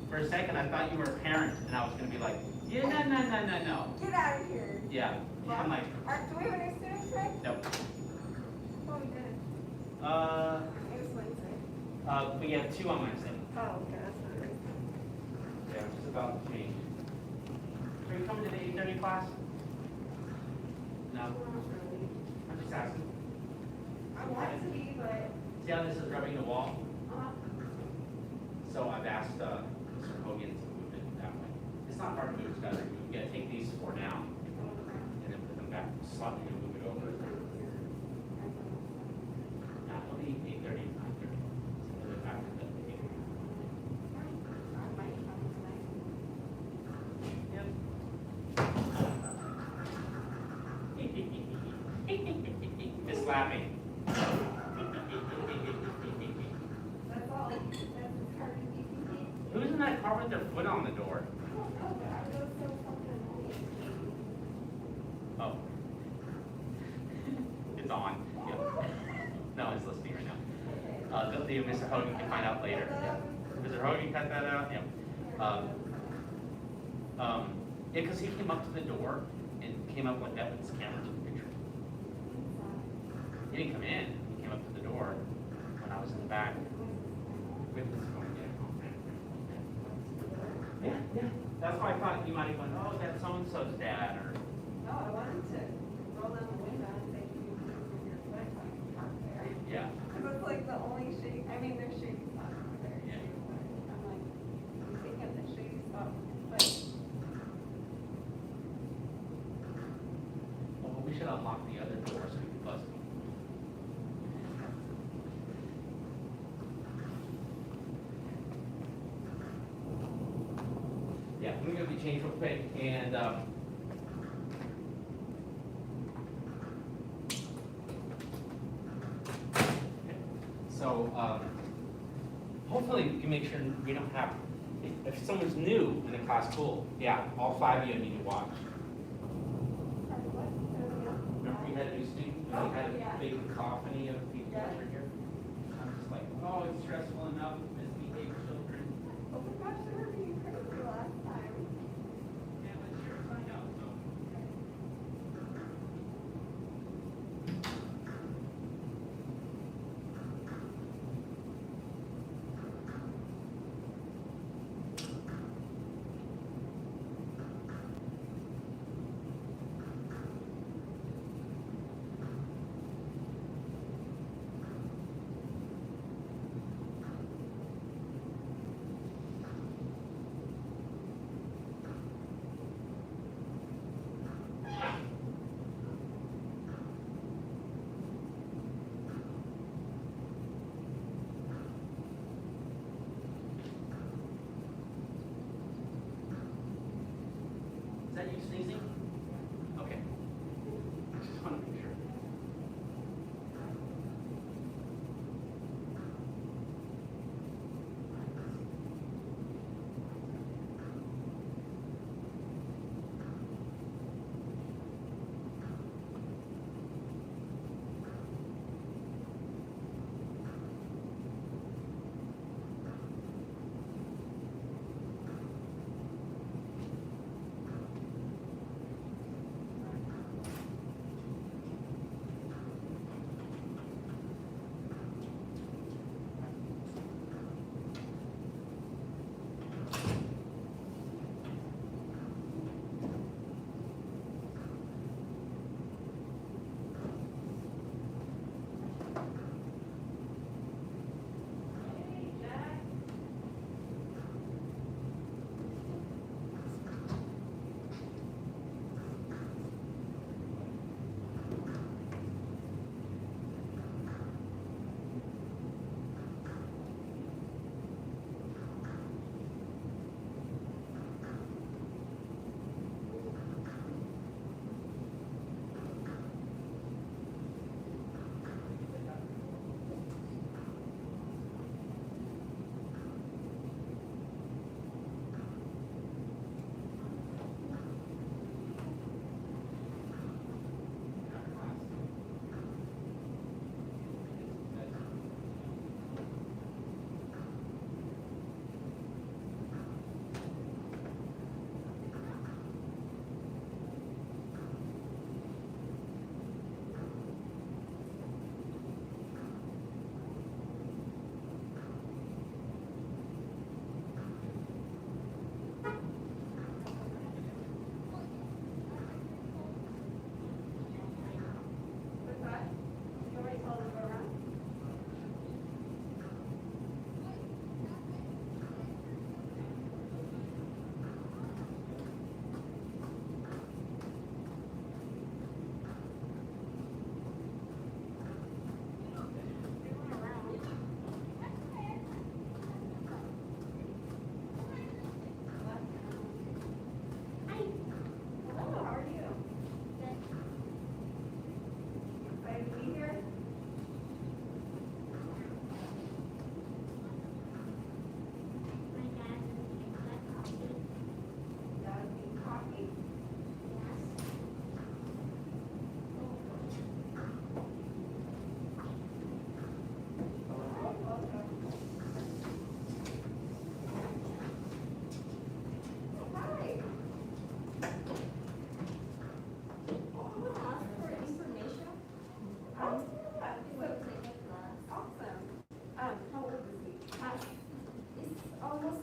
For a second, I thought you were a parent, and I was going to be like, yeah, no. Get out of here. Yeah. Well, I'm like, do we have any students today? nope. Oh, we did. It was Wednesday. We have 2 on Wednesday. Oh, okay, that's not right. Yeah, which is about to change. Are you coming to the 8:30 class? No. Not really. I'm just asking. I want to be, but. See how this is rubbing the wall? Uh, So I've asked Mr. Hogan to move it that way. It's not hard to move, it's better. You gotta take these 4 down and then put them back slightly and move it over. Not only 8:30, 9:30. So move it back to the 8. I might come tonight. Yep. Miss laughing. That's all. That's as hard as you can get. Who's in that car with their foot on the door? I don't know, but I was so fucking annoying. Oh. It's on. Yep. No, it's listening right now. Mr. Hogan can find out later. Yeah. Mr. Hogan cut that out. Yep. Yeah, because he came up to the door and came up like that with his camera took a picture. He didn't come in. He came up to the door when I was in the back with his phone. Yeah. Yeah. That's why I thought you might have gone, oh, that's so-and-so's dad, or. No, I wanted to roll down the window and say, can you please move your foot so I can park there? Yeah. Because it's like the only shady, I mean, there's shady spots over there. Yeah. I'm like, I'm thinking the shady spot, but Well, we should unlock the other door so we can bust it. Yeah, we're gonna be changed real quick, and so hopefully we can make sure we don't have. If someone's new in the class, cool. Yeah, all 5 of you need to watch. Remember we had a new student, we had a big cacophony of people over here? I'm just like, oh, it's stressful enough, misbehaved children. oh my gosh, they were being crazy last time. Yeah, but sure, find out, so.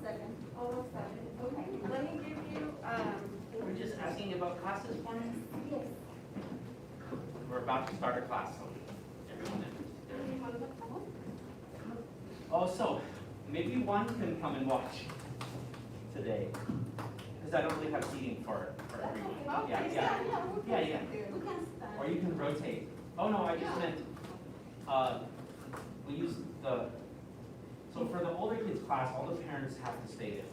second. Almost second. Okay, let me give you, We're just asking about classes for me. yes. We're about to start a class, so everyone You want to look for one? Oh, so maybe one can come and watch today, because I don't really have seating for everyone. Okay, Yeah. We can start. Or you can rotate. Oh, no, I just meant, we use so for the older kids class, all the parents have to stay there.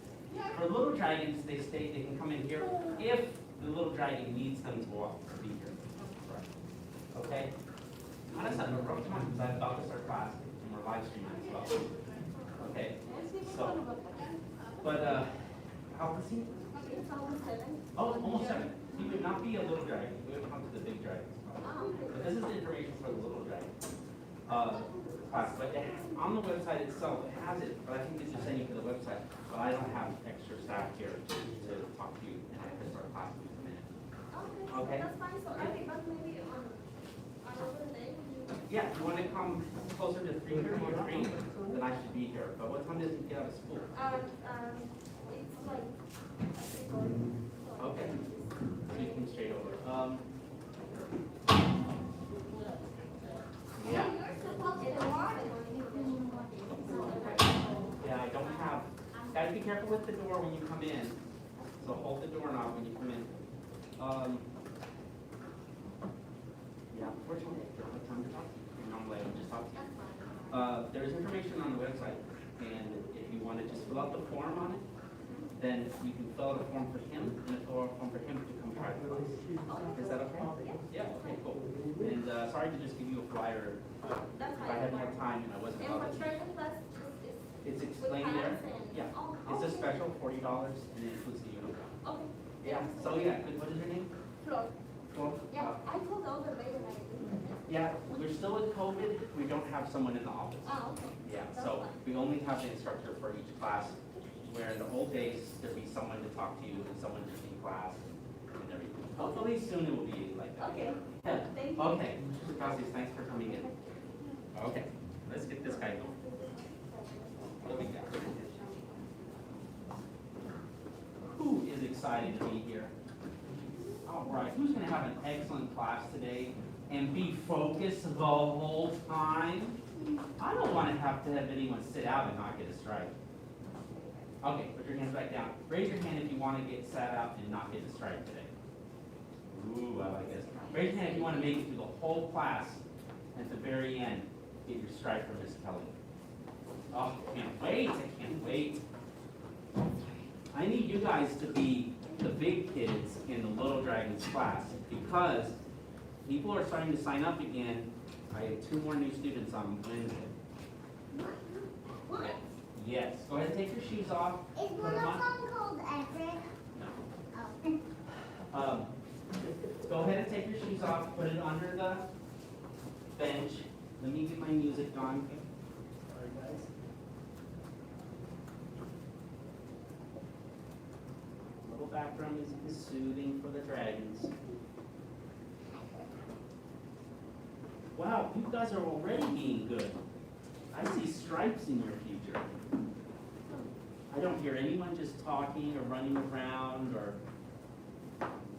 For Little Dragons, they can come in here if the Little Dragon needs them to walk, to be here. Okay? Come on, because I'm about to start class, and we're live streaming as well. Okay, so, but, how was he? It's almost seven. Oh, almost 7. He would not be a Little Dragon, he would come to the big dragons. But this is the information for the Little Dragon. Class, but on the website itself, it has it, but I think they just send you to the website. But I don't have extra staff here to talk to you, and I have to start class in a minute. Okay. That's fine, so I think that's maybe on another day. Yeah, if you want to come closer to 3:30 or 3, then I should be here. But what time does he get out of school? It's like, Okay. So you can straight over. Yeah. Yeah, I don't have, guys, be careful with the door when you come in. So hold the doorknob when you come in. Yeah, fortunately, I don't have time to talk to you. Normally, I would just talk to you. There's information on the website, and if you want to just fill out the form on it, then you can fill out a form for him, and fill out a form for him to come try the class. Is that okay? Yeah, okay, cool. And sorry to just give you a flyer. That's If I hadn't had time and I wasn't And able for to. treasure class, It's explained there. Yeah, Oh, it's a okay. special $40 and it includes the uniform. Okay. Yeah, so yeah, good. What is your name? Flo. Flo? Yeah, I told all the way when I did. Yeah, we're still with COVID. We don't have someone in the office. Oh, okay. Yeah, That's so fine. we only have the instructor for each class, where in the old days, there'd be someone to talk to you and someone just in class and everything. Hopefully soon it will be like that. Okay. Yeah. Thank you. Okay, Mr. Cassis, thanks for coming in. Okay, let's get this guy going. What do we got? Who is excited to be here? All right, who's gonna have an excellent class today and be focused the whole time? I don't wanna have to have anyone sit out and not get a strike. Okay, put your hands back down. Raise your hand if you wanna get sat out and not get a strike today. Ooh, I like this. Raise your hand if you wanna make it through the whole class, and at the very end, get your strike from Miss Kelly. Oh, can't wait, I can't wait. I need you guys to be the big kids in the Little Dragons class, because people are starting to sign up again. I have 2 more new students on Wednesday. What? Yes, go ahead and take your shoes off. Is Put one them of on. them called Everett? No. Oh. Go ahead and take your shoes off, put it under the bench. Let me get my music on. Sorry, guys. Little background music is soothing for the dragons. Wow, you guys are already being good. I see stripes in your future. I don't hear anyone just talking or running around or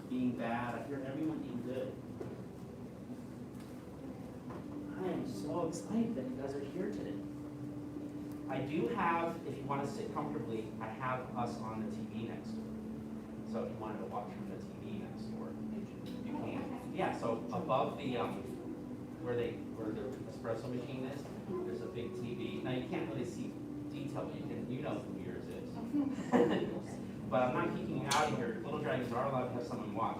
being bad. I hear everyone being good. I am so excited that you guys are here today. I do have, if you want to sit comfortably, I have us on the TV next door. So if you wanted to watch from the TV next door, you can. Yeah, so above the, where the espresso machine is, there's a big TV. Now you can't really see detail, but you know who yours is. But I'm not kicking you out of here. Little Dragons are allowed to have someone watch.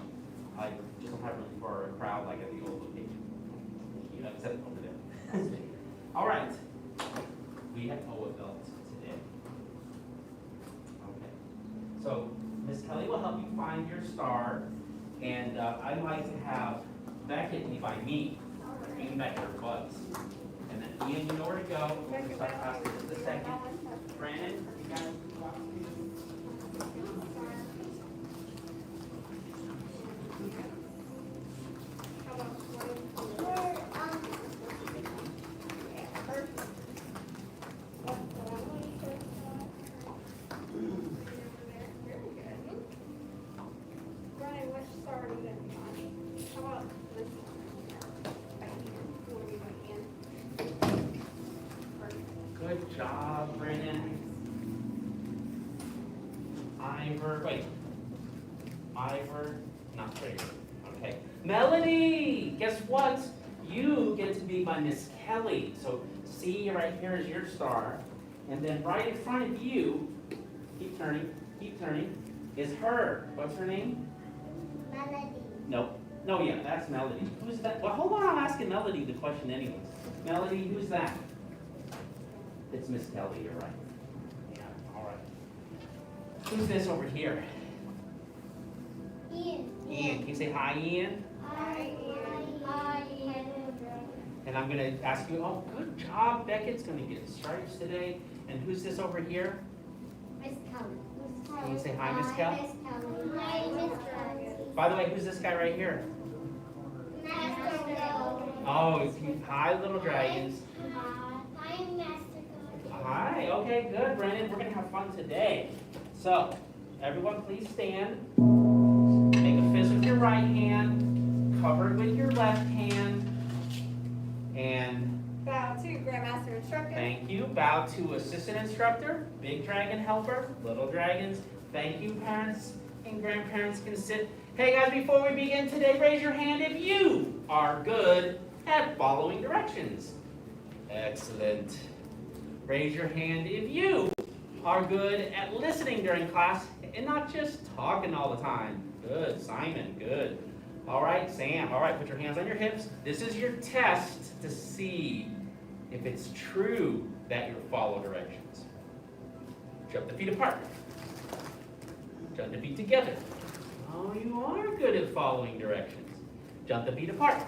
I just don't have room for a crowd like at the old location. You know, except over there. All right. We have OA belts today. Okay. So Miss Kelly will help you find your star, and I'd like to have Beckett be by me. Lean back your butts. And then Ian, you know where to go. We're going to start class in just a second. Brandon, you guys walk through. Ivor, not trigger. Okay. Melody, guess what? You get to be my Miss Kelly. So see right here is your star. And then right in front of you, keep turning, is her. What's her name? Melody. Nope. No, yeah, that's Melody. Who's that? Well, hold on, I'm asking Melody the question anyways. Melody, who's that? It's Miss Kelly, you're right. Yeah, all right. Who's this over here? Ian. Ian. Can you say hi, Ian? Hi, Ian. Hi, Ian. And I'm going to ask you, oh, good job. Beckett's going to get stripes today. And who's this over here? Miss Kelly. Can you say hi, Miss Kelly? Miss Kelly. Hi, Miss Kelly. By the way, who's this guy right here? Master Kelly. Oh, hi, Little Dragons. Hi, Master Kelly. Hi. Okay, good, Brennan. We're going to have fun today. So, everyone please stand. Make a fist with your right hand, covered with your left hand, and Bow to Grandmaster Instructor. thank you. Bow to assistant instructor, big dragon helper, little dragons. Thank you, parents and grandparents can sit. Hey guys, before we begin today, raise your hand if you are good at following directions. Excellent. Raise your hand if you are good at listening during class and not just talking all the time. Good, Simon, good. All right, Sam, all right, put your hands on your hips. This is your test to see if it's true that you follow directions. Jump the feet apart. Jump the feet together. Oh, you are good at following directions. Jump the feet apart.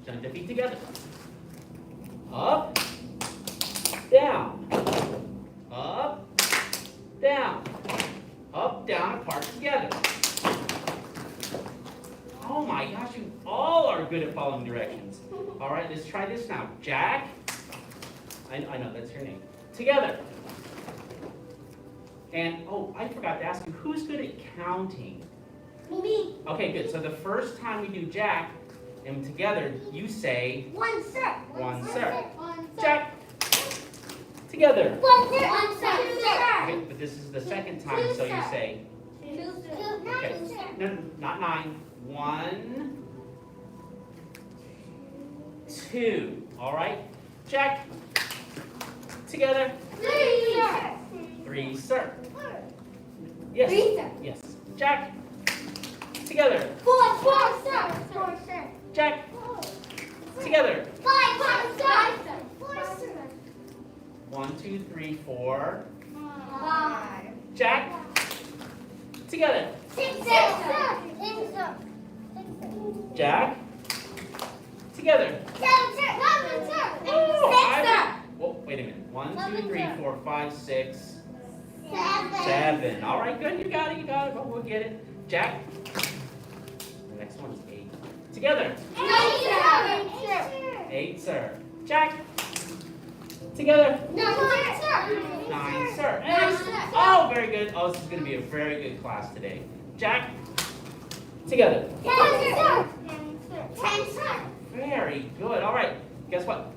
Jump the feet together. Up, down, up, down, up, down, apart together. Oh my gosh, you all are good at following directions. All right, let's try this now. Jack, I know that's your name. Together. And, oh, I forgot to ask you, who's good at counting? Me. Okay, good. So the first time we do Jack, and together, you say, One, sir. One, sir. One, sir. Jack. Together. One, sir. One, sir. Okay, but this is the second time, so you say, Two, okay. sir. No, not 9. 1, 2. All right. Jack. Together. Three, sir. 3, sir. Yes. Three, sir. Yes. Jack. Together. Four, sir. Four, sir. Jack. Together. Five, sir. Four, sir. 1, 2, 3, 4. Five. Jack. Together. Six, sir. Six, sir. Jack. Together. Seven, sir. Oh, Six, sir. Well, wait a minute. 1, 2, 3, 4, 5, 6, Seven. 7. All right, good. You got it. Oh, we'll get it. Jack. The next one's 8. Together. Eight, sir. 8, sir. Jack. Together. Nine, sir. 9, sir. Nine, And, sir. oh, very good. Oh, this is going to be a very good class today. Jack. Together. 10, sir. 10, sir. Very good. All right. Guess what?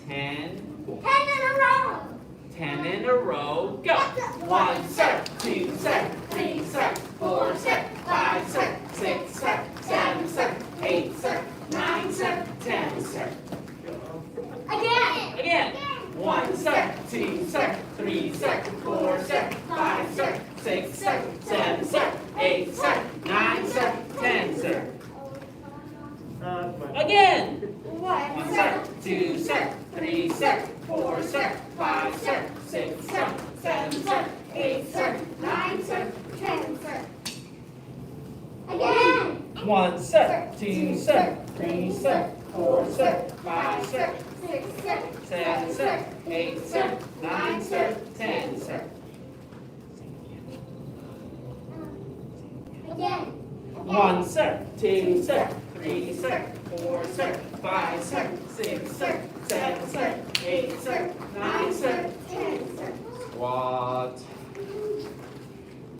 10. 10 in a row. 10 in a row. Go. 1, sir. 2, sir. 3, sir. 4, sir. 5, sir. 6, sir. 7, sir. 8, sir. 9, sir. 10, sir. Again. Again. 1, sir. 2, sir. 3, sir. 4, sir. 5, sir. 6, sir. 7, sir. 8, sir. 9, sir. 10, sir. Again. 1, sir. 2, sir. 3, sir. 4, sir. 5, sir. 6, sir. 7, sir. 8, sir. 9, sir. 10, sir. Again. 1, sir. 2, sir. 3, sir. 4, sir. 5, sir. 6, sir. 7, sir. 8, sir. 9, sir. 10, sir. Again. 1, sir. 2, sir. 3, sir. 4, sir. 5, sir. 6, sir. 7, sir. 8, sir. 9, sir. 10, sir. Squat.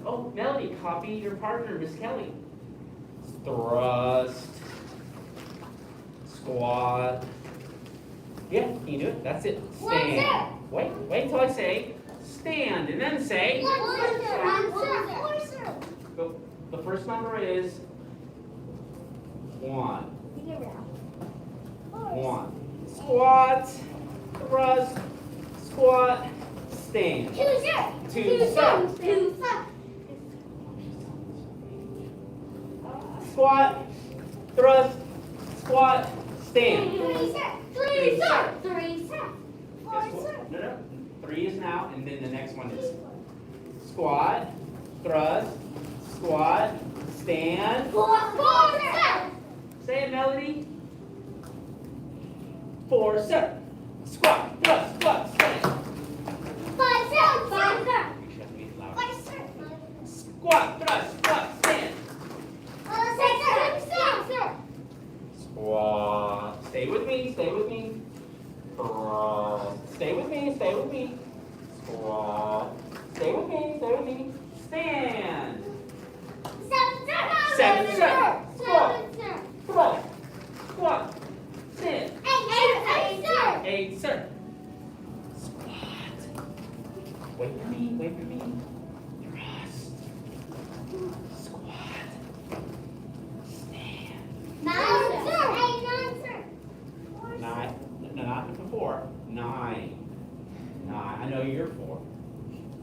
Oh, Melody, copy your partner, Miss Kelly. Thrust. Squat. Yeah, can you do it? That's it. One, Stand. sir. Wait till I say stand, and then say, One, sir. the first number is 1. 1. Squat, thrust, squat, stand. 2, sir. 2, sir. 2, sir. Squat, thrust, squat, stand. 3, sir. 3, sir. 3, sir. 4, Guess sir. what? No. 3 is now, and then the next one is squat, thrust, squat, stand. 4, sir. Say it, Melody. 4, sir. Squat, thrust, squat, stand. 5, sir. 5, sir. You have to be louder. 5, sir. Squat, thrust, squat, stand. 6, sir. Squat. Stay with me, stay with me. Stay with me, stay with me. Squat. Stay with me, stay with me. Stand. 7, sir. 7, sir. Squat. 7, sir. Thrust. Squat. Stand. 8, sir. 8, sir. Squat. Wait for me, wait for me. Thrust. Squat. Stand. 9, sir. 9, sir. 9. No, not before. 9. 9. I know you're 4.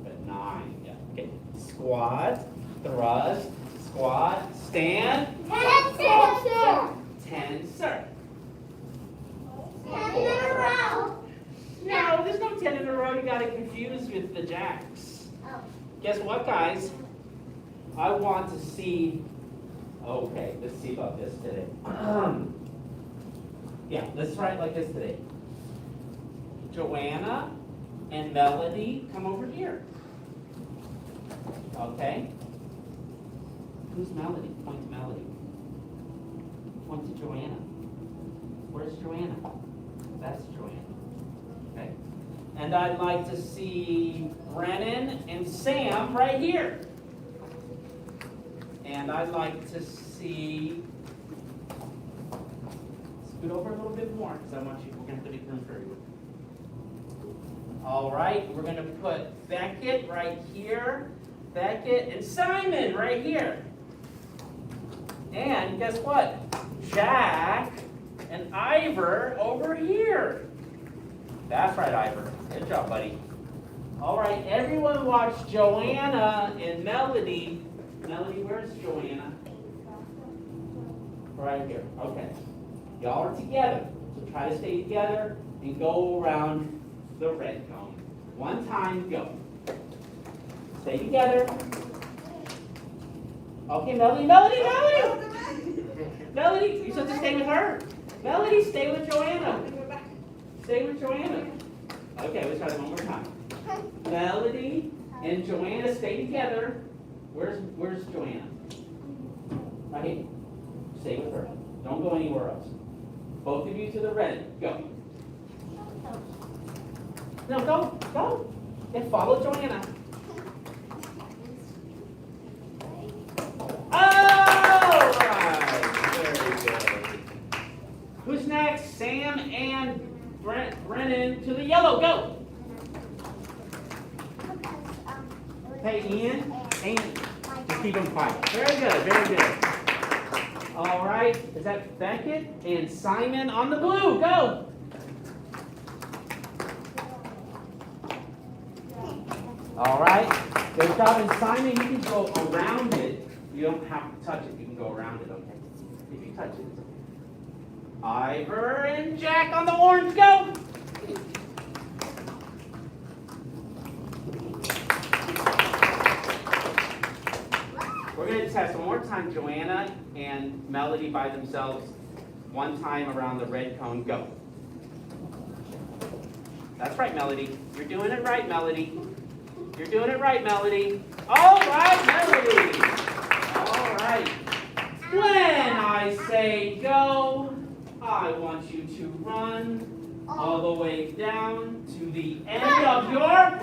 But 9. Yeah. Okay. Squat. Thrust. Squat. Stand. 10, sir. 10, sir. 10 in a row. No, there's no 10 in a row. You got it confused with the jacks. Oh. Guess what, guys? I want to see. Okay, let's see about this today. Yeah, let's try it like this today. Joanna and Melody, come over here. Okay? Who's Melody? Point to Melody. Point to Joanna. Where's Joanna? That's Joanna. Okay? And I'd like to see Brennan and Sam right here. And I'd like to see, scoot over a little bit more, because I want you, we're going to make room for you. All right, we're going to put Beckett right here, Beckett and Simon right here. And guess what? Jack and Ivor over here. That's right, Ivor. Good job, buddy. All right, everyone watch Joanna and Melody. Melody, where's Joanna? Right here. Okay. Y'all are together. So try to stay together and go around the red cone. One time, go. Stay together. Okay, Melody, Melody, Melody! Melody, you're supposed to stay with her. Melody, stay with Joanna. Stay with Joanna. Okay, let's try that one more time. Melody and Joanna stay together. Where's Joanna? Right here. Stay with her. Don't go anywhere else. Both of you to the red. Go. No, go. And follow Joanna. All right. Very good. Who's next? Sam and Brennan to the yellow. Go. Hey, Ian. Just keep them quiet. Very good, very good. All right, is that Beckett and Simon on the blue? Go. All right, good job. And Simon, you can go around it. You don't have to touch it. You can go around it, okay? If you touch it, it's okay. Ivor and Jack on the orange. Go. We're going to test one more time, Joanna and Melody by themselves. One time around the red cone, go. That's right, Melody. You're doing it right, Melody. You're doing it right, Melody. All right, Melody. All right. When I say go, I want you to run all the way down to the end of your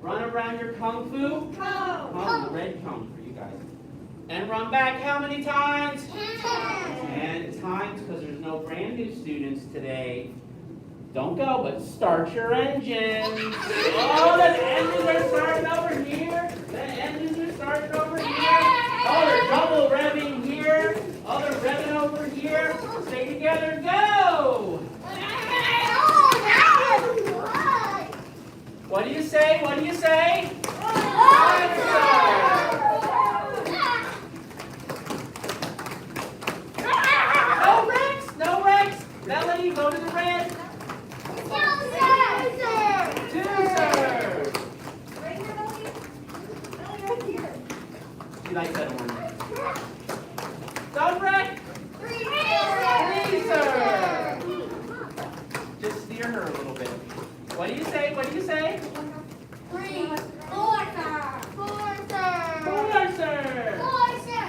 run around your kung fu. The red cone for you guys. And run back how many times? 10 times, because there's no brand new students today. Don't go, but start your engines. Oh, the engines are starting over here. The engines are starting over here. Oh, they're double revving here. Oh, they're revving over here. Stay together, go. What do you say? What do you say? No Rex, no Rex. Melody, go to the red. Two, sir. Right here, Melody. Melody, right here. She likes that one. Don't Rex. Three, sir. Just steer her a little bit. What do you say? What do you say? Four, sir.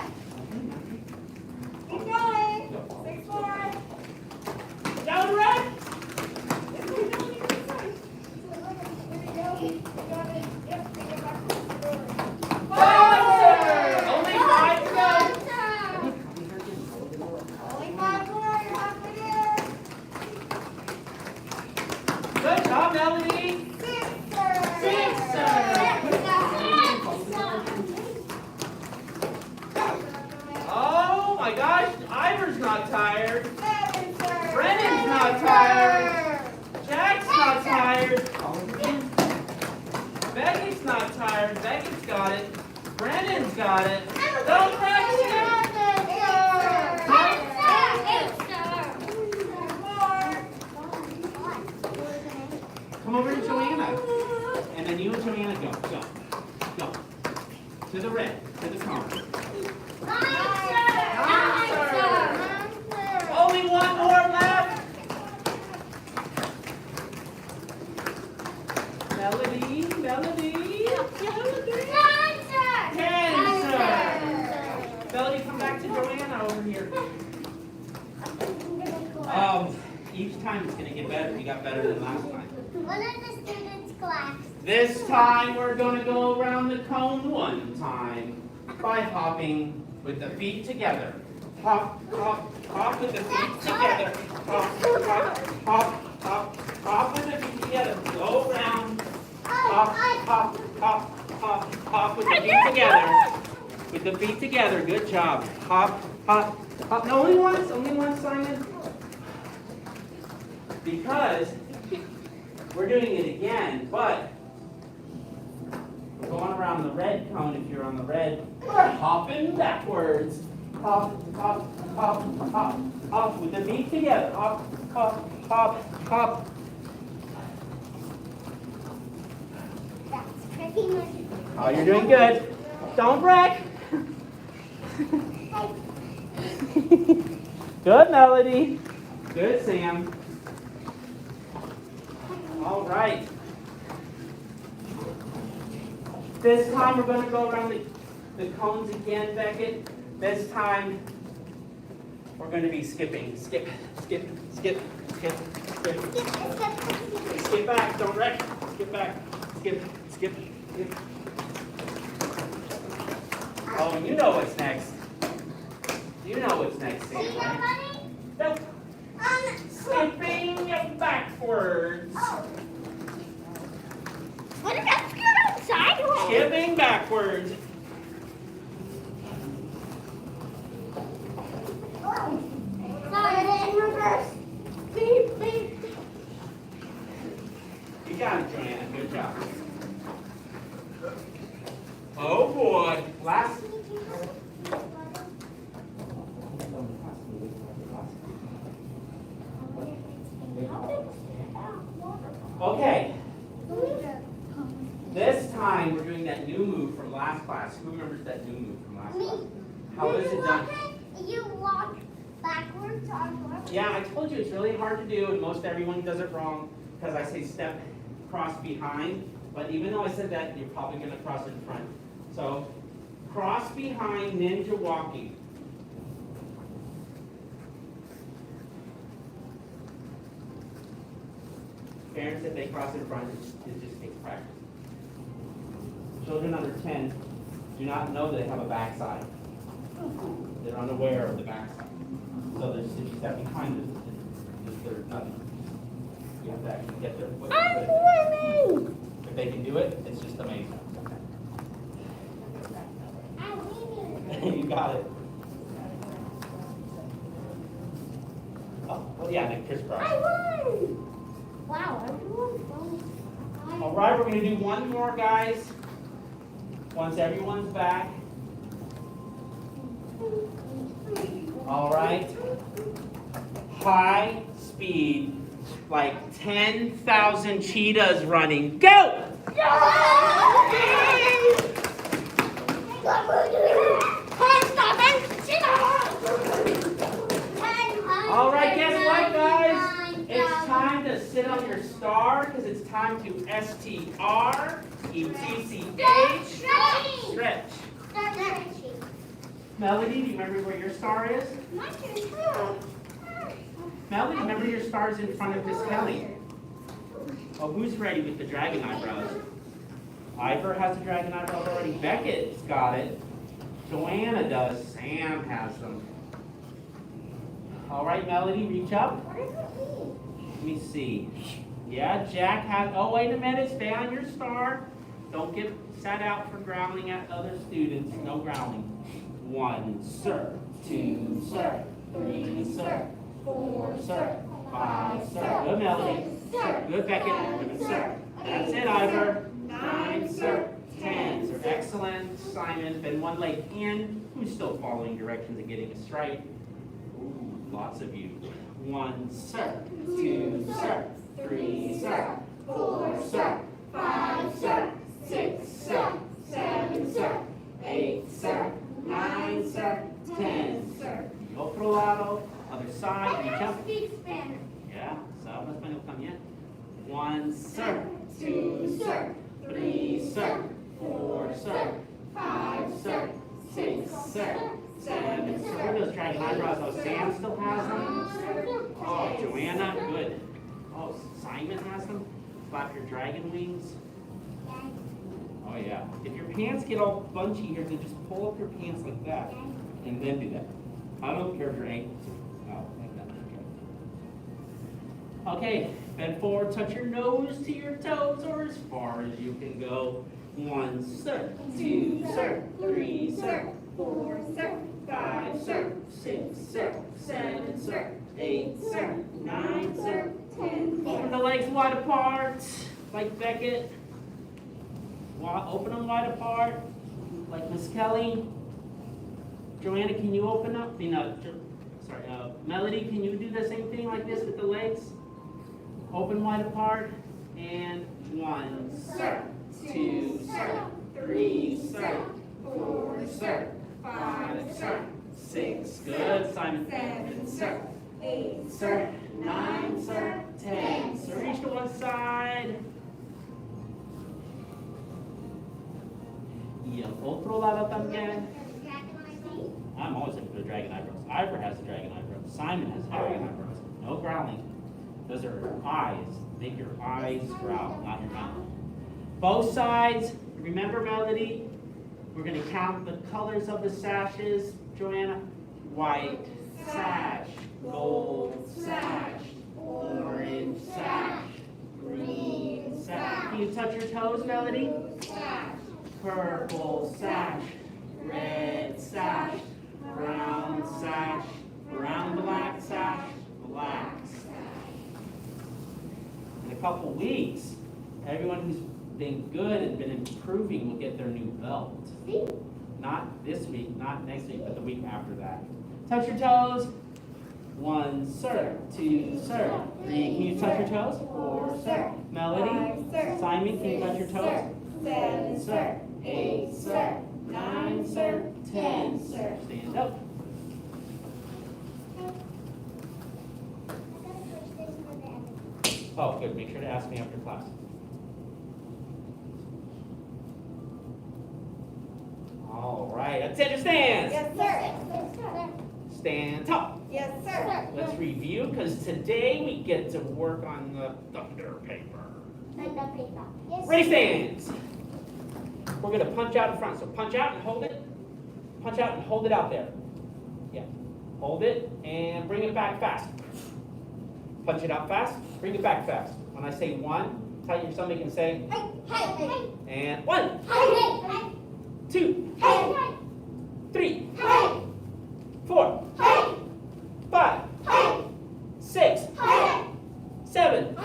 Keep going. 6-4. Down right. Five, sir. Only five to go. Good job, Melody. Six, sir. Oh my gosh, Ivor's not tired. Brennan's not tired. Jack's not tired. Becky's not tired. Becky's got it. Brennan's got it. Don't Rex it. Come over to Joanna. And then you and Joanna go. Go. Go. To the red. To the cone. Only one more left. Melody, Melody, Melody. 10, sir. Melody, come back to Joanna over here. Each time it's going to get better. You got better than last time. One of the students collapsed. This time we're going to go around the cone one time by hopping with the feet together. Hop, hop, hop with the feet together. Hop, hop, hop, hop, hop with the feet together. Go around. Hop, hop, hop, hop, hop with the feet together. With the feet together. Good job. Hop, hop, hop. No, only once, Simon. Because we're doing it again, but we're going around the red cone. If you're on the red, we're hopping backwards. Hop, hop, hop, hop, hop with the feet together. Hop, hop, hop, hop. That's pretty much it. Oh, you're doing good. Don't wreck. Good, Melody. Good, Sam. All right. This time we're going to go around the cones again, Beckett. This time we're going to be skipping. Skip, skip, skip, skip, skip. Skip back. Don't wreck. Skip back. Skip, skip, skip. Oh, you know what's next. You know what's next, Sam, right? Nope. Skipping backwards. What if that's good outside? Skipping backwards. Sorry, in reverse. Beep, beep. You got it, Joanna. Good job. Oh boy. Last. Okay. This time we're doing that new move from last class. Who remembers that new move from last class? How is it done? You walk backwards on left. Yeah, I told you it's really hard to do, and most everyone does it wrong because I say step cross behind. But even though I said that, you're probably going to cross in front. So cross behind ninja walking. Parents, if they cross in front, it just takes practice. Children under 10 do not know they have a backside. They're unaware of the backside. So if you step behind, there's nothing. You have to actually get their foot. I'm winning. If they can do it, it's just amazing. I'm winning. You got it. Oh, well, yeah, the crisscross. I won. Wow, everyone's won. All right, we're going to do one more, guys. Once everyone's back. All right. High speed, like 10,000 cheetahs running. Go! All right, guess what, guys? It's time to sit on your star because it's time to STRETCH. Stretch. Melody, do you remember where your star is? Melody, remember your star is in front of Miss Kelly. Oh, who's ready with the dragon eyebrows? Ivor has the dragon eyebrows already. Beckett's got it. Joanna does. Sam has them. All right, Melody, reach up. Let me see. Yeah, Jack has. Oh, wait a minute. Stay on your star. Don't get sat out for growling at other students. No growling. 1, sir. 2, sir. 3, sir. 4, sir. 5, sir. Good, Melody. Good, Beckett. Good, sir. That's it, Ivor. 9, sir. 10, sir. Excellent. Simon, bend one leg in. Who's still following directions and getting it straight? Ooh, lots of you. 1, sir. 2, sir. 3, sir. 4, sir. 5, sir. 6, sir. 7, sir. 8, sir. 9, sir. 10, sir. Otro lado. Other side. Reach up. Yeah, so habla español también. 1, sir. 2, sir. 3, sir. 4, sir. 5, sir. 6, sir. 7, sir. Where are those dragon eyebrows? Oh, Sam still has them. Oh, Joanna, good. Oh, Simon has them. Flap your dragon wings. Oh yeah. If your pants get all bunchy here, then just pull up your pants like that, and then do that. I don't care if your ankles are out like that. Okay, bend forward, touch your nose to your toes, or as far as you can go. 1, sir. 2, sir. 3, sir. 4, sir. 5, sir. 6, sir. 7, sir. 8, sir. 9, sir. 10. Open the legs wide apart, like Beckett. Open them wide apart, like Miss Kelly. Joanna, can you open up? Melody, can you do the same thing like this with the legs? Open wide apart, and 1, sir. 2, sir. 3, sir. 4, sir. 5, sir. 6, good. Simon, 7, sir. 8, sir. 9, sir. 10, sir. Reach to one side. Y el otro lado también. I'm always looking for the dragon eyebrows. Ivor has the dragon eyebrows. Simon has the dragon eyebrows. No growling. Those are eyes. Make your eyes growl, not your mouth. Both sides. Remember, Melody? We're going to count the colors of the sashes. Joanna? White sash. Gold sash. Orange sash. Green sash. Can you touch your toes, Melody? Purple sash, red sash, brown sash, brown black sash, black sash. In a couple weeks, everyone who's been good and been improving will get their new belt. Not this week, not next week, but the week after that. Touch your toes. 1, sir. 2, sir. 3, can you touch your toes? 4, sir. Melody? 5, sir. Simon, can you touch your toes? 7, sir. 8, sir. 9, sir. 10, sir. Stand up. Oh, good. Make sure to ask me after class. All right. Attention stands. Yes, sir. Stand tall. Yes, sir. Let's review because today we get to work on the thunder paper. Ready, stands. We're going to punch out in front. So punch out and hold it. Punch out and hold it out there. Yeah. Hold it and bring it back fast. Punch it out fast, bring it back fast. When I say 1, tighten your stomach and say, and 1, 2, 3, 4, 5, 6, 7,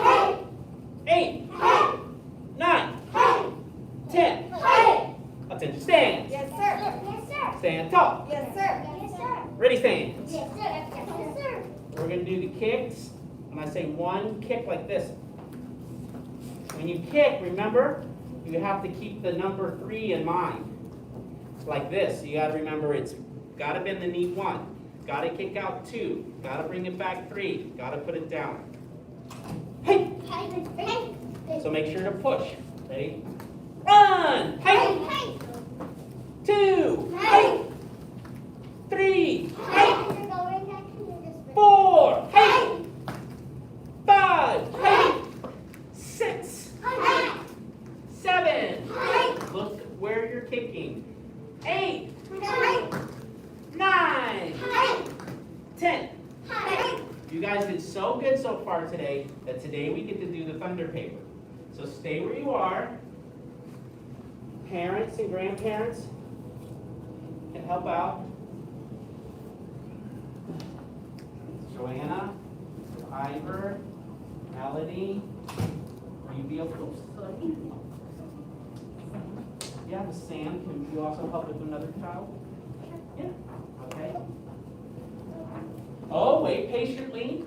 8, 9, 10. Attention, stand. Yes, sir. Stand tall. Yes, sir. Ready, stand. Yes, sir. We're going to do the kicks. When I say 1, kick like this. When you kick, remember, you have to keep the number 3 in mind. Like this. You got to remember it's got to bend the knee 1. Got to kick out 2. Got to bring it back 3. Got to put it down. Hey! So make sure to push. Ready? Run! Hey! 2! Hey! 3! Hey! 4! Hey! 5! Hey! 6! 7! Look where you're kicking. 8! 9! 10! You guys did so good so far today that today we get to do the thunder paper. So stay where you are. Parents and grandparents can help out. Joanna, Ivor, Melody, will you be able to? Yeah, Sam, can you also help with another child? Yeah, okay. Oh, wait patiently.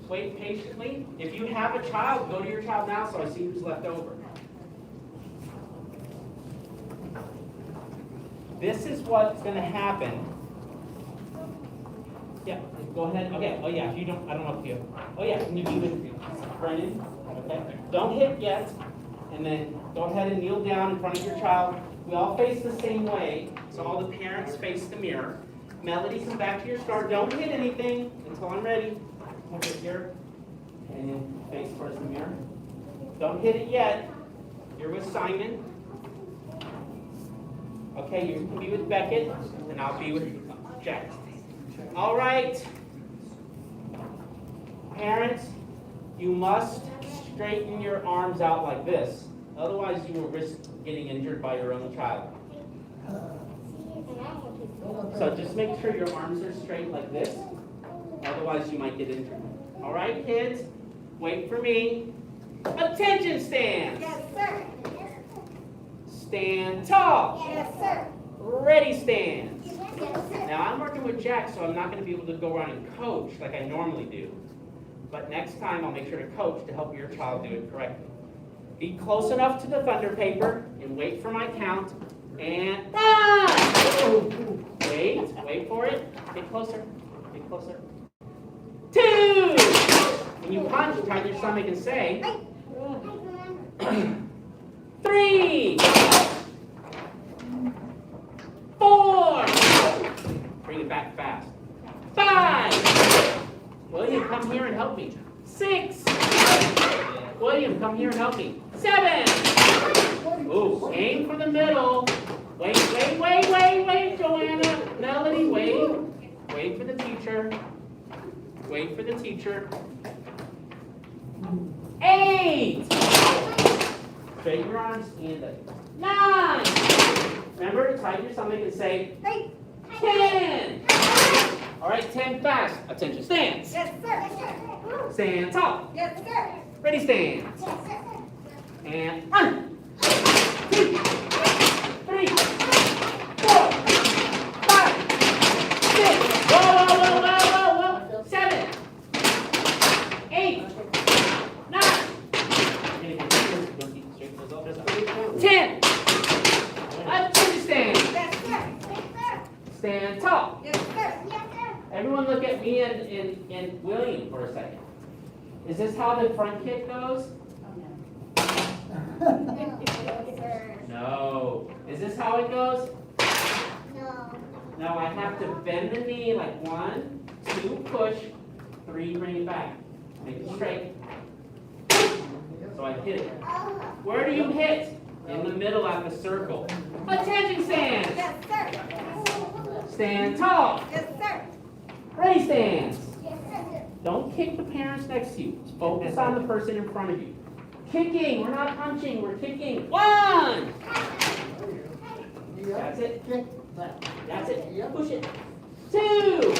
Wait patiently. If you have a child, go to your child now so I see who's left over. This is what's going to happen. Yeah, go ahead. Okay. Oh yeah, if you don't, I don't know if you. Oh yeah, can you be with Brennan? Okay. Don't hit yet, and then go ahead and kneel down in front of your child. We all face the same way, so all the parents face the mirror. Melody, come back to your start. Don't hit anything until I'm ready. Over here, and then face towards the mirror. Don't hit it yet. You're with Simon. Okay, you can be with Beckett, and I'll be with Jack. All right. Parents, you must straighten your arms out like this. Otherwise, you will risk getting injured by your own child. So just make sure your arms are straight like this. Otherwise, you might get injured. All right, kids? Wait for me. Attention stands. Yes, sir. Stand tall. Yes, sir. Ready stand. Yes, sir. Now, I'm working with Jack, so I'm not going to be able to go around and coach like I normally do. But next time, I'll make sure to coach to help your child do it correctly. Be close enough to the thunder paper and wait for my count. And run! Wait for it. Get closer. Get closer. 2! When you punch, tighten your stomach and say 3! 4! Bring it back fast. 5! William, come here and help me. 6! William, come here and help me. 7! Ooh, aim for the middle. Wait, Joanna. Melody, wait. Wait for the teacher. Wait for the teacher. 8! Straighten your arms, stand up. 9! Remember to tighten your stomach and say 10! All right, 10 fast. Attention, stands. Yes, sir. Stand tall. Yes, sir. Ready, stand. And 1, 2, 3, 4, 5, 6. Whoa. 7, 8, 9, 10. Attention, stand. Yes, sir. Stand tall. Yes, sir. Everyone look at me and William for a second. Is this how the front kick goes? No. Is this how it goes? No, I have to bend the knee like 1, 2, push, 3, bring it back. Make it straight. So I hit it. Where do you hit? In the middle at the circle. Attention stands. Yes, sir. Stand tall. Yes, sir. Ready stands. Don't kick the parents next to you. Focus on the person in front of you. Kicking, we're not punching, we're kicking. 1. That's it. That's it. Push it. 2.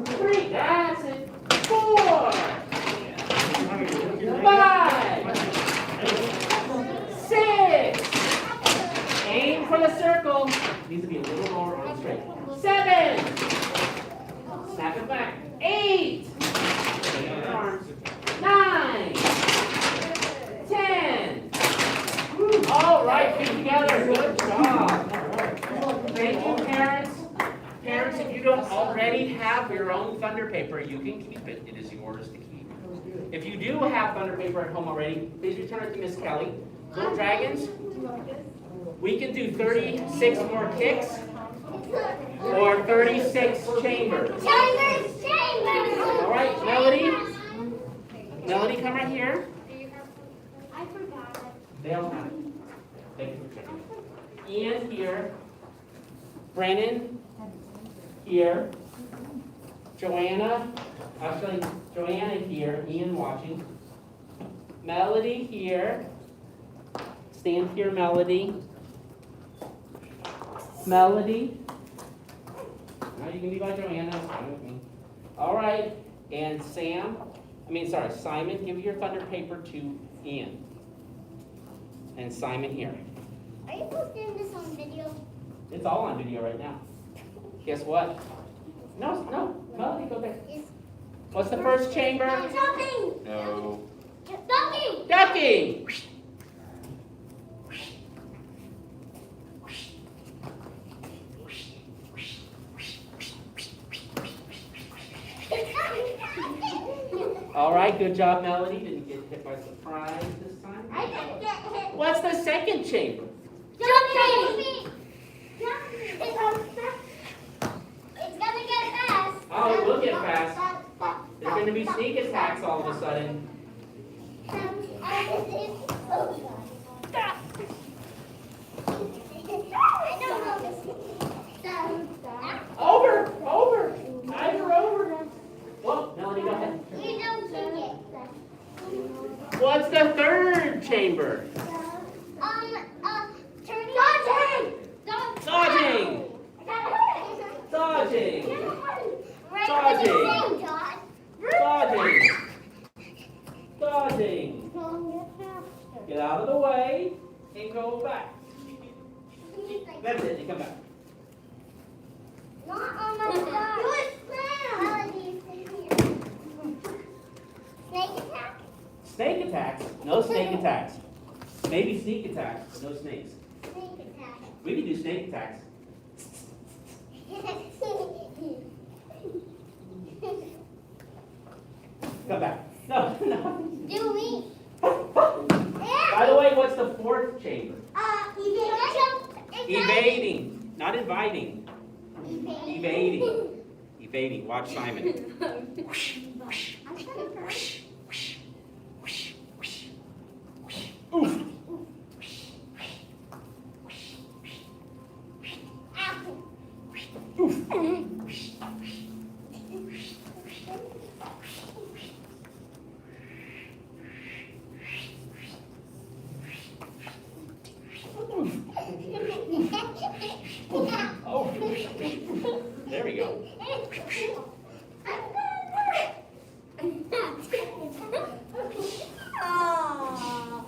3. That's it. 4. 5. 6. Aim for the circle. Needs to be a little lower arm straight. 7. Snap it back. 8. Arms. 9. 10. All right, feet together. Good job. Thank you, parents. Parents, if you don't already have your own thunder paper, you can keep it. It is yours to keep. If you do have thunder paper at home already, please return it to Miss Kelly. Little Dragons, we can do 36 more kicks or 36 chambers. Chambers. All right, Melody. Melody, come right here. I forgot it. They'll have it. Thank you for checking. Ian here. Brennan here. Joanna here. Ian watching. Melody here. Stand here, Melody. Melody. Now you can be by Joanna. It's fine with me. All right. And Simon, give your thunder paper to Ian. And Simon here. Are you posting this on video? It's all on video right now. Guess what? No, Melody, go there. What's the first chamber? Jumping. No. Ducking. Ducking. All right, good job, Melody. Didn't get hit by surprise this time. I didn't get hit. What's the second chamber? Jumping. It's gonna get fast. Oh, it will get fast. There's going to be sneak attacks all of a sudden. Over. Either over. Whoa, Melody, go ahead. You don't kick it. What's the third chamber? Turning. Dodging. Dodging. Right Dodging. at the same time. Dodging. Dodging. Get out of the way and go back. That's it, you come back. Not on my side. Do it now. Snake attack? Snake attacks? No snake attacks. Maybe sneak attacks, but no snakes. Snake attack. We can do snake attacks. Come back. No. Do me. By the way, what's the fourth chamber? Evading. Evading. Not inviting. Evading. Evading. Watch Simon. I'm gonna first. Oof. Oof. Oh. There we go.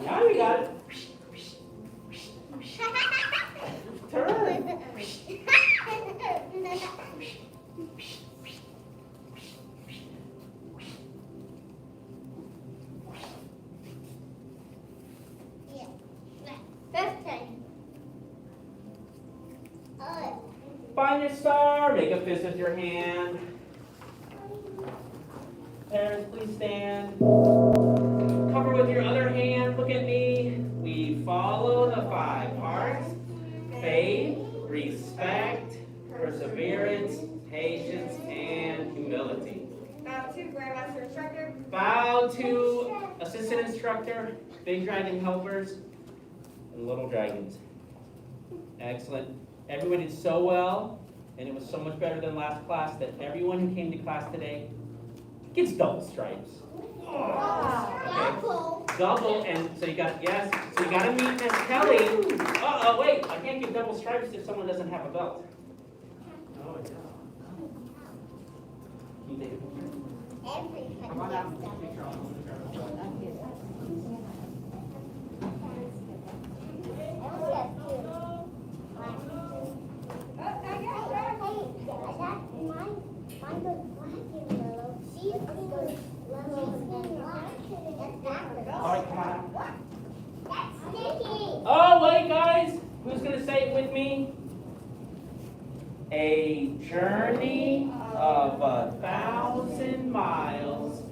Now we got it. Turn. Find your star. Make a fist with your hand. Parents, please stand. Cover with your other hand. Look at me. We follow the 5 parts: faith, respect, perseverance, patience, and humility. Bow to Grandmaster Instructor. Bow to assistant instructor, big dragon helpers, and little dragons. Excellent. Everyone did so well. and it was so much better than last class that everyone who came to class today gets double stripes. Double. Double, and so you got, yes, so you gotta meet Miss Kelly. Uh-oh, wait, I can't give double stripes if someone doesn't have a belt. Oh, yeah. Can you take a picture? Everything. Come on out. All right, come on out. That's sticky. Oh, wait, guys, who's gonna say it with me? A journey of 1,000 miles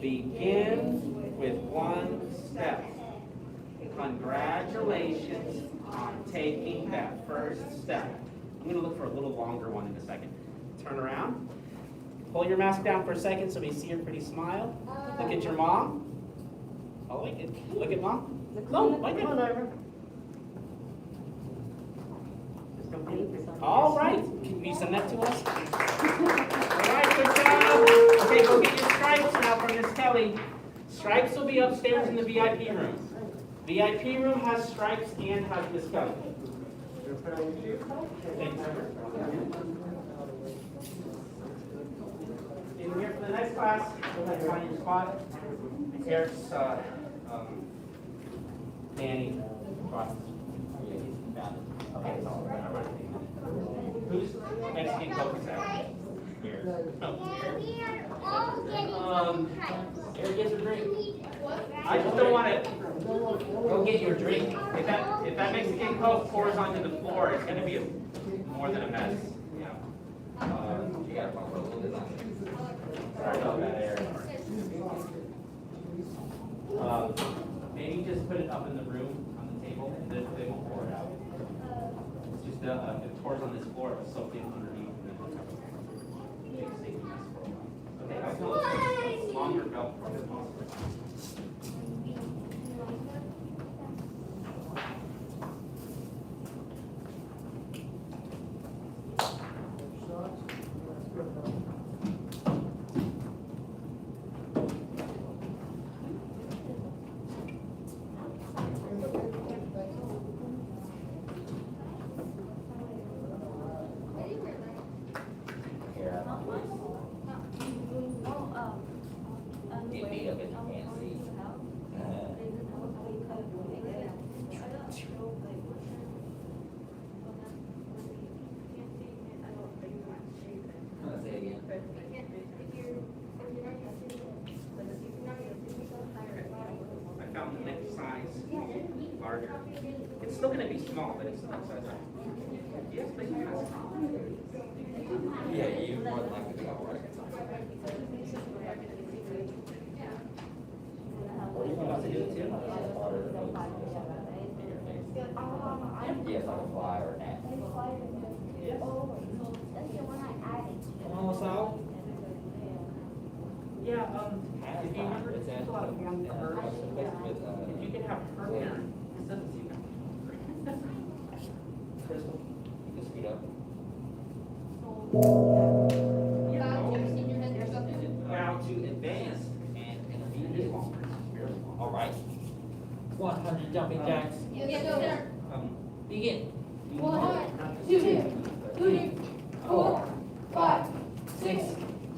begins with one step. Congratulations on taking that first step. I'm gonna look for a little longer one in a second. Turn around. Pull your mask down for a second so we see your pretty smile. Look at your mom. Oh, wait, look at mom. No, right there. All right, can you send that to us? All right, good job. Okay, go get your stripes now from Miss Kelly. Stripes will be upstairs in the VIP room. VIP room has stripes and has Miss Kelly. In here for the next class, go ahead and find your spot. Eric's, Danny, okay, who's Mexican Coke is that? Here. We are all getting stripes. Eric gets a drink. I just don't want to go get your drink. If that Mexican Coke pours onto the floor, it's going to be more than a mess. Yeah. You got to pump a little bit on it. Sorry about that, Eric. Maybe just put it up in the room on the table, and then they won't pour it out. It's just if it pours on this floor, it'll soak in underneath. And then big sticky mess for a while. Okay, I'll tell you longer belt for the possible. I found the next size larger. It's still going to be small, but it's the next size. Yes, please. Yeah, you would like to go, right? Or you can also do it too. Yes, like a fly or an ant. Come on, Sal. Yeah, if you remember, It's there's a lot of form for her. If you can have her parent instead of you. Crystal, you can speed up. Now to advance and intermediate longer. All right. 100 jumping jacks. Begin. 1, 2, 3, 4, 5, 6,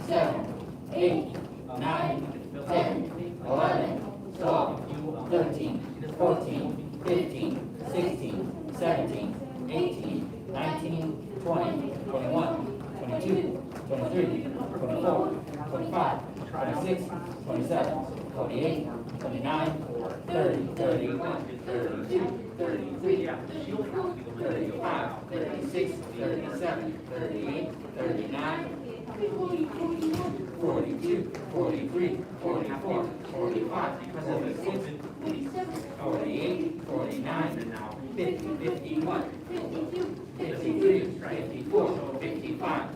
7, 8, 9, 10, 11, 12, 13, 14, 15, 16, 17, 18, 19, 20, 21, 22, 23, 24, 25, 26, 27, 28, 29, 30, 31, 32, 33, 35, 36, 37, 38, 39, 42, 43, 44, 45, 46, 48, 49, and now 50, 51, 53, 54, 55,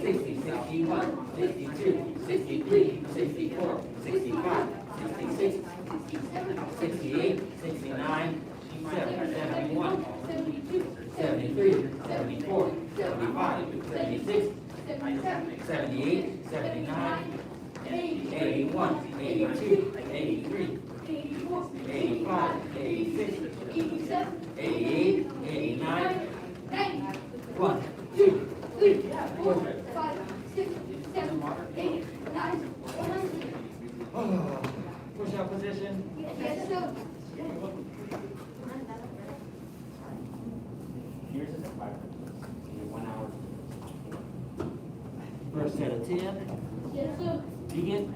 60, 61, 62, 63, 64, 65, 66, 68, 69, 71, 79, 81, 82, 83, 85, 86, 88, 89, 1, 2, 3, 4. Push up position. Here's a 5. 1 hour. First set of 10. Begin.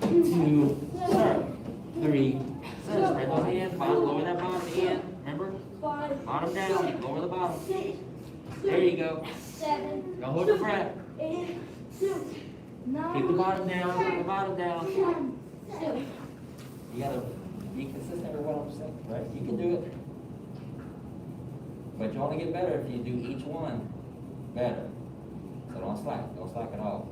2, start. 3, set. Spread those hands. Bottom, lower that bottom end. Remember? Bottom down. Lower the bottom. There you go. Don't hold your breath. Keep the bottom down. Keep the bottom down. You gotta be consistent with what I'm saying, right? You can do it. But you only get better if you do each one better. So don't slack. Don't slack at all.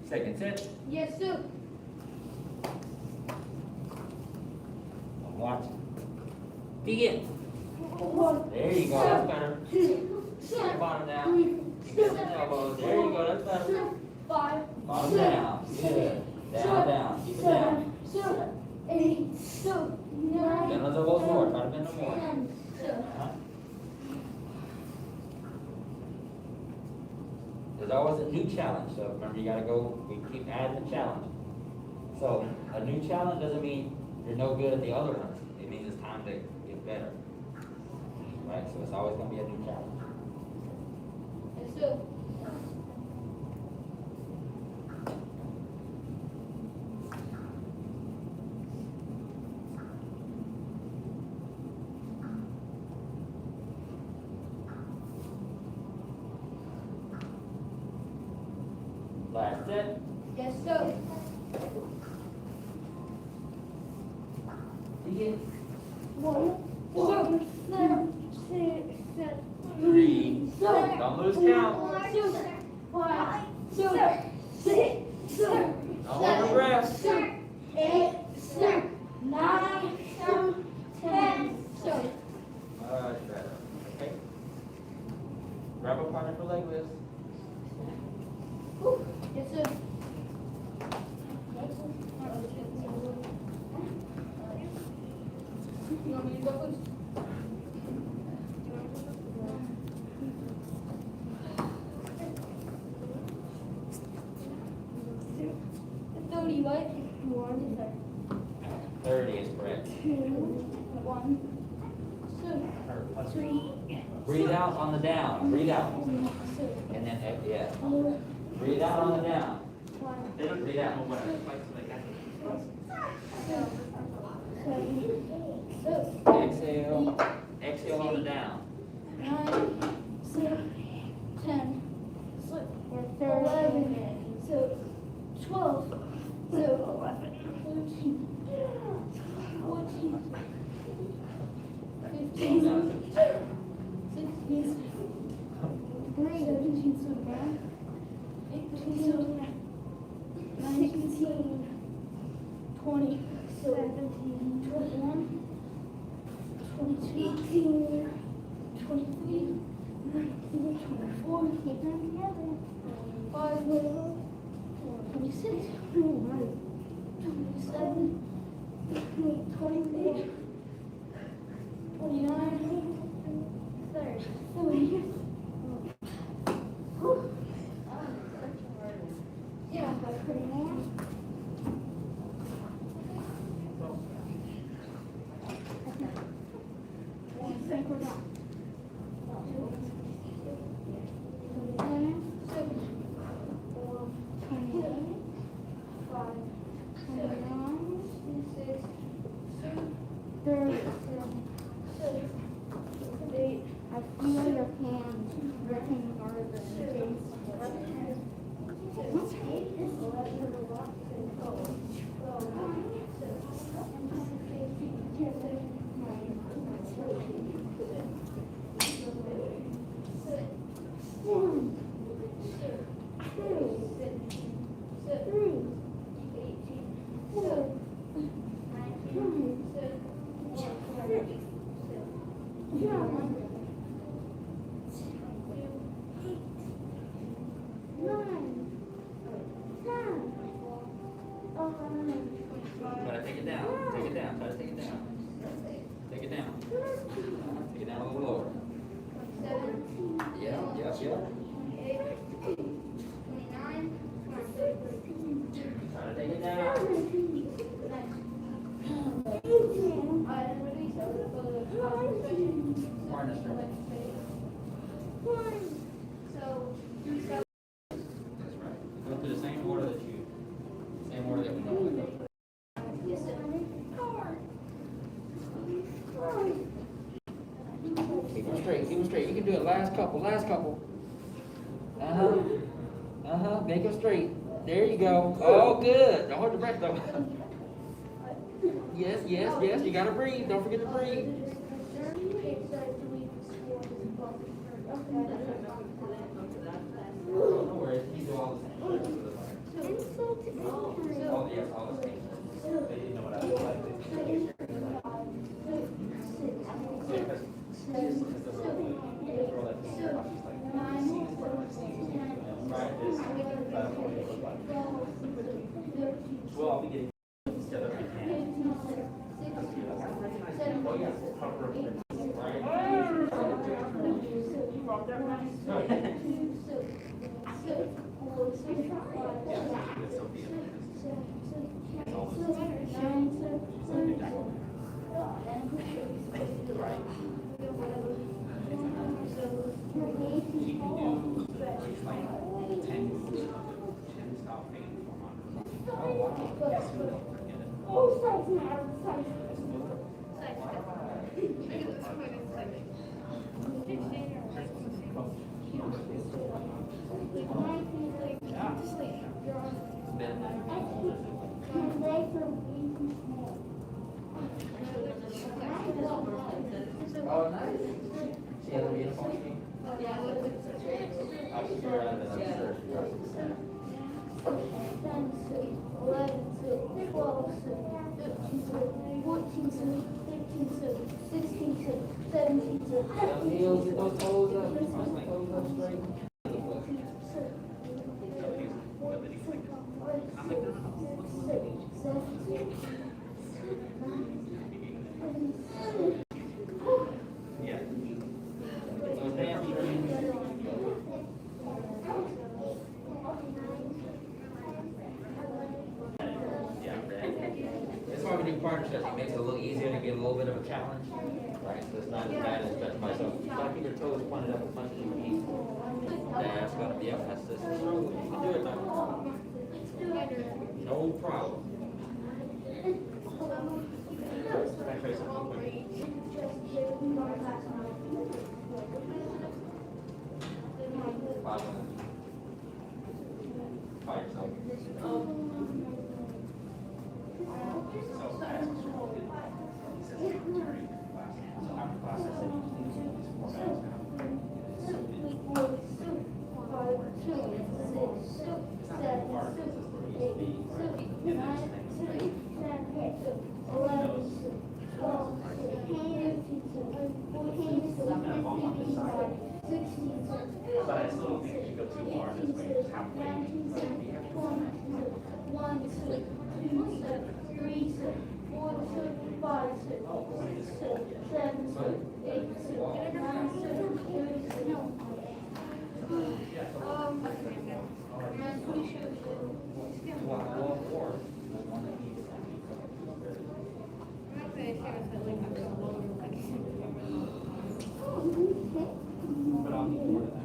Second set. Yes, sir. Watch. Begin. One, There you go. That's better. two, Keep the bottom down. Keep the elbows. There you go. That's better. 5, Bottom down. Good. Down, down. Keep it down. 7, 8, 9, Bend those elbows more. Try to bend them more. 10. Uh-huh. There's always a new challenge, so remember you gotta go, we keep adding the challenge. So a new challenge doesn't mean you're no good at the other ones. It means it's time to get better. Right, so it's always gonna be a new challenge. Yes, sir. Last set. Yes, sir. Begin. 1, 2, 6, 7, 3. 7. Don't lose count. 5, 6, 7, Don't hold your breath. 8, 9, 10. Much better. Okay. Grab a partner for leg lifts. Yes, sir. You want me to go first? 30, right? 30 is correct. 2, 1, 2, 3, Breathe out on the down. Breathe out. 2, And then, yeah. 4, Breathe out on the down. 5, Breathe out. 7, 8, Exhale. Exhale on the down. 9, 10, 11, 12, 13, 14, 15, 16, 17, 18, 19, 20, 21, 22, 23, 24, keep them together. 5, 26, 27, 28, 29, 30. Yeah, that's pretty more. I think we're done. 8. I feel your hand. Gotta take it down, take it down, try to take it down. Take it down. Take it down a little lower. Yeah, yeah, yeah. Try to take it down. Harness her. That's right. Go through the same order that we normally go. Keep them straight, keep them straight. You can do it. Last couple, last couple. Make them straight. There you go. Oh, good. Don't hold your breath though. Yes, yes, yes. You gotta breathe. Don't forget to breathe. No worries. You do all the same. Oh, yes, all the same. They didn't know what I was like. Well, I'll be getting together if I can. Oh, yeah. You can do like 10 moves, 10 stop pain for 100. Oh, wow. Yes, you don't forget it. Oh, nice. She has a uniform scheme? I'll figure out that I'm sure she does. 11, heels, get those toes up. Toes up straight. I'm like, yeah. Those hamstrings. Yeah, that's why we do partner stretching. It makes it a little easier to get a little bit of a challenge. Right, so it's not as bad as stretching myself. You gotta keep your toes pointed up as much as you can. That's gonna be up. That's the struggle. You can do it, man. No problem. Can I try something quick? By yourself. So after class, I said, you need to do these 4 minutes now. So but I still don't think you should go too far this way, just halfway. But I'll need more of that.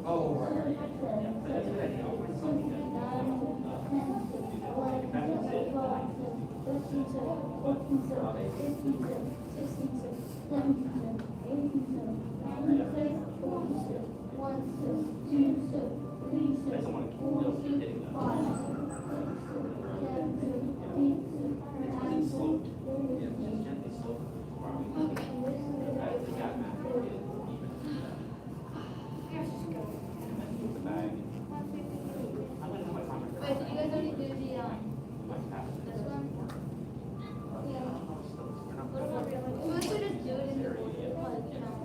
Oh, right, right. Yeah, but that's a good idea. I'll find something that, if that was it, then I can do it. But, I just want to keep hitting them. It's slow. Yeah, just gently slow. I got Matt. And then move the bag. I'm gonna have my comment. Wait, so you guys already do the, Like that. this one? Yeah. So we could just do it in the, like, you know,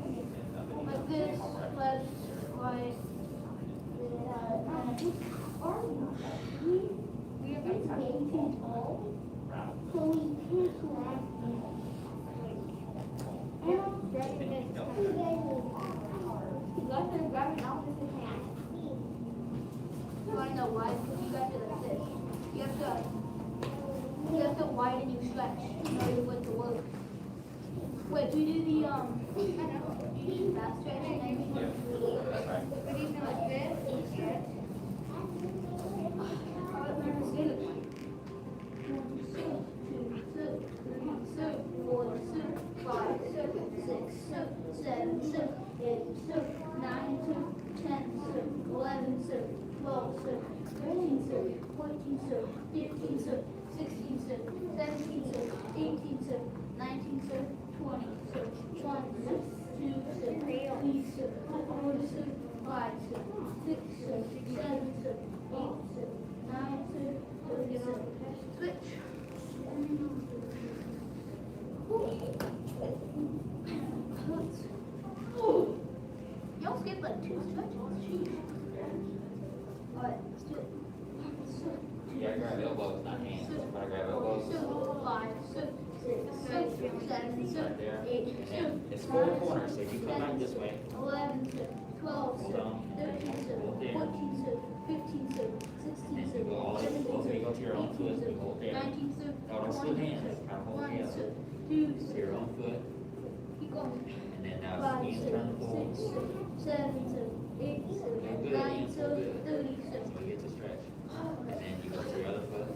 like this, left, right. We have a So we can't laugh. And I'm grabbing it. You guys are grabbing out with the hand. You wanna know why? Because you guys are like this. You have to widen your stretch in order for it to work. Wait, do you do the, you do that stretch and then you That's right. But even like this, you stretch. Switch. Y'all skipped like 2 stretches. Sheesh. Alright, let's do it. You gotta grab elbows, not hands. You gotta grab elbows. 5, 6, 7, Right there. 8, And then it's 4 corners, so if you come back this way, 11, 12, hold on. 13, Hold there. 14, 15, 16, And you go all the way, so you go to your own foot, you hold there. 19, No, don't split hands, kind of hold 1, together. 2, To your own foot, keep going. and then now 5, hands 6, turn the full. 7, 8, Good, 9, hands go good. 30, So you get the stretch. And then you go to your other foot.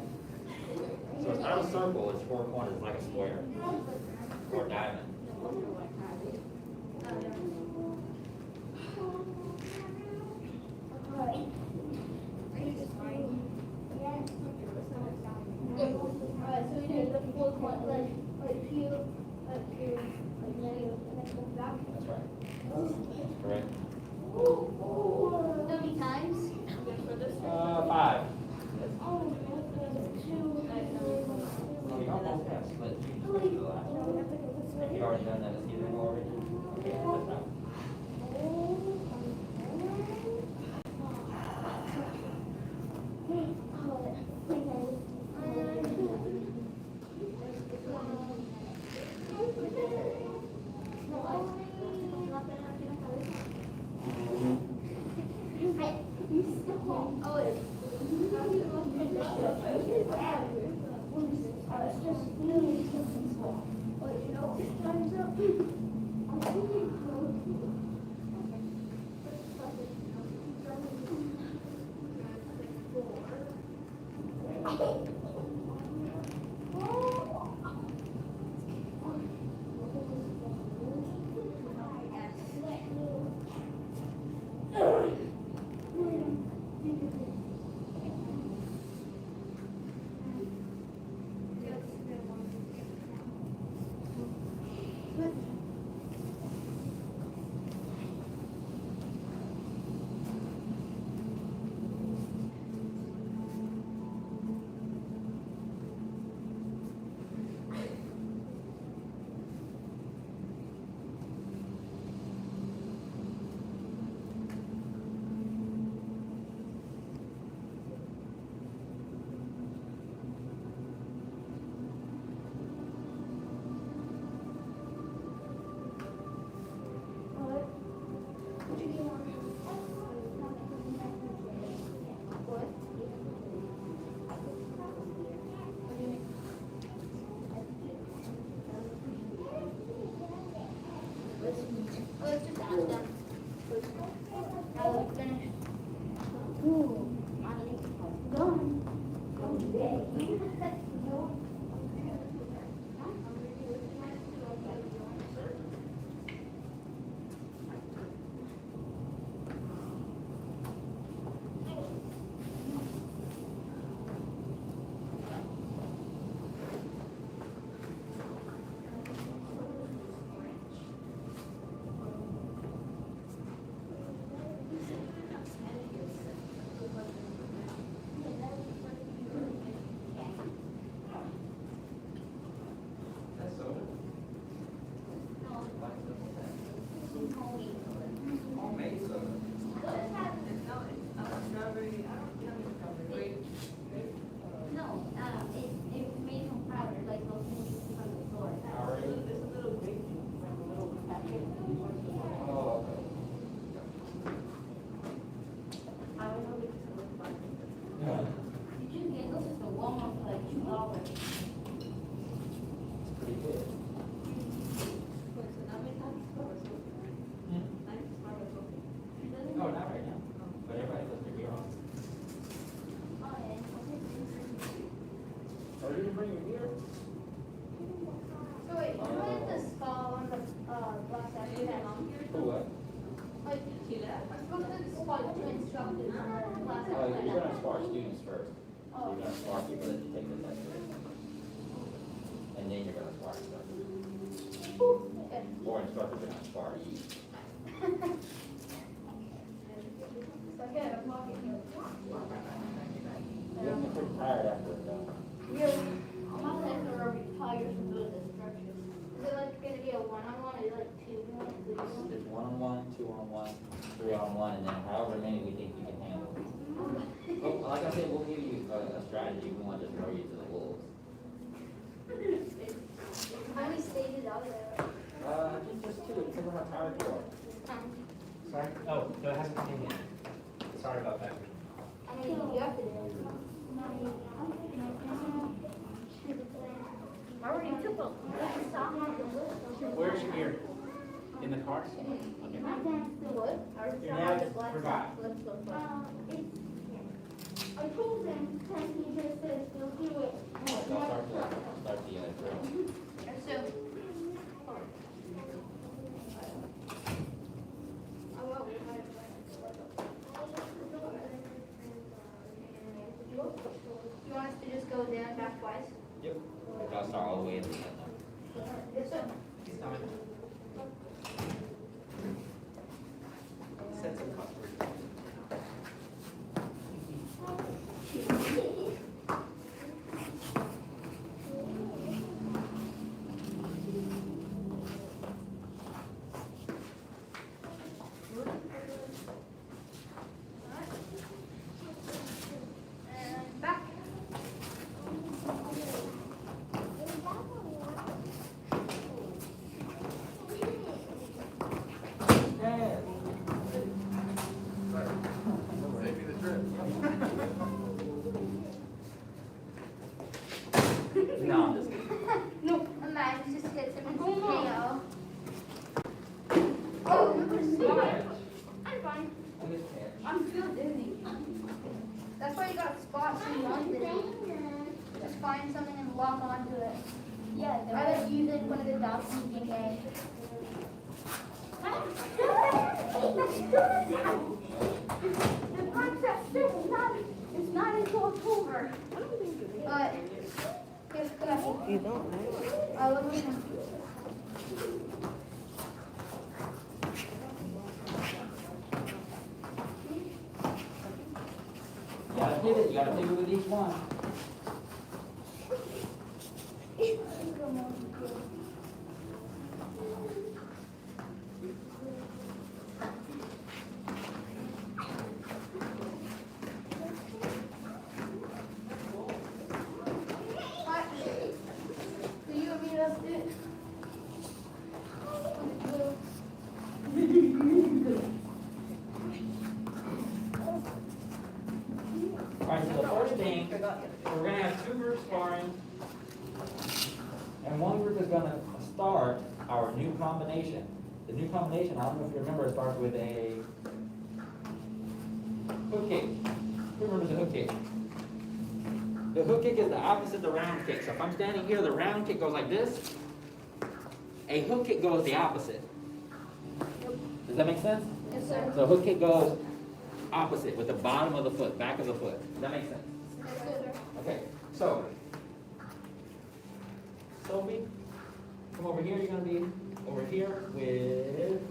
So it's not a circle, it's 4 corners, it's like a square. Or a diamond. Alright, so we did the 4 point, like here, like here, and then go back. That's right. Correct. How many times? 5. Oh, you almost have split. Have you already done that this evening already? Okay, that's not. Pretty good. No, not right now. But everybody puts their gear on. Oh, you didn't bring your gear? So wait, who had the spa on the Black Sash channel? For what? Like, I spoke to the spa to instructors on the Black Oh, Sash you're channel. gonna spar students first. So you're gonna spar people that you take the test with. And then you're gonna spar instructors. Okay. Or instructors are gonna spar you. So I get a pocket. You're gonna be pretty tired after it though. Really? I'm not saying they're already tired from doing the instructions. Is it like gonna be a one-on-one or like two-on-one? It's 1-on-1, 2-on-1, 3-on-1, and then however many we think you can handle. Oh, like I said, we'll give you a strategy. We want to throw you to the wolves. How many stages are there? Just two. It depends on how tired you are. Sorry? Oh, no, it hasn't come in yet. Sorry about that. I mean, you have to do it. I already took them. Where's your gear? In the car? The what? Your dad forgot. I told him, and he just says he'll do it. I'll start the drill. So. You want us to just go there and back twice? Yep. I'll start all the way at the end. Yes, sir. He's coming. Set some customers. And back. Yeah. Maybe the trip. No, I'm just kidding. No, a man just hits him in the tail. Oh, look at Good the catch. I'm fine. Good catch. I'm still dizzy. That's why you got spots in London. Just find something and lock onto it. Yeah, I like using one of the dogs in BK. The concept it's not until October. But, here's the question. You don't know? Look at him. You gotta pivot with each one. What? Do you want me to do it? Alright, so the first thing, we're gonna have two groups sparring. And one group is gonna start our new combination. The new combination, I don't know if you remember, it starts with a hook kick. Who remembers the hook kick? The hook kick is the opposite of the round kick. So if I'm standing here, the round kick goes like this. A hook kick goes the opposite. Does that make sense? Yes, sir. So hook kick goes opposite with the bottom of the foot, back of the foot. Does that make sense? Yes, sir. Okay, so Sophie, come over here. You're gonna be over here with,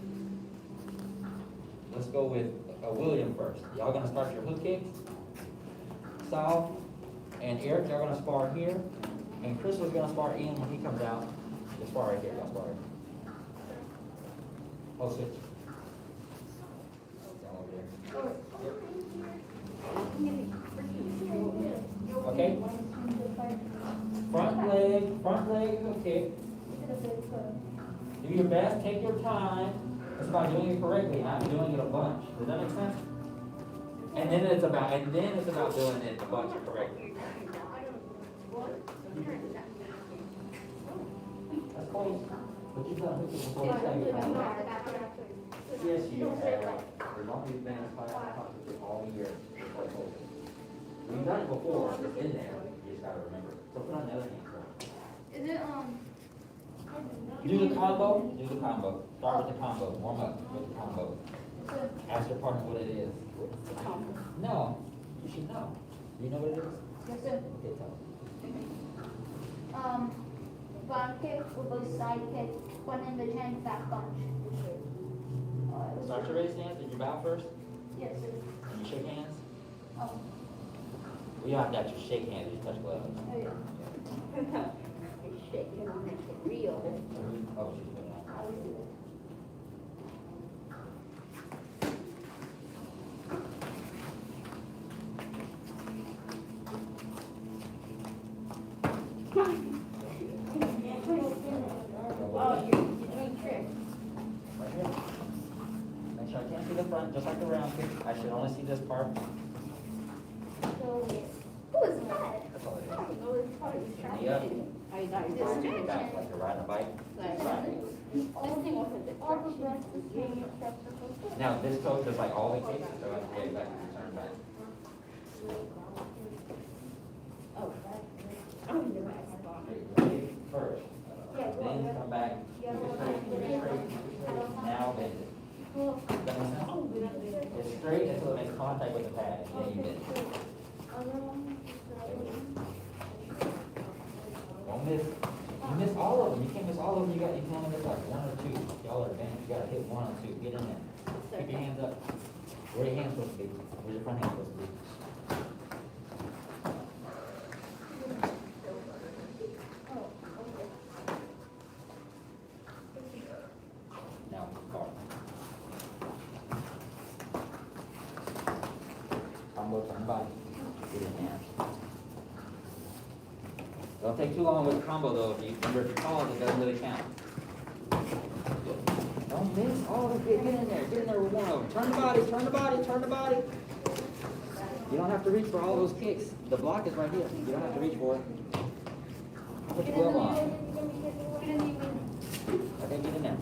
let's go with William first. Y'all gonna start your hook kicks. Sal and Eric, y'all gonna spar here. And Crystal's gonna spar Ian when he comes out. Just spar right here, y'all spar right here. Oh, switch. Down over there. Okay? Front leg hook kick. Do your best, take your time. It's about doing it correctly, not doing it a bunch. Does that make sense? And then it's about doing it a bunch correctly. She's done hooked before. She's done it before. Yes, you have. As long as you've been in this class, all year, before it's over. We've done it before, it's in there, you just gotta remember. So put on the other hand first. Is it, Do the combo, do the combo. Start with the combo, warm up with the combo. Ask your partner what it is. No, you should know. Do you know what it is? yes, sir. Okay, tell me. Front kick with a side kick, one in the chin, back punch. Start your raise hands, did you bow first? Yes, sir. And you shake hands? Oh, We don't have to actually shake hands, you touch gloves. oh, yeah. Shaking on it real. Oh, she's putting it on. Oh, you're doing tricks. Right here. Make sure I can't see the front, just like the round kick. I should only see this part. So weird. Who is that? That's all it I don't know, it's probably trying Yeah. to. I got This your is- Back like you're riding a bike. Like, Right. this thing was a bit All the crunchy. rest is doing except for. Now, this coach does like all the kicks, so I can get back and turn back. Oh, I'm in the right spot. Straight first, then come back, keep it straight, keep it straight. Now bend it. Does that make sense? It's straight until it makes contact with the pad, and then you bend it. Don't miss. You miss all of them. You can't miss all of them. You can only miss like one or two. Y'all are advanced. You gotta hit one or two. Get in there. Keep your hands up. Where your hands supposed to be? Where's your front hand supposed to be? Now, bar. Combo turn body. Get in there. Don't take too long with the combo though. If you remember, if you pause, it doesn't really count. Don't miss all of it. Get in there. Get in there with one of them. Turn the body. Turn the body. Turn the body. You don't have to reach for all those kicks. The block is right here. You don't have to reach for it. Put your glove on. Okay, get in there.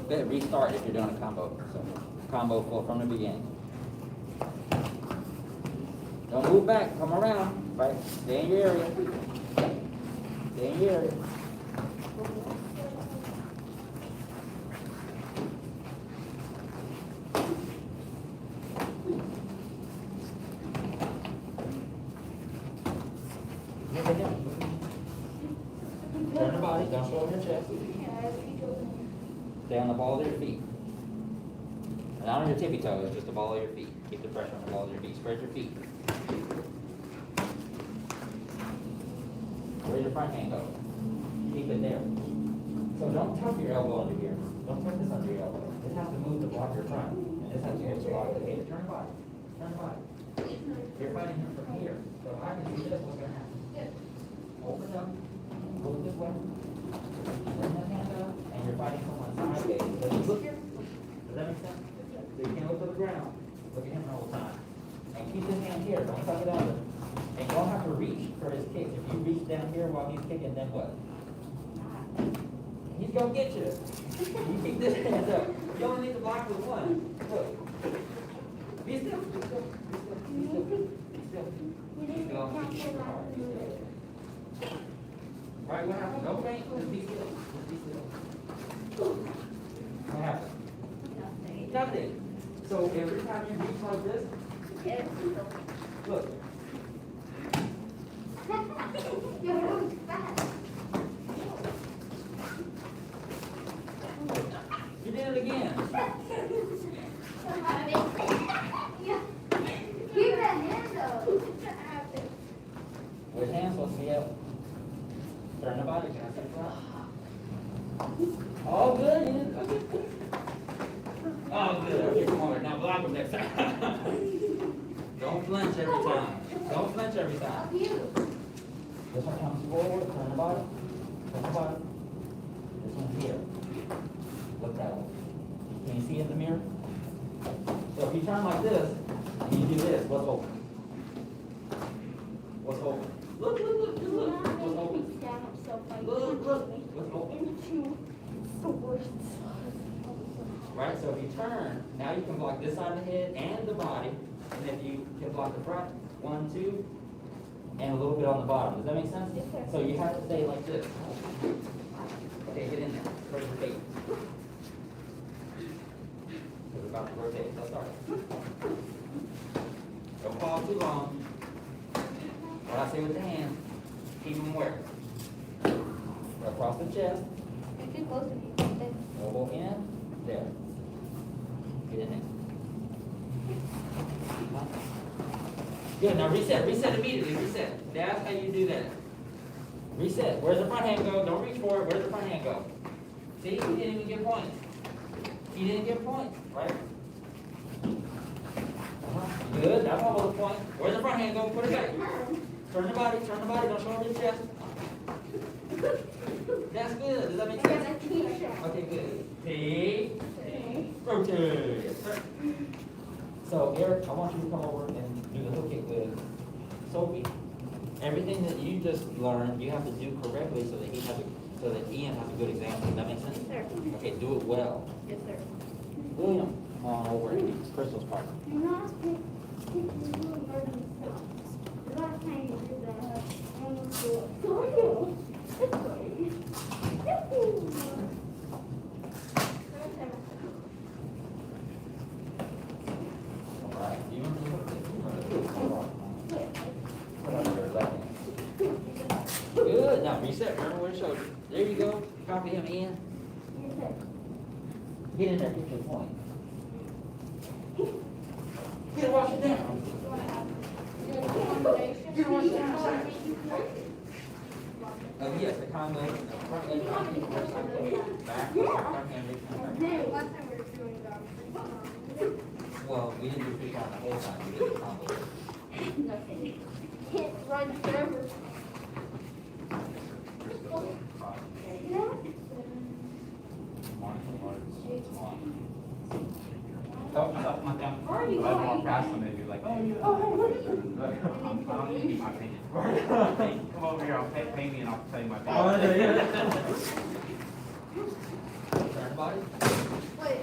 Good. Restart if you're doing a combo. So, combo full from the beginning. Don't move back. Come around. Right. Stay in your area. Stay in your area. Turn the body. Don't show your chest. Stay on the ball of your feet. Not on your tippy toes, just the ball of your feet. Keep the pressure on the ball of your feet. Spread your feet. Where's your front hand go? Keep it there. So don't tuck your elbow under here. Don't tuck this under your elbow. This has to move to block your front. And this has to hit to block the head. Turn body. Turn body. You're fighting him from here. So if I can do this, what's going to happen? Open up. Move this way. Bring that hand up. And you're fighting someone sideways. So you look here. Does that make sense? So you can't look to the ground. Look at him the whole time. And keep his hand here. Don't tuck it under. And you don't have to reach for his kicks. If you reach down here while he's kicking, then what? He's gonna get you. You keep this hand up. You only need to block with one. Look. Be still. Be still. Be still. Be still. Be still. Be still. Keep your heart. Be still. Right, what happened? Don't faint. Just be still. Just be still. What happened? Nothing. So every time you reach like this, look. You're really fast. You did it again. Keep that hand though. Where's your hand supposed to be up? Turn the body. Can I see the front? All good. You did good. Oh, good. Okay, come on. Now block him next time. Don't flinch every time. Don't flinch every time. You. This one comes forward, turn the body, turn the body. This one here. Look that way. Can you see in the mirror? So if you turn like this, and you do this, what's open? What's open? Look, look, look, look, look. What's open? Look, look. Let's go. into swords. Right, so if you turn, now you can block this side of the head and the body. And if you can block the front, 1, 2, and a little bit on the bottom. Does that make sense? Yes, sir. So you have to stay like this. Okay, get in there. First rotate. We're about to rotate. Let's start. Don't pause too long. What I say with the hands, keep them where? Across the chest. You're too close to me. Elbow in. There. Get in there. Good, now reset immediately, reset. That's how you do that. Reset. Where's the front hand go? Don't reach for it. Where's the front hand go? See, he didn't even get points. He didn't get points, right? Good, that's almost a point. Where's the front hand go? Put it back. Turn the body, don't show over the chest. That's good, does that make sense? Okay, good. T, rotate. Yes, sir. So Eric, I want you to come over and do the hook kick with Sophie. Everything that you just learned, you have to do correctly so that so that Ian has a good example. Does that make sense? Yes, sir. Okay, do it well. Yes, sir. William, come on over to Crystal's part. Do not pick the burden stops. The last time you did that, I almost do it. So this way. All right, you want to hook kick? You want to hook kick? Put on your left hand. Good, now reset, remember where the shoulder. There you go, copy him in. Yes, sir. Get in there, get your point. Get it, wash it down. Get it, wash it down. Oh, yes, the combo, front leg, back, front hand, reach, Last time we were doing that. well, we didn't do free count the whole time, we did the combo. Nothing. Can't run forever. Oh, my down. Where are you I'd walk going? past them and be like, oh, yeah. Oh, what are you? I don't need to keep my opinion. Hey, come over here, I'll pay me and I'll tell you my opinion. Turn body. Wait,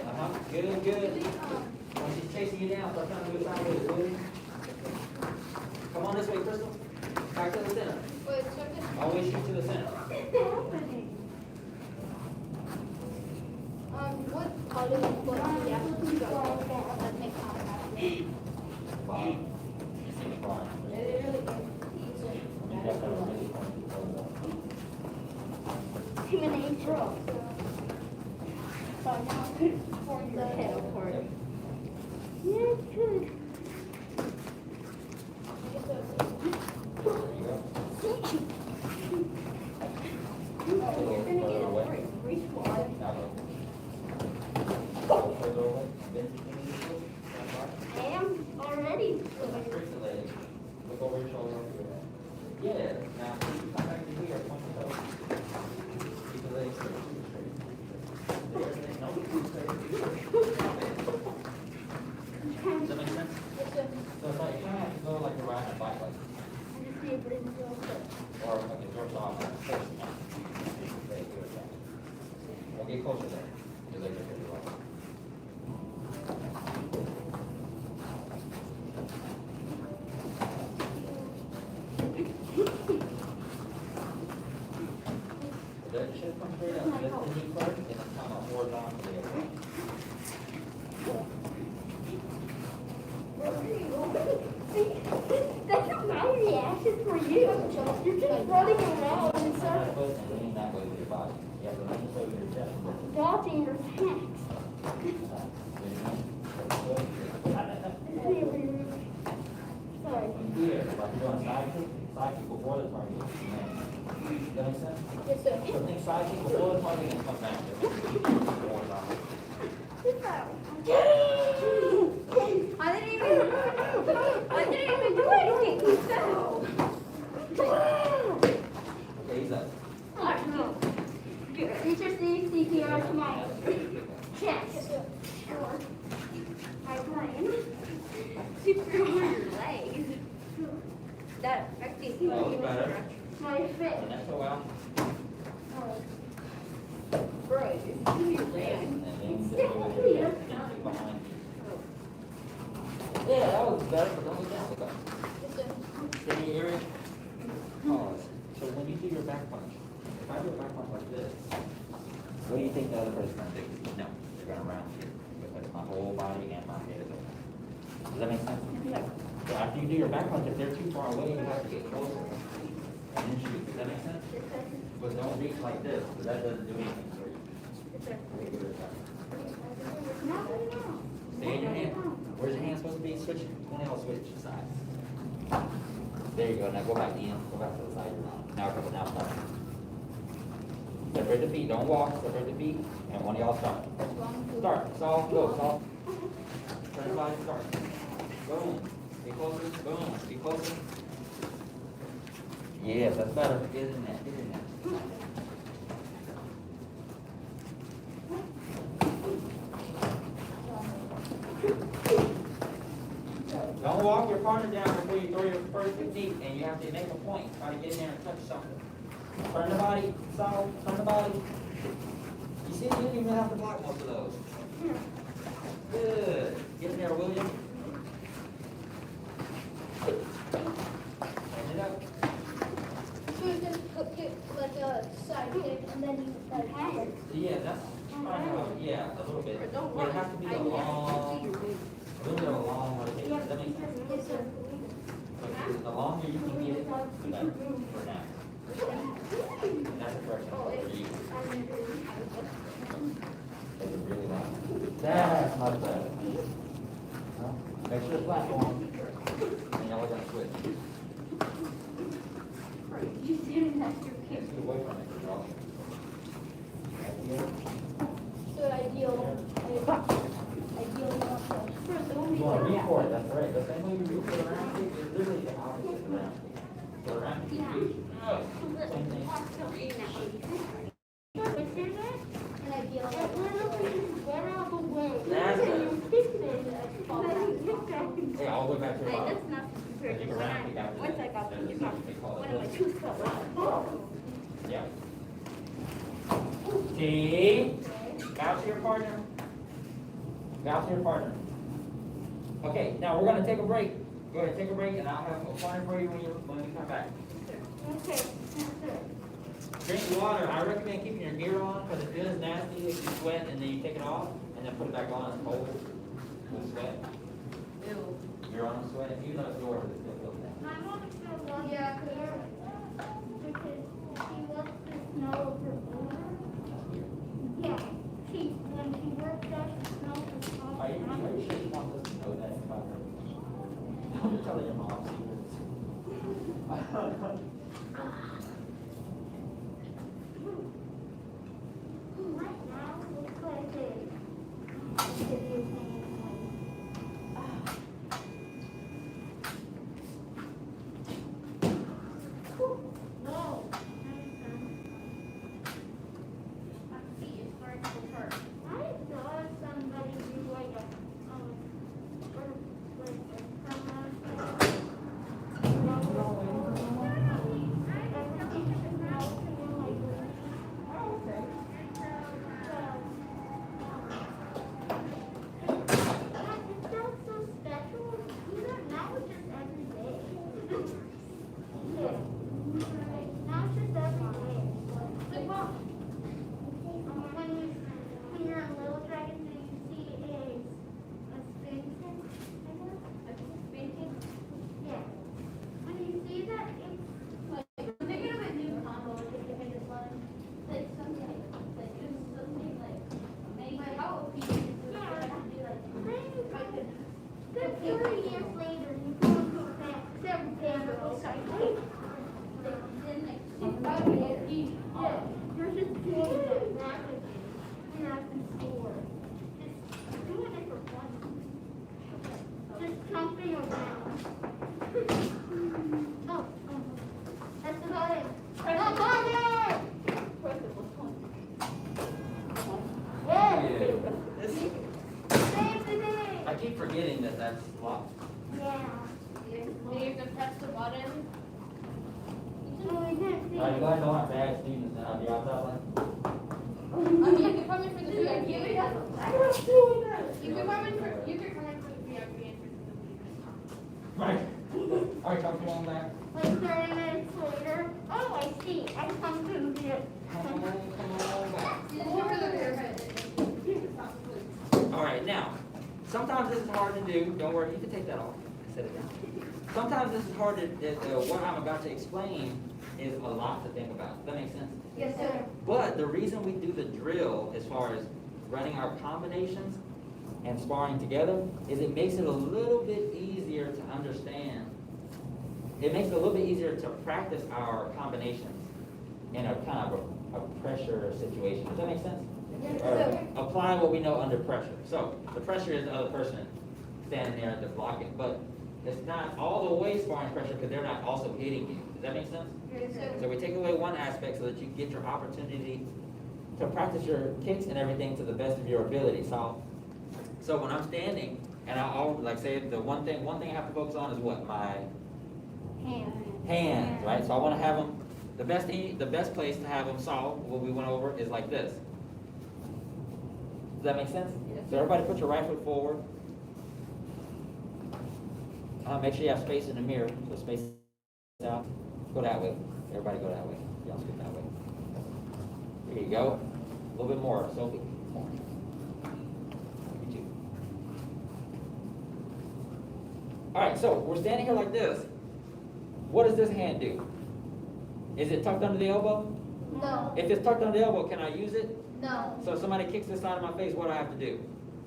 Good, good. When she's chasing you down, start trying to move sideways, William. Come on this way, Crystal. Back to the center. wait, second. Always shoot to the center. What part of the foot do you have to go? That makes contact. Bottom. Front. It really goes. You definitely really want to go there. Human nature. So now, for your head part. Yeah, it's good. There you go. Oh, you're gonna get a Away. free squad. Now go. Further away. Bend your knees. Stand by. I am already. Straight the leg. Look over your shoulder. Yeah. Now, you come back to here. Point the toes. Keep the legs straight. There. No, keep straight. Does that make sense? Yes, sir. So it's like, you kind of have to go like you're riding a bike, like, I just need to bring it up. or like a door off. There, give it back. We'll get closer there. Your legs are pretty long. So that should come straight up. Lift the knee first, and then come up horizontally. That's not my reaction for you. You're just running around in Turn that circles, foot and lean that way with your body. You have to lean so your chest. dodging your attacks. Sorry. Here, like you're doing side kick before the target. Does that make sense? Yes, sir. So think side kick before the target and come back there. Horizontal. I didn't even do anything. Okay, he's up. Teacher Steve, CPR tomorrow. Chest. I plan. Super on your legs. That affecting you. Oh, better. My fit. And that's go out. Bro, you ran. And then sit over there, and behind you. Yeah, that was better, but don't look down, look up. Can you hear it? Pause. So when you do your back punch, if I do a back punch like this, what do you think the other person's gonna do? No, they're gonna round here, because my whole body and my head is open. Does that make sense? So after you do your back punch, if they're too far away, you have to get closer and then shoot. Does that make sense? But don't reach like this, because that doesn't do anything for you. Stay in your hand. Where's your hand supposed to be? Switch, one else switch sides. There you go, now go back in, go back to the side. Now start. Separate the feet, don't walk, separate the feet, and one of y'all start. Start, Saul, go, Saul. Turn the body, start. Boom, be closer, boom, be closer. Yes, that's better, get in there, get in there. Don't walk your partner down before you throw your first technique, and you have to make a point. Try to get in there and touch something. Turn the body, Saul, turn the body. You see, you didn't even have to block most of those. Good. Get in there, William. Turn it up. So you can kick like a side kick and then you like hammer. Yeah, that's kind of, yeah, a little bit. But it has to be a long, a little bit of a long rotation. Does that make sense? Yes, sir. Okay, the longer you can get it, the better for now. And that's a correction for you. Make it really long. That's much better. Make sure it's flat on. And y'all are gonna switch. You didn't have to kick. Get away from it, y'all. So ideal. You want to reach for it, that's right. The same way you reach for the round kick is literally the opposite of the round kick. So the round kick, you reach. Oh, same thing. An ideal. That's it. Hey, all the way back to the bottom. And you can round kick after that. There's something they call it. Yeah. T. Bounce to your partner. Bounce to your partner. Okay, now we're gonna take a break. Go ahead, take a break, and I'll have a plan for you when we come back. Drink water. I recommend keeping your gear on because it feels nasty if you sweat and then you take it off and then put it back on. It's cold with sweat. You're on sweat, even though it's yours, it still feels nasty. My mom is still one. Yeah, Because she wants to smell of her odor. Yeah, when she works out, she smells the smoke. Are you sure you want us to know that about her? Don't tell your mom secrets. Right now, looks like it. Give you a thing. No. I saw somebody do like a, when you're on Lil Dragons and you see a spinning, yeah. When you see that, it's thinking of a new combo, like if they just let him, like something like just something like make how would be then 30 years later, you go to a back, several pages, yeah, you're just doing that rapidly, and I can score. Just doing it for fun. Just jumping around. Oh, that's about it. That's about it! Yeah. Save the day. I keep forgetting that that's locked. Yeah. you have to press the button. No, we didn't see Are you it. guys don't have bad students now, the outside line? I mean, you can come in for the VIP. You can come in for the VIP entrance. Right. All right, come on back. Like 30 minutes later. Oh, I see. I come to the. Come on back. Over the pyramid. All right, now, sometimes this is hard to do. Don't worry, you can take that off. Set it down. Sometimes this is hard to, what I'm about to explain is a lot to think about. Does that make sense? Yes, sir. But the reason we do the drill as far as running our combinations and sparring together is it makes it a little bit easier to understand. It makes it a little bit easier to practice our combinations in a kind of a pressure situation. Does that make sense? Yes, Or sir. apply what we know under pressure. So the pressure is the other person standing there to block it, but it's not all the way sparring pressure because they're not also hitting you. Does that make sense? Yes, sir. So we take away one aspect so that you get your opportunity to practice your kicks and everything to the best of your ability. So when I'm standing and I'll like say the one thing I have to focus on is what? My hands, right? So I want to have them, the best place to have them solve what we went over is like this. Does that make sense? Yes. So everybody put your right foot forward. Make sure you have space in the mirror, so space out. Go that way. Everybody go that way. Y'all scoot that way. There you go. A little bit more, Sophie. More. You too. All right, so we're standing here like this. What does this hand do? Is it tucked under the elbow? No. If it's tucked under the elbow, can I use it? No. So if somebody kicks this side of my face, what do I have to do?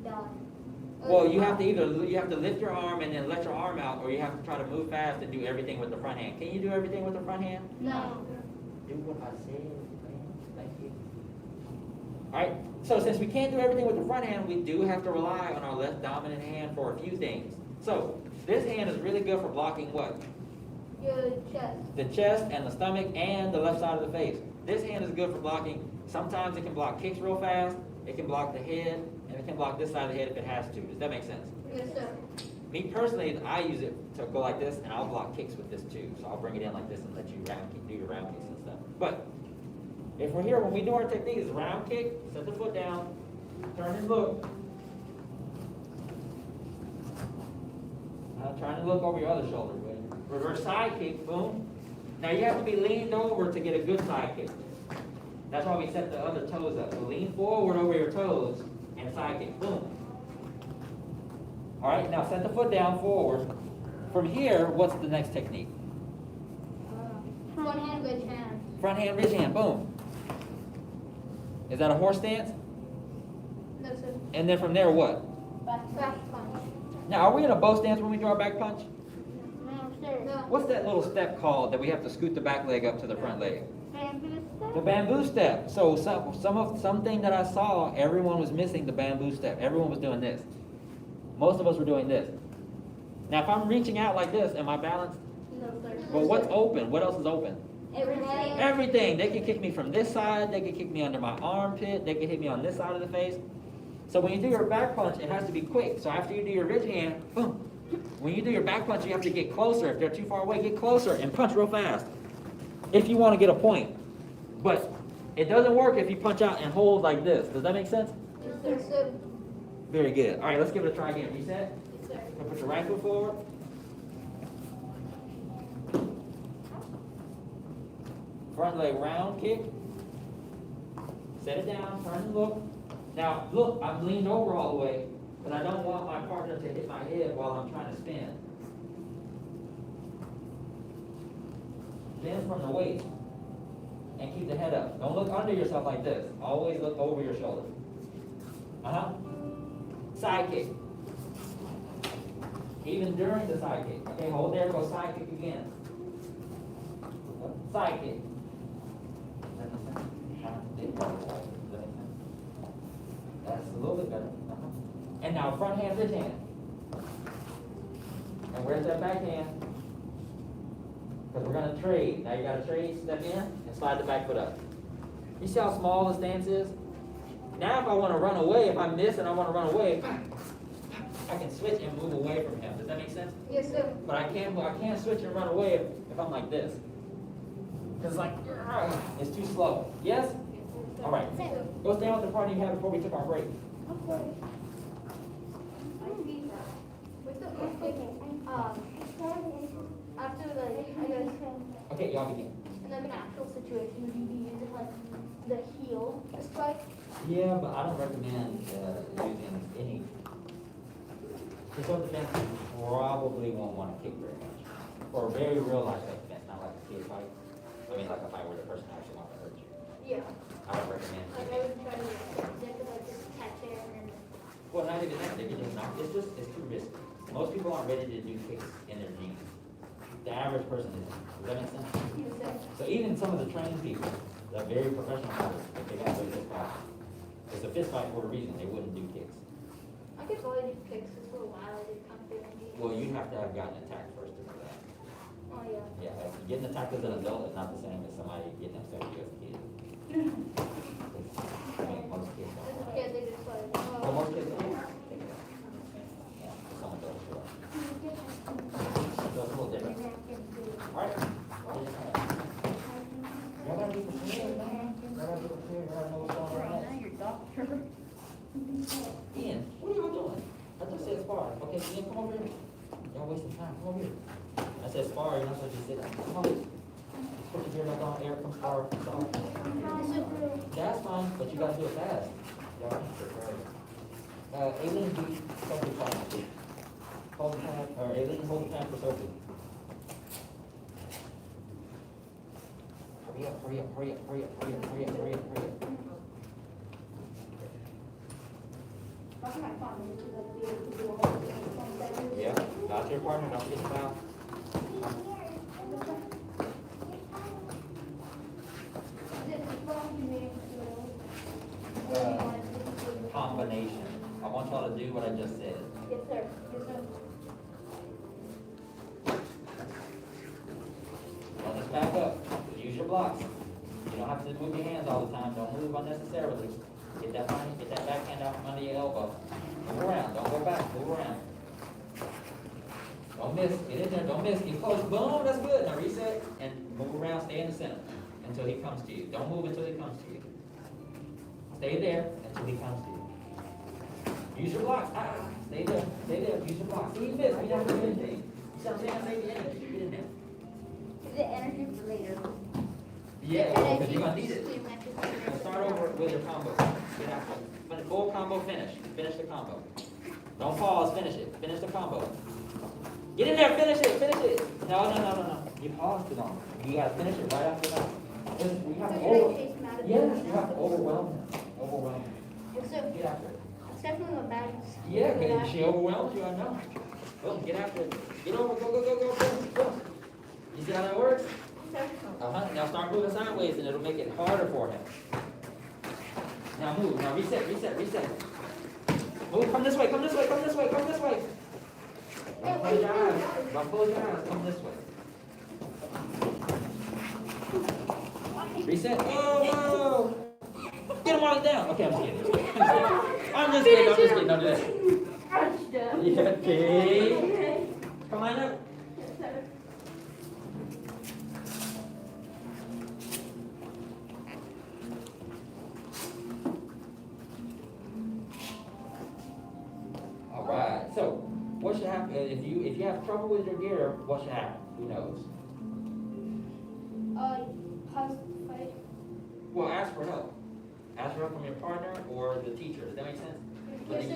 No. Well, you have to lift your arm and then let your arm out, or you have to try to move fast and do everything with the front hand. Can you do everything with the front hand? No. Do what I said, man. Thank you. All right. So since we can't do everything with the front hand, we do have to rely on our left dominant hand for a few things. So this hand is really good for blocking what? Your chest. The chest and the stomach and the left side of the face. This hand is good for blocking. Sometimes it can block kicks real fast. It can block the head, and it can block this side of the head if it has to. Does that make sense? Yes, sir. Me personally, I use it to go like this, and I'll block kicks with this too. So I'll bring it in like this and let you do your round kicks and stuff. But if we're here, when we do our technique, it's round kick, set the foot down, turn and look. Trying to look over your other shoulder. Reverse side kick, boom. Now you have to be leaned over to get a good side kick. That's why we set the other toes up. So lean forward over your toes and side kick, boom. All right, now set the foot down forward. From here, what's the next technique? Front hand, ridge hand. Front hand, ridge hand, boom. Is that a horse stance? No, sir. And then from there, what? Back punch. Now, are we in a bow stance when we do our back punch? No, sir. No. What's that little step called that we have to scoot the back leg up to the front leg? Bamboo stick? The bamboo step. So something that I saw, everyone was missing the bamboo step. Everyone was doing this. Most of us were doing this. Now, if I'm reaching out like this, am I balanced? No, sir. But what's open? What else is open? Everything. Everything. They can kick me from this side. They can kick me under my armpit. They can hit me on this side of the face. So when you do your back punch, it has to be quick. So after you do your ridge hand, boom. When you do your back punch, you have to get closer. If they're too far away, get closer and punch real fast. If you want to get a point. But it doesn't work if you punch out and hold like this. Does that make sense? Yes, sir. Very good. All right, let's give it a try again. Reset. Yes, sir. Now put your right foot forward. Front leg round kick. Set it down, turn and look. Now, look, I've leaned over all the way, but I don't want my partner to hit my head while I'm trying to spin. Bend from the waist and keep the head up. Don't look under yourself like this. Always look over your shoulder. Side kick. Even during the side kick. Okay, hold there, go side kick again. Side kick. That's a little bit better. And now front hand, ridge hand. And where's that back hand? Because we're going to trade. Now you got to trade, step in, and slide the back foot up. You see how small the stance is? Now if I want to run away, if I miss and I want to run away, I can switch and move away from him. Does that make sense? Yes, sir. But I can't switch and run away if I'm like this. Because like, it's too slow. Yes? All right, go stay out the party you had before we took our break. After the, I guess, Okay, y'all begin. in like an actual situation, would you be using like the heel spike? Yeah, but I don't recommend using any. For self-defense, you probably won't want to kick very much. For a very real life self-defense, not like a kid fight. I mean, like a fight where the person actually wants to hurt you. Yeah. I don't recommend Like kicking. I would try to zip it like just catch there and then. Well, not even that, they can just knock, it's too risky. Most people aren't ready to do kicks in their jeans. The average person isn't, does that make sense? Use it. So even some of the trained people, the very professional fighters, if they got to fist fight, it's a fist fight for a reason, they wouldn't do kicks. I could probably do kicks just for a while. I did come through and Well, you have to have gotten attacked first to do that. Oh yeah. Yeah, getting attacked as an adult is not the same as somebody getting upset with you as a kid. I mean, most kids As a don't. kid, they just like. Well, most kids don't. Yeah, some adults do. So it's a little different. Alright. Y'all gotta be prepared, man. Y'all gotta be prepared, y'all gotta know what's going on next. Your doctor. Ian, what are y'all doing? I just said spar. Okay, Ian, come over here. Y'all wasting time. Come over here. I said spar, you're not supposed to sit down. Come over here. Put your gear back on, Eric, come spar. That's fine, but you gotta do it fast. Y'all need to prepare. Aileen, do Sophie fast. Hold the pad, or Aileen, hold the pad for Sophie. Hurry up, hurry up, hurry up, hurry up, hurry up, hurry up, hurry up, hurry up. Yeah, not your partner, don't get fouled. Combination. I want y'all to do what I just said. Yes, sir. Yes, sir. Now let's back up. Use your blocks. You don't have to move your hands all the time. Don't move unnecessarily. Get that money, get that backhand out from under your elbow. Move around. Don't go back. Move around. Don't miss. Get in there. Don't miss. Get close. Boom. That's good. Now reset and move around. Stay in the center until he comes to you. Don't move until he comes to you. Stay there until he comes to you. Use your blocks. Stay there. Stay there. Use your blocks. See, you missed. We don't do anything. You see what I'm saying? Save the energy. Get in there. The energy for later. Yeah, well, because you're gonna need it. Now start over with your combo. Get after it. Full combo finish. Finish the combo. Don't pause. Finish it. Finish the combo. Get in there. Finish it. Finish it. No. You paused too long. You gotta finish it right after that. Because we have to you have to overwhelm him. Overwhelm him. Yes, sir. Get after it. It's definitely a bad. Yeah, because she overwhelms you, I know. Boom, get after it. Get over, go. You see how that works? Uh-huh. Now start moving sideways and it'll make it harder for him. Now move. Now reset. Move, come this way. Don't close your eyes. Don't close your eyes. Come this way. Reset. Whoa. Get him all down. Okay, I'm just kidding. I'm just kidding. Don't do that. Yeah, okay. Come on up. All right. So, what should happen if you have trouble with your gear? What should happen? Who knows? Pause fight. Well, ask for help. Ask for help from your partner or the teacher. Does that make sense? But you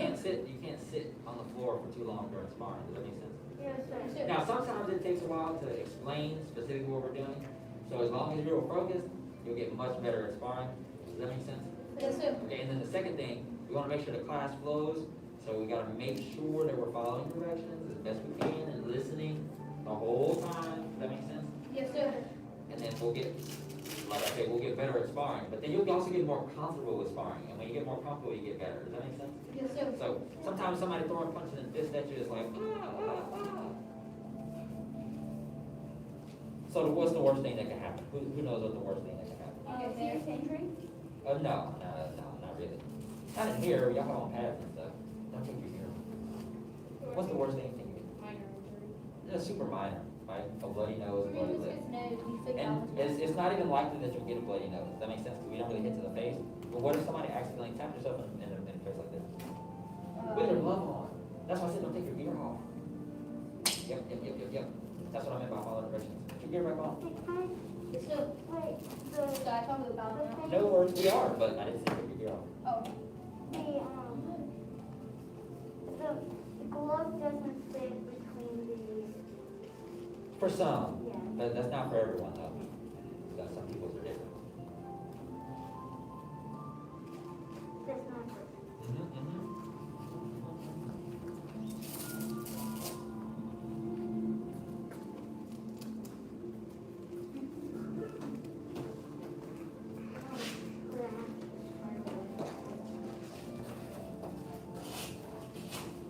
can't sit on the floor for too long during sparring. Does that make sense? Yes, sir. Now, sometimes it takes a while to explain specifically what we're doing. So as long as you're focused, you'll get much better at sparring. Does that make sense? Yes, sir. Okay, and then the second thing, we want to make sure the class flows. So we got to make sure that we're following directions as best we can and listening the whole time. Does that make sense? Yes, sir. And then we'll get, like I said, we'll get better at sparring. But then you'll also get more comfortable with sparring. And when you get more comfortable, you get better. Does that make sense? Yes, sir. So sometimes somebody throwing punches and fists at you is like, ah. So what's the worst thing that can happen? Who knows what the worst thing that can happen? Serious injury? No, not really. Not in here. Y'all have on pads and stuff. Don't take your gear. What's the worst thing you can do? Minor injury. It's super minor. right? A bloody nose, We're bloody gonna lip. his nose, we figure And out. it's not even likely that you'll get a bloody nose. Does that make sense? Because we don't really hit to the face. But what if somebody accidentally tapped yourself in the face like this? With your glove on. That's why I said don't take your gear off. Yep. That's what I meant by follow directions. Put your gear back on. So, Wait, should I talk about it now? No worries, we are, but I didn't say put your gear off. Oh, the glove doesn't fit between the, For some. yeah. That's not for everyone though. Some people's are different. That's not perfect.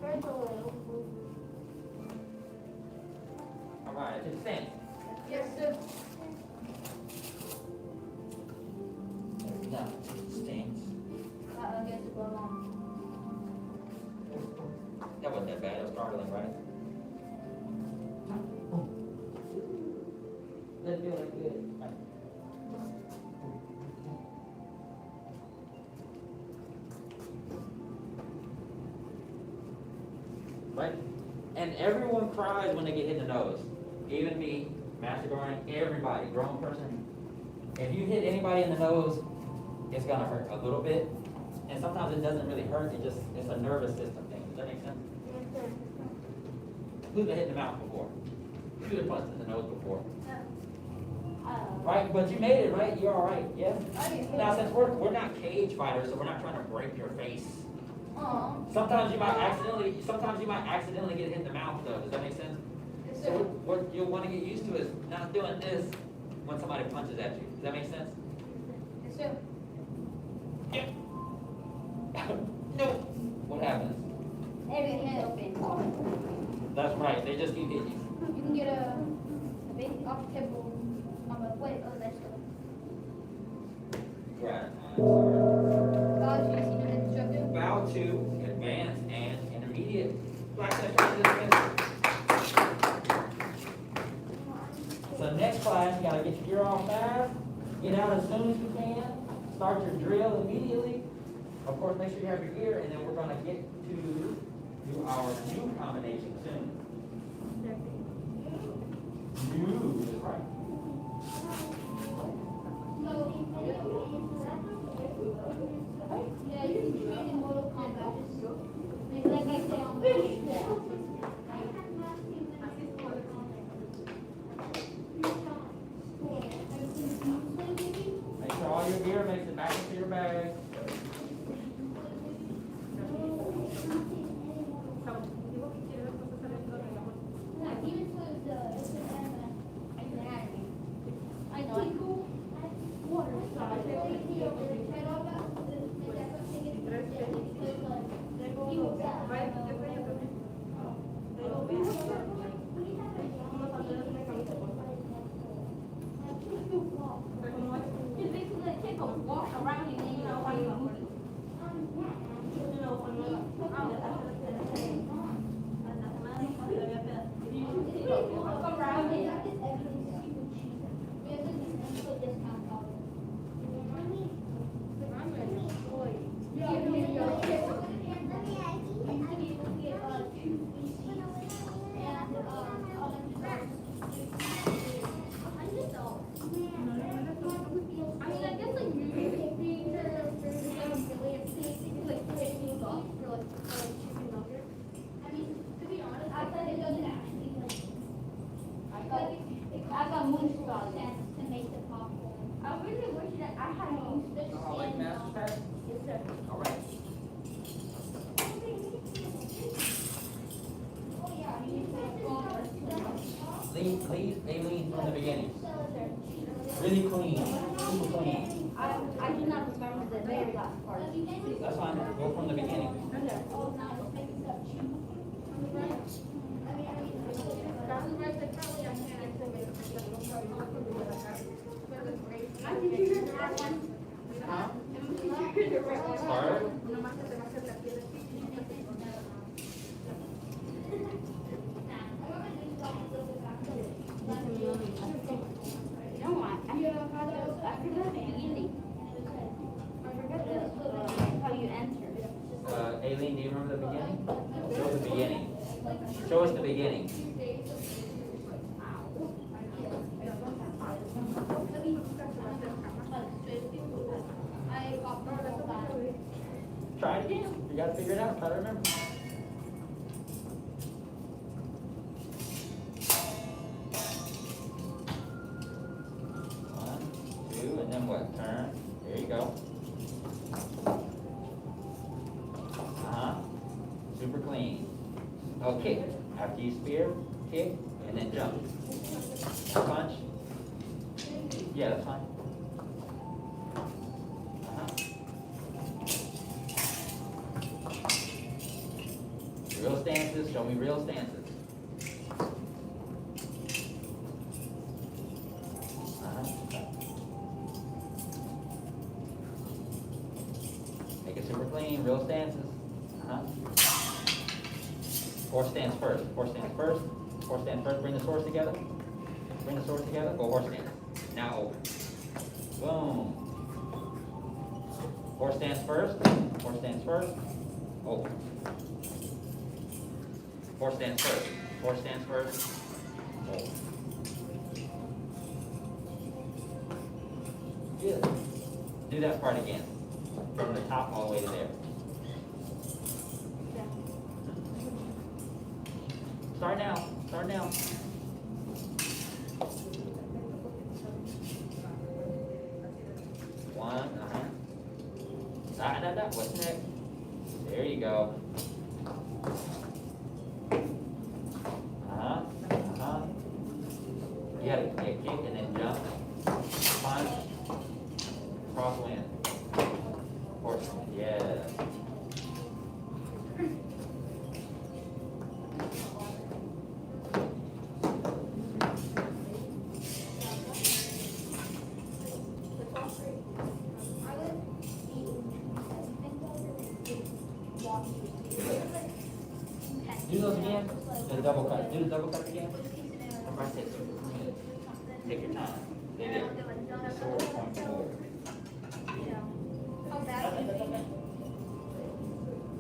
There's a little. All right, just think. yes, sir. No, stinks. Get the glove on. That wasn't that bad. It was startling, right? That feel like good. Right? And everyone cries when they get hit in the nose. Even me, Master Gohring, everybody, grown person. If you hit anybody in the nose, it's gonna hurt a little bit. And sometimes it doesn't really hurt, it's a nervous system thing. Does that make sense? Yes, sir. Who's been hit in the mouth before? Who's been punched in the nose before? Uh, Right, but you made it, right? You're all right, yes? I get hit. Now, since we're not cage fighters, so we're not trying to break your face. Sometimes you might accidentally get hit in the mouth though. Does that make sense? Yes, So sir. what you'll want to get used to is not doing this when somebody punches at you. Does that make sense? Yes, sir. No. What happens? Every head open. That's right. They just keep hitting you. You can get a big octable on the plate of that stuff. You're out of time. Sorry. God, you see the instructor? Bow to advanced and intermediate. Black Sash. So next class, you gotta get your gear off fast, get out as soon as you can, start your drill immediately. Of course, make sure you have your gear, and then we're gonna get to do our new combination soon. New is right. Yeah, you can train in Mortal Kombat. Like I say on Make sure all your gear makes it back into your bag. I know. I got moose straws to make the popcorn. I really wish that I had used this. I like Master Sash. Yes, sir. All right. Oh, yeah, you need to Lean from the beginning. Really clean, super clean. I do not remember the very last part. That's fine. Go from the beginning. Start. I forgot the beginning. I forgot how you enter. Aileen, do you remember the beginning? Show us the beginning. Show us the beginning. Try it again. You gotta figure it out. Try to remember. One, two, and then what? Turn. There you go. Super clean. Okay. After you spear, kick, and then jump. Punch. Yeah, that's fine. Real stances, show me real stances. Make it super clean, real stances. Horse stance first, horse stance first, horse stance first, bring the swords together. Bring the swords together, go horse stance. Now open. Boom. Horse stance first, open. Horse stance first, open. Good. Do that part again, from the top all the way to there. Start now, start now. One, what's next? There you go. You gotta kick and then jump. Punch. Crosswind. Horsewind, yeah. Do those again. Do the double cut. Do the double cut again. Right there. Take your time. Stay there. Sword point forward.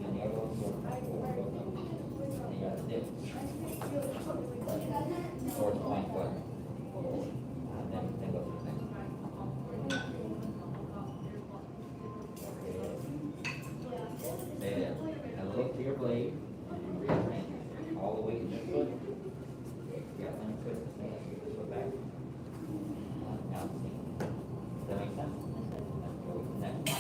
And the other one, sword point forward. And you got to dip. Sword point forward. And then go to the next. Stay there. Now look to your blade. All the way to your foot. You got one foot. Just go back. Now, does that make sense? Go next.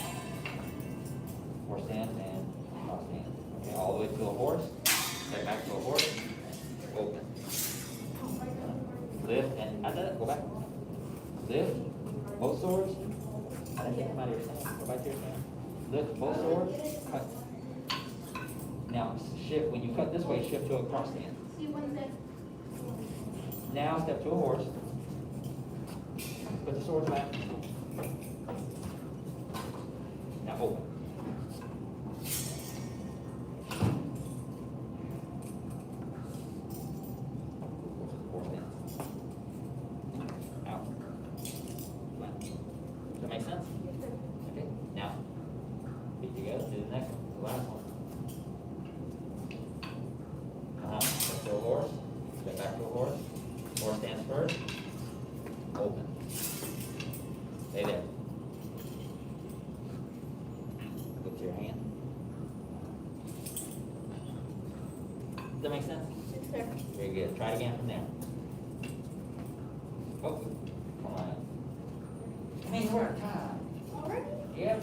Horse stance and cross stance. Okay, all the way to a horse. Step back to a horse. Open. Lift and go back. Lift both swords. I didn't take them out of your stand. Go back to your stand. Lift both swords. Cut. Now shift, when you cut this way, shift to a cross stance. Now step to a horse. Put the swords back. Now open. Horse stance. Out. Flat. Does that make sense? Okay. Now, feet together, do the next one, the last one. Step to a horse, step back to a horse, horse stance first, open. Stay there. Look to your hand. Does that make sense? Yes, sir. Very good. Try it again from there. Oh, come on. Come in, we're out of time. Already? Yep. I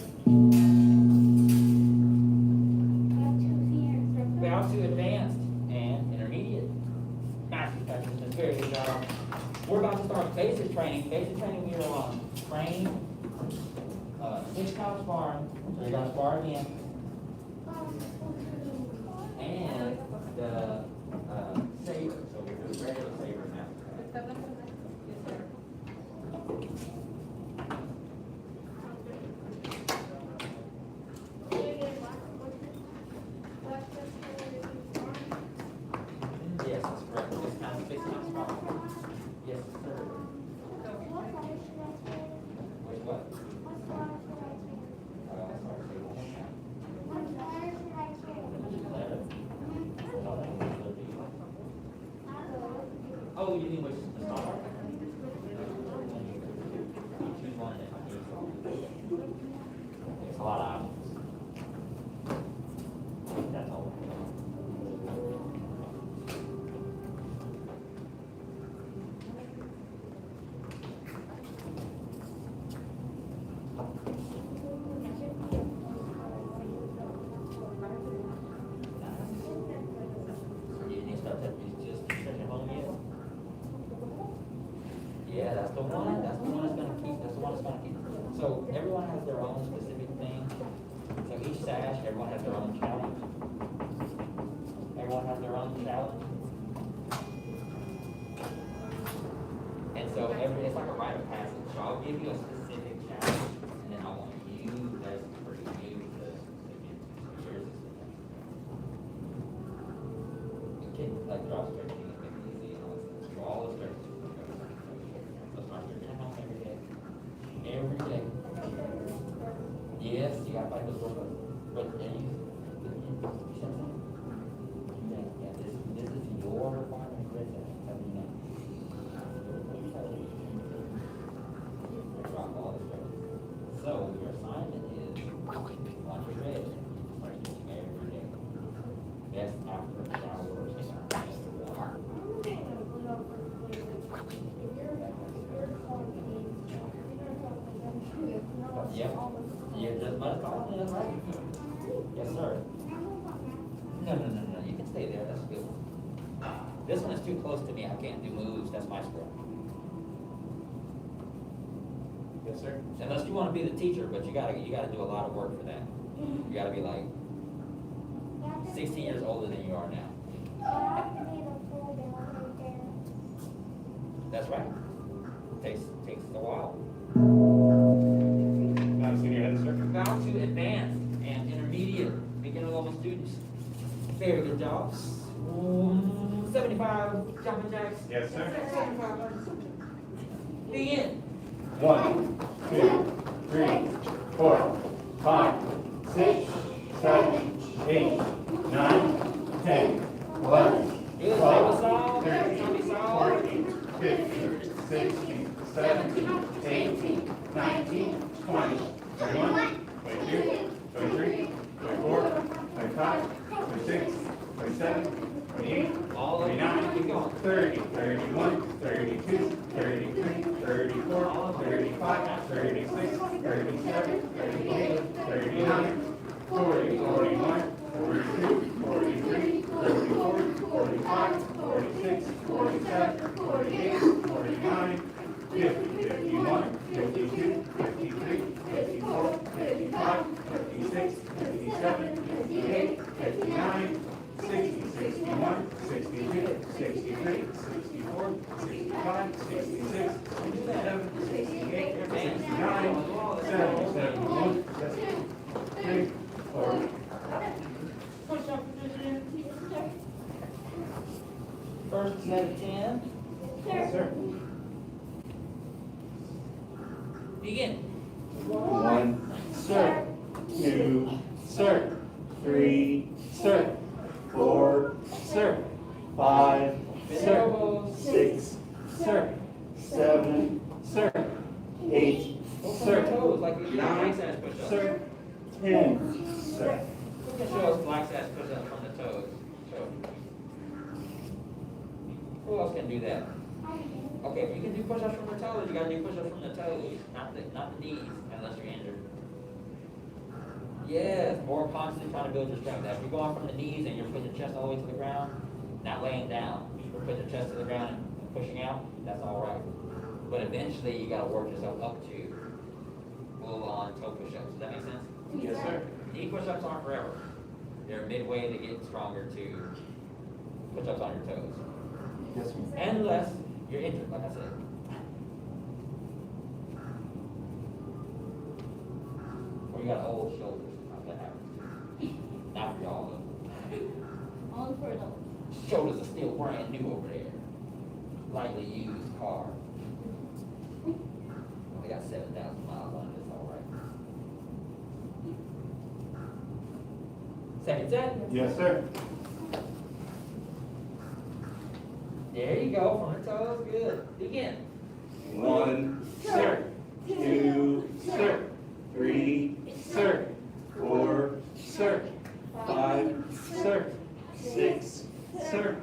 have 2 here. Bow to advanced and intermediate. Master touches. Very good job. We're about to start basic training. Basic training, we are on train, 6 count sparring. So you're going to spar again. And the saber. So we're doing regular saber now. Yes, that's correct. 6 count sparring. Yes, sir. the one that's gonna keep. So everyone has their own specific thing. So each sash, everyone has their own challenge. Everyone has their own challenge. And so it's like a rite of passage. So I'll give you a specific challenge, and then I want you, that's for you, to again, yours is the next. You can like draw stretching, make it easy, and all this stuff. So all the stretches. Let's start stretching at home every day. Every day. Yes, you gotta fight those workouts. But then you said something? Yeah, this is your requirement for this, I'm telling you now. Drop all the stretches. So your assignment is, once you're ready, start stretching every day. Best after a shower or Yep. Yeah, just let it go. That's right. Yes, sir. No. You can stay there. That's good. This one is too close to me. I can't do moves. That's my square. Yes, sir. Unless you want to be the teacher, but you gotta do a lot of work for that. You gotta be like 16 years older than you are now. That's right. Takes a while. Now, senior head, sir. Now to advanced and intermediate beginner level students. Very good job. 75 jumping jacks. Yes, sir. Begin. 1, 2, 3, 4, 5, 6, 7, 8, 9, 10, 11, Good. 12, Solid. 13, 14, 15, 16, 17, 18, 19, 20, 21, 22, 23, 24, 25, 26, 27, 28, All of them. 29, Keep going. 30, 31, 32, 33, 34, 35, 36, 37, 38, 39, 40, 41, 42, 43, 44, 45, 46, 47, 48, 49, 50, 51, 52, 53, 54, 55, 56, 57, 58, 59, 60, 61, 62, 63, 64, 65, 66, 67, 68, 69, 70, 71, 73, 4. Push up position. First set of 10. Yes, sir. Begin. 1, sir. 2, sir. 3, sir. 4, sir. 5, sir. 6, sir. 7, sir. 8, Sir. sir. Toes like you do Black Sash push-ups. Sir. 10, sir. Who can show us Black Sash push-ups from the toes? Show. Who else can do that? Okay, if you can do push-ups from the toes, you gotta do push-ups from the toes, not the knees, unless you're injured. Yes, more constantly trying to build your strength. If you're going from the knees and you're putting your chest all the way to the ground, not laying down, you're putting your chest to the ground and pushing out, that's all right. But eventually, you gotta work yourself up to full-on toe push-ups. Does that make sense? Yes, sir. Knee push-ups aren't forever. They're midway to get stronger to push-ups on your toes. Yes, sir. Unless you're injured, like I said. Or you got old shoulders. That happens. Not for y'all though. Only for adults. Shoulders are still brand new over there. Lightly used car. Only got 7,000 miles on it, it's all right. Second set. Yes, sir. There you go, from the toes, good. Begin. 1, sir. 2, sir. 3, sir. 4, sir. 5, sir. 6, sir.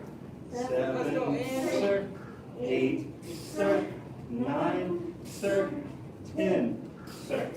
7, sir. 8, sir. 9, sir. 10, sir.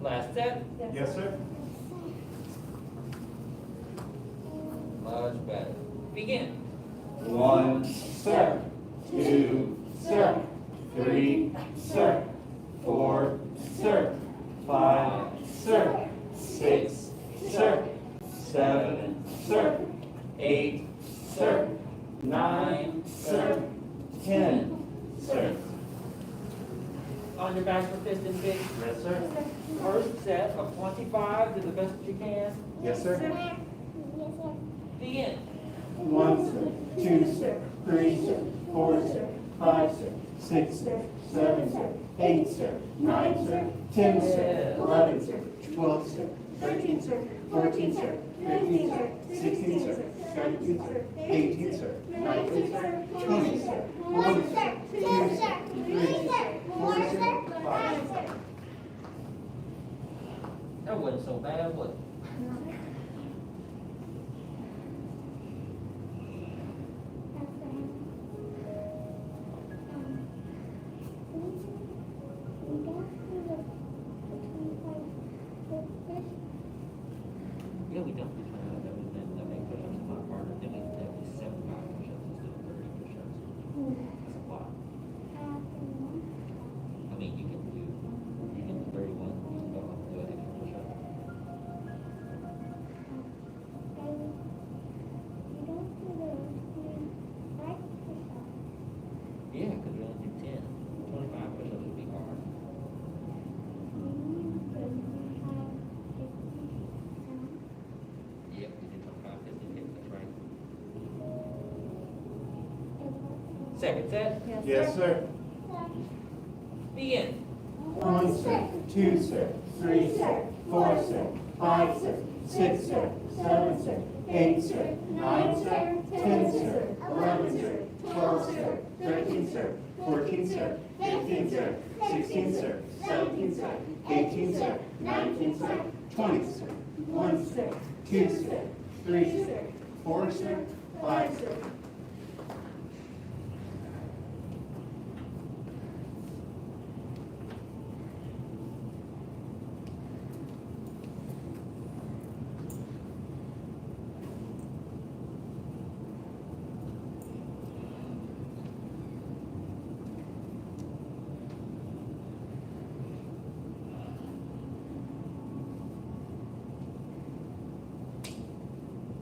Last set. Yes, sir. Much better. Begin. 1, sir. 2, sir. 3, sir. 4, sir. 5, sir. 6, sir. 7, sir. 8, sir. 9, sir. 10, sir. On your back for fist and kick. Yes, sir. First set of 25, do the best that you can. Yes, sir. Begin. 1, sir. 2, sir. 3, sir. 4, sir. 5, sir. 6, sir. 7, sir. 8, sir. 9, sir. 10, sir. 11, sir. 12, sir. 13, sir. 14, sir. 15, sir. 16, sir. 17, sir. 18, sir. 19, sir. 20, sir. 1, sir. 2, sir. 3, sir. 4, sir. 5, sir. That wasn't so bad, was it? Yeah, we don't. That makes push-ups a lot harder. Then we have to have 75 push-ups instead of 30 push-ups. That's a lot. I mean, you can do 31, you can go up to an extra push-up. Yeah, because we only do 10. 25 push-ups would be hard. Yep, we did 25, 50 hits, that's right. Second set, Yes, sir. begin. 1, sir. 2, sir. 3, sir. 4, sir. 5, sir. 6, sir. 7, sir. 8, sir. 9, sir. 10, sir. 11, sir. 12, sir. 13, sir. 14, sir. 15, sir. 16, sir. 17, sir. 18, sir. 19, sir. 20, sir. 1, sir. 2, sir. 3, sir. 4, sir. 5, sir.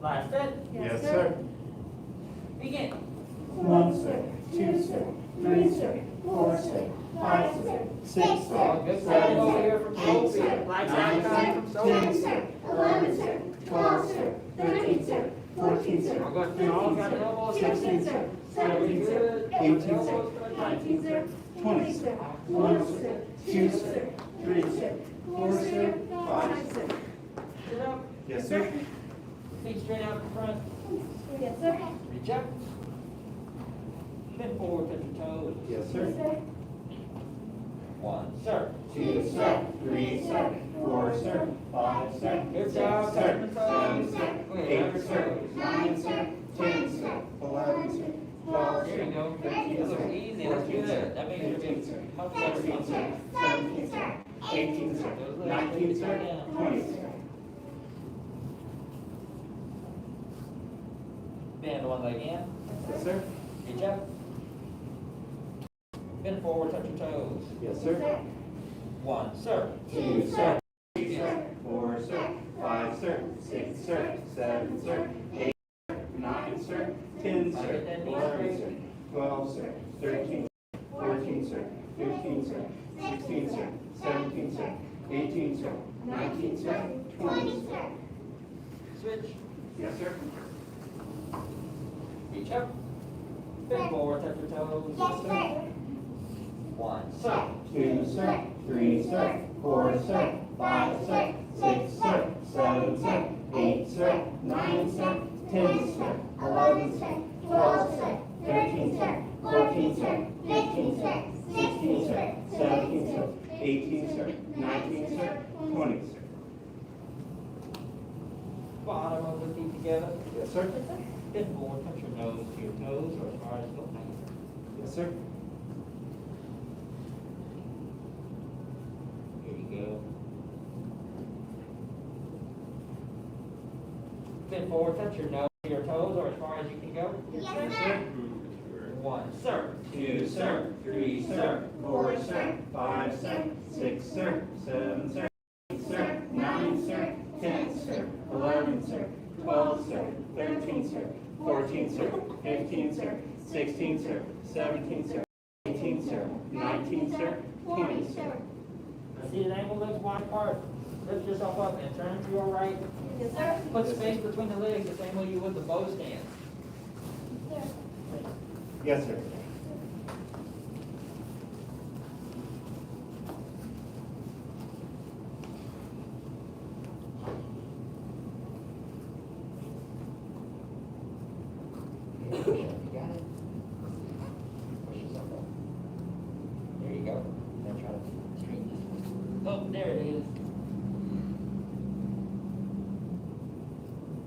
Last set, Yes, sir. begin. 1, sir. 2, sir. 3, sir. 4, sir. 5, sir. 6, Oh, sir. good starting over 7, here sir. from 8, Sophie. sir. Black 9, Sash coming sir. from Sophie. 10, sir. 11, sir. 12, sir. 13, sir. 14, sir. I'm going to all 15, got sir. the elbows 16, sir. 17, sir. 18, sir. 19, sir. 20, sir. 1, sir. 2, sir. 3, sir. 4, sir. 5, sir. Sit up, Yes, sir. feet straight out in front, Yes, sir. reach up. Bend forward, touch your toes. Yes, sir. 1, sir. 2, sir. 3, sir. 4, sir. 5, sir. Good 6, job, sir. touch your 7, toes. sir. Go ahead, 8, touch your sir. toes. 9, sir. 10, sir. 11, sir. 12, There you sir. go. 13, That looks sir. easy, that's 14, sir. good. That means you're 15, sir. getting much better 16, muscle. sir. 17, sir. 18, sir. 19, sir. 20, sir. Bend one leg in, Yes, sir. reach up. Bend forward, touch your toes. Yes, sir. 1, sir. 2, sir. 3, sir. 4, sir. 5, sir. 6, sir. 7, sir. 8, sir. 9, sir. 10, sir. 11, sir. 12, sir. 13, 14, sir. 15, sir. 16, sir. 17, sir. 18, sir. 19, sir. 20, sir. Switch, Yes, sir. reach up. Bend forward, touch your toes. 1, sir. 2, sir. 3, sir. 4, sir. 5, sir. 6, sir. 7, sir. 8, sir. 9, sir. 10, sir. 11, sir. 12, sir. 13, sir. 14, sir. 15, sir. 16, sir. 17, sir. 18, sir. 19, sir. 20, sir. Bottom of the feet together. Yes, sir. Bend forward, touch your nose to your toes or as far as you'll make. Yes, sir. Here you go. spin forward, touch your nose to your toes or as far as you can go. Yes, sir. 1, sir. 2, sir. 3, sir. 4, sir. 5, sir. 6, sir. 7, sir. 8, sir. 9, sir. 10, sir. 11, sir. 12, sir. 13, sir. 14, sir. 15, sir. 16, sir. 17, sir. 18, sir. 19, sir. 20, sir. Now see the angle, legs wide apart. Lift yourself up and turn to your right. Yes, sir. Put space between the legs the same way you would the bow stand. Yes, sir. You got it? Push yourself up. There you go. Now try to straighten this one. Oh, there it is.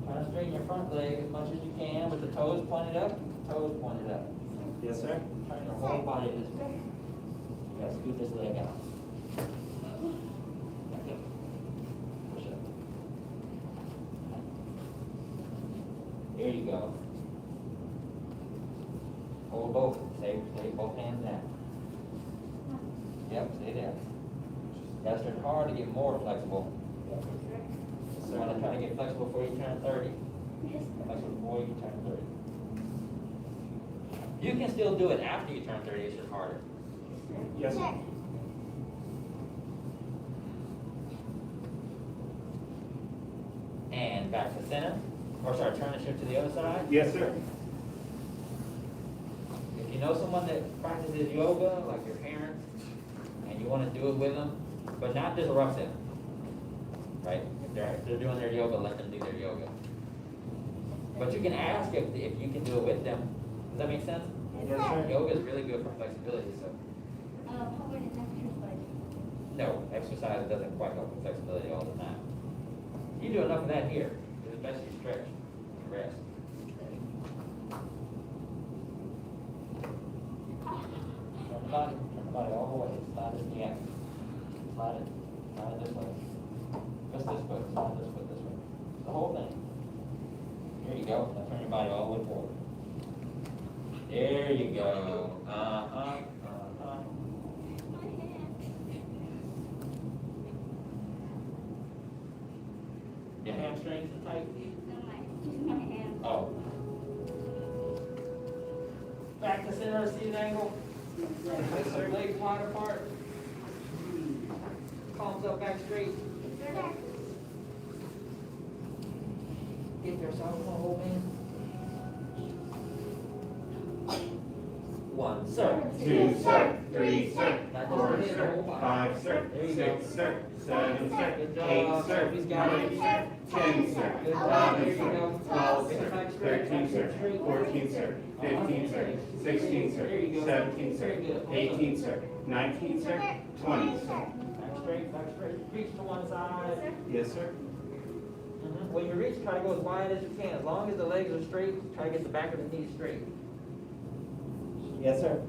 Try to straighten your front leg as much as you can with the toes pointed up, toes pointed up. Yes, sir. Turn your whole body this way. You gotta scoot this leg out. Back up. Push up. There you go. Hold both. Stay both hands down. Yep, stay there. Gotta start hard to get more flexible. So you wanna try to get flexible before you turn 30. Flexible before you turn 30. You can still do it after you turn 30, it's just harder. Yes, sir. And back to center. Or sorry, turn and shift to the other side. Yes, sir. If you know someone that practices yoga, like your parents, and you want to do it with them, but not disrupt them, right? If they're doing their yoga, let them do their yoga. But you can ask if you can do it with them. Does that make sense? Yes, sir. Yoga is really good for flexibility, so. No, exercise doesn't quite help with flexibility all the time. You do enough of that here. It's best you stretch and rest. Turn the body all the way. Slide it again. Slide it this way. Just this foot, slide this foot this way. The whole thing. There you go. Now turn your body all the way forward. There you go. Your hamstrings are tight? Oh. Back to center, seated angle. Legs wide apart. Palms up, back straight. Get yourself a whole man. 1, sir. 2, sir. 3, sir. Not just 4, the head, the sir. whole body. 5, sir. There you go. 6, sir. 7, sir. Good 8, job. sir. He's got it. 9, sir. 10, sir. Good job. There 11, you sir. go. 12, Get sir. back straight. 13, sir. Back straight. 14, sir. 15, sir. 16, sir. There you go. 17, sir. Very good. 18, sir. 19, sir. 20, sir. Back straight, back straight. Reach to one side. Yes, sir. When you reach, try to go as wide as you can. As long as the legs are straight, try to get the back of the knees straight. Yes, sir.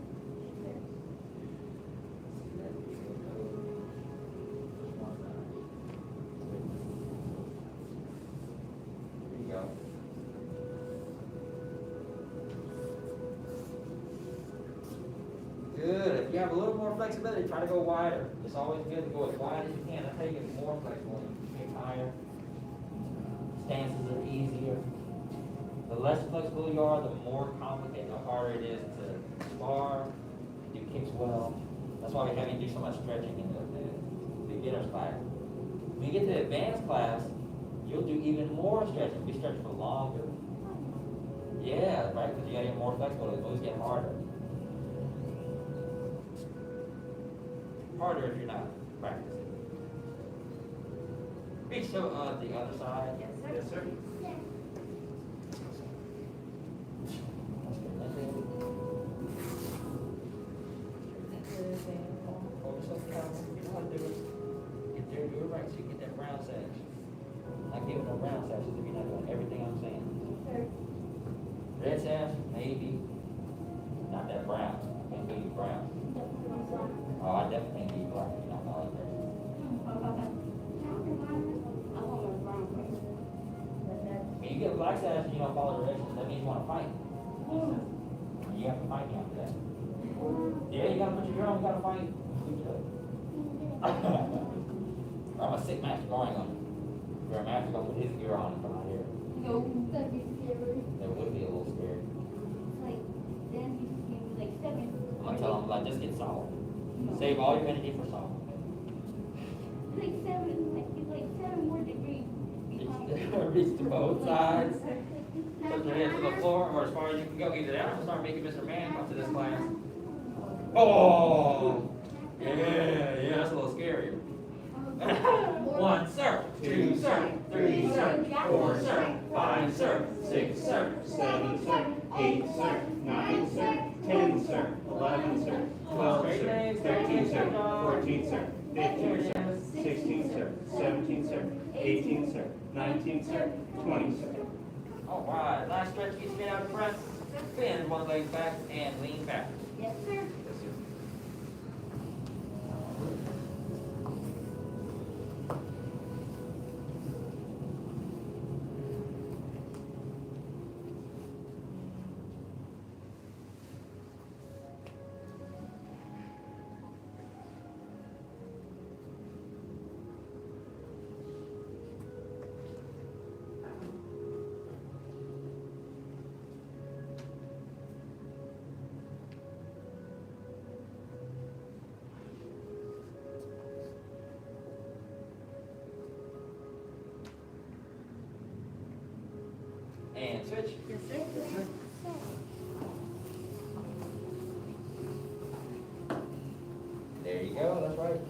There you go. Good. If you have a little more flexibility, try to go wider. It's always good to go as wide as you can. That's how you get more flexible. You get higher. Stances are easier. The less flexible you are, the more complicated, the harder it is to spar, do kicks well. That's why we have you do so much stretching in the beginner's class. When you get to the advanced class, you'll do even more stretching. We stretch for longer. Yeah, right, because you gotta get more flexible. The moves get harder. Harder if you're not practicing. Reach to the other side. Yes, sir. Hold yourself accountable. You know how to do it. Get there, do it right, so you get that brown sash. Not giving no brown sashes if you're not doing everything I'm saying. Red sash, maybe. Not that brown. Can't give you brown. Oh, I definitely can't give you black. You're not my like that. Black Sash, you don't follow directions, that means you wanna fight. You have to fight me after that. Yeah, you gotta put your gear on, you gotta fight. I'm a sick master Gohring on you. Your master gonna put his gear on and come out here. No, that'd be scary. That would be a little scary. Like, then you can be like 7. I'm gonna tell him, like, just get Saul. Save all your energy for Saul. Like 7, like 7 more degrees. Reach to both sides. Put your head to the floor, or as far as you can go. Either that, or I'm gonna start making Mr. Man come to this class. Oh! Yeah, that's a little scarier. 1, sir. 2, sir. 3, sir. 4, sir. 5, sir. 6, sir. 7, sir, 8, sir, 9, sir, 10, sir, 11, sir, 12, sir, 13, sir, 14, sir, 15, sir, 16, sir, 17, sir, 18, sir, 19, sir, 20, sir. All right, last stretch, get straight out in front. Bend one leg back and lean back. Yes, sir. Yes, sir. And switch. Yes, sir. There you go, that's right.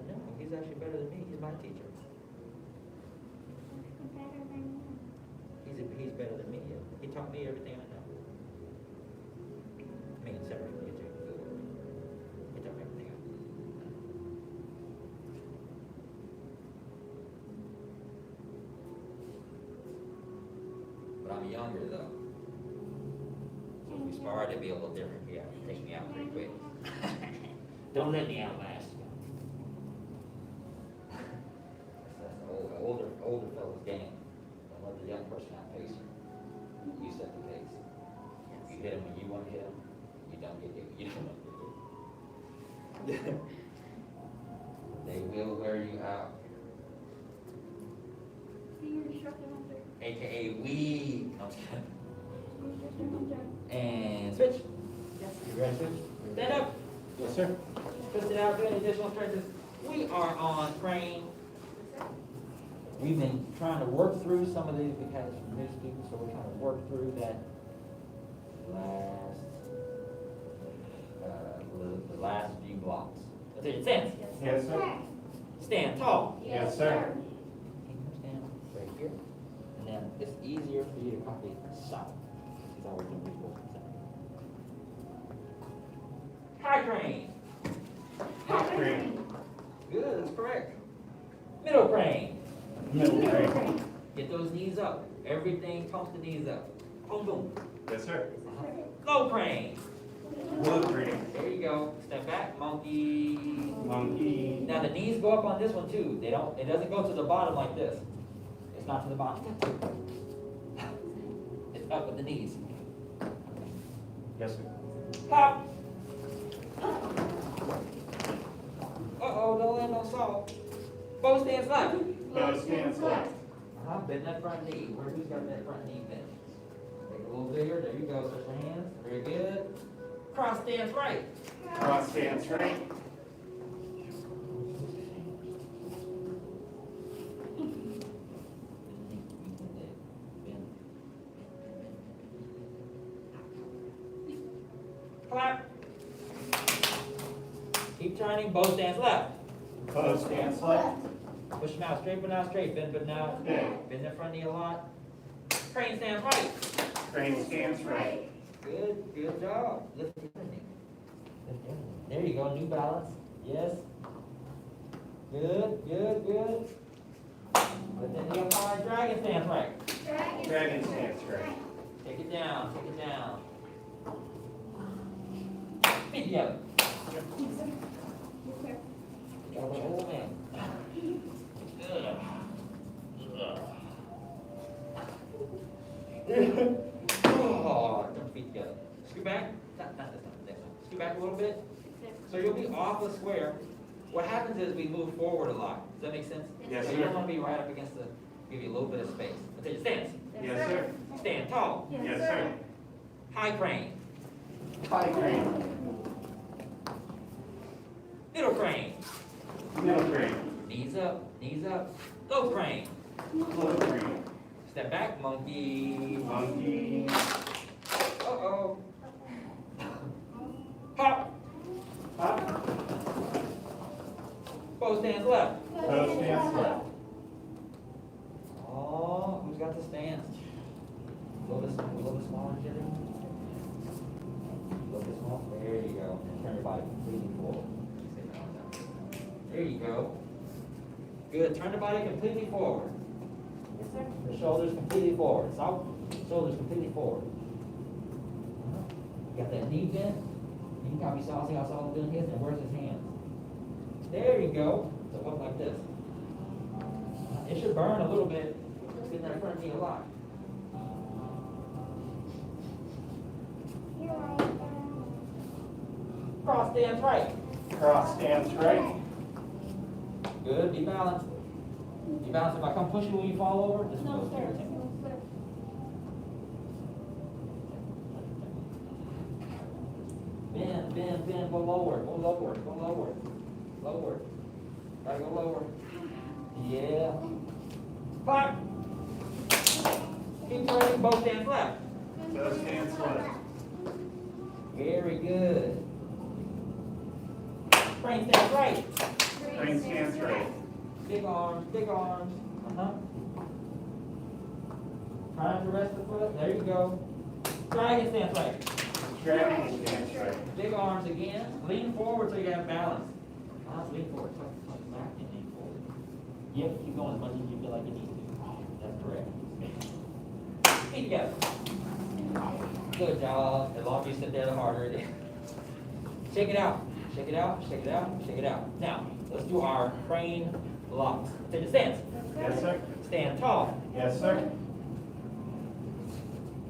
No, he's actually better than me. He's my teacher. He's better than me. Yeah. He taught me everything I know. Me and Sarah, you too. He taught me everything I know. But I'm younger though. So if we sparred, it'd be a little different. Yeah, take me out pretty quick. Don't let me outlast you. That's the older fella's game. Don't let the young person outpace you. You set the pace. You hit him when you want to hit him. You don't get hit when you don't want to get hit. They will wear you out. AKA we. No, I'm just kidding. And switch. You ready to switch? Stand up. Yes, sir. Twist it out, doing additional stretches. We are on crane. We've been trying to work through some of these. We've had some new students, so we're trying to work through that the last few blocks. That's it. Stand. Yes, sir. Stand tall. Yes, sir. Stand right here. And then it's easier for you to copy south. Because I was doing these work high crane. Hot crane. Good, that's correct. Middle crane. Middle crane. Get those knees up. Everything pumps the knees up. Boom, boom. Yes, sir. Low crane. Low crane. There you go. Step back, monkey. Monkey. Now the knees go up on this one too. It doesn't go to the bottom like this. It's not to the bottom. It's up with the knees. Yes, sir. Hop. Uh-oh, don't land on salt. Bow stands left. Bow stands left. Bend that front knee. Who's got that front knee bent? Make it a little bigger. There you go. Switch your hands. Very good. Cross stands right. Cross stands right. Clap. Keep turning. Bow stands left. Bow stands left. Push them out straight, but not straight. Bend, but not. Bend. Bend that front knee a lot. Crane stands right. Crane stands right. Good job. Lift the other knee. Lift the other knee. There you go, new balance. Yes. Good, good, good. But then you got my dragon stance right. Dragon stance right. Take it down, take it down. Feet together. Got the old man. Ugh. Oh, jump feet together. Scoot back. Not this one, next one. Scoot back a little bit. So you'll be off the square. What happens is we move forward a lot. Does that make sense? Yes, So you don't sir. want to be right up against the, give you a little bit of space. I'll take your stance. Yes, sir. Stand tall. Yes, sir. High crane. High crane. Middle crane. Middle crane. Knees up, knees up. Low crane. Low crane. Step back, monkey. Monkey. Uh-oh. Hop. Hop. Bow stands left. Toe stance left. Oh, who's got the stance? A little bit smaller, Jerry. A little bit small. There you go. And turn your body completely forward. There you go. Good. Turn the body completely forward. Yes, sir. The shoulders completely forward. South. Shoulders completely forward. Got that knee bent. You can copy Saucy how Saul's doing his, and where's his hands? There you go. So up like this. It should burn a little bit. It's getting that front knee a lot. Cross stance right. Cross stance right. Good. Be balanced. Be balanced. If I come push you when you fall over, just No, go sir. straight. No, sir. Bend, bend, bend. Go lower. Go lower. Go lower. Lower. Gotta go lower. Yeah. Clap. Keep turning. Both hands left. Toe stance left. Very good. Crane stance right. Crane stance right. Big arms, big arms. Uh-huh. Trying to rest the foot. There you go. Dragon stance right. Dragon stance right. Big arms again. Lean forward so you have balance. Lean forward. Tuck back and lean forward. Yep, keep going as much as you feel like you need to. That's correct. Feet together. Good job. The longer you sit there, the harder it is. Shake it out. Shake it out. Shake it out. Shake it out. Now, let's do our crane locks. Take a stance. Yes, sir. Stand tall. Yes, sir.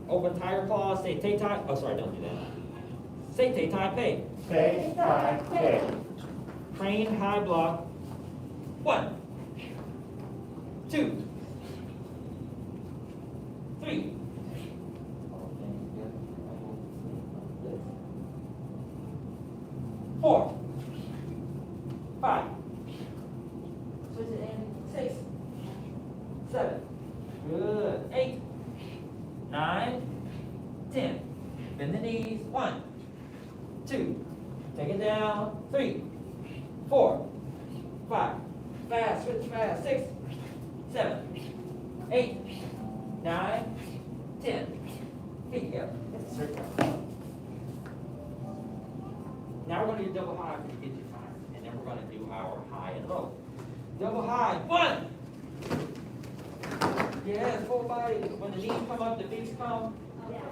Open tire claws. Say tay tai. Oh, sorry, don't do that. Say tay tai pei. Pay, tie, pay. Crane high block. 1, 2, 3. 4, 5, 6, 7. Good. 8, 9, 10. Bend the knees. 1, 2. Take it down. 3, 4, 5. Fast. Switch fast. 6, 7, 8, 9, 10. Feet together. Now we're going to do double high to get you tired. And then we're going to do our high and low. Double high. 1. Yes, full body. When the knees come up, the feet come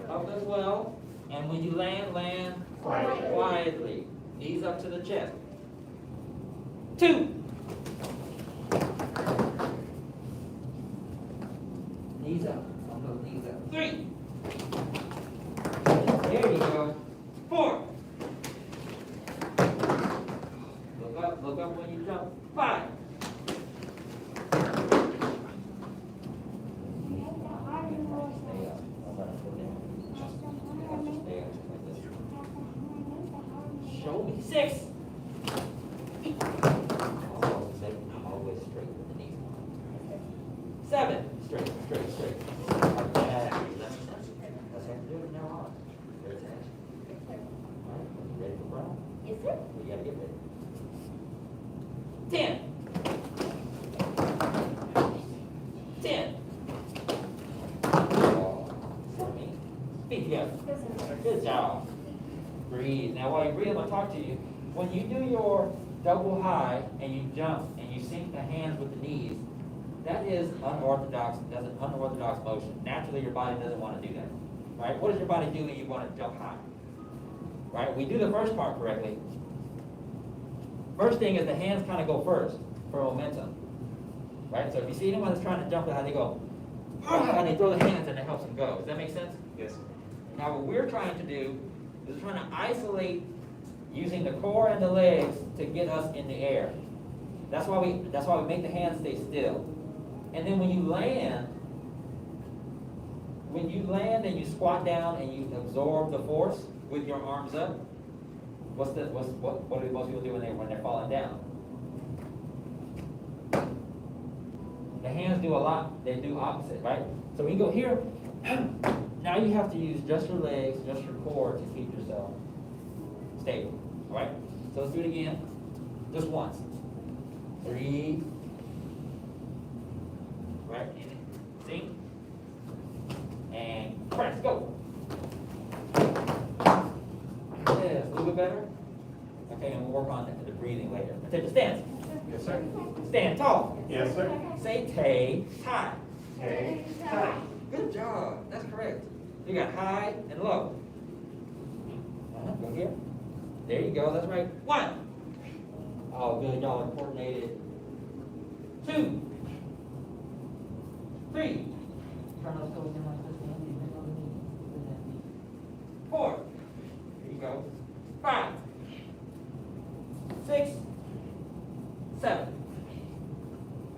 up as well. And when you land, land quietly. Knees up to the chest. 2. Knees up. On those knees up. 3. There you go. 4. Look up when you jump. 5. Stay up. I'm gonna put down. Stay up like this. Show me. 6. Always straight with the knees. 7. Straight, straight, straight. Like that. That's how you do it now on. There's that. All right, you ready for brown? Yes, sir. We gotta get ready. 10. 10. Feet together. Good job. Breathe. Now while you breathe, I'm gonna talk to you. when you do your double high and you jump and you sink the hands with the knees, that is unorthodox, that's an unorthodox motion. Naturally, your body doesn't want to do that, right? What does your body do when you want to jump high? Right, we do the first part correctly. First thing is the hands kind of go first for momentum, right? So if you see anyone that's trying to jump high, they go, and they throw the hands and it helps them go. Does that make sense? Yes. Now what we're trying to do is trying to isolate using the core and the legs to get us in the air. That's why we make the hands stay still. And then when you land and you squat down and you absorb the force with your arms up, what do most people do when they're falling down? The hands do a lot, they do opposite, right? So when you go here, now you have to use just your legs, just your core to keep yourself stable, all right? So let's do it again, just once. 3, right, sink, and press, go. Yes, a little bit better. Okay, and we'll work on the breathing later. Attention, stand. Yes, sir. Stand tall. Yes, sir. Say Tai Chi. Okay. Hi. Good job. That's correct. You got high and low. Go here. There you go. That's right. 1. Oh, good. Y'all are coordinated. 2. 3. Turn those toes in like this. 4. There you go. 5. 6. 7.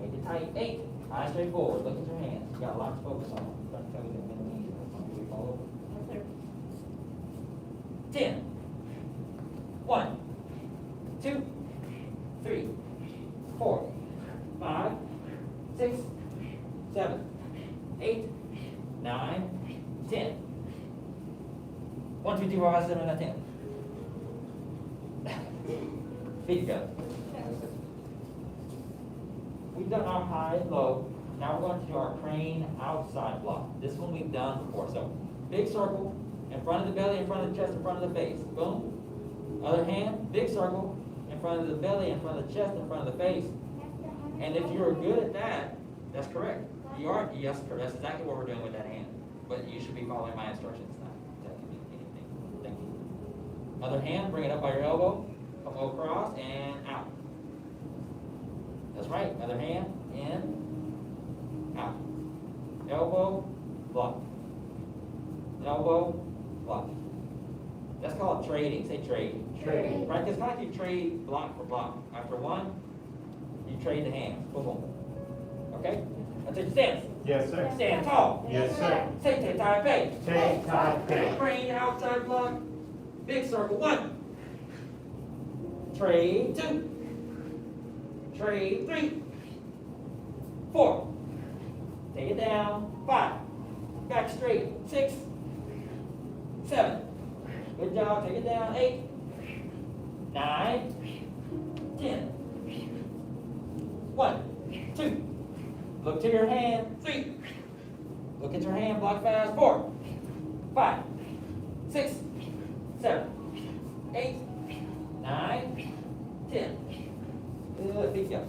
Make it tight. 8. Eyes straight forward. Look at your hands. You got a lot to focus on. Front toes and middle knees. We fall over. 10. 1. 2. 3. 4. 5. 6. 7. 8. 9. 10. 1, 2, 3, 4, 5, 7, 8, 9, 10. Feet together. We've done our high and low. Now we're going to do our crane outside block. This one we've done before. So big circle in front of the belly, in front of the chest, in front of the face. Boom. Other hand, big circle in front of the belly, in front of the chest, in front of the face. And if you're good at that, that's correct. You are, yes, that's exactly what we're doing with that hand. But you should be following my instructions. That can be anything. Thank you. Other hand, bring it up by your elbow, come across and out. That's right. Other hand, in, out. Elbow, block. Elbow, block. That's called trading. Say trade. Trade. Right? Because kind of you trade block for block. After one, you trade the hands. Boom, boom. Okay? That's it. Stand. Yes, sir. Stand tall. Yes, sir. Say Tai Pei. Take, tie, pay. Crane outside block. Big circle. 1. Trade 2. Trade 3. 4. Take it down. 5. Back straight. 6. 7. Good job. Take it down. 8. 9. 10. 1. 2. Look to your hand. 3. Look at your hand. Block fast. 4. 5. 6. 7. 8. 9. 10. Good. Big jump.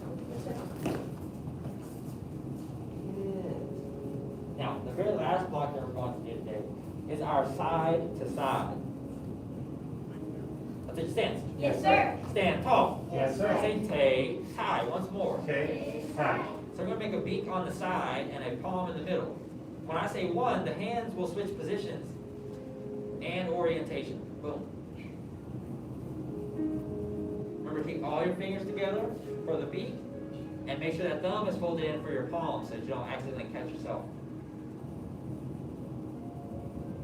Now, the very last block that we're going to do today is our side to side. Let's take stance. Yes, sir. Stand tall. Yes, sir. Say tie once more. Take, tie. So we're going to make a beak on the side and a palm in the middle. When I say 1, the hands will switch positions and orientation. Boom. Remember, keep all your fingers together for the beak and make sure that thumb is folded in for your palm so that you don't accidentally catch yourself.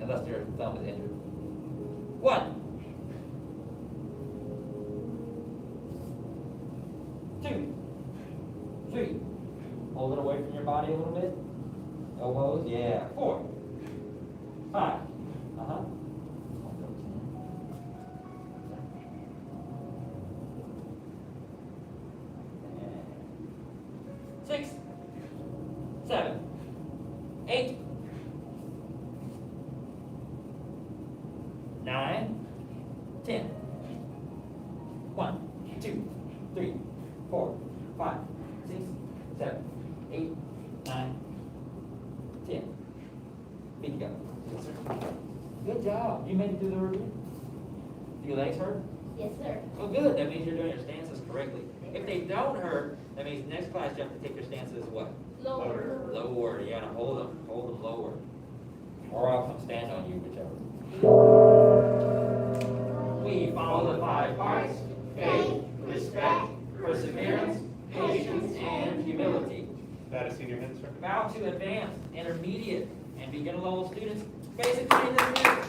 Unless your thumb is injured. 1. 2. 3. Hold it away from your body a little bit. Elbows, yeah. 4. 5. Uh-huh. 6. 7. 8. 9. 10. 1. 7, 8, 9, 10. Feet together. Good job. You made it through the review. Do your legs hurt? Yes, sir. Well, good. That means you're doing your stances correctly. If they don't hurt, that means next class you have to take your stances what? Lower. Lower. You gotta hold them lower. Or I'll come stand on you, whichever. We follow the 5 parts: faith, respect, perseverance, patience, and humility. That is senior head, sir. Bow to advanced, intermediate, and beginner level students. Basic training this minute.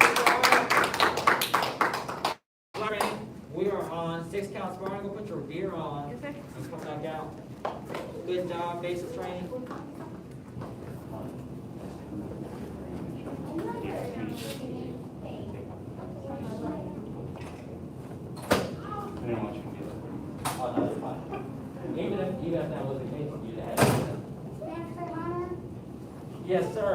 We are on 6 count sparring. Go put your gear on. Yes, sir. And come back out. Good job, basic training. I didn't want you to get it. Oh, no, that's fine. Even if that was the case, you'd have had it. Yes, sir.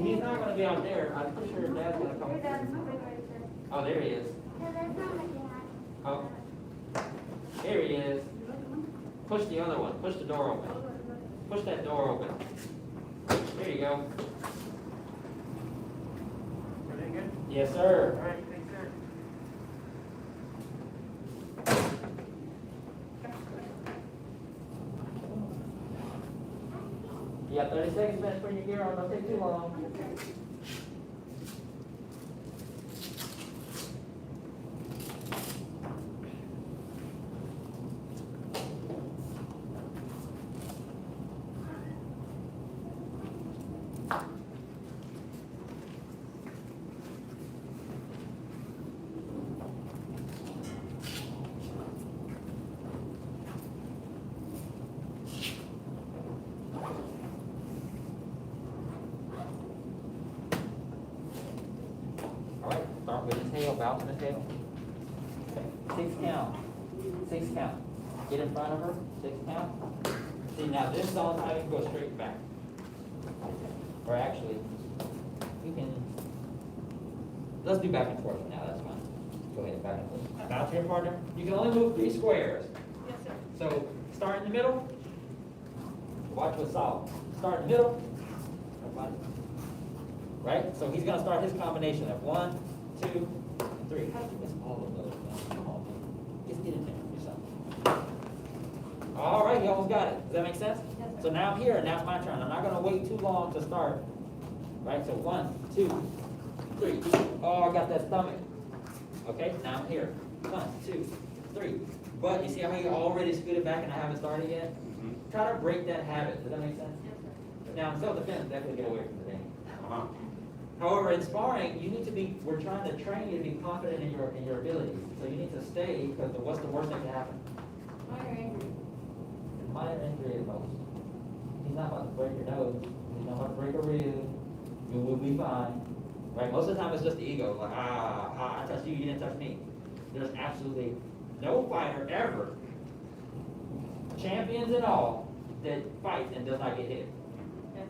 He's not gonna be out there. I'm pretty sure your dad's gonna come. Your dad's moving right there. Oh, there he is. Oh, there he is. Push the other one. Push the door open. Push that door open. There you go. Everything good? Yes, sir. All right, thanks, sir. You got 30 seconds, man, to put your gear on. Don't take too long. All right, start with his tail, bounce in the tail. Okay, 6 count. 6 count. Get in front of her, 6 count. See, now this is all the time you can go straight back. Or actually, you can, let's do back and forth now, that's fine. Go ahead, back and forth. Bounce to your partner. You can only move 3 squares. Yes, sir. So, start in the middle. Watch what's solved. Start in the middle. Everybody. Right? So he's gonna start his combination of 1, 2, 3. How did you miss all of those? Come on, man. Just get in there yourself. All right, you almost got it. Does that make sense? Yes, sir. So now I'm here, and now it's my turn. I'm not gonna wait too long to start. Right? So 1, 2, 3. Oh, I got that stomach. Okay, now I'm here. 1, 2, 3. But you see how he already scooted back and I haven't started yet? Try to break that habit. Does that make sense? Yes, sir. Now, in self-defense, definitely get away from the thing. Uh-huh. However, in sparring, you need to be, we're trying to train you to be confident in your abilities. So you need to stay, because what's the worst that can happen? Minor injury. Minor injury at most. He's not about to break your nose. He's not about to break a rib. You will be fine. Right? Most of the time it's just the ego. Like, I touched you, you didn't touch me. There's absolutely no fighter ever, champions and all, that fights and does not get hit.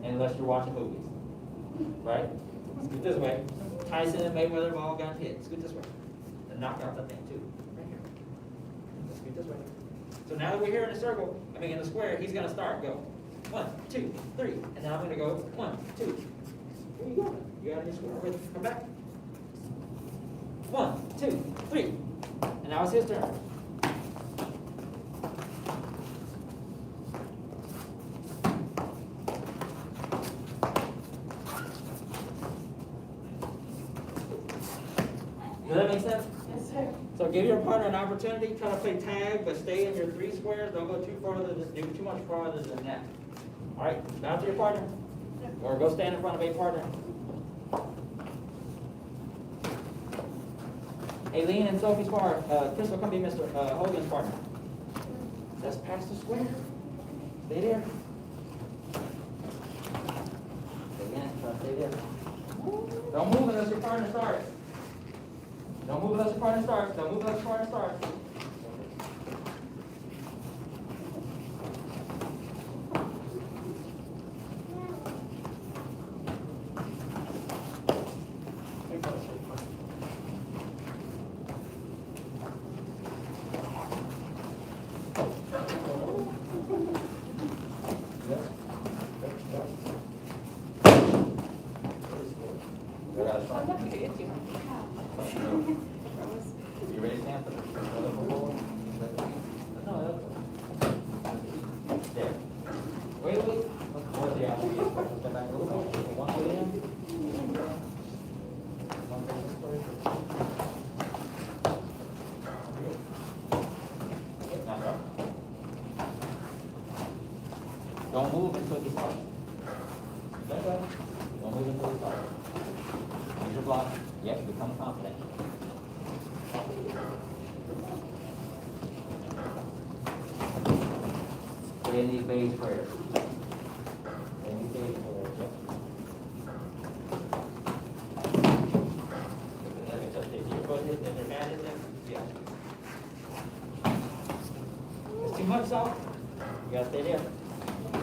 Unless you're watching movies. Right? Scoot this way. Tyson and Mayweather have all gotten hit. Scoot this way. The knockouts, I think, too. Right here. Let's scoot this way. So now that we're here in the circle, in the square, he's going to start. Go. 1, 2, 3. And then I'm going to go 1, 2. Where you going? You got in your square. Wait, come back. 1, 2, 3. And now it's his turn. Does that make sense? Yes, sir. So give your partner an opportunity, try to play tag, but stay in your 3 squares. Don't go too much farther than that. All right, bounce to your partner, or go stand in front of a partner. Aileen and Sophie's partner, Crystal, come be Mr. Hogan's partner. Just past the square. Stay there. Again, try to stay there. Don't move unless your partner starts. Don't move unless your partner starts. Don't move unless your partner starts. You ready to stand for the forward? No, there. Wait. More the after you step back a little bit. One foot in. One foot in first. Now drop. Don't move until you start. Don't move until you start. Use your block. Yep, become confident. Put in these base prayers. In these base prayers, yep. If your foot is, if your hand is in, yeah. It's too much, Sal. You gotta stay there.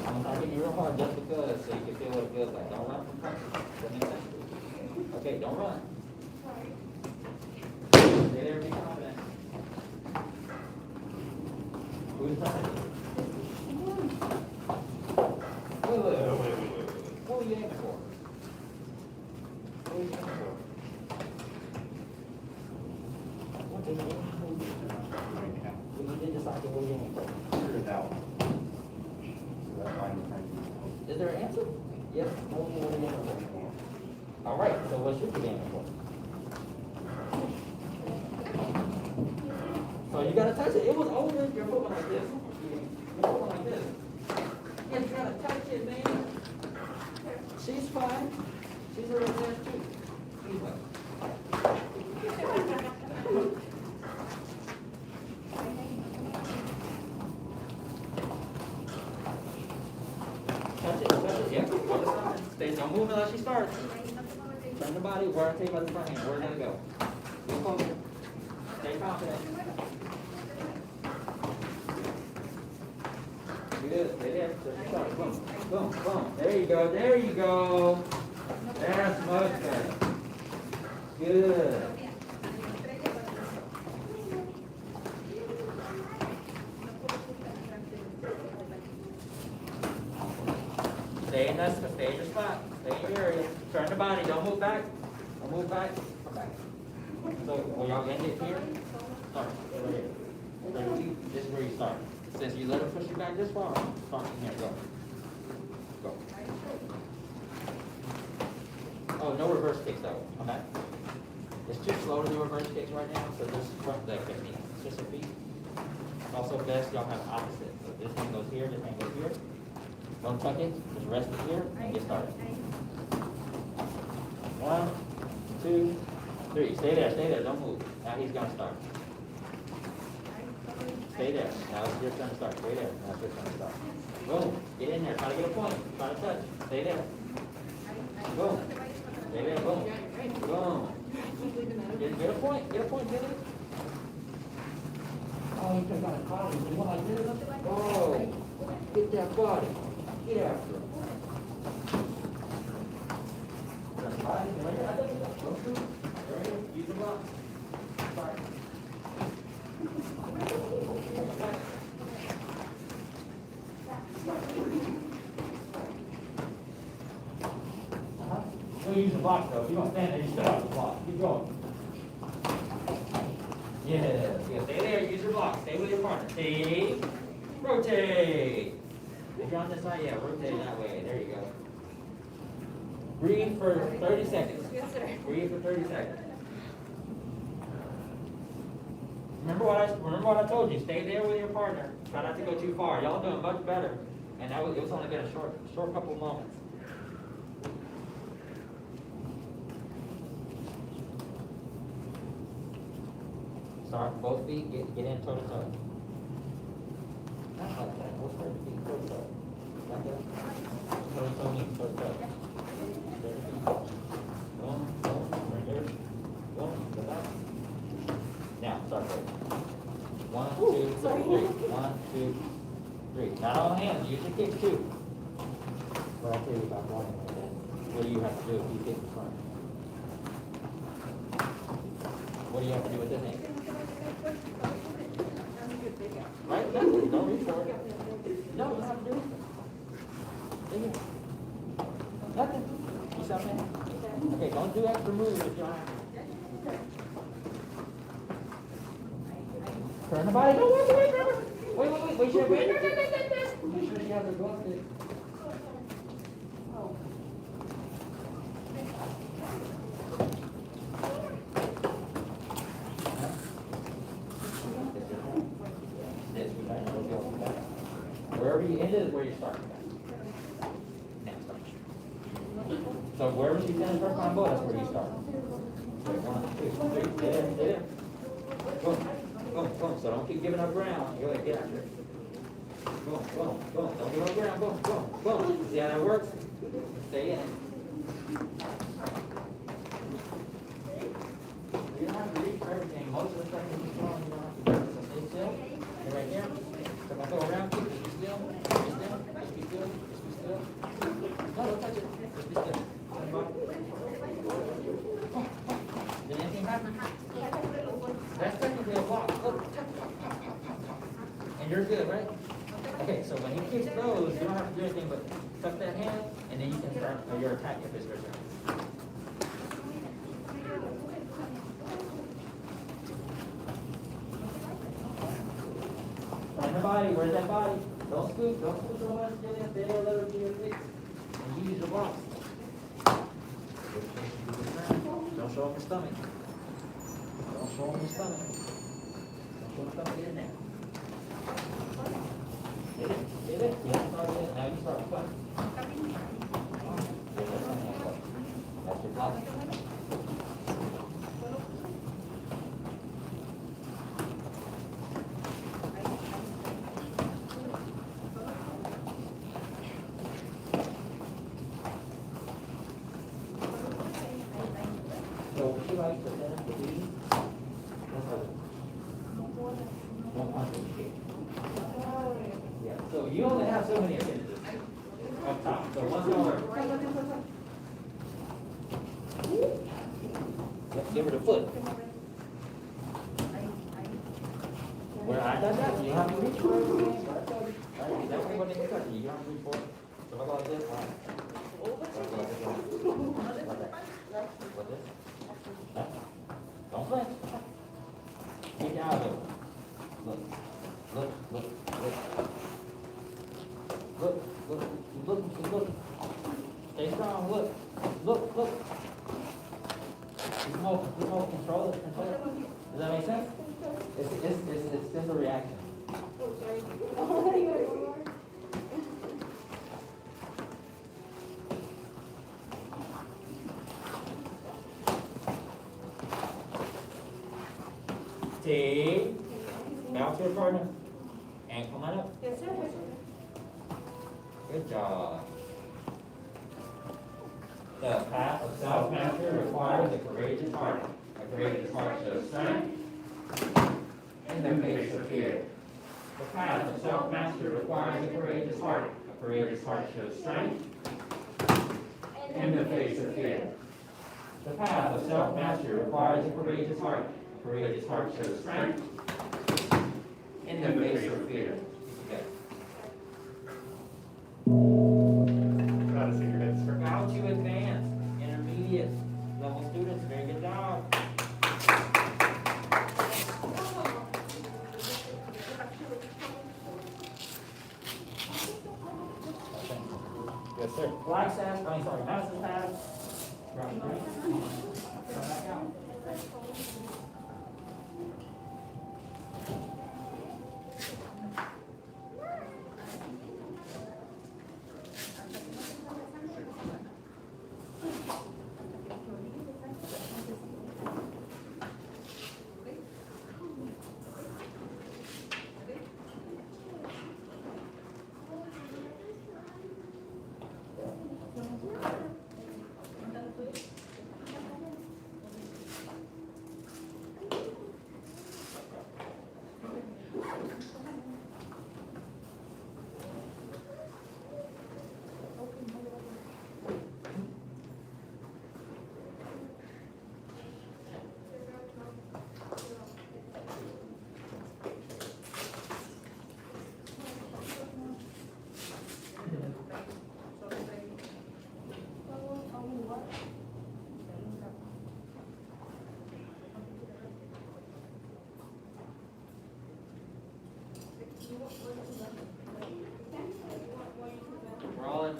I'm attacking you real hard just because, so you can feel what it feels like. Don't run from pressure. Does that make sense? Okay, don't run. Stay there, be confident. Who's trying? Wait. What were you aiming for? What were you aiming for? What did you aim for? You did decide what you aiming for. Is there an answer? Yes, no, what are you aiming for? All right, so what should you be aiming for? So you gotta touch it. It was over. Your foot went like this. Your foot went like this. Yes, you gotta touch it, man. She's fine. She's a real too. She's fine. Touch it. Yep. Stay. Don't move unless she starts. Turn the body. Where I take by the front hand. Where did it go? Get closer. Stay confident. Good. Stay there. Boom. There you go. That's much better. Good. Stay in your spot. Stay in your area. Turn the body. Don't move back. Come back. So, will y'all end it here? Start. Right here. This is where you start. Since you let her push you back this far, start from here. Go. Oh, no reverse kicks though. Okay. It's too slow to do reverse kicks right now, so just front leg technique. Just a feet. It's also best y'all have opposite. So this one goes here, this one goes here. Don't tuck it. Just rest it here and get started. 1, 2, 3. Stay there. Don't move. Now he's gonna start. Stay there. Now it's your turn to start. Stay there. Now it's your turn to start. Boom. Get in there. Try to get a point. Try to touch. Stay there. Boom. Stay there. Boom. Boom. Get a point. Get it. Oh, you took out a collar. You want like this? Oh. Get that body. Get after him. Use the block. Start. Don't use the block though. If you don't stand there, you still have the block. Keep going. Yeah. Stay there. Use your block. Stay with your partner. Stay. Rotate. If you're on this side, yeah, rotate that way. There you go. Breathe for 30 seconds. Yes, sir. Breathe for 30 seconds. Remember what I told you. Stay there with your partner. Try not to go too far. Y'all doing much better. And it was only been a short couple moments. Start both feet. Get in toe to toe. Not like that. What's her feet toe to toe? Like that. Toe to toe means toe to toe. Boom, right there. Boom, go back. Now, start there. 1, 2, 3. 1, 2, 3. Not all hands, use your kicks too. But I'll tell you about walking like that. What do you have to do if you kick in front? What do you have to do with this hand? Right? Nothing. Don't reach for it. No, you don't have to do anything. Nothing. You see what I'm saying? Okay, don't don't do extra moves if you don't have to. Turn the body. No, wait, wait, wait. Make sure she has her glove fit. Wherever you ended is where you start. Next time. So wherever she finished her combo, that's where you start. Okay, 1, 2, 3, there. Boom. So don't keep giving up ground. You gotta get out there. Boom. Don't give up ground. Boom. See how that works? Stay in it. You don't have to reach for everything. Most of the stuff that you're throwing, you don't have to do. So stay still. You're right here. So if I throw around, just be still. Just be still. No, don't touch it. Just be still. Did anything happen? That's technically a block. Look. And you're good, right? Okay, so when he kicks those, you don't have to do anything but tuck that hand, and then you can start your attack if it's your turn. Find the body. Where's that body? Don't scoop so much. Get in there, let her do your thing. And use your blocks. Don't show him your stomach. Don't show him your stomach. Don't show him your stomach. Get in there. Get it. Yeah, start it. Now you start putting. That's your block. So she likes to set up the beat. That's how yeah, so you only have so many appendages up top. So once over. Yep, give her the foot. Where I done that, you have to reach for it. That's what they cut you. You have to reach for it. So I go like this. Like this. Don't flinch. Get down of it. Look. Stay strong, look. Keep more control it. Does that make sense? It's just a reaction. Take. Bounce to your partner. And come on up. Yes, sir. Good job. The path of self-mastery requires a courageous heart. A courageous heart shows strength in the face of fear. The path of self-mastery requires a courageous heart. A courageous heart shows strength in the face of fear. The path of self-mastery requires a courageous heart. A courageous heart shows strength in the face of fear. Okay. Gotta see your head, sir. Bow to advanced, intermediate level students. Very good job. Yes, sir. Black Sash, Master Pass. Right. Come back out.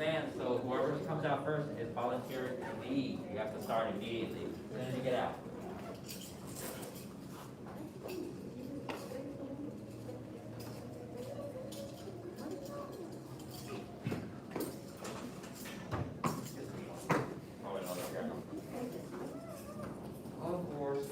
dance, so whoever comes out first is volunteering to lead. You have to start immediately, as soon as you get out. Oh, wait, no, there you go. Of course.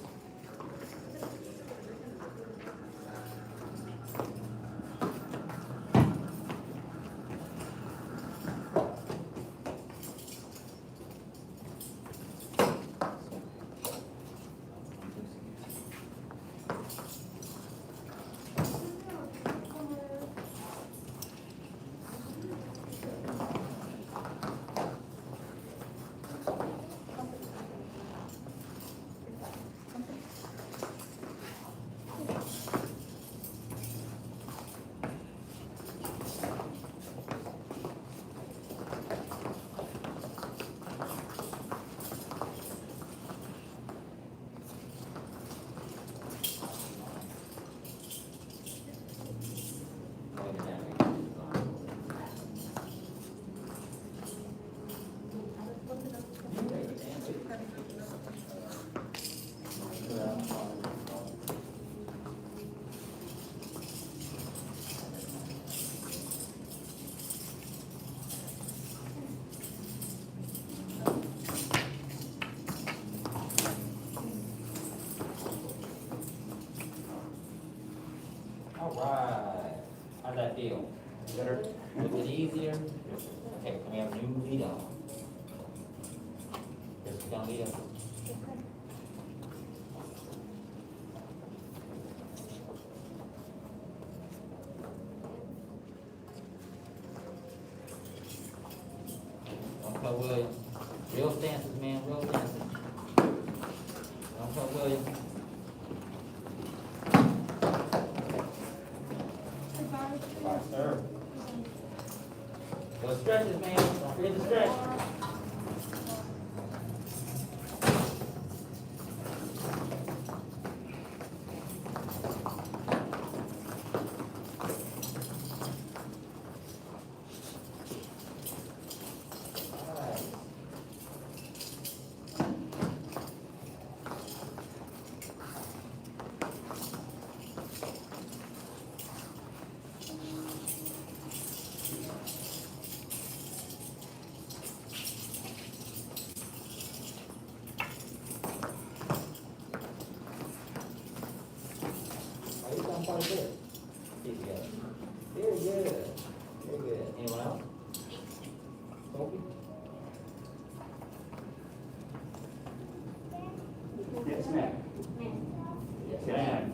All right, how'd that feel? Better, a little bit easier? Okay, can we have a new lead on? Chris, you gonna lead us? Don't tell William. Real stances, man, real stances. Don't tell William. Goodbye, sir. Those stretches, man, don't forget to stretch. Alright. Oh, you sound quite good. Keep together. Very good. Very good. Anyone else? Sophie? Yes, ma'am. Yes, ma'am.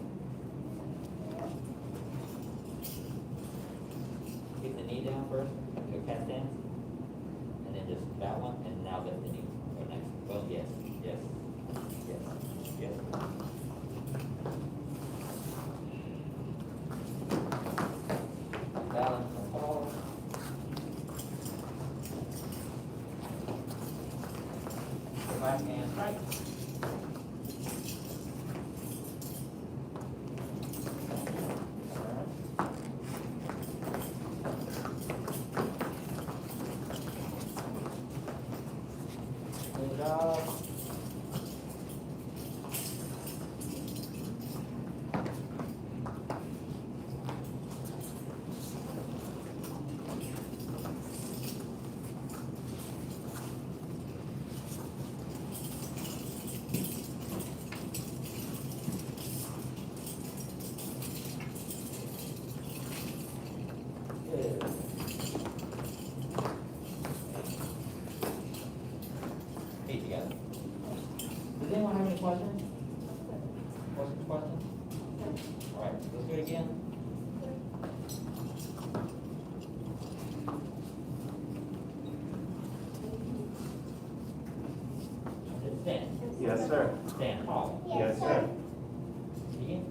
Keep the knee down first, do a cat stance. And then just that one, and now lift the knee. Go next. Well, yes, yes, yes, yes. Balance and fall. Go back and strike. Good job. Good. Feet together. Does anyone have any questions? Questions? All right, let's do it again. Stand. Yes, sir. Stand tall. Yes, sir. Begin.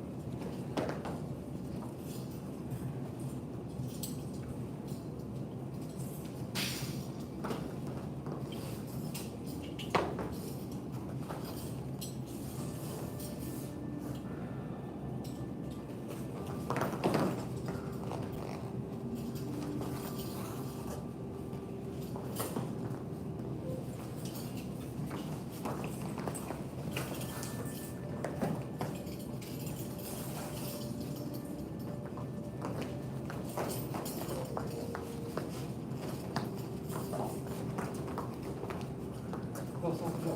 Go, soft, go.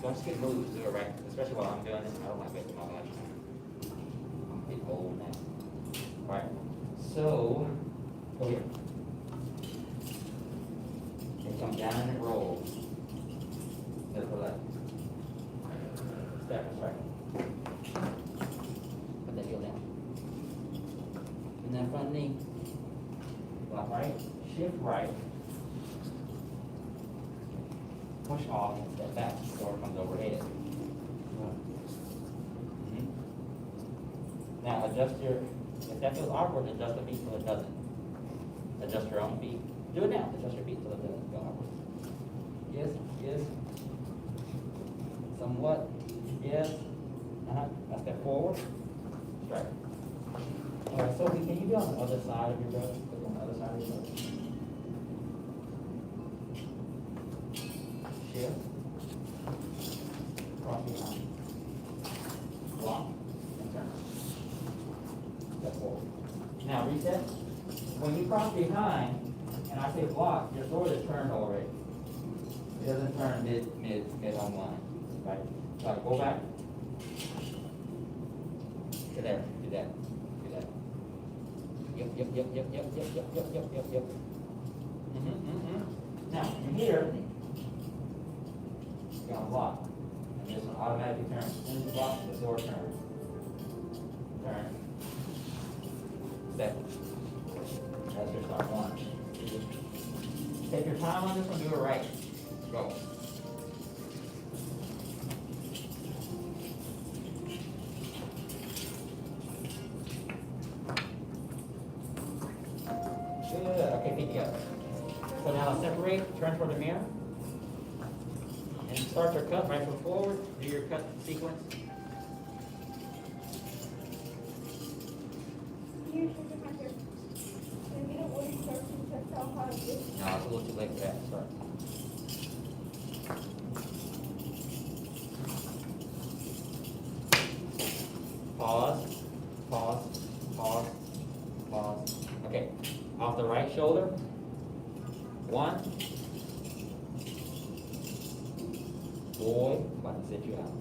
Don't just get moves, do it right, especially while I'm doing this, I don't like wasting my body. I'm getting old now. Alright, so, go here. And come down and roll. Middle to left. Step, right. Put that heel down. And then front knee. Block right, shift right. Push off and step back, or it comes overhead. Mhm. Now adjust your, if that feels awkward, adjust the feet so it doesn't. Adjust your own feet. Do it now, adjust your feet so it doesn't go awkward. Yes, yes. Somewhat, yes. Now step forward, straight. All right, Sophie, can you be on the other side of your brother? Look on the other side of your brother. Shift. Cross behind. Block and turn. Step forward. Now reset. When you cross behind and I say block, your sword is turned already. It doesn't turn mid on line. Right? So go back. To there. Do that. Do that. Yep. Now from here. You're gonna block. And this one automatically turns. As soon as you block, the sword turns. Turn. Step. That's your start one. Take your time on this one, do it right. Go. Good. Okay, feet together. So now separate, turn toward the mirror. And start your cut, right foot forward, do your cut sequence. You should have your, if you don't want to start to test out how to do. No, it's a little too late for that, start. Pause, pause, pause, pause. Okay, off the right shoulder. 1. Boy, I'm about to set you out.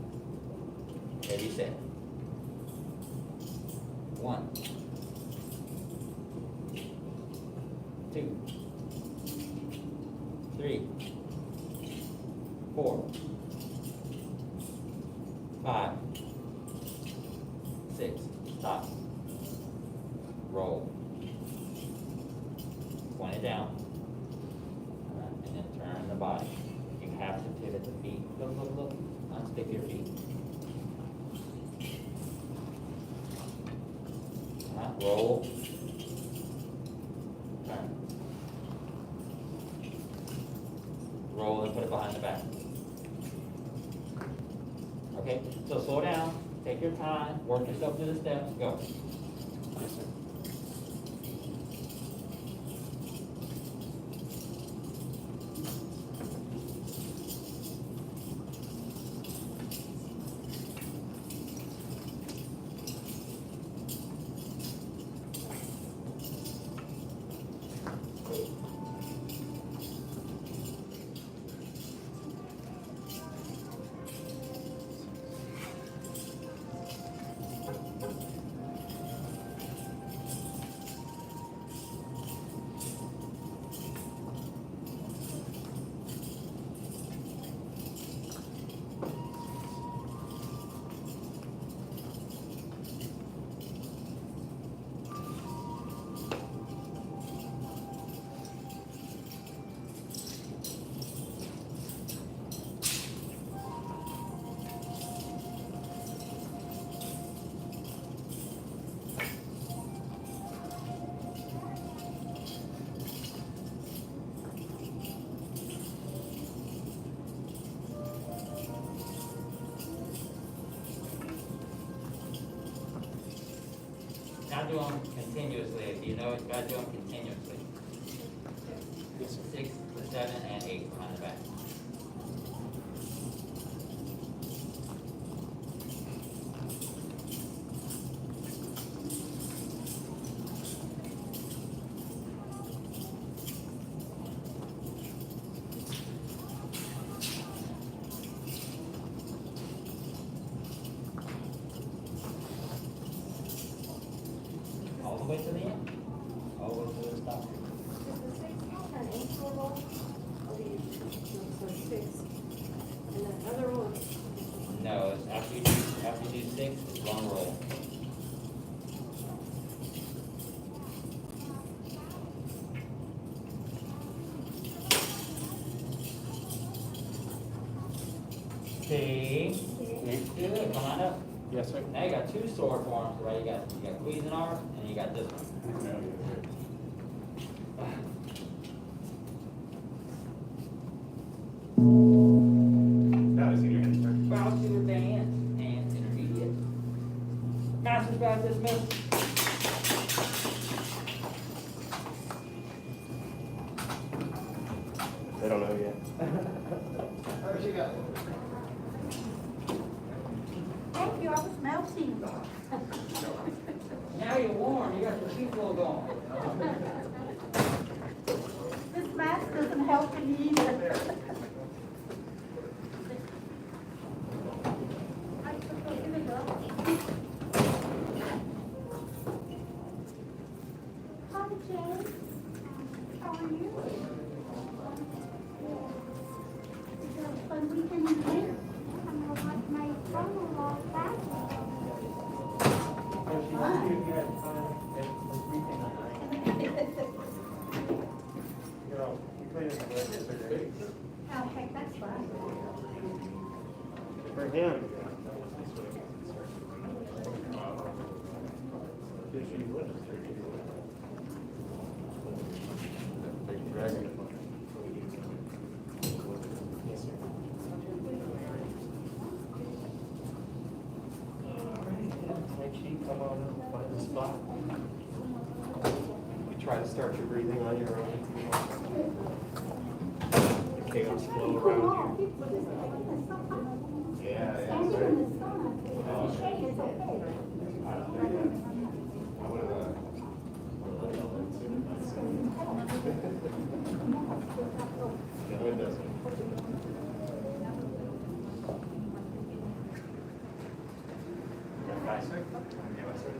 Ready, set. 1, 2, 3, 4, 5, 6. Stop. Roll. Point it down. And then turn the body. You have to pivot the feet. Look. Unstick your feet. Roll. Turn. Roll and put it behind the back. Okay, so slow down. Take your time. Work yourself through the steps. Go. Yes, sir. gotta do them continuously. If you know it, you gotta do them continuously. Yes, sir. 6, 7, and 8 on the back. All the way to the end. All the way to the stop. Is the 6 count an ankle roll? So 6. And then another one. No, it's after you do 6, it's one roll. See? Good, come on up. Yes, sir. Now you got 2 sword forms, right? You got Cuisinart and you got this one. Now is your hand, sir. Bow to advance and intermediate. Master's back dismissed. They don't know yet. Where'd she go? Thank you, I was melting. Now you're warm, you got the sheet flow going. This mask doesn't help me either. Here we go. Hi, Jay. How are you? Did you have a fun weekend in here? I'm gonna watch my phone while back. She wants you if you had time this weekend night. You played in the weather. Oh, heck, that's fun. For him. Big dragon. Yes, sir. Tai Chi, come on up, find the spot. You try to start your breathing on your own. The chaos flow around you. Yeah, yeah. Standing in the sun, the shade is okay. I would have, no, it doesn't. Guys, sir? Yeah, sir.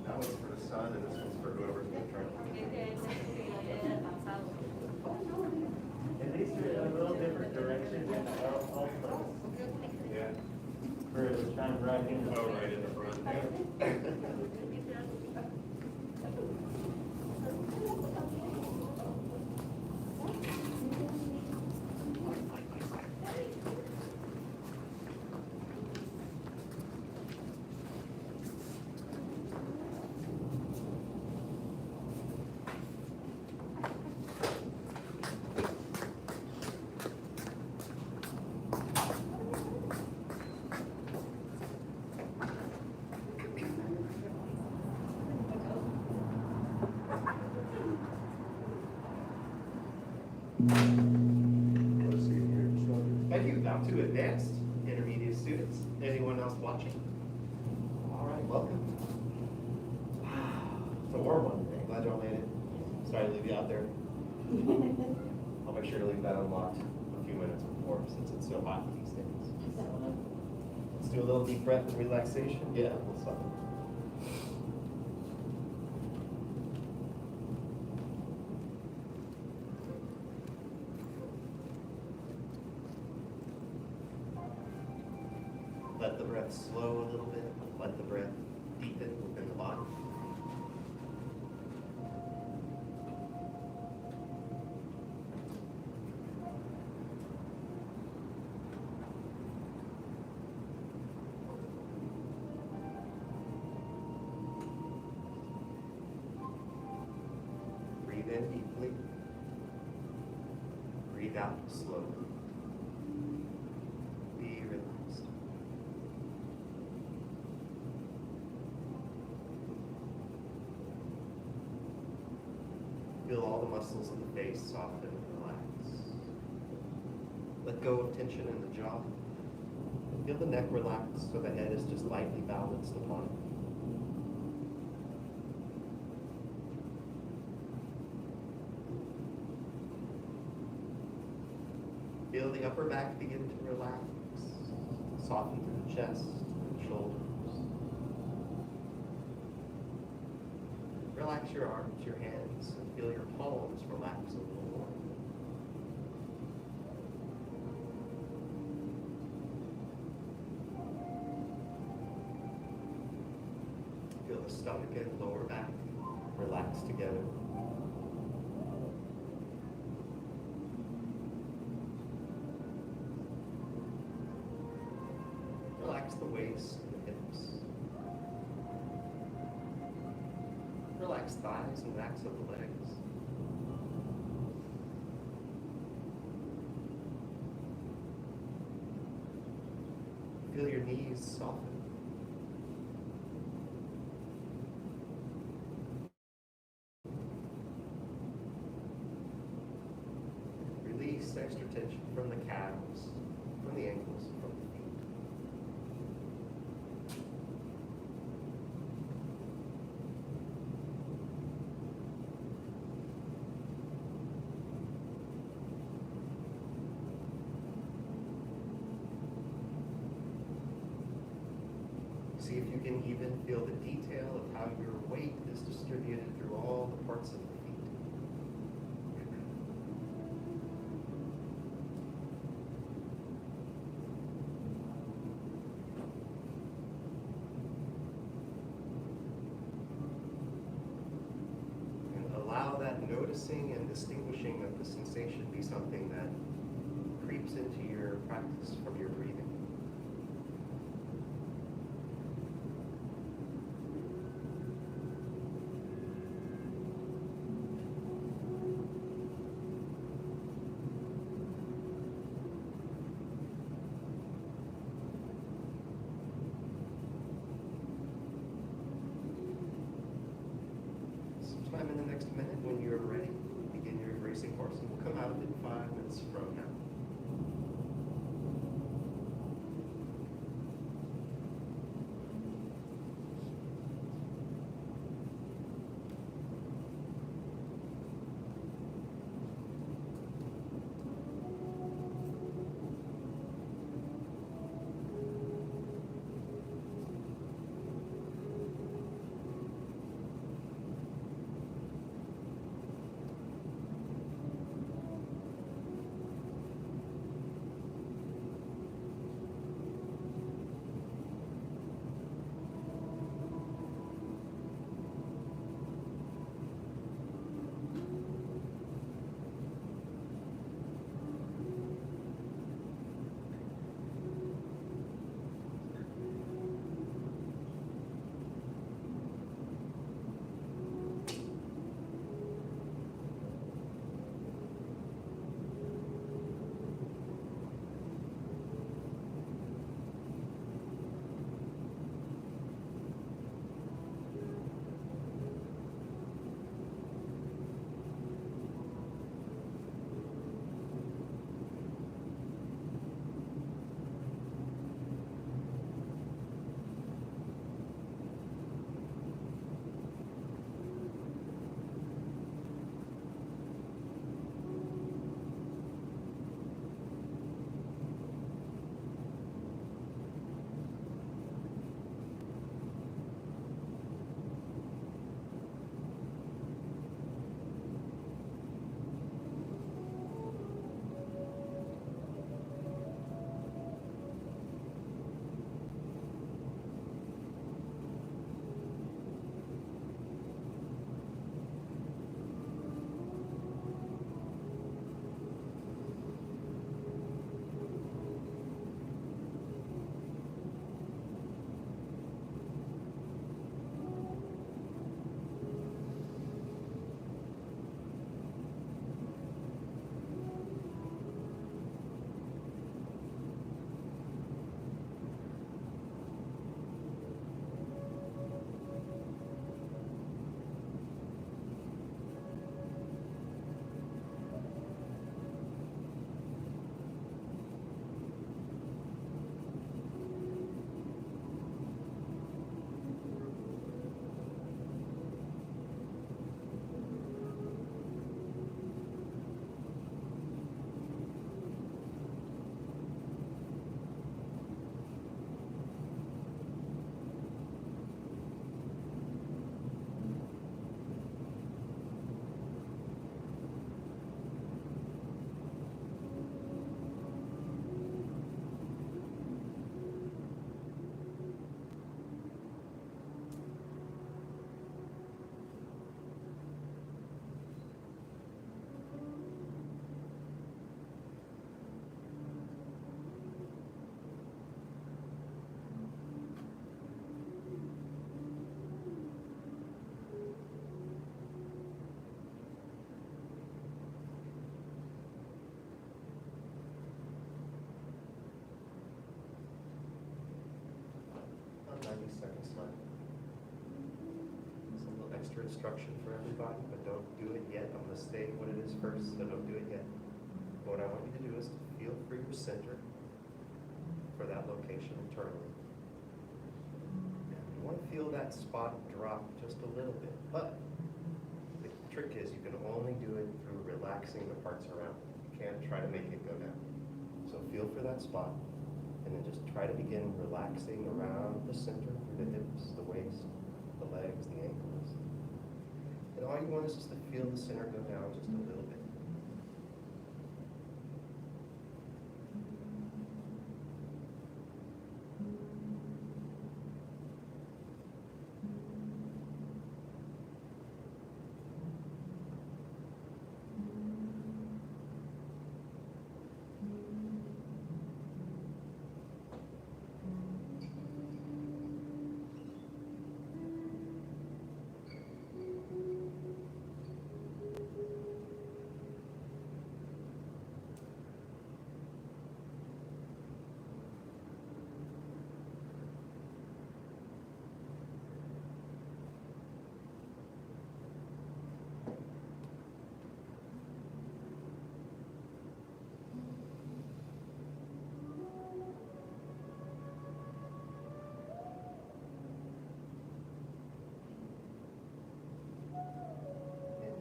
That one's for the sun and this one's for whoever's in front. At least they're in a little different direction than the all Yeah. Where it was kind of right in the. Oh, right in the front. Thank you. Now to advanced intermediate students. Anyone else watching? All right, welcome. It's a warm one today. Glad y'all made it. Sorry to leave you out there. I'll make sure to leave that unlocked a few minutes before since it's so hot these days. Let's do a little deep breath and relaxation. Yeah, what's up? Let the breath slow a little bit. Let the breath deepen within the body. Breathe in deeply. Breathe out slowly. Be relaxed. Feel all the muscles of the face soften and relax. Let go of tension in the jaw. Feel the neck relax so the head is just lightly balanced upon it. Feel the upper back begin to relax, soften through the chest and shoulders. Relax your arms, your hands, and feel your palms relax a little more. Feel the stomach and lower back relax together. Relax the waist and the hips. Relax thighs and backs of the legs. Feel your knees soften. Release extra tension from the calves, from the ankles, and from the feet. See if you can even feel the detail of how your weight is distributed through all the parts of the feet. And allow that noticing and distinguishing of the sensation be something that creeps into your practice from your breathing. Sometime in the next minute, when you're ready, begin your racing horse, and we'll come out of it in 5 minutes from now. instruction for everybody, but don't do it yet. I'm gonna state what it is first, so don't do it yet. What I want you to do is to feel for your center for that location internally. And you want to feel that spot drop just a little bit, but the trick is you can only do it through relaxing the parts around it. You can't try to make it go down. So feel for that spot, and then just try to begin relaxing around the center, through the hips, the waist, the legs, the ankles. And all you want is just to feel the center go down just a little bit.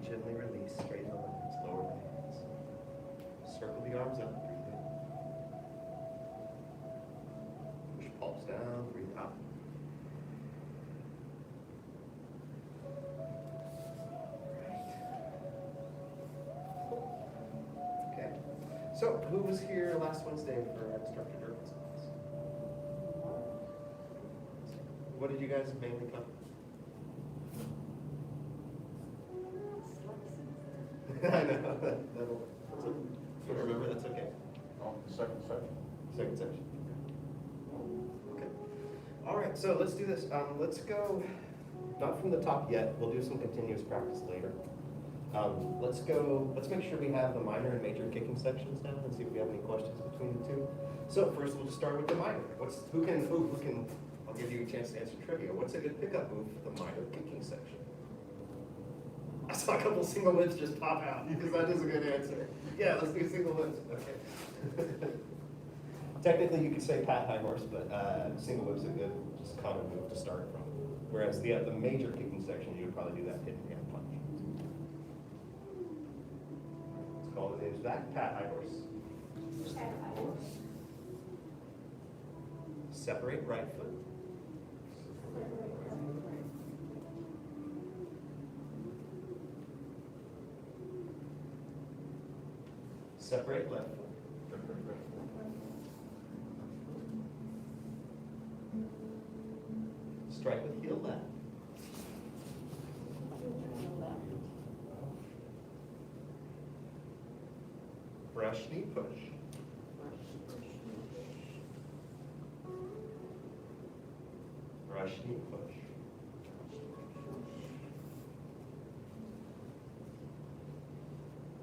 Gently release, straighten the legs, lower the hands. Circle the arms up, breathe in. Push palms down, breathe out. Right. Okay. So, who was here last Wednesday for Instructor Durkin's class? What did you guys mainly cover? I know, that'll, you remember, that's okay. Oh, the second section. Second section. Okay. All right, so let's do this. Let's go, not from the top yet. We'll do some continuous practice later. Let's make sure we have the minor and major kicking sections down and see if we have any questions between the two. So first we'll just start with the minor. Who can, I'll give you a chance to answer trivia. What's a good pickup move for the minor kicking section? I saw a couple single whips just pop out, because that is a good answer. Yeah, let's do single whips, okay. Technically, you could say pat high horse, but single whip's a good just common move to start from. Whereas the major kicking section, you would probably do that hidden hand punch. Let's call the names back. Pat high horse. Pat high horse. Separate right foot. Separate left foot. Strike with heel left. Brush knee push. Brush knee push.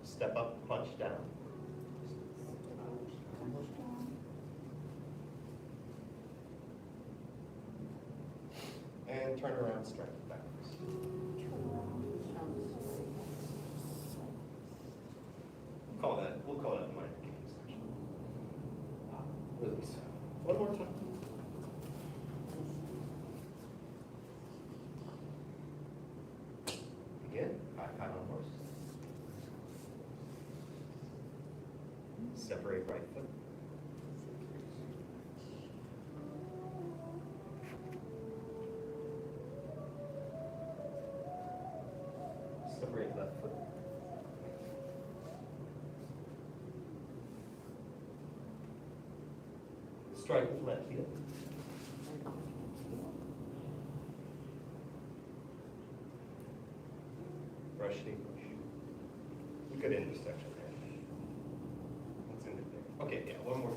Step up, punch down. And turn around, strike backwards. We'll call that minor kicking section. Release. One more time. Again, high pat on horse. Separate right foot. Separate left foot. Strike with left heel. Brush knee push. Good intersection there. What's in it there? Okay, yeah, one more.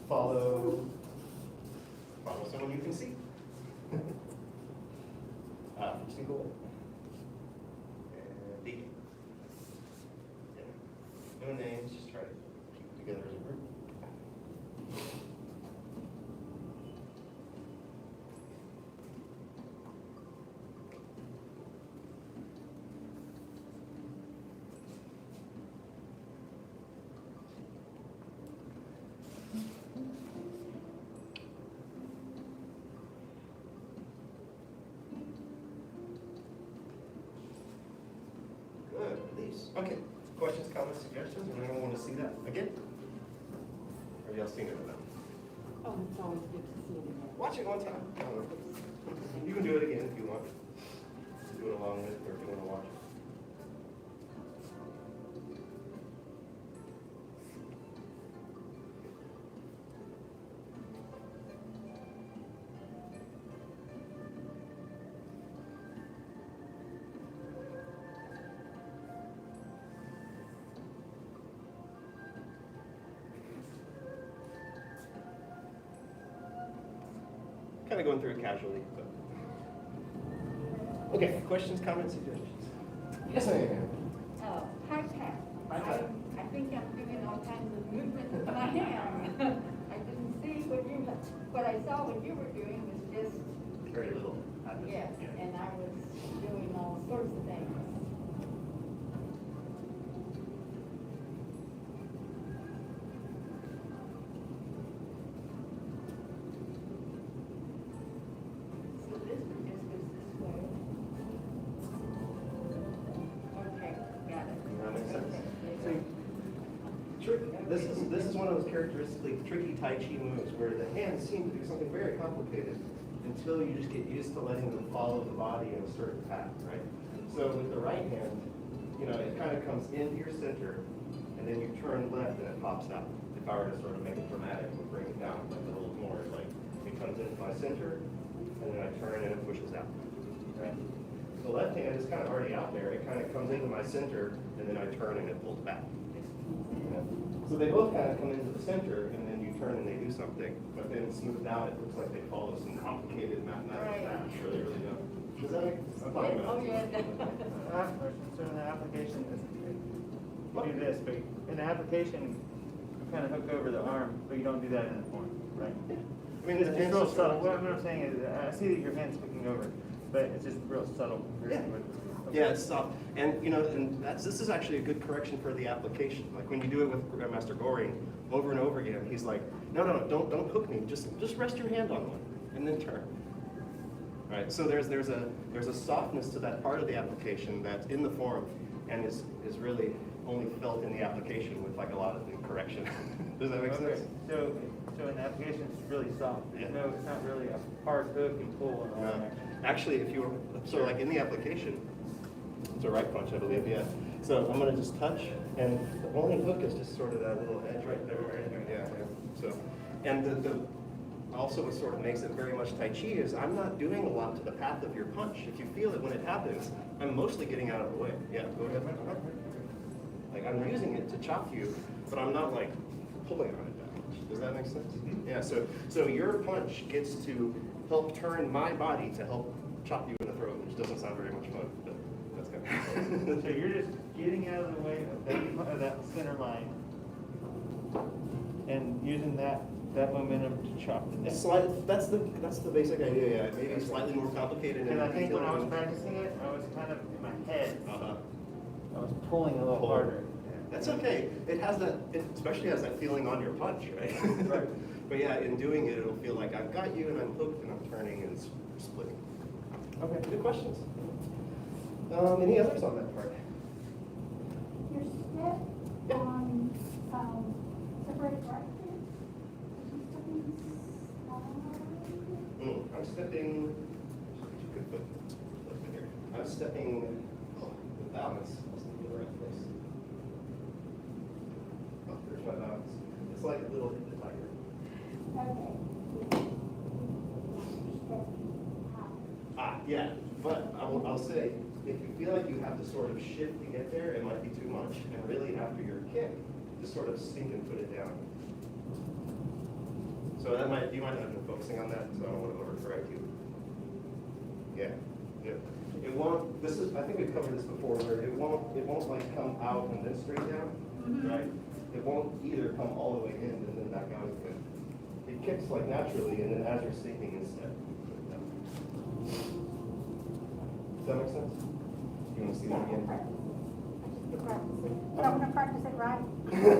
Follow someone you can see. From single whip. And deacon. Yeah. No names, just try to keep it together as a group. Okay, questions, comments, suggestions, or anyone want to see that again? Or have y'all seen it enough? Oh, it's always good to see you. Watch it one time. You can do it again if you want. Do it along with, or if you want to watch it. Kind of going through it casually, but. Okay, questions, comments, suggestions? Yes, ma'am. Hi, Pat. Hi, Pat. I think I'm doing all kinds of movement with my hand. I didn't see what I saw what you were doing was just, Very little. yes, and I was doing all sorts of things. So this one just goes this way. Okay, got it. Does that make sense? Okay. This is one of those characteristically tricky Tai Chi moves where the hands seem to do something very complicated until you just get used to letting them follow the body in a certain path, right? So with the right hand, you know, it kind of comes into your center, and then you turn left and it pops out. If I were to sort of make it dramatic, we'll bring it down like a little more, like it comes into my center, and then I turn and it pushes out, right? The left hand is kind of already out there. It kind of comes into my center, and then I turn and it pulls back. So they both kind of come into the center, and then you turn and they do something, but then smoothed out, it looks like they follow some complicated mathematical math. Sure, they really don't. Does that make sense? I'm talking about. Oh, yeah. I have a question. So in the application, you do this, but in the application, you kind of hook over the arm, but you don't do that in the form, right? I mean, It's it's real subtle. What I'm saying is, I see that your hand's hooking over, but it's just real subtle. Yeah. Yeah, it's soft. And, you know, and this is actually a good correction for the application. Like when you do it with Master Gohring, over and over again, he's like, no, don't hook me. Just rest your hand on one and then turn. Right, so there's a softness to that part of the application that's in the form and is really only felt in the application with like a lot of correction. Does that make sense? So in the application, it's really soft. Yeah. No, it's not really a hard hook and pull and all No. that. Actually, if you were, so like in the application, it's a right punch, I believe, yeah. So I'm gonna just touch, and the only hook is just sort of that little edge right there. Yeah. So, and the also what sort of makes it very much Tai Chi is I'm not doing a lot to the path of your punch. If you feel it when it happens, I'm mostly getting out of the way. Yeah, go ahead. Like I'm using it to chop you, but I'm not like pulling on it that much. Does that make sense? Yeah, so your punch gets to help turn my body to help chop you in the throat, which doesn't sound very much fun, but that's kind of So you're just getting out of the way of that center line and using that momentum to chop the neck. That's the basic idea, yeah. Maybe slightly more complicated. And I think when I was practicing it, I was kind of in my head. Uh-huh. I was pulling a little harder. That's okay. It has that, it especially has that feeling on your punch, right? Right. But yeah, in doing it, it'll feel like I've got you and I'm hooked and I'm turning and splitting. Okay, good questions. Any others on that part? Your step on, separated right here. I'm stepping, good foot, here. I'm stepping with balance. Let's look in the right place. Oh, there's my balance. It's like a little hit the tiger. Okay. Yeah, but I'll say, if you feel like you have to sort of shift to get there, it might be too much. And really, after your kick, just sort of sink and put it down. So you might not have been focusing on that, so I don't want to overcorrect you. Yeah. It won't. I think we've covered this before, where it won't like come out and then straight down, right? It won't either come all the way in and then back out again. It kicks like naturally, and then as you're sinking instead. Does that make sense? You want to see that again? But I'm gonna practice it right. Yes,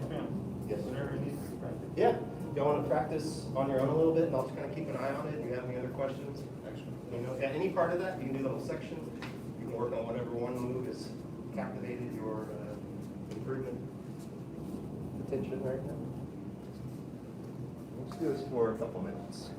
ma'am. Yes. Whatever needs to be practiced. Yeah. Y'all want to practice on your own a little bit, and I'll just kind of keep an eye on it. Do you have any other questions? You know, yeah, any part of that, you can do the whole section. You can work on whatever one move is captivated your improvement attention right now? Let's do this for a couple minutes.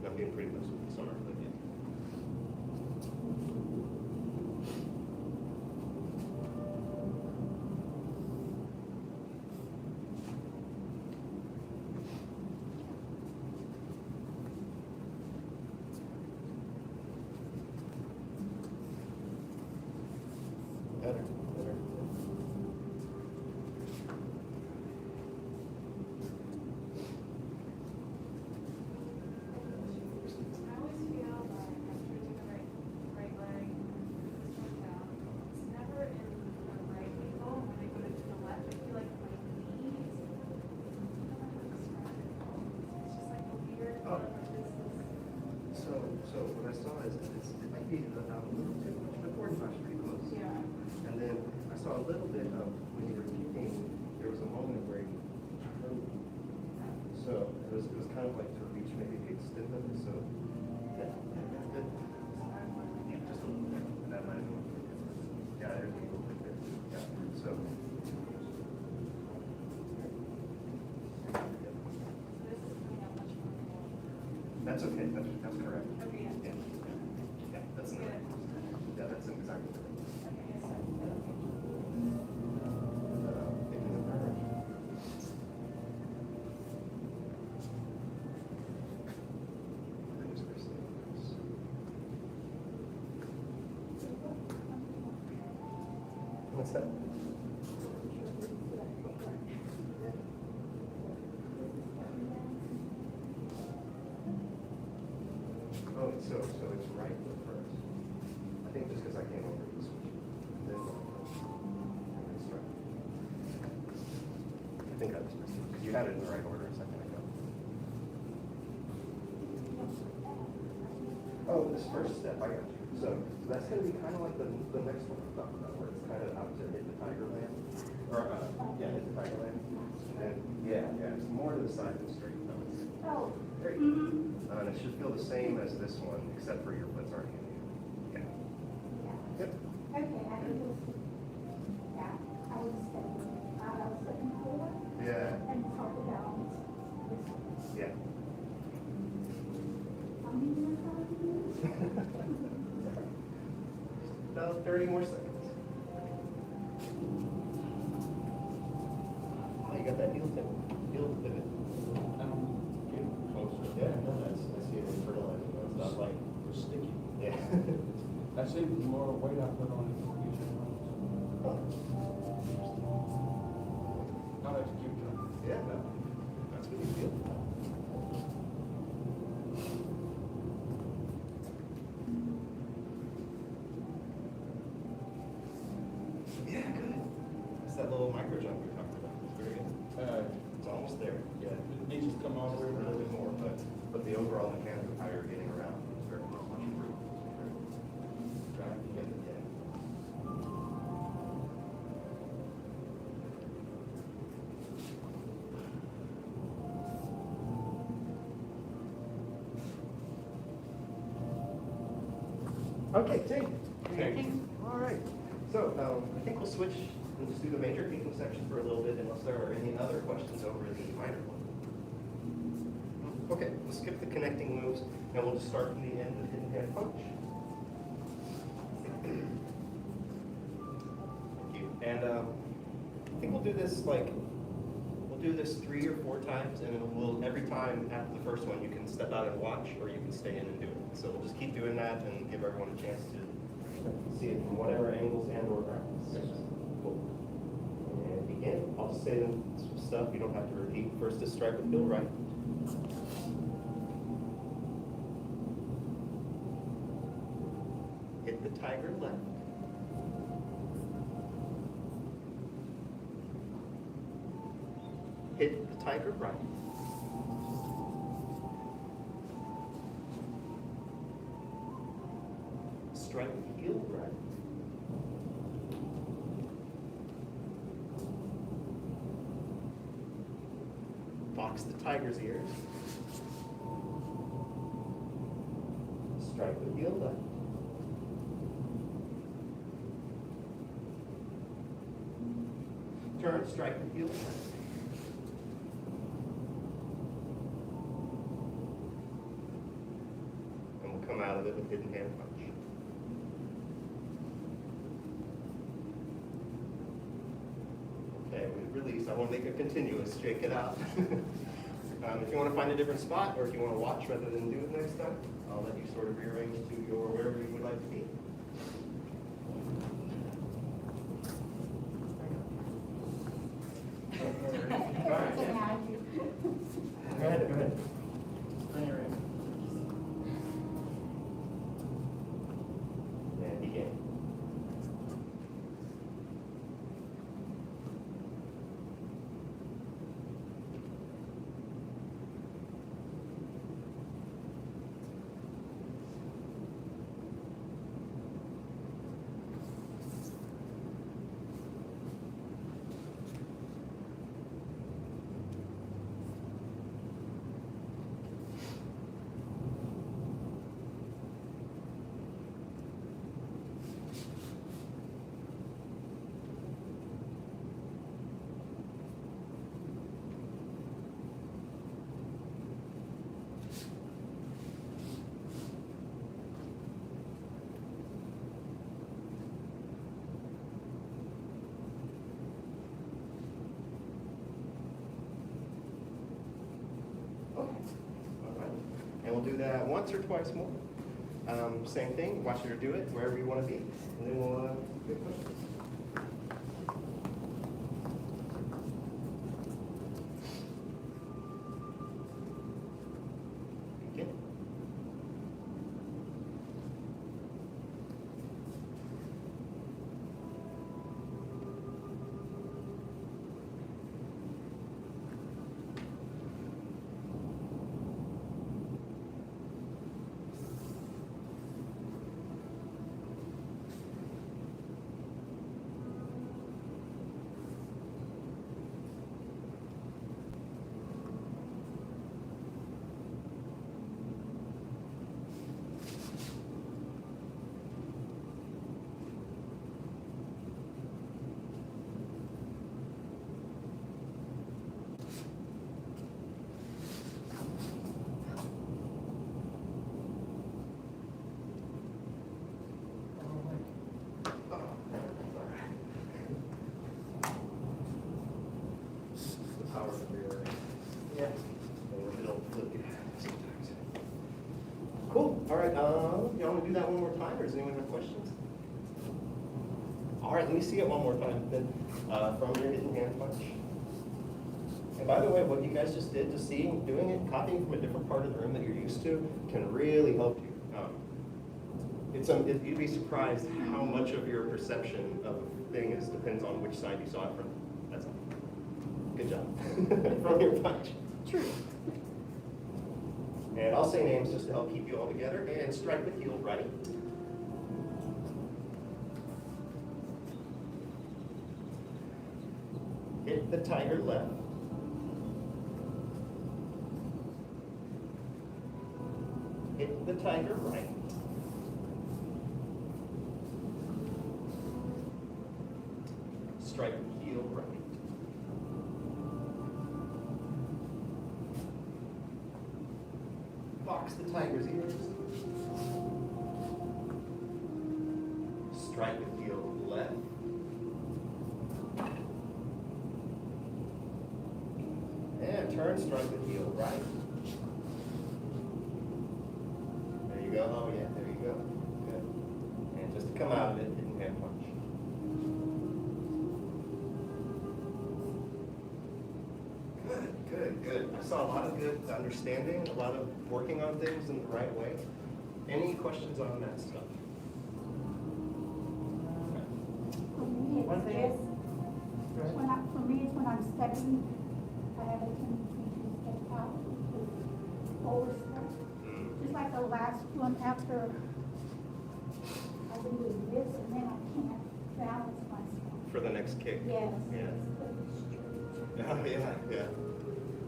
I'm getting pretty close with the summer, but yeah. Better. I always feel like I'm turning the right leg, this one down. It's never in the right angle. When I go to the left, I feel like my knees. It's just like a weird. Oh. So what I saw is it might be a little too much before it's not pretty close. Yeah. And then I saw a little bit of when you were kicking, there was a moment where you so it was kind of like to reach maybe extend them. So yeah, that's good. Yeah, just a little bit. And that might have been yeah, there's a little bit there. Yeah. So So this is coming out much more. that's okay. That's correct. Okay, yeah. Yeah. Yeah, that's Good. yeah, that's exactly correct. Okay, so. Taking the courage. Thanks, Christine. What's that? Oh, so it's right foot first. I think just because I came over this way. Then it's right. I think I was missing, because you had it in the right order a second ago. Oh, this first step, I got you. So that's going to be kind of like the next one I'm talking about, where it's kind of out to hit the tiger land. Or, yeah, hit the tiger land. And yeah, it's more to the side than straight. Oh. There you go. And it should feel the same as this one, except for your foot's already in the air. Yeah. Yep. Okay, I think it was, yeah, I was stepping forward Yeah. and talk about this. Yeah. How many minutes are we About 30 more seconds. Oh, you got that heel tip. Heel pivot. Getting closer. Yeah, no, I see it fertilizing. It's not like It's sticky. yeah. I think the more weight I put on it, the easier it goes. I'll have to keep trying. Yeah, no, that's what you feel. Yeah, good. It's that little micro jump we talked about. It's very good. It's almost there. Yeah. It needs to come all the way A little around. bit more, but the overall mechanic of how you're getting around is very much improved. Trying to get it, yeah. Okay, team. Okay. All right. So I think we'll switch and just do the major kicking section for a little bit unless there are any other questions over the minor one. Okay, we'll skip the connecting moves and we'll just start from the end with hidden hand punch. Thank you. And I think we'll do this we'll do this 3 or 4 times, and then we'll every time after the first one you can step out and watch, or you can stay in and do it. So we'll just keep doing that and give everyone a chance to see it from whatever angles and or grounds. Cool. And begin. I'll just say some stuff you don't have to repeat. First is strike with heel right. Hit the tiger left. hit the tiger right. Strike the heel right. Box the tiger's ears. Strike the heel left. Turn, strike the heel left. And we'll come out of it with hidden hand punch. Okay, we release. I want to make it continuous. Shake it out. If you want to find a different spot, or if you want to watch rather than do it next time, I'll let you sort of rearrange to your wherever you would like to be. All right. Go ahead, go ahead. And begin. And we'll do that once or twice more. Same thing, watch her do it wherever you want to be. And then we'll get questions. Begin. Cool. All right. Y'all want to do that one more time, or does anyone have questions? All right. Let me see it one more time. Then from your hidden hand punch. And by the way, what you guys just did, just seeing, doing it, copying from a different part of the room that you're used to, can really help you. You'd be surprised how much of your perception of a thing depends on which side you saw it from. That's all. Good job. From your punch. True. And I'll say names just to help keep you all together. And strike with heel right. Hit the tiger left. Hit the tiger right. Strike with heel right. Box the tiger's ears. Strike with heel left. And turn, strike with heel right. There you go. Oh yeah, there you go. Good. And just to come out of it, hidden hand punch. Good. I saw a lot of good understanding, a lot of working on things in the right way. Any questions on that stuff? For me, it's when I'm stepping I have a tendency to step out with overstep. Just like the last one after I've been doing this and then I can't balance myself. For the next kick. Yes. Yeah. Oh, yeah, yeah.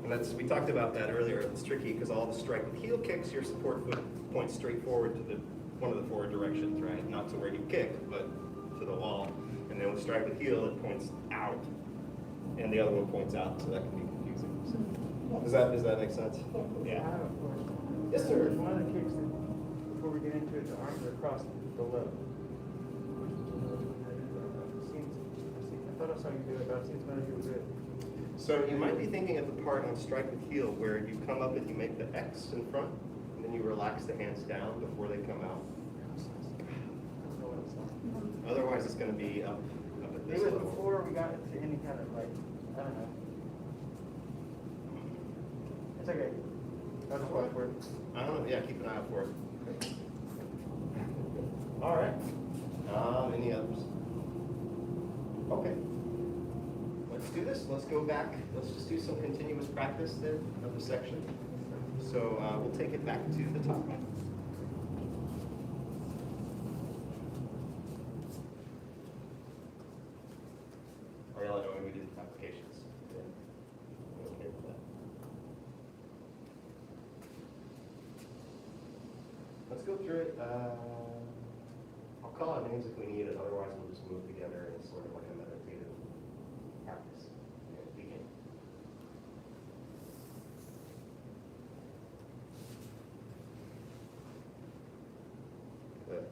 And that's, we talked about that earlier. It's tricky because all the strike with heel kicks, your support foot points straight forward to the one of the forward directions, right? Not to where you kick, but to the wall. And then with strike with heel, it points out, and the other one points out, so that can be confusing. So, does that make sense? I Yeah. have a question. Yes, sir. One of the kicks that, before we get into it, the arms are across the lip. I thought I saw you do it, but it seems better you would do it. So you might be thinking of the part on strike with heel where you come up and you make the X in front, and then you relax the hands down before they come out. Otherwise, it's going to be up at this Even level. before we got to any kind of like, I don't know. It's okay. I'll just watch for it. I don't know. Yeah, keep an eye out for it. All right. Any others? Okay. Let's do this. Let's go back. Let's just do some continuous practice then of the section. So we'll take it back to the top. Are y'all knowing we do the applications? Yeah. You okay with that? Let's go through it. I'll call out names if we need it. Otherwise, we'll just move together and sort of like a meditative practice. Okay, begin. Good.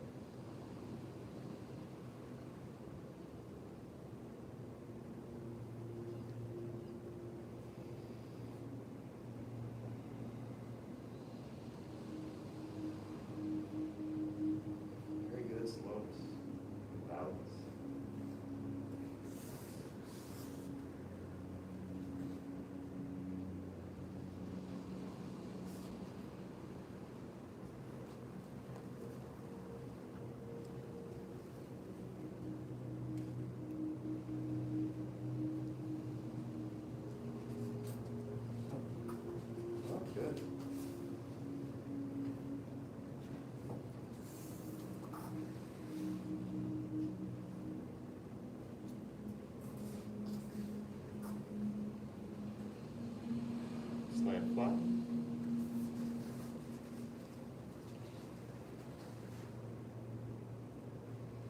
Very good, slowness, balance. Oh, good. Slant flat.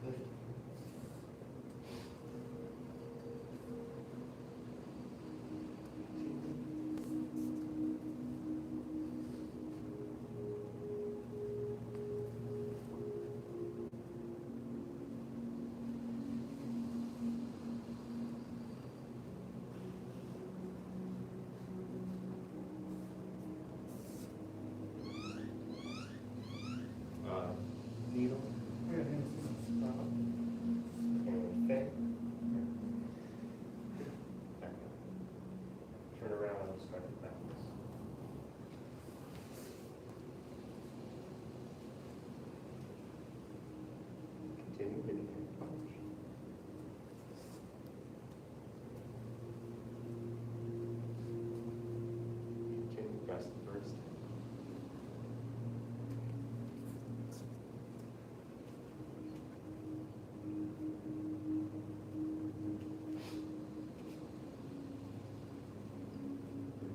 Good. Needle and fan. Back up. Turn around and start it backwards. Continue hitting your punch. Continue press the first.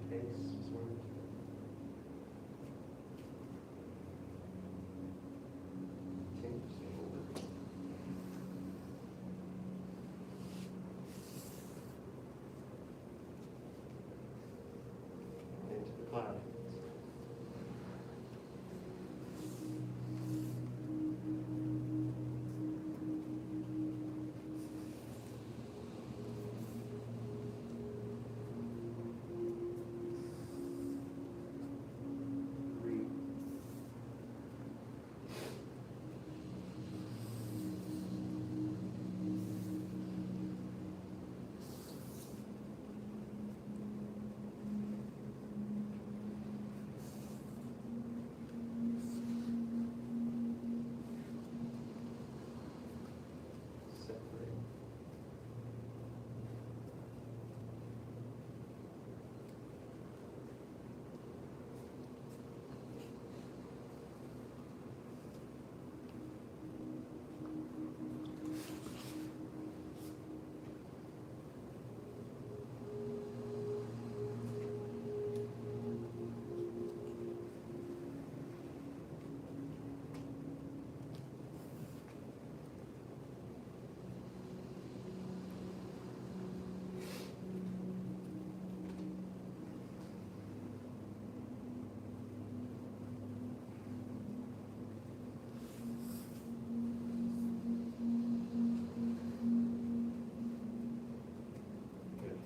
Pace, sort of. Continue to move it. Into the cloud. Breathe.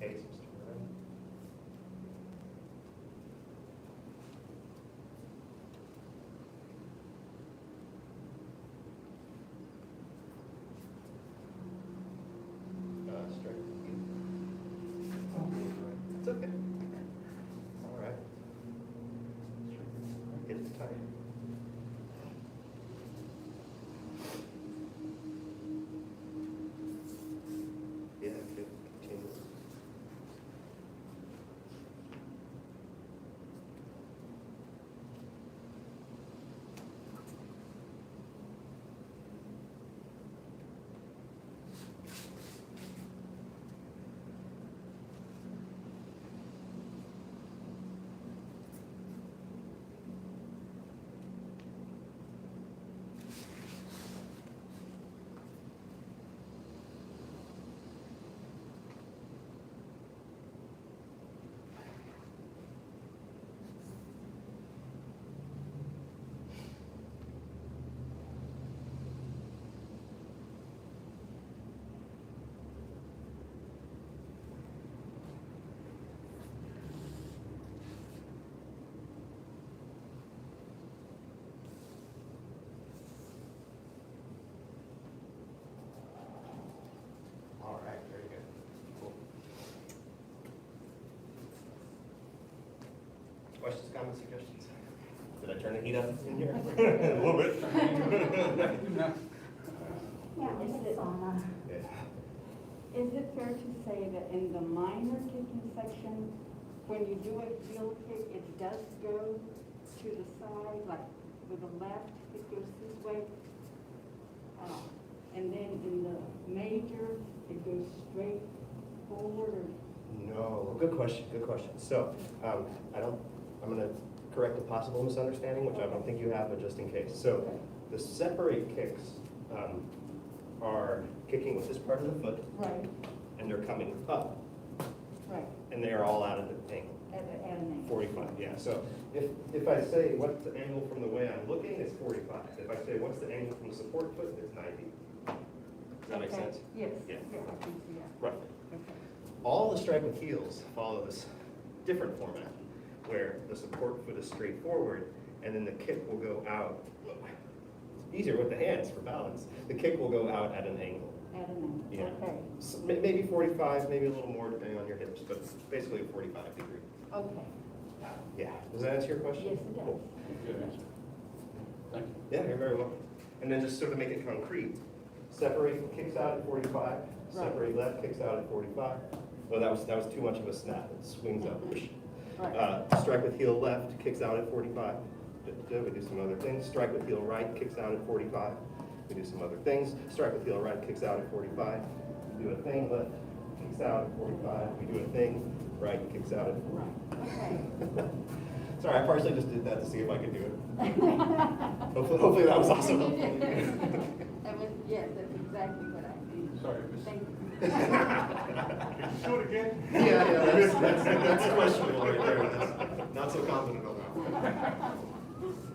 case, Mr. Gohring. Straight. It's okay. All right. Get it tight. Yeah, good. Continue. All right, very good. Cool. Questions, comments, suggestions? Did I turn the heat up in here? A little bit. Yeah, is it, Yeah. is it fair to say that in the minor kicking section, when you do a heel kick, it does go to the side, like with the left, it goes this way? And then in the major, it goes straight forward or? No, good question, good question. So, I'm gonna correct a possible misunderstanding, which I don't think you have, but just in case. So, the separate kicks are kicking with this part of the foot, Right, and they're coming up, right, and they are all out of the angle. at an angle. 45, yeah. So if I say what's the angle from the way I'm looking, it's 45. If I say what's the angle from the support foot, it's 90. Does that make Okay. sense? Yes, Yeah. yeah, I can see that. Roughly. Okay. All the strike with heels follow this different format, where the support foot is straight forward, and then the kick will go out. Easier with the hands for balance. The kick will go out at an angle. At an angle, Yeah. okay, So maybe 45, maybe a little more depending on your hips, but basically a 45 degree. okay. Yeah. Does that answer your question? Yes, it does. Cool. Good answer. Thank you. Yeah, you're very welcome. And then just sort of make it concrete. Separate kicks out at 45. Separate left kicks out at 45. Oh, that was too much of a snap. It swings up. Right. Strike with heel left kicks out at 45. We do some other things. Strike with heel right kicks out at 45. We do some other things. Strike with heel right kicks out at 45. We do a thing, left kicks out at 45. We do a thing, right kicks out at 45. Okay. Sorry, I partially just did that to see if I could do it. Hopefully that was awesome. That was, yes, that's exactly what I did. Sorry, Miss. Thank you. Do it again? Yeah, that's questionable right there. That's not so confident on that.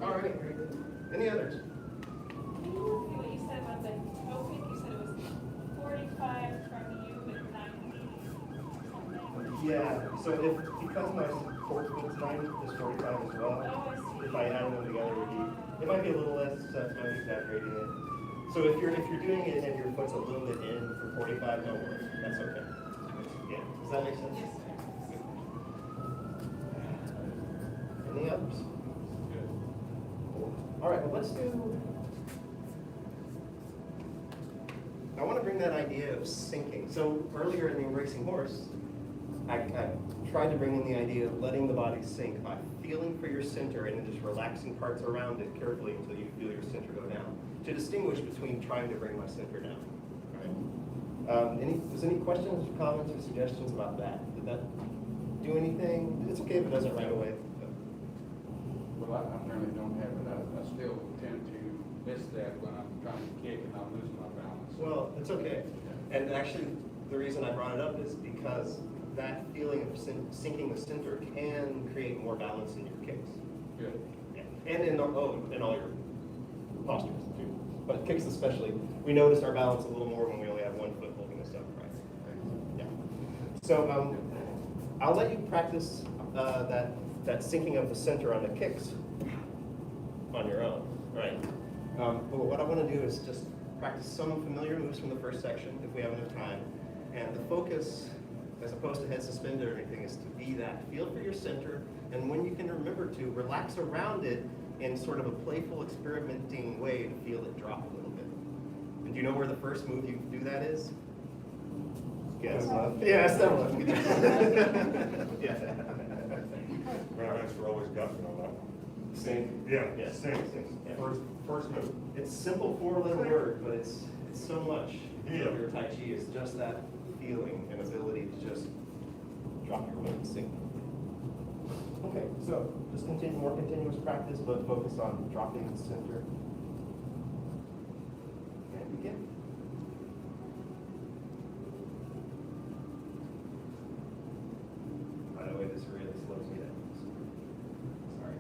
All right, very good. Any others? Can you repeat what you said about the toe kick? You said it was 45 from you, but 90 something. Yeah, so because my support foot's 90, is 45 as well. Oh, I see. If I add them together, it might be a little less, so I'm exaggerating it. So if you're doing it and your foot's a little bit in for 45, don't worry, that's okay. Yeah, does that make sense? Yes, sir. Any others? Good. All right, well, let's do, I want to bring that idea of sinking. So earlier in the Embracing Horse, I tried to bring in the idea of letting the body sink by feeling for your center and then just relaxing parts around it carefully until you feel your center go down, to distinguish between trying to bring my center down. All right? Was any questions, comments, or suggestions about that? Did that do anything? It's okay if it doesn't right away. Well, I apparently don't have it. I still tend to miss that when I'm trying to kick and I'm losing my balance. Well, it's okay. And actually, the reason I brought it up is because that feeling of sinking the center can create more balance in your kicks. Good. Yeah. And in all your postures too. But kicks especially, we notice our balance a little more when we only have one foot holding us up, right? Yeah. So I'll let you practice that syncing of the center on the kicks on your own, right? But what I want to do is just practice some familiar moves from the first section if we have enough time. And the focus, as opposed to head suspended or anything, is to be that. Feel for your center, and when you can remember to, relax around it in sort of a playful, experimenting way to feel it drop a little bit. And do you know where the first move you do that is? Yes. Yeah, step left. Yeah. Thanks for always got me on that one. Sing. Yeah, Yeah. sing. Yeah. First move. It's simple four-letter word, but it's so much. Yeah. Your Tai Chi is just that feeling and ability to just drop your weight and sing. Okay, so just continue more continuous practice, but focus on dropping the center. And begin. By the way, this really slows me down. Sorry.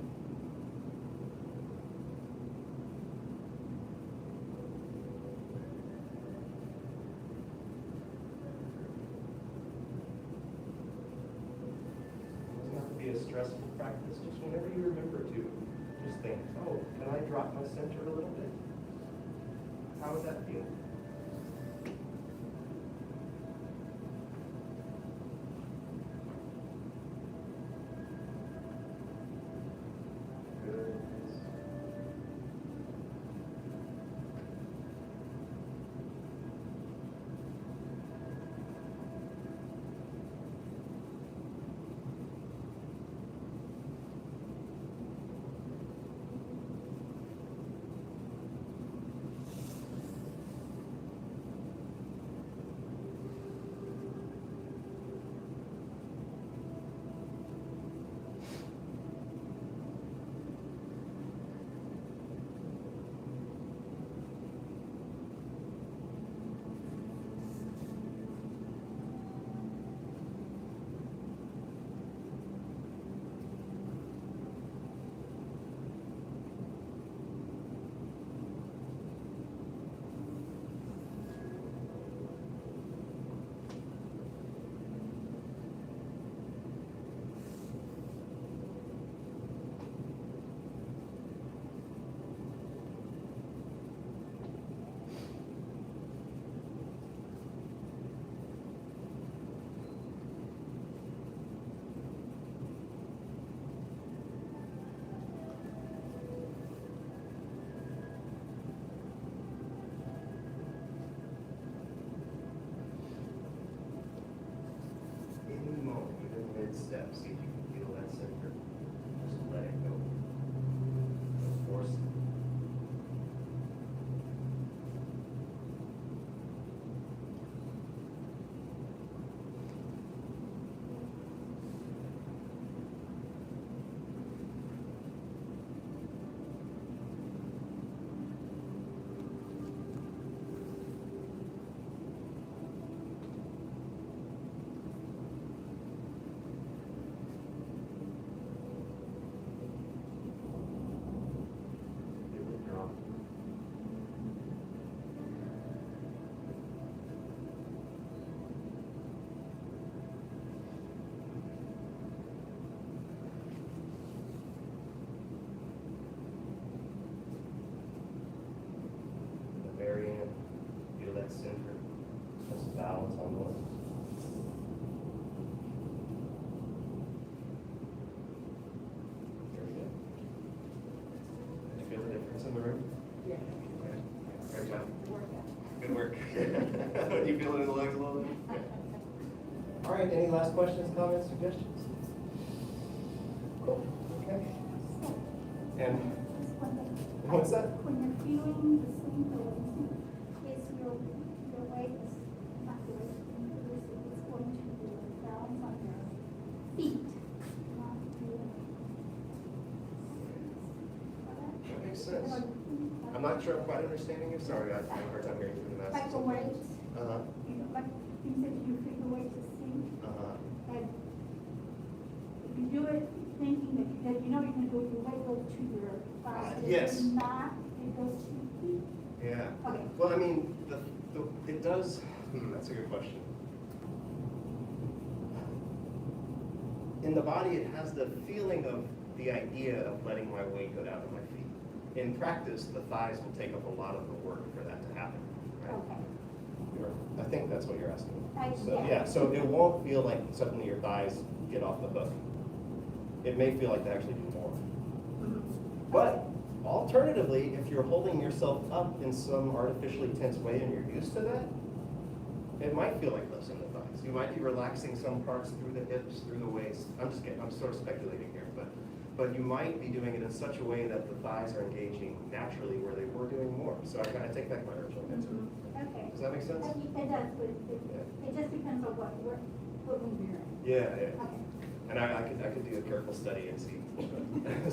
Doesn't have to be a stressful practice, just whenever you remember to, just think, oh, can I drop my center a little bit? How would that feel? Good. Any moment, even mid-step, see if you can feel that center. Just let it go. Don't force it. Feel it drop. At the very end, feel that center. Just balance on the line. Very good. Did you feel the difference in the room? Yeah. Great job. Good work. You feel it in the legs a little bit? Good. All right, any last questions, comments, suggestions? Cool, okay. And, what's that? When you're feeling the symptoms, is your weight is not the weight, it's going to be balance on your feet, not your. That makes sense. I'm not sure I'm quite understanding you, sorry, I have a hard time hearing through the mask. Like the weights, Uh-huh, you know, like you said, you feel the weight to sink, uh-huh. and if you do it thinking that you know you're gonna do it, your weight goes to your thighs. Yes. If not, it goes to your feet. Yeah. Okay. Well, I mean, it does, that's a good question. in the body, it has the feeling of the idea of letting my weight go down to my feet. In practice, the thighs will take up a lot of the work for that to happen, right? Okay. I think that's what you're asking. So, Yeah. yeah, so it won't feel like suddenly your thighs get off the hook. It may feel like they actually do more. But alternatively, if you're holding yourself up in some artificially tense way and you're used to that, it might feel like lifting the thighs. You might be relaxing some parts through the hips, through the waist. I'm sort of speculating here, but you might be doing it in such a way that the thighs are engaging naturally where they were doing more. So I take back my original answer. Okay. Does that make sense? It does, but it just depends on what room you're in. Yeah, yeah. Okay. And I could do a careful study and see.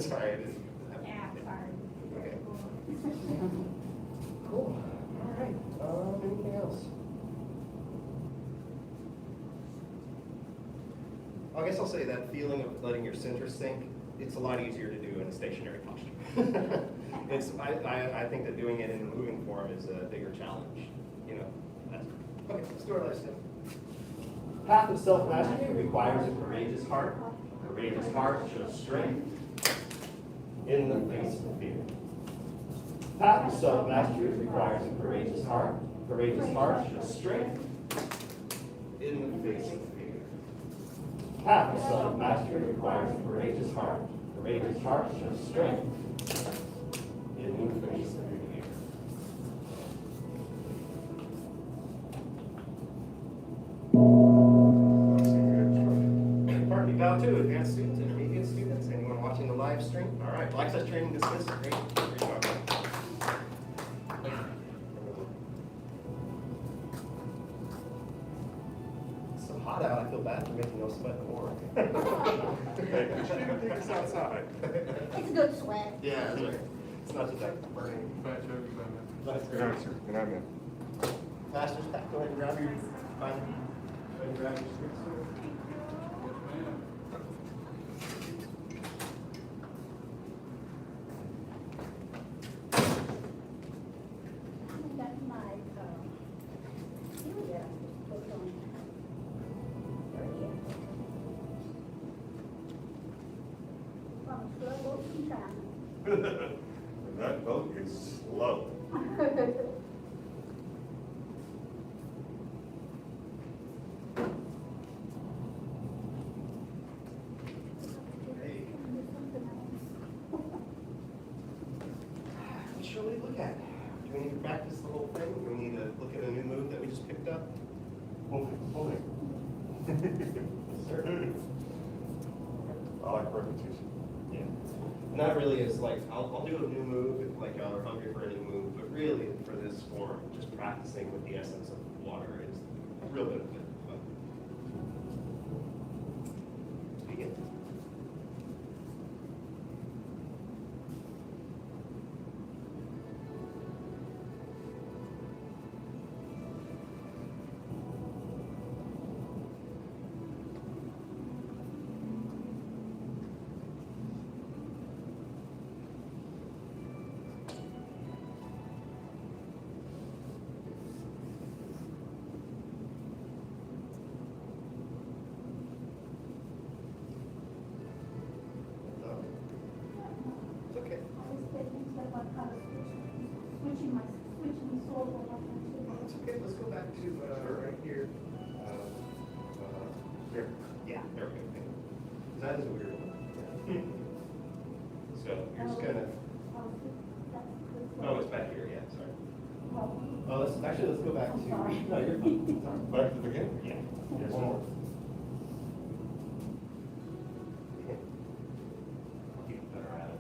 Sorry, I didn't. Yeah, sorry. Okay. Cool. All right. Anything else? I guess I'll say that feeling of letting your center sink, it's a lot easier to do in a stationary posture. I think that doing it in a moving form is a bigger challenge. You know. Okay, let's do our last step. Path of self-mastery requires a courageous heart. Courageous heart shows strength in the face of fear. Path of self-mastery requires a courageous heart. Courageous heart shows strength in the face of fear. Path of self-mastery requires a courageous heart. Courageous heart shows strength in the face of fear. Pardon me, bow to advanced students, intermediate students, anyone watching the live stream? All right, Black Sash training dismissed. Great. Great job. It's so hot out, I feel bad for making no sweat no more. You should even take us outside. It's a good sweat. Yeah, that's right. It's not just like burning. That's Good answer. Good idea. Masters, go ahead and grab your, find, go ahead and grab your scripts. That's my, Julia. From slow motion time. And that boat is slow. What should we look at? Do we need to practice the whole thing? Do we need to look at a new move that we just picked up? Holding. Sir? I like repetition. Yeah. And that really is like, I'll do a new move if like y'all are hungry for a new move, but really for this form, just practicing with the essence of water is real benefit. But begin. It's okay. I was taking step by step, switching soul from one to the It's okay, let's go back to, right here. Here, yeah, there we go. That is a weird one. So, you're just gonna, oh, it's back here, yeah, sorry. Oh, let's go back to, no, you're fine, sorry. Back to the beginning? Yeah. Yes, One more. sir. Begin. I'll get better at it.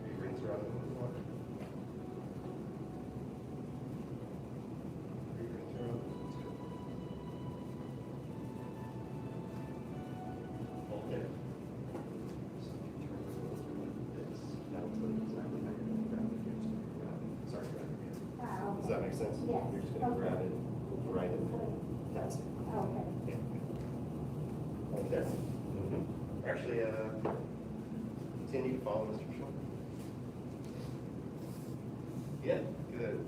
Three rings around the water. Three rings around. Hold there. So if you turn it like this, that'll tell you exactly how you're gonna grab it. You're just gonna grab it. Sorry, grab it again. Does that make sense? Yes. You're just gonna grab it right in there. That's it. Okay. Yeah. Right there. Actually, continue to follow Mr. Shaw. Yeah, good.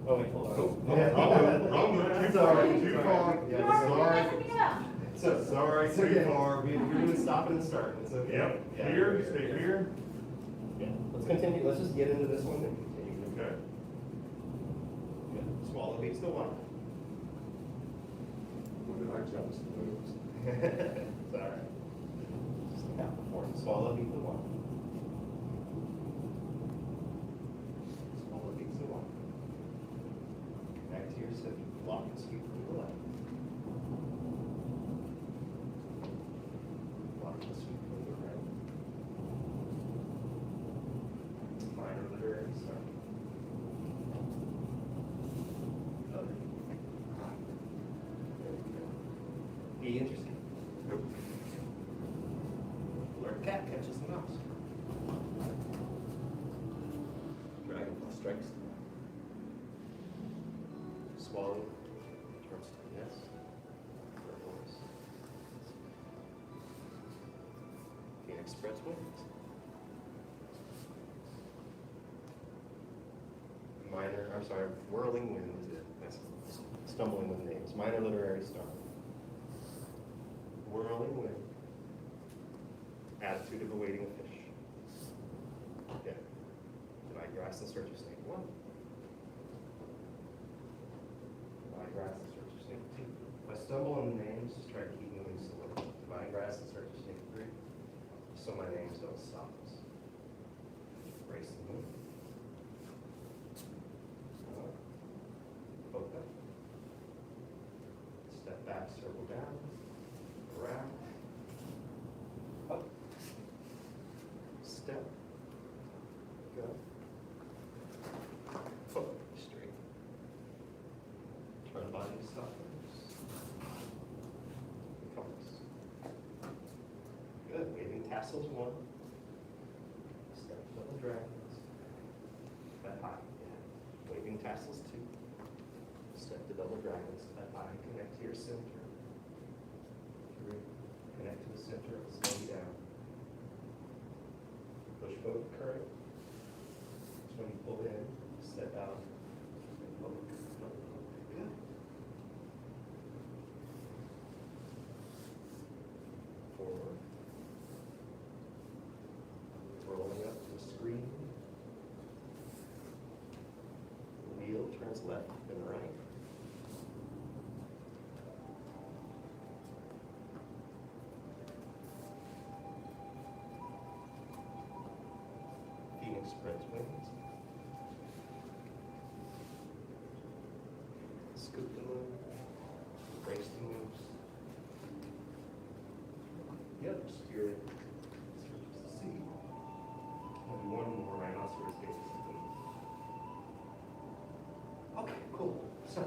Oh, wait, hold on. Oh, I'm too far, too far. Yeah, sorry. Yeah. So, sorry, too far. We're doing stopping and starting, it's okay. Yep, Yeah. here, stay here. Yeah, let's continue, let's just get into this one and continue. Okay. Good. Swallow beats the one. What did I tell us to do? It's all right. Just count before. Swallow beats the one. Swallow beats the one. Back to your center. Lock and sweep from the left. Lock and sweep from the right. Minor literary start. Other. There we go. Be interesting. Alert cat catches the mouse. Dragonfly strikes. Swallow turns to yes. Turtles. Phoenix spreads wings. Whirling wind is it. That's stumbling with names. Minor literary star. Whirling wind. Attitude of awaiting a fish. Yeah. Deny grass in search of snake one. Deny grass in search of snake two. If I stumble on the names, just try to keep moving slowly. Deny grass in search of snake three. So my names don't stop us. Brace the move. Open. Step back, circle down. Around. Up. Step. Go. Foot straight. Turn body to stop. Compass. Good. Waving tassels one. Step double dragons. That high. Yeah. Waving tassels two. Step to double dragons. That high. Connect to your center. Three. Connect to the center. Slow you down. Push boat current. That's when you pull in, step out, and pull. Good. Forward. Rolling up to the screen. The wheel turns left and right. Phoenix spreads wings. Scoop the move. Brace the moves. Yep, spirit. Searches the sea. And one more rhinoceros gaze. Okay, cool. So,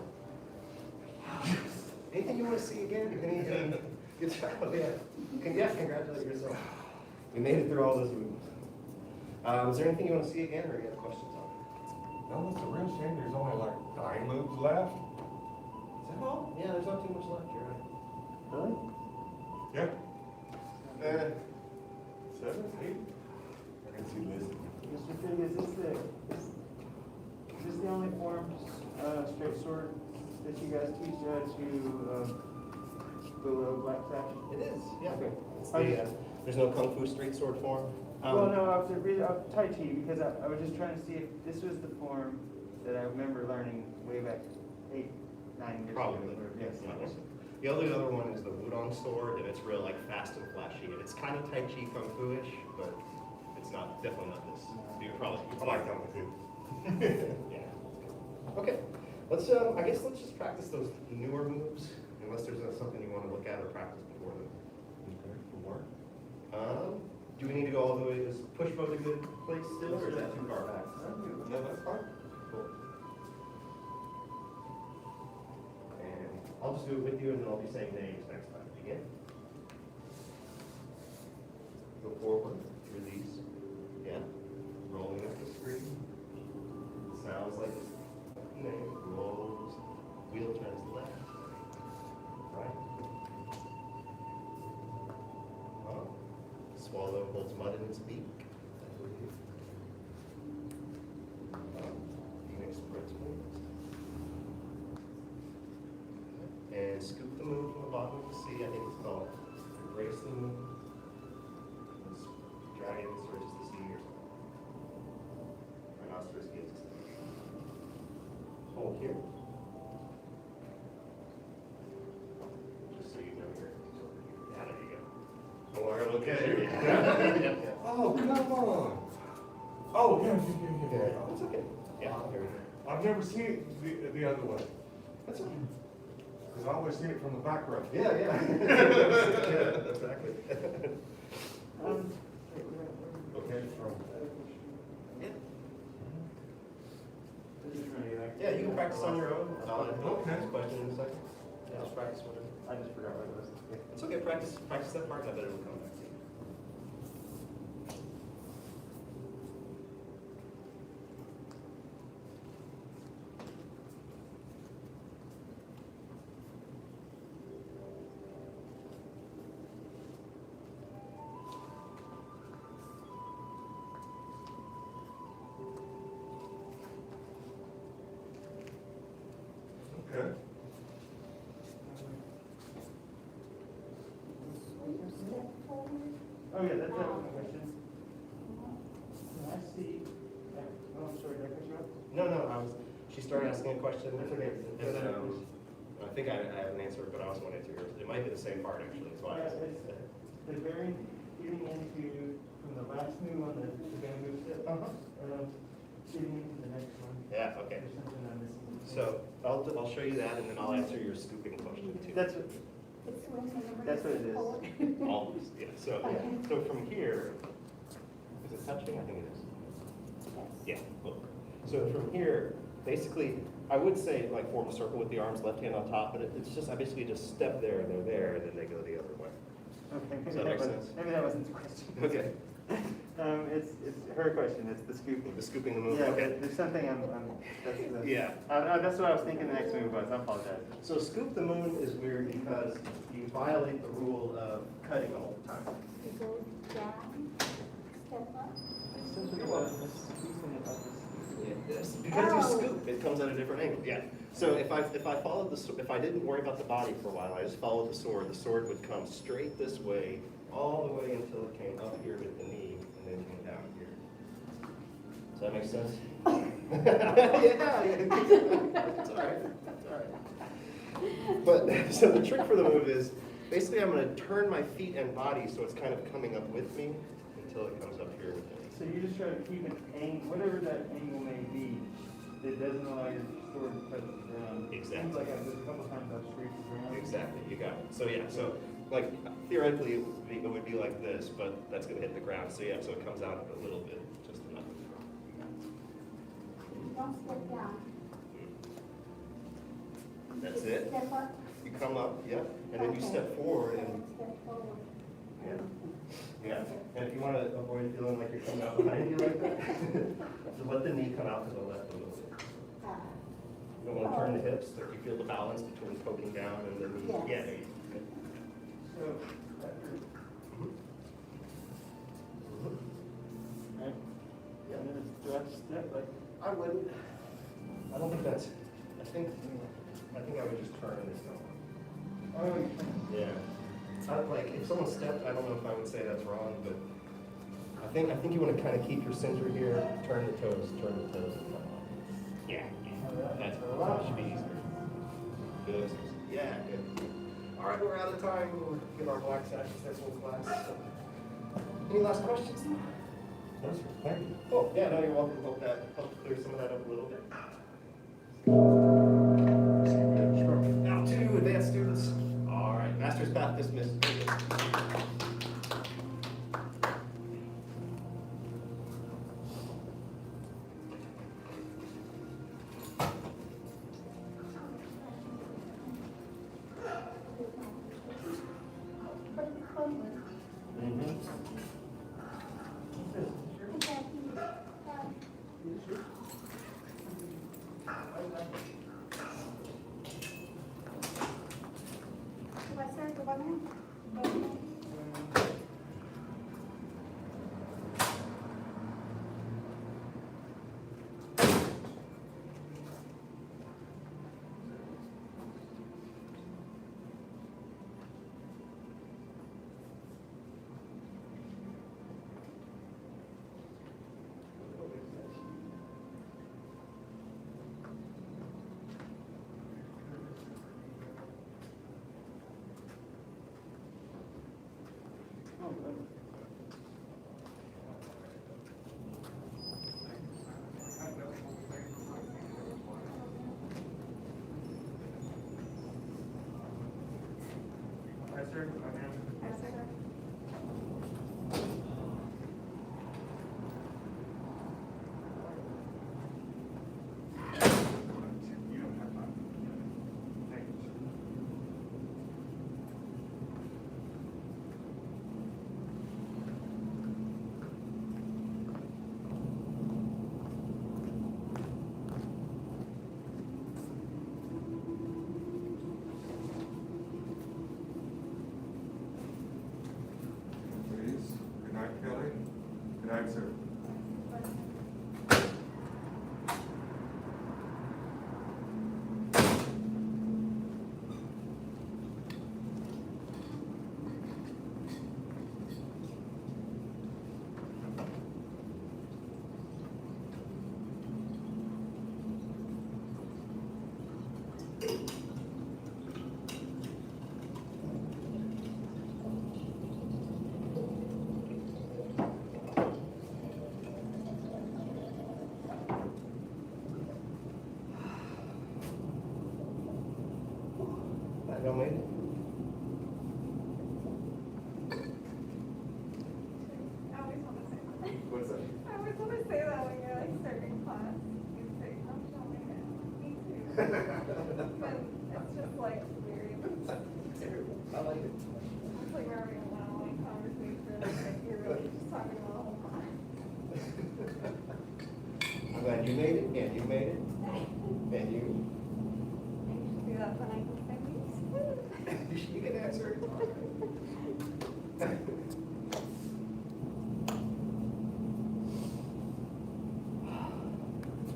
anything you want to see again? Anything? Good job. Yeah, congratulate yourself. We made it through all those moves. Is there anything you want to see again, or you have questions on it? No, it's a real shame, there's only like 9 moves left. Is that all? Yeah, there's not too much left, you're right. Really? Yeah. 7, 8? I can see this. Mr. Fig, is this the only form, straight sword that you guys teach to the Black Sash? It is, yeah. Okay. It's the, there's no Kung Fu straight sword form. Well, no, I was reading Tai Chi because I was just trying to see if this was the form that I remember learning way back 8, 9 years Probably. ago. Yes. The only other one is the Wudong sword, and it's real like fast and flashy. And it's kind of Tai Chi Kung Fu-ish, but it's not, definitely not this. So you're probably. I like Kung Fu. Yeah. Okay. Let's. I guess let's just practice those newer moves, unless there's something you want to look at or practice before them. Okay, for work. Do we need to go all the way? Is push boat a good place still, or is that too far back? No, that's fine. Cool. And I'll just do it with you, and then I'll be saying names next time. Begin. Go forward, release. Yeah. Rolling up the screen. Sounds like a name. Rolls. Wheel turns left. Right. Swallow holds mud in its beak. scoop the moon from the bottom of the sea. I think it's called Embrace the Moon. It's Dragons versus the sea or something. Rhinoceros gives us that. Hold here. Just so you know here. Yeah, there you go. Or look at it. Yeah. Oh, come on. Oh, yeah. It's okay. Yeah, there we go. I've never seen it the other way. That's okay. Because I always see it from the back row. Yeah. Yeah, exactly. Okay, from. Yeah, you can practice on your own. I'll ask Okay. question in a second. Yeah, just practice whatever. I just forgot what it was. It's okay, practice that part, and I bet it'll come back to you. Okay. Oh, yeah, that's a question. Can I see, oh, I'm sorry, did I cut you off? No, she started asking a question. That's okay. And then, I think I have an answer, but I also wanted to hear, it might be the same part actually, that's why I asked. The very getting into, from the last move on the bamboo step, getting into the next one. Yeah, okay. There's something I'm missing. So I'll show you that and then I'll answer your scooping question too. That's what it is. Almost, yeah. So from here, is it touching? I think it is. Yeah, look. So from here, basically, I would say like form a circle with the arms, left hand on top, but it's just, I basically just step there and they're there and then they go the other way. Okay, Does that make sense? maybe that wasn't the question. Okay. It's her question, it's the scooping. The scooping the move, Yeah, okay. there's something that's Yeah. That's what I was thinking the next move was, I apologize. So scoop the moon is weird because you violate the rule of cutting all the time. You go down, step up. It's simply about this scooping about this. Yes, because you scoop, it comes at a different angle. Yeah. So if I followed if I didn't worry about the body for a while, I just followed the sword would come straight this way, all the way until it came up here with the knee, and then came down here. Does that make sense? Yeah. It's all right. It's all right. But so the trick for the move is basically I'm going to turn my feet and body so it's kind of coming up with me until it comes up here with me. So you just try to keep an angle, whatever that angle may be, that doesn't allow your sword to touch the ground. Exactly. Seems like I've a couple times I've scraped the ground. Exactly, you got it. So yeah, so like theoretically it would be like this, but that's gonna hit the ground. So yeah, so it comes out a little bit, just enough. Don't step down. That's Just it. Step up. You come up, yep, and then you Okay. step forward and Step forward. yeah. Yeah, and if you want to avoid feeling like you're coming out behind you like that, so let the knee come out to the left a little bit. You don't want to turn the hips, so you feel the balance between poking down and the knee. Yes. Yeah, there you go. So, right? Yeah. And then do I have to step like, I wouldn't. I don't think that's. I think I would just turn this going. oh, you Yeah. Like if someone stepped, I don't know if I would say that's wrong, but I think you want to kind of keep your center here, turn the toes, and come on. Yeah. That's that should be easier. Good. Yeah, good. All right, we're out of time. We'll get our Black Sash accessible class. Any last questions? Those are thank you. Oh, yeah, no, you're welcome. Hope that helped clear some of that up a little bit. Now to advanced students. All right, master's path dismissed. But it's covered. ¿Qué va a hacer? ¿Qué va a hacer? ahead, sir. I don't made it. I always want to say that. What's that? I always want to say that when you're like starting class. You say, I'm showing it. Me too. But it's just like weird. I like it. It's like we're having a one-on-one conversation. Like you're really just talking about the whole class. I'm glad you made it, and you made it, and you. I usually do that when I go second. You can answer it.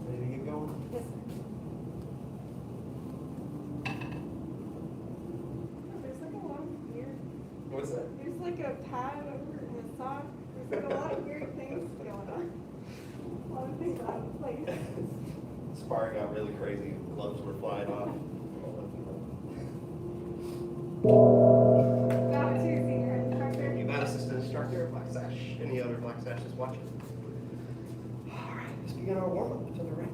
Ready to get going? Yes, sir. Oh, there's like a lot of weird. What's that? There's like a pad over in the sock. There's like a lot of weird things going on. A lot of things out of place. Sparring got really crazy. Gloves were flying off. Got to senior instructor. You got assistant instructor, Black Sash. Any other Black Sashes watching? All right, let's begin our warm-up to the right.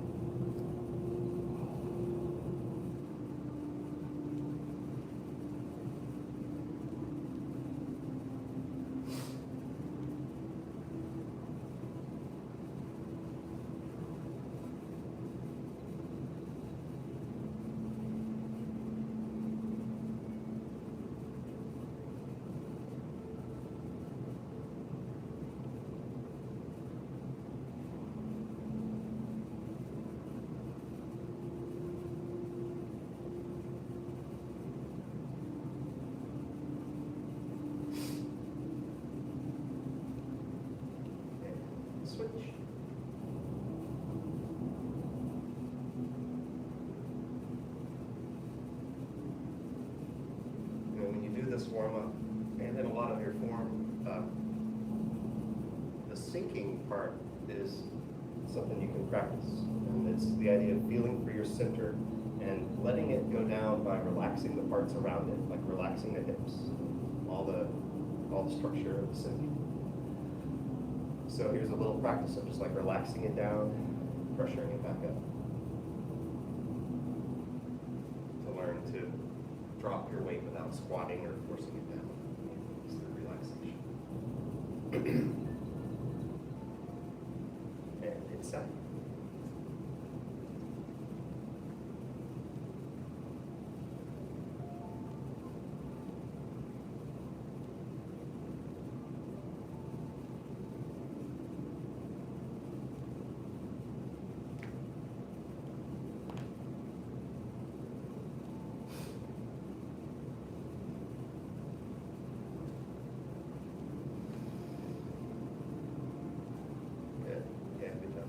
Switch. You know, when you do this warm-up, and then a lot of your form, the sinking part is something you can practice. And it's the idea of feeling for your center and letting it go down by relaxing the parts around it, like relaxing the hips, all the structure of the sinking. So here's a little practice of just like relaxing it down, pressuring it back up. To learn to drop your weight without squatting or forcing it down. It's the relaxation. And it's set. Good. Yeah, good job.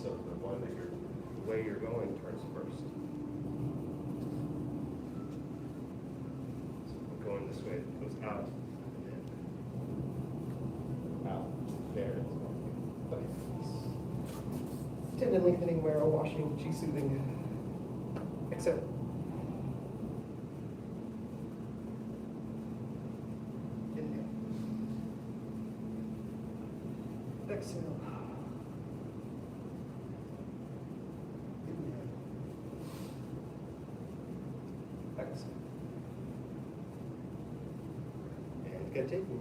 So the one that the way you're going turns first. So if we're going this way, it goes out, and then out. There it is. Okay. Tendon lengthening, marrow washing, chi soothing. Exhale. Inhale. Exhale. Inhale. Exhale. And continue.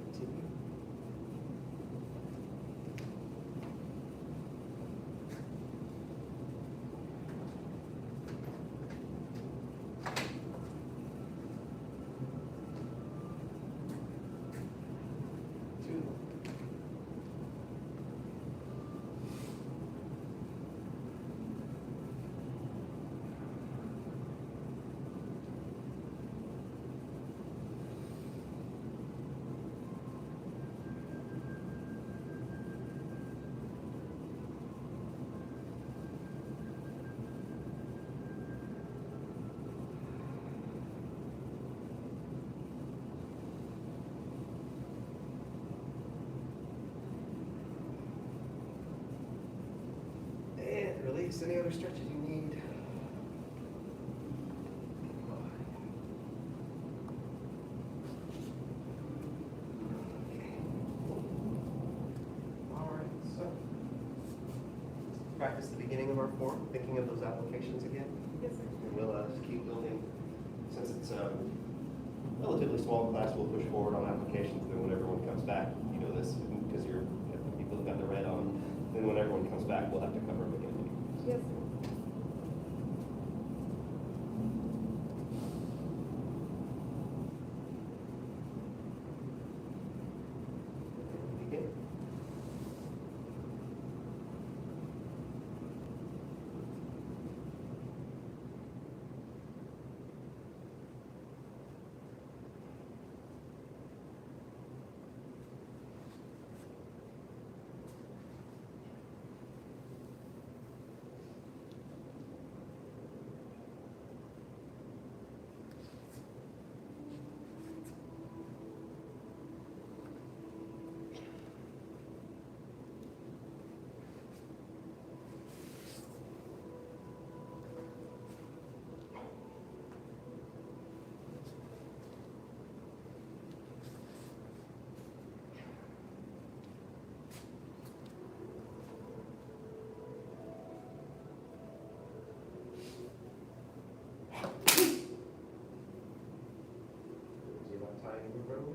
Continue. Two. And release any other stretches you need. All right, so practice the beginning of our form, thinking of those applications again. Yes, sir. And we'll just keep building. Since it's a relatively small class, we'll push forward on applications. Then when everyone comes back, you know this because you're the people who've got the red on. Then when everyone comes back, we'll have to cover them again. Yes, sir. Begin. Do you have time in the room?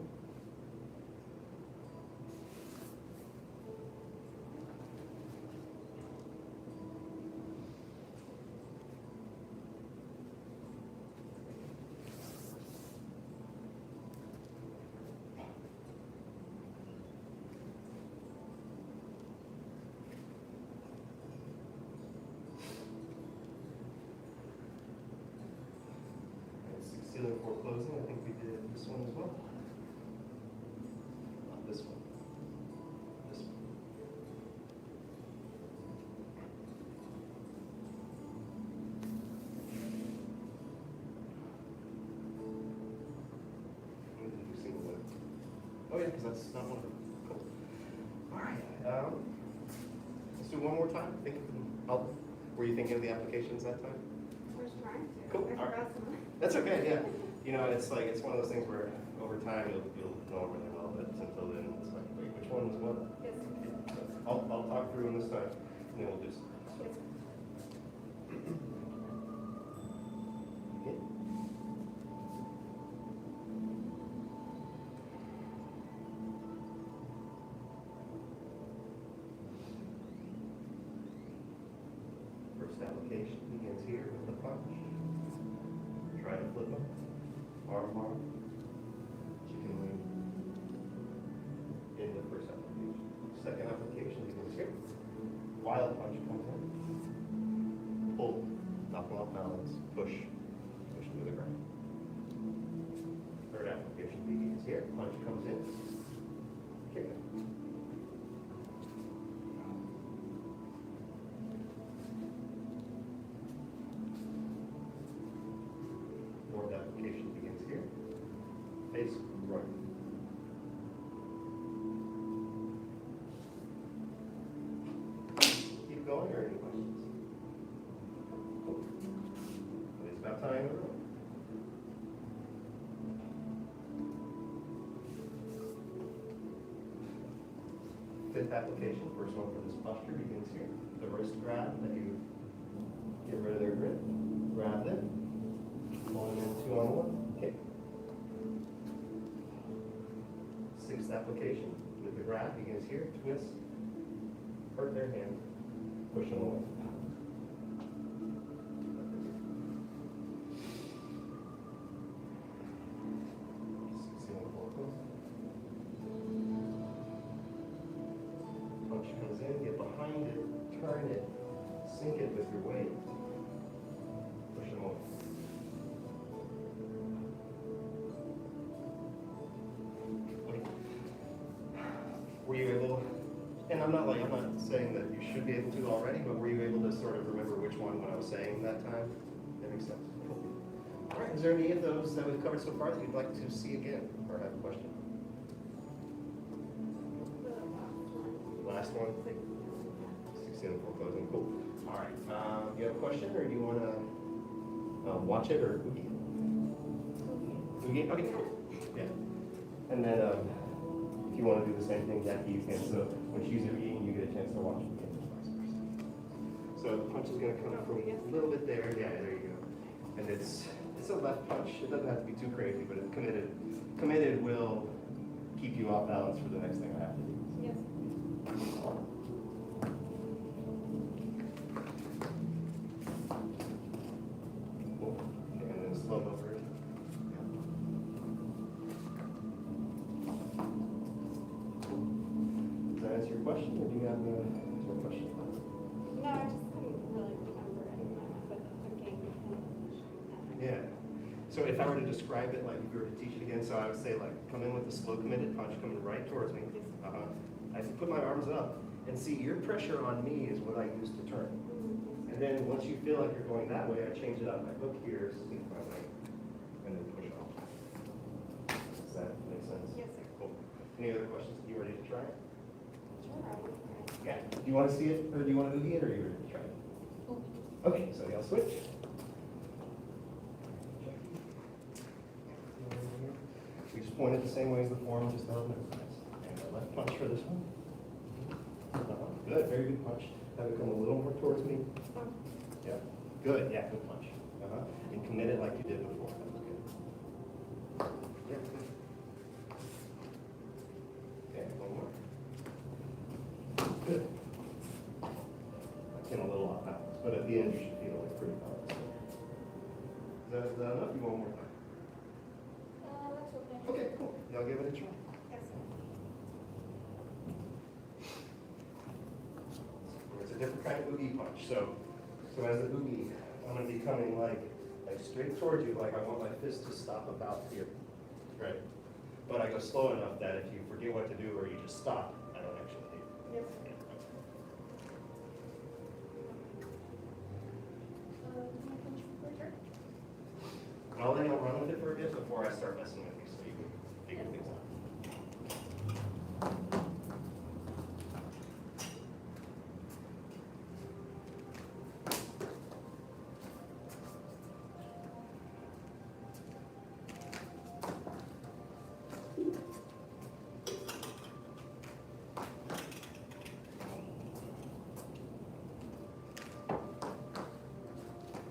Ceiling floor closing, I think we did this one as well. Not this one. This one. We didn't do single leg. Oh yeah, because that's not one of them. Cool. All right. Let's do one more time. Think of them. Were you thinking of the applications that time? I was trying to. Cool. I forgot some. That's okay, yeah. You know, it's like, it's one of those things where over time you'll know them really well, but until then, it's like, wait, which one was what? Yes, sir. I'll talk through them this time, and then we'll do some. Yes, sir. Okay. First application begins here with the punch. Try to flip them. Arm, chicken wing. In the first application. Second application begins here. Wild punch comes in. Pull, knock them off balance, push to the ground. Third application begins here. Punch comes in. Kick it. Fourth application begins here. Face right. Keep going or any questions? It's about time. Fifth application, first one for this posture begins here. The wrist grab that you get rid of their grip. Grab them. Pulling in 2-on-1. Kick. Sixth application with the grab begins here. Twist. Hurt their hand. Push them away. Punch comes in, get behind it, turn it, sink it with your weight. Push them away. Were you able, and I'm not saying that you should be able to already, but were you able to sort of remember which one when I was saying that time? That makes sense. Cool. All right, is there any of those that we've covered so far that you'd like to see again or have a question? Last one? 16 before closing, cool. All right, do you have a question or do you want to watch it or Oogie? Oogie? Okay, cool. Yeah. And then if you want to do the same thing, Jackie, you can. So when she's eating, you get a chance to watch it. So the punch is going to come from a little bit there. Yeah, there you go. And it's a left punch. It doesn't have to be too crazy, but it's committed. Committed will keep you off balance for the next thing I have to do. Yes. Cool. And then slow over it. Does that answer your question, or do you have more question? No, I just couldn't really remember anymore, but okay. Yeah. So if I were to describe it like if you were to teach it again, so I would say like come in with a slow committed punch coming right towards me. I have to put my arms up and see your pressure on me is what I use to turn. And then once you feel like you're going that way, I change it up. I hook here, sink my leg, and then push off. Does that make sense? Yes, sir. Cool. Any other questions? You ready to try it? Sure, I will try. Yeah. Do you want to see it, or do you want to oogie it, or are you ready to try it? Okay, so y'all switch. We just point it the same way as the form, just held it. And the left punch for this one. Good, very good punch. Have it come a little more towards me. Yeah, good, yeah, good punch. And commit it like you did before. That was good. Yeah, good. Okay, one more. Good. I came a little off balance, but at the end you should feel like pretty balanced. Is that enough? You want more time? That's okay. Okay, cool. Y'all give it a try. Yes, sir. It's a different kind of oogie punch. So as an oogie, I'm going to be coming like straight towards you, like I want my fist to stop about here, right? But I go slow enough that if you forget what to do or you just stop, I don't actually hit. Yes. And I'll let you run with it for a bit before I start messing with you, so you can figure things out.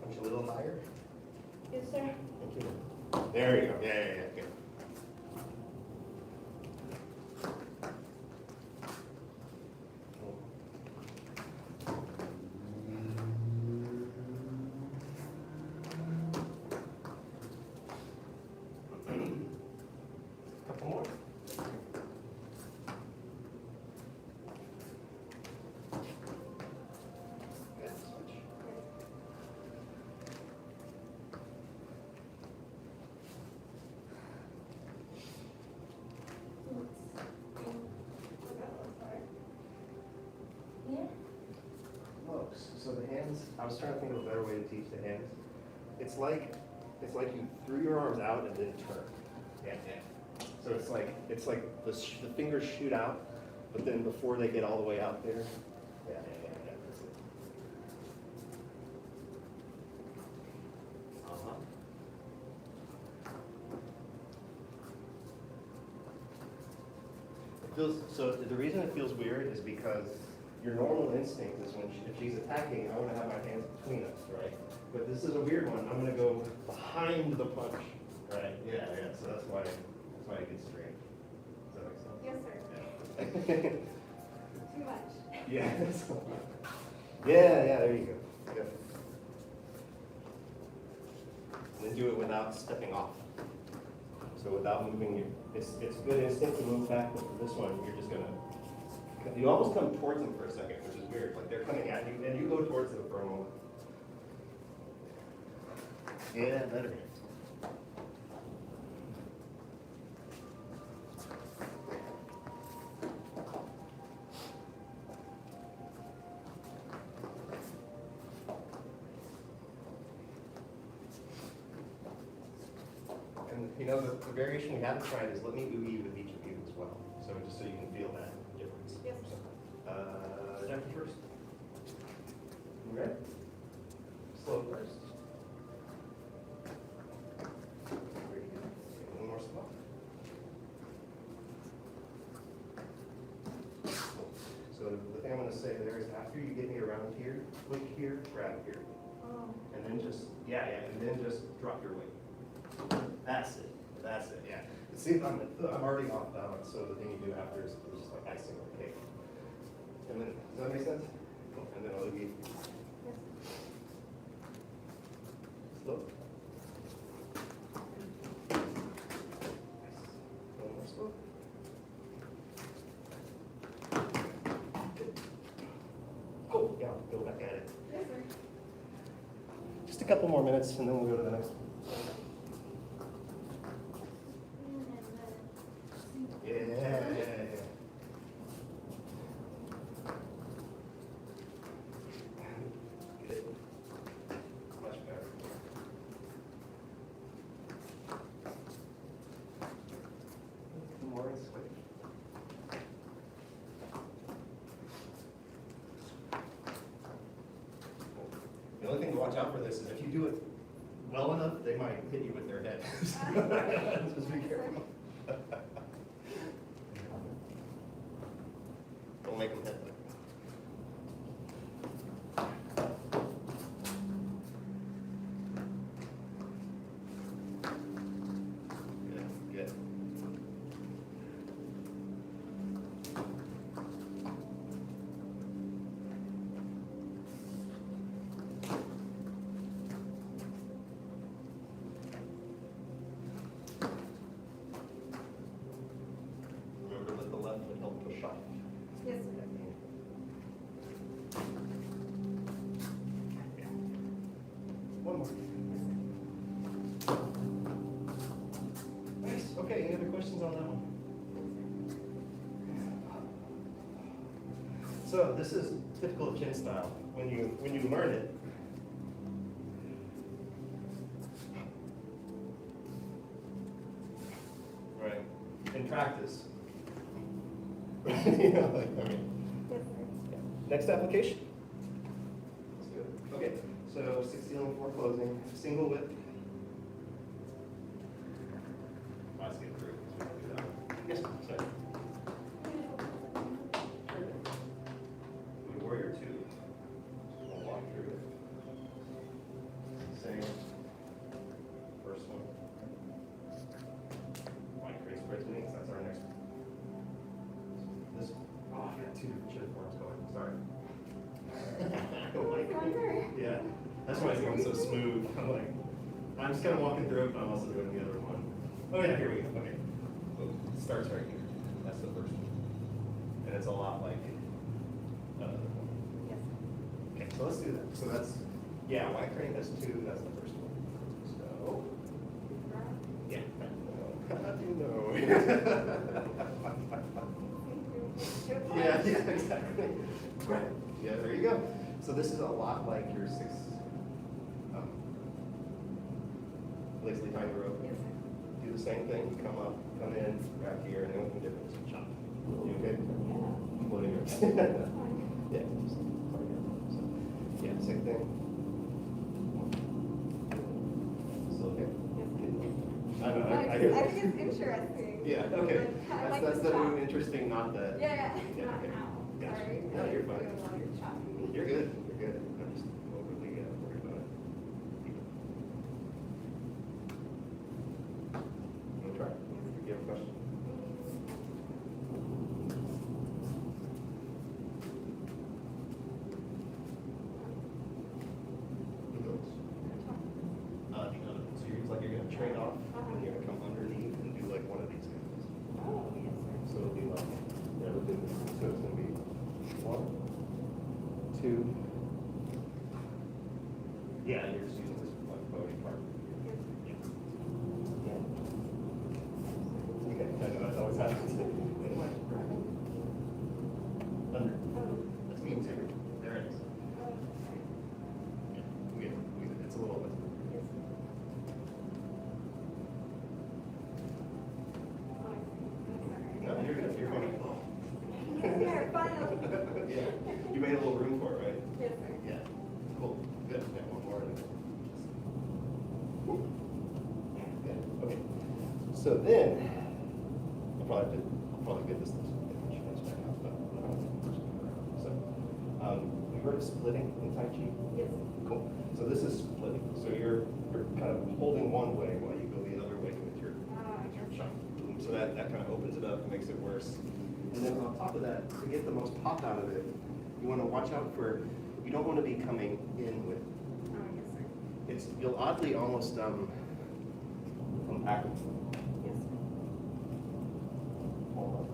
Punch a little higher. Yes, sir. Thank you. There you go. Yeah, good. hands, I was trying to think of a better way to teach the hands. It's like you threw your arms out and then turn. Yeah, yeah. So it's like the fingers shoot out, but then before they get all the way out there. Yeah, yeah, yeah, yeah. That's it. Uh-huh. It feels, so the reason it feels weird is because your normal instinct is when if she's attacking, I want to have my hands between us, right? But this is a weird one. I'm going to go behind the punch, right? Yeah, yeah. So that's why it gets strange. Does that make sense? Yes, sir. Yeah. Too much. Yeah. Yeah, there you go. Good. And then do it without stepping off. So without moving your, it's a good instinct to move back, but for this one, you're just gonna, you almost come towards them for a second, which is weird. Like they're coming at you, and you go towards them for a moment. Yeah, better. And you know, the variation we haven't tried is let me oogie with each of you as well. So just so you can feel that difference. Yes. Jackie first. You ready? Slow first. Very good. Okay, one more spot. So the thing I'm going to say there is after you get me around here, flick here, grab here. And then just, yeah, and then just drop your weight. That's it. That's it. Yeah. See, I'm already off balance, so the thing you do after is just like icing on the cake. And then, does that make sense? Cool. And then I'll give you. Slow. Nice. One more slow. Good. Cool. Yeah, I'll go back at it. Yes, sir. Just a couple more minutes, and then we'll go to the next one. Yeah. Good. Much better. More and switch. The only thing to watch out for this is if you do it well enough, they might hit you with their head. Just be careful. Don't make them hit them. Good, good. Remember that the left would help push off. Yes, sir. Yeah. One more. Nice. Okay, any other questions on that one? So this is typical chin style. When you learn it, right? In practice. You know, like, okay. Next application. Let's do it. Okay, so 60 on 4 closing, single whip. Let's get through. So we can do that. Yes, sorry. We warrior 2. We'll walk through it. Same. First one. Wine create spread wings. That's our next one. This. Oh, I got 2 different shit forms going. Sorry. I don't like it. Yeah, that's why it's going so smooth. I'm just kind of walking through it, but I'm also doing the other one. Oh yeah, here we go. Okay. So it starts right here. That's the first one. And it's a lot like another one. Yes. Okay, so let's do that. So that's, yeah, white crane, that's 2, that's the first one. So, yeah. How do you know? Yeah, exactly. Yeah, there you go. So this is a lot like your six, lazily behind the rope. Yes, sir. Do the same thing, you come up, come in, grab here, and the only thing different is you chop. You okay? Floating your. Yeah, just, so, yeah, same thing. So, okay. I know, I hear I that. think it's interesting. Yeah, okay. I like That's the the new chop. interesting, not the. Yeah. Yeah, okay. Gotcha. Sorry. No, you're fine. While you're chopping me. You're good, you're good. I'm just overly worried about it. You wanna try? You have a question? So you're like you're gonna trade off, and you're gonna come underneath and do like one of these guys. Oh, yes, sir. So it'll be like, yeah, we'll do, so it's gonna be 1, 2. Yeah, you're just using this like bony part. Yeah. Okay, I know that always happens. Under. That's me too. There it is. Yeah, it's a little bit. No, you're good, you're fine. Yeah, finally. Yeah, you made a little room for it, right? Yes, sir. Yeah, cool, good, yeah, one more. Good, okay. So then, I'll probably get this back out, but, so, you heard of splitting in Tai Chi? Yes. Cool, so this is splitting, so you're kind of holding one way while you go the other way with your chop. So that kind of opens it up and makes it worse. And then on top of that, to get the most pop out of it, you want to watch out for, you don't want to be coming in with, Oh, yes, sir. you'll oddly almost, come back. Yes, sir. Hold on.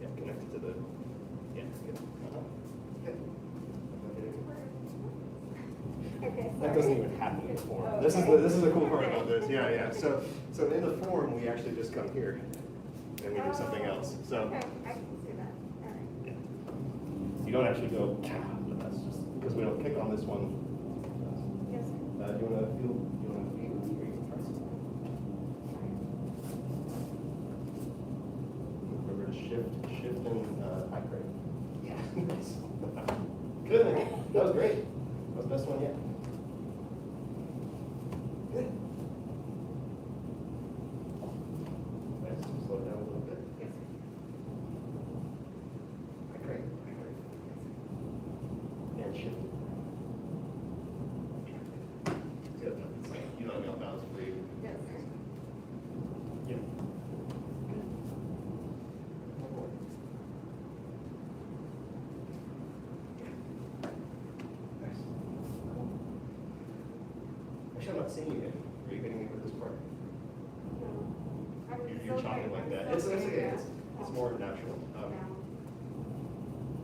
Yeah, connected to the, yeah, good. Good. Okay, That sorry. doesn't even happen in form. Oh, This is okay. the cool part about this, yeah, yeah. So in the form, we actually just come here and we do something else. So Okay, I can see that. All right. yeah. You don't actually go, but that's just, because we don't kick on this one. Yes, sir. Do you want to feel, or you can try something? Remember to shift and high crane. Yeah. Good, that was great. That was the best one yet. Good. Nice, slow it down a little bit. Yes, sir. High crane, high crane. And shift. Good, it's like, you know, I'm bounce for you. Yes, sir. Yeah. Good. One more. Nice. Actually, I'm not seeing you hitting. Are you hitting me with this part? I was You're chopping like that. It's okay. It's more natural. Yeah.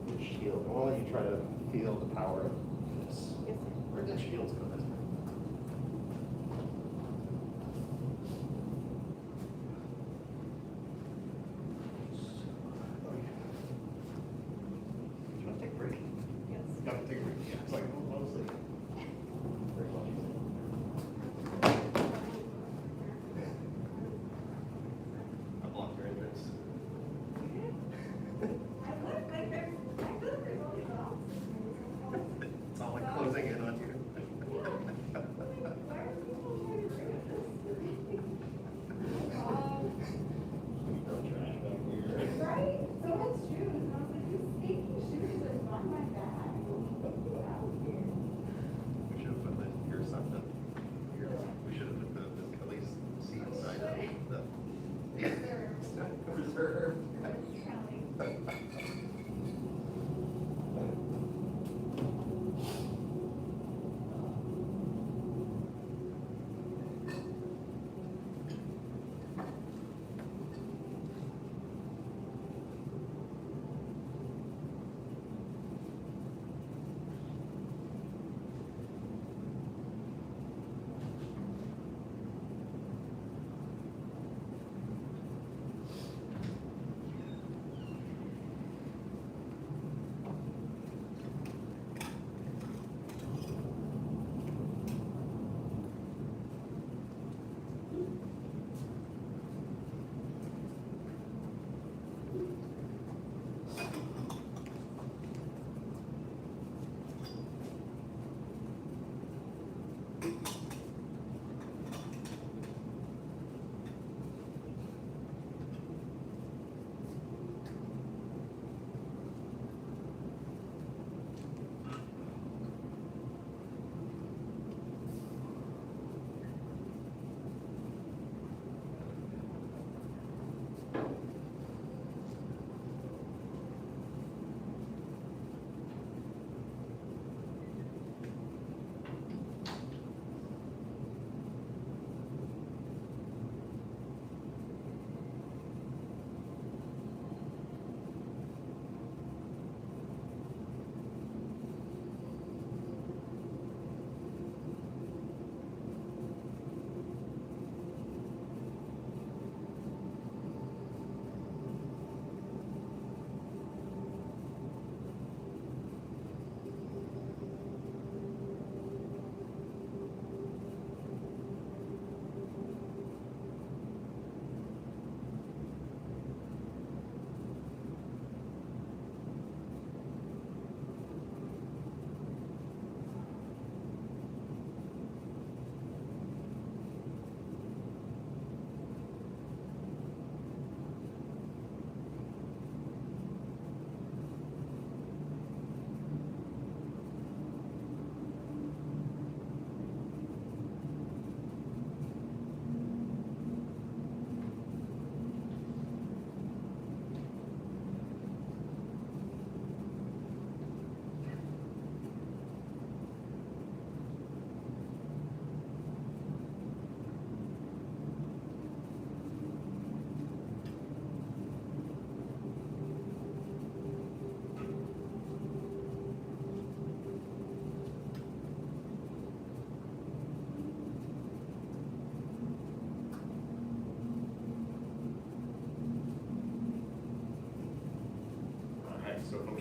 Good shield. I want to let you try to feel the power of this. Yes, sir. Where'd that shield go? That's right. You want to take a break? Yes. Got to take a break. Yeah. It's like, honestly. Very much. I blocked your entrance. It's all like closing in on you.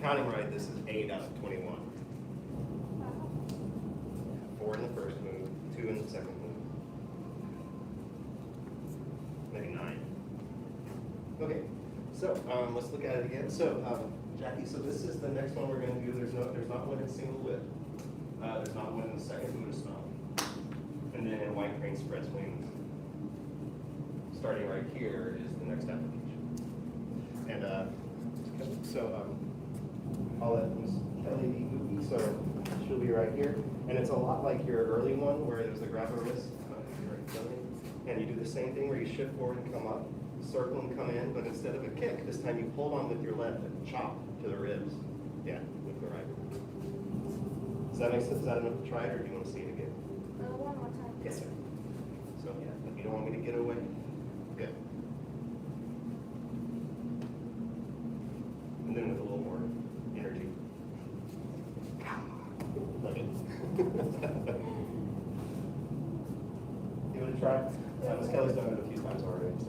counting right, this is 8 out of 21. 4 in the first move, 2 in the second move. Maybe 9. Okay, so let's look at it again. So Jackie, so this is the next one we're going to do. There's not one in single whip. There's not one in the second Buddha style. And then in white crane spreads wings. Starting right here is the next application. And I'll let Ms. Kelly be movie, so she'll be right here. And it's a lot like your early one where there's the grab a wrist, and you do the same thing where you shift forward and come up, circle and come in, but instead of a kick, this time you hold on with your left and chop to the ribs. Yeah, with the right. Does that make sense? Is that enough to try it, or do you want to see it again? One more time. Yes, sir. So yeah, if you don't want me to get away, good. And then with a little more energy. Okay. Give it a try. Ms. Kelly's done it a few times already. So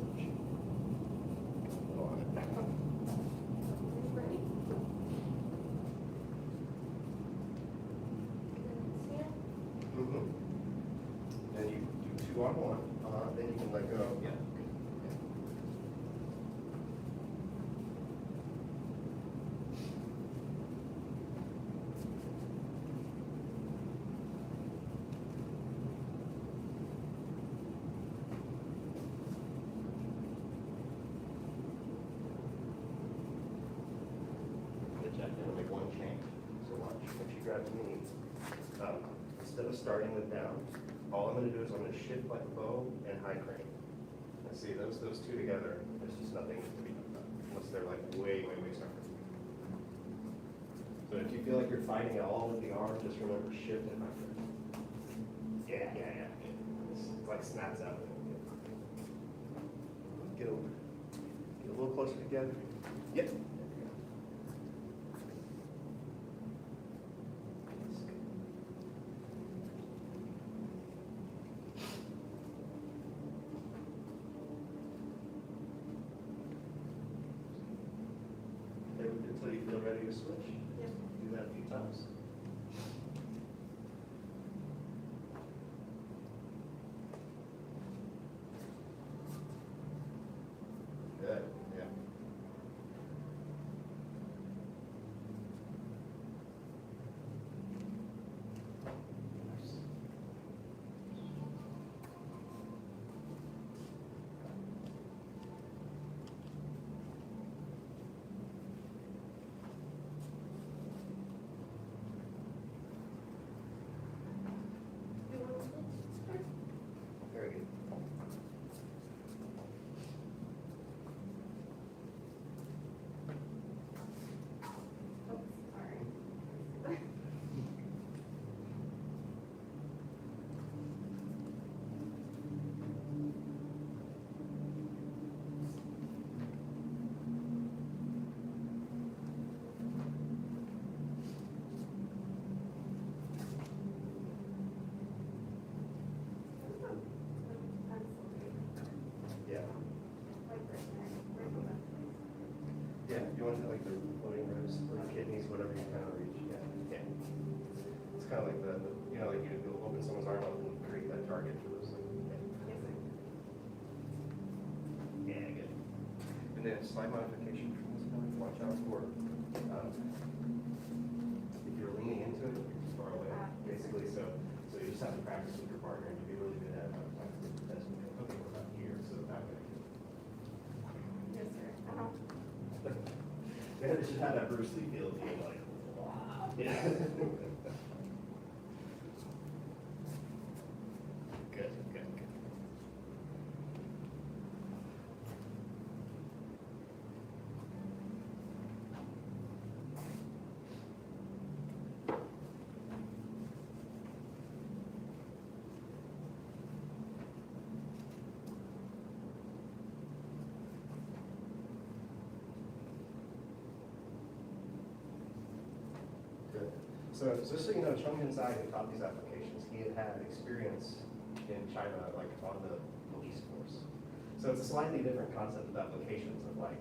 go on it. Ready? Mhm. Then you do 2 on 1. Then you can let go. Yeah. Good job. Then make one change. So watch. If you grab the knee, instead of starting with down, all I'm going to do is I'm going to shift like a bow and high crane. And see, those 2 together, there's just nothing to be done unless they're like way separate. So if you feel like you're fighting at all with the arm, just remember shift and high crane. Yeah. It's like snaps out of it. Get a little closer together. Yep. Until you feel ready to switch. Yep. Do that a few times. Good, yeah. Very good. Yeah. Yeah, you want to like the floating ribs or kidneys, whatever you kind of reach. Yeah. It's kind of like the like you'll open someone's arm up and create that target for those. Yeah, good. And then slight modification from this one. Watch out for if you're leaning into it, you're too far away, basically. So you just have to practice with your partner and to be really good at it. Okay, we're about here, so that way. Yes, sir. Man, it should have that Bruce Lee feel to you, like, wow. Yeah. Good. Good. So just so you know, Chung Yun-Zai, who taught these applications, he had experience in China, like on the police force. So it's a slightly different concept of applications of like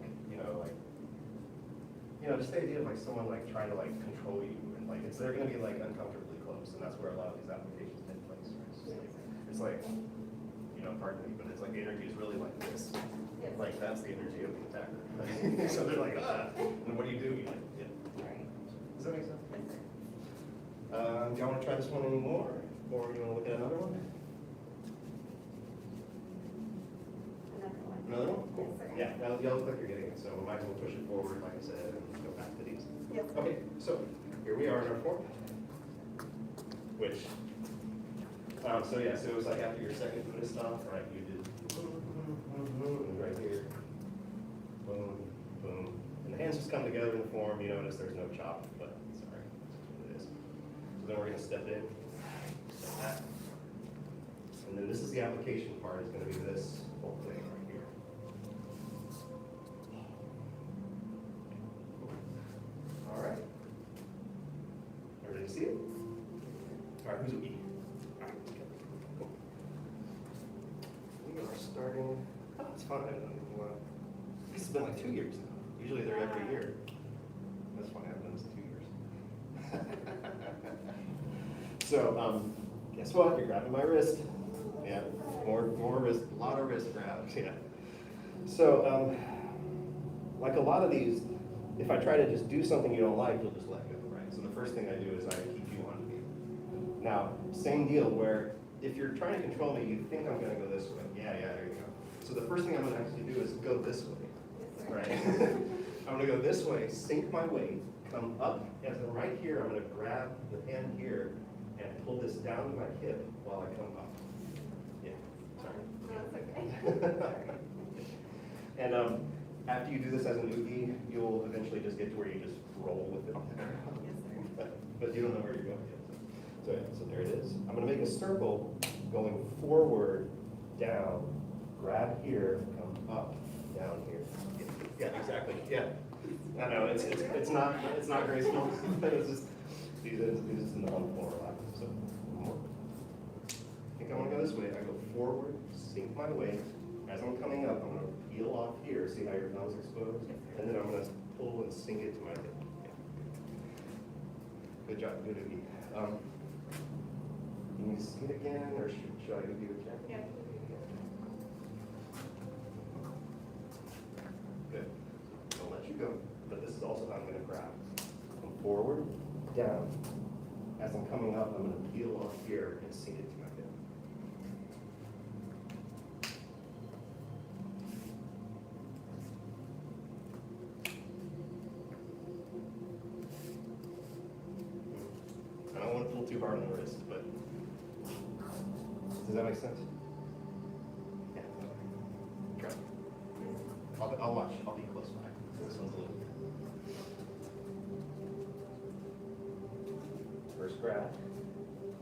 you know, just the idea of like someone like trying to like control you, and like they're gonna be like uncomfortably close, and that's where a lot of these applications take place, right? It's like, you know, pardon me, but it's like the energy is really like this. Like that's the energy of the attacker. So they're like, ah, and what do? You like, yeah. Does that make sense? Do y'all want to try this one anymore, or you want to look at another one? Another one? Cool. Yeah, y'all look like you're getting it, so we might as well push it forward, like I said, and go back to these. Yes. Okay, so here we are in our form, which, so yeah, so it was like after your second Buddhist stop, right, you did and right here, boom, boom, and the hands just come together in the form. You notice there's no chop, but sorry, that's what it is. So then we're gonna step in, step back, and then this is the application part. It's gonna be this whole thing right here. All right. Everybody see it? All right, who's E? All right, cool. We are starting. Oh, it's fun. This has been like 2 years now. Usually they're every year. That's funny. I've done this 2 years. So, guess what? You're grabbing my wrist. Yeah, more wrist, a lot of wrist grabs. Yeah. So, like a lot of these, if I try to just do something you don't like, you'll just let go, right? So the first thing I do is I keep you on me. Now, same deal where if you're trying to control me, you think I'm going to go this way. Yeah, there you go. So the first thing I'm going to actually do is go this way, right? I'm going to go this way, sink my weight, come up. As I'm right here, I'm going to grab the hand here and pull this down to my hip while I come up. Yeah, sorry. No, it's okay. And after you do this as an oogie, you'll eventually just get to where you just roll with it. But you don't know where you're going yet. So yeah, so there it is. I'm going to make a circle going forward, down, grab here, come up, down here. Yeah, exactly. Yeah. I know it's not graceful. It's just these in the one floor lap. So more. I think I want to go this way. I go forward, sink my weight. As I'm coming up, I'm going to peel off here. See how your thumb's exposed, and then I'm going to pull and sink it to my hip. Yeah. Good job, good oogie. Can you see it again, or should I oogie again? Yeah. Good. I'll let you go, but this is also how I'm going to grab. Come forward, down. As I'm coming up, I'm going to peel off here and sink it to my hip. I don't want to pull too hard on the wrist, but does that make sense? Yeah. Try. I'll watch. I'll be close by. This one's a little. First grab.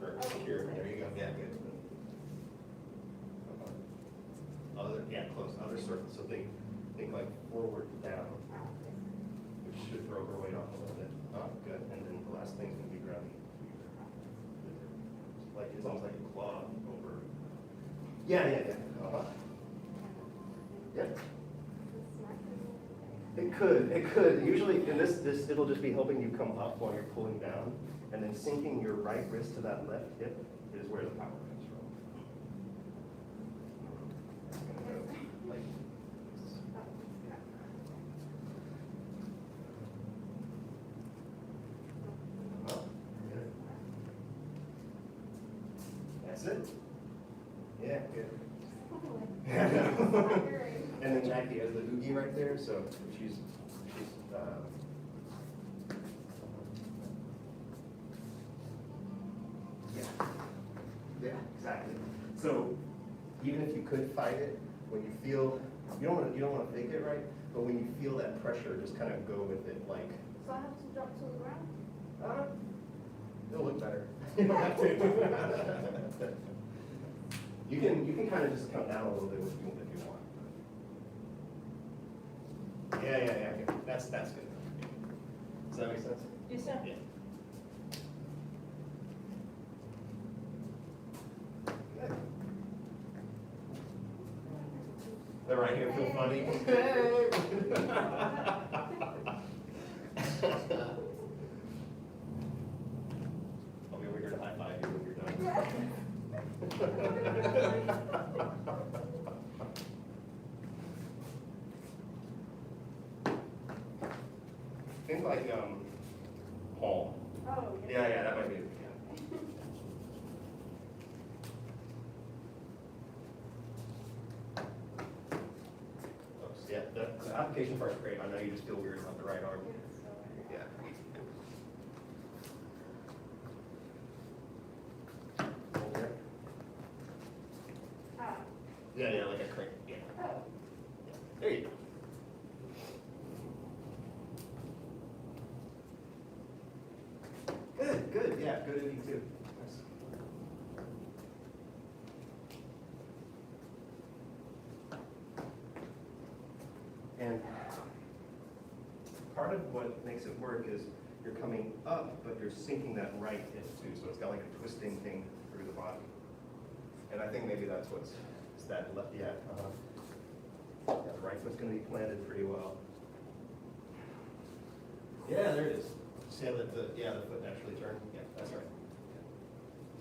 Or here. There you go. Yeah, good. Yeah, close. Other circle. So think like forward, down, which should throw her weight off a little bit. Oh, good. And then the last thing's gonna be grabbing. Like it's almost like a claw over. Yeah. Yeah. It could. Usually in this it'll just be helping you come up while you're pulling down, and then sinking your right wrist to that left hip is where the power comes from. It's gonna go like this. Oh, good. That's it. Yeah, good. And then Jackie has the oogie right there, so she's yeah, exactly. So even if you could fight it, when you feel you don't want to fake it, right? But when you feel that pressure, just kind of go with it, like. So I have to drop to the ground? It'll look better. You don't have to. You can kind of just come down a little bit if you want. Yeah. Okay. That's good. Does that make sense? Yes, sir. Yeah. Good. The right hand feel funny. Think like, palm. Oh, Yeah, yeah, that might be, yeah. Oops, yeah, the application part's great. I know you just feel weird about the right arm. Yeah. Hold there. Yeah, yeah, like a crank, yeah. Oh. There you go. Good, good, yeah, good of you too. Nice. And part of what makes it work is you're coming up, but you're sinking that right hip too, so it's got like a twisting thing through the body. And I think maybe that's what's, it's that left, yeah. Yeah, the right foot's gonna be planted pretty well. Yeah, there it is. See how the foot naturally turned? Yeah, that's right.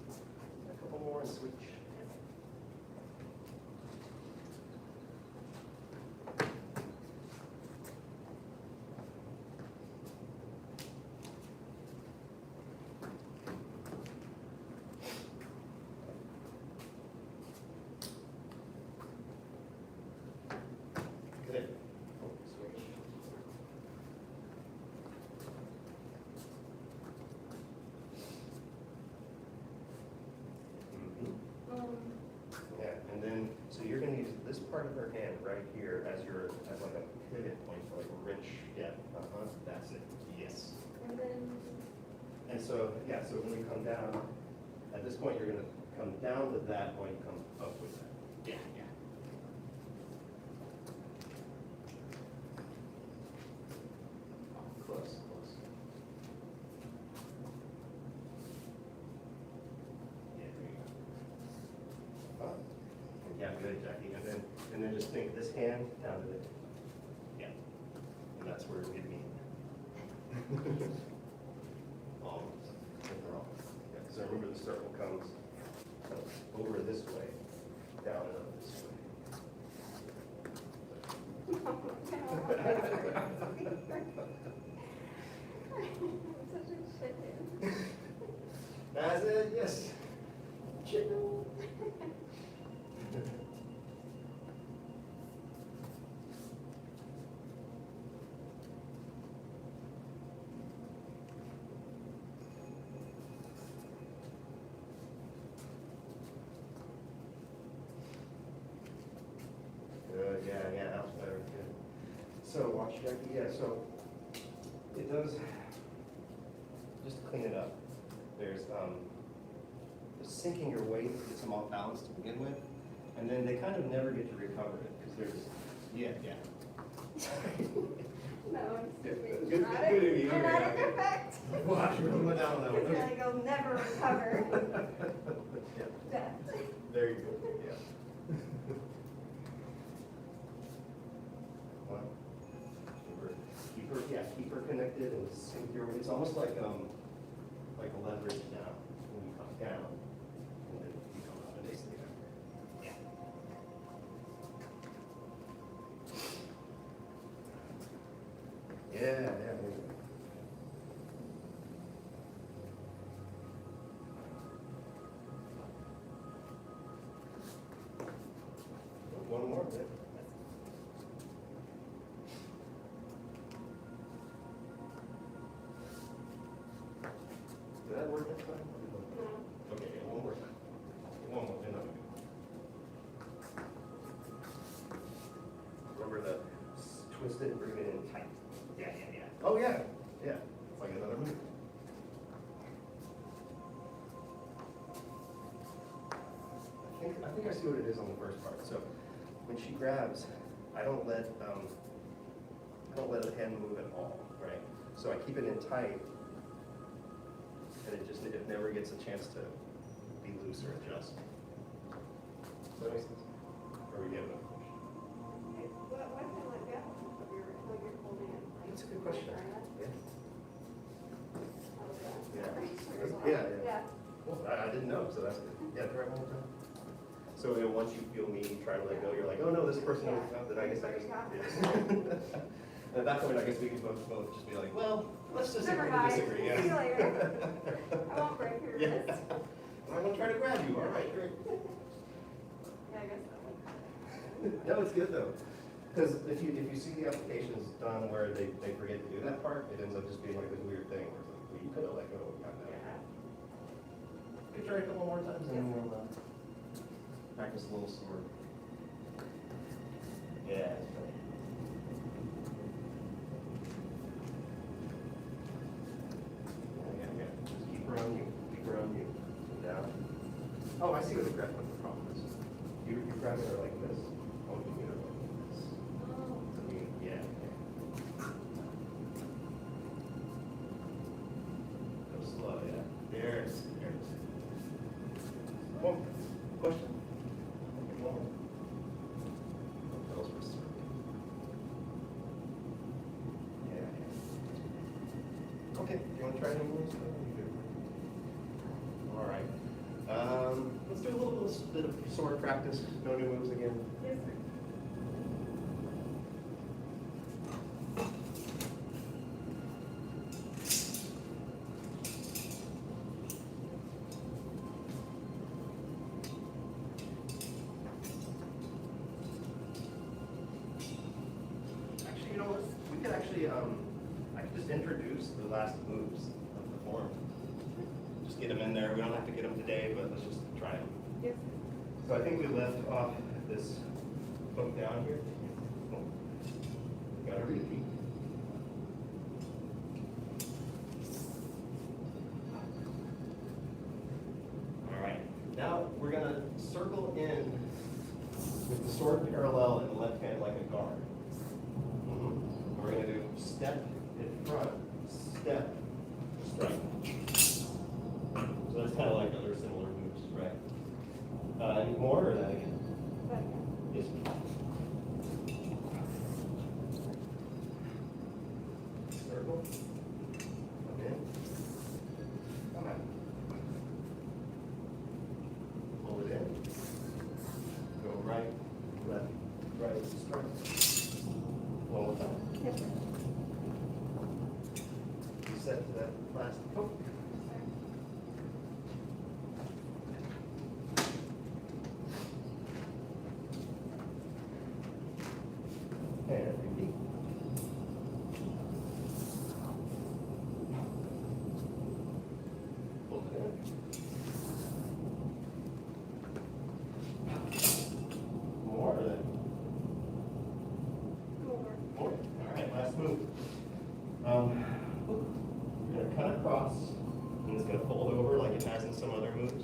Yeah. A couple more and switch. Good. Oh, switch. Yeah, and then, so you're gonna use this part of her hand right here as your, as like a pivot point, for like a wrench, yeah, that's it, yes. And then, And so, yeah, so when you come down, at this point, you're gonna come down to that point, come up with that. Yeah, yeah. Oh, close, close. Yeah, there you go. Yeah, good, Jackie. And then just think this hand down to the, yeah. And that's where we meet. Almost. Yeah, so remember the circle comes over this way, down and up this way. such a chicken. That's it, yes. Chicken. Good, yeah, that's better, good. So watch Jackie, yeah, so it does, just to clean it up, there's sinking your weight gets them off balance to begin with, and then they kind of never get to recover it, because there's, yeah. No, I'm Good, stupid. good of you. I'm not in effect. Watch, we'll go down that It's one. like I'll never recover. Yeah, That. there you go, yeah. One. Keep her connected and sink your, it's almost like a leverage down, when you come down, and then you come up and they stay down. Yeah. Yeah, there you go. One more bit. Did that work that time? Okay, yeah, one more time. One more, another. Remember the twist it, bring it in tight. Yeah. Oh, yeah, yeah. It's like another move. I think I see what it is on the first part. So when she grabs, I don't let the hand move at all, right? So I keep it in tight, and it never gets a chance to be loose or adjust. Does that make sense? Or we get another question? What if I let go of your, like you're holding it? That's a good question. Yeah. Yeah. Yeah. Yeah. Well, I didn't know, so that's good. Yeah, try it one more time. So then once you feel me try to let go, you're like, oh no, this person, then I guess I just. Yeah. At that point, I guess we could both just be like, well, let's just Never agree to mind. disagree, See yeah. you later. I won't break your Yeah. wrist. I'm gonna try to grab you, all right, great. Yeah, I guess that No, it's good though, because if you see the applications done where they forget to do that part, it ends up just being like this weird thing where it's like, well, you could have let go of that. You try a couple more times and then we'll practice a little sword. Yeah, that's right. Yeah. Just keep around you, down. Oh, I see what the problem is. You grab it like this. Oh, you get it like this. Yeah. Go slow, yeah. There's. One question. Okay, one more. That was for circle. Yeah. Okay, do you want to try any moves? All right. Let's do a little bit of sword practice. No new moves again. Yes, sir. Actually, you know what? We could actually, I could just introduce the last moves of the form. Just get them in there. We don't have to get them today, but let's just try them. Yes, So I think we left off this hook down here. Got to repeat. All right. Now we're going to circle in with the sword parallel in the left hand like a guard. We're going to do step in front, step, strike. So that's kind of like other similar moves, right? Any more or that again? Yes. Circle. Come in. Come out. Pull it in. Go right, left, right, strike. One more time. Yes, sir. Set to that last hook. And repeat. Pull it in. More than. More. All right, last move. You're gonna cut across, and it's gonna fold over like it has in some other moves.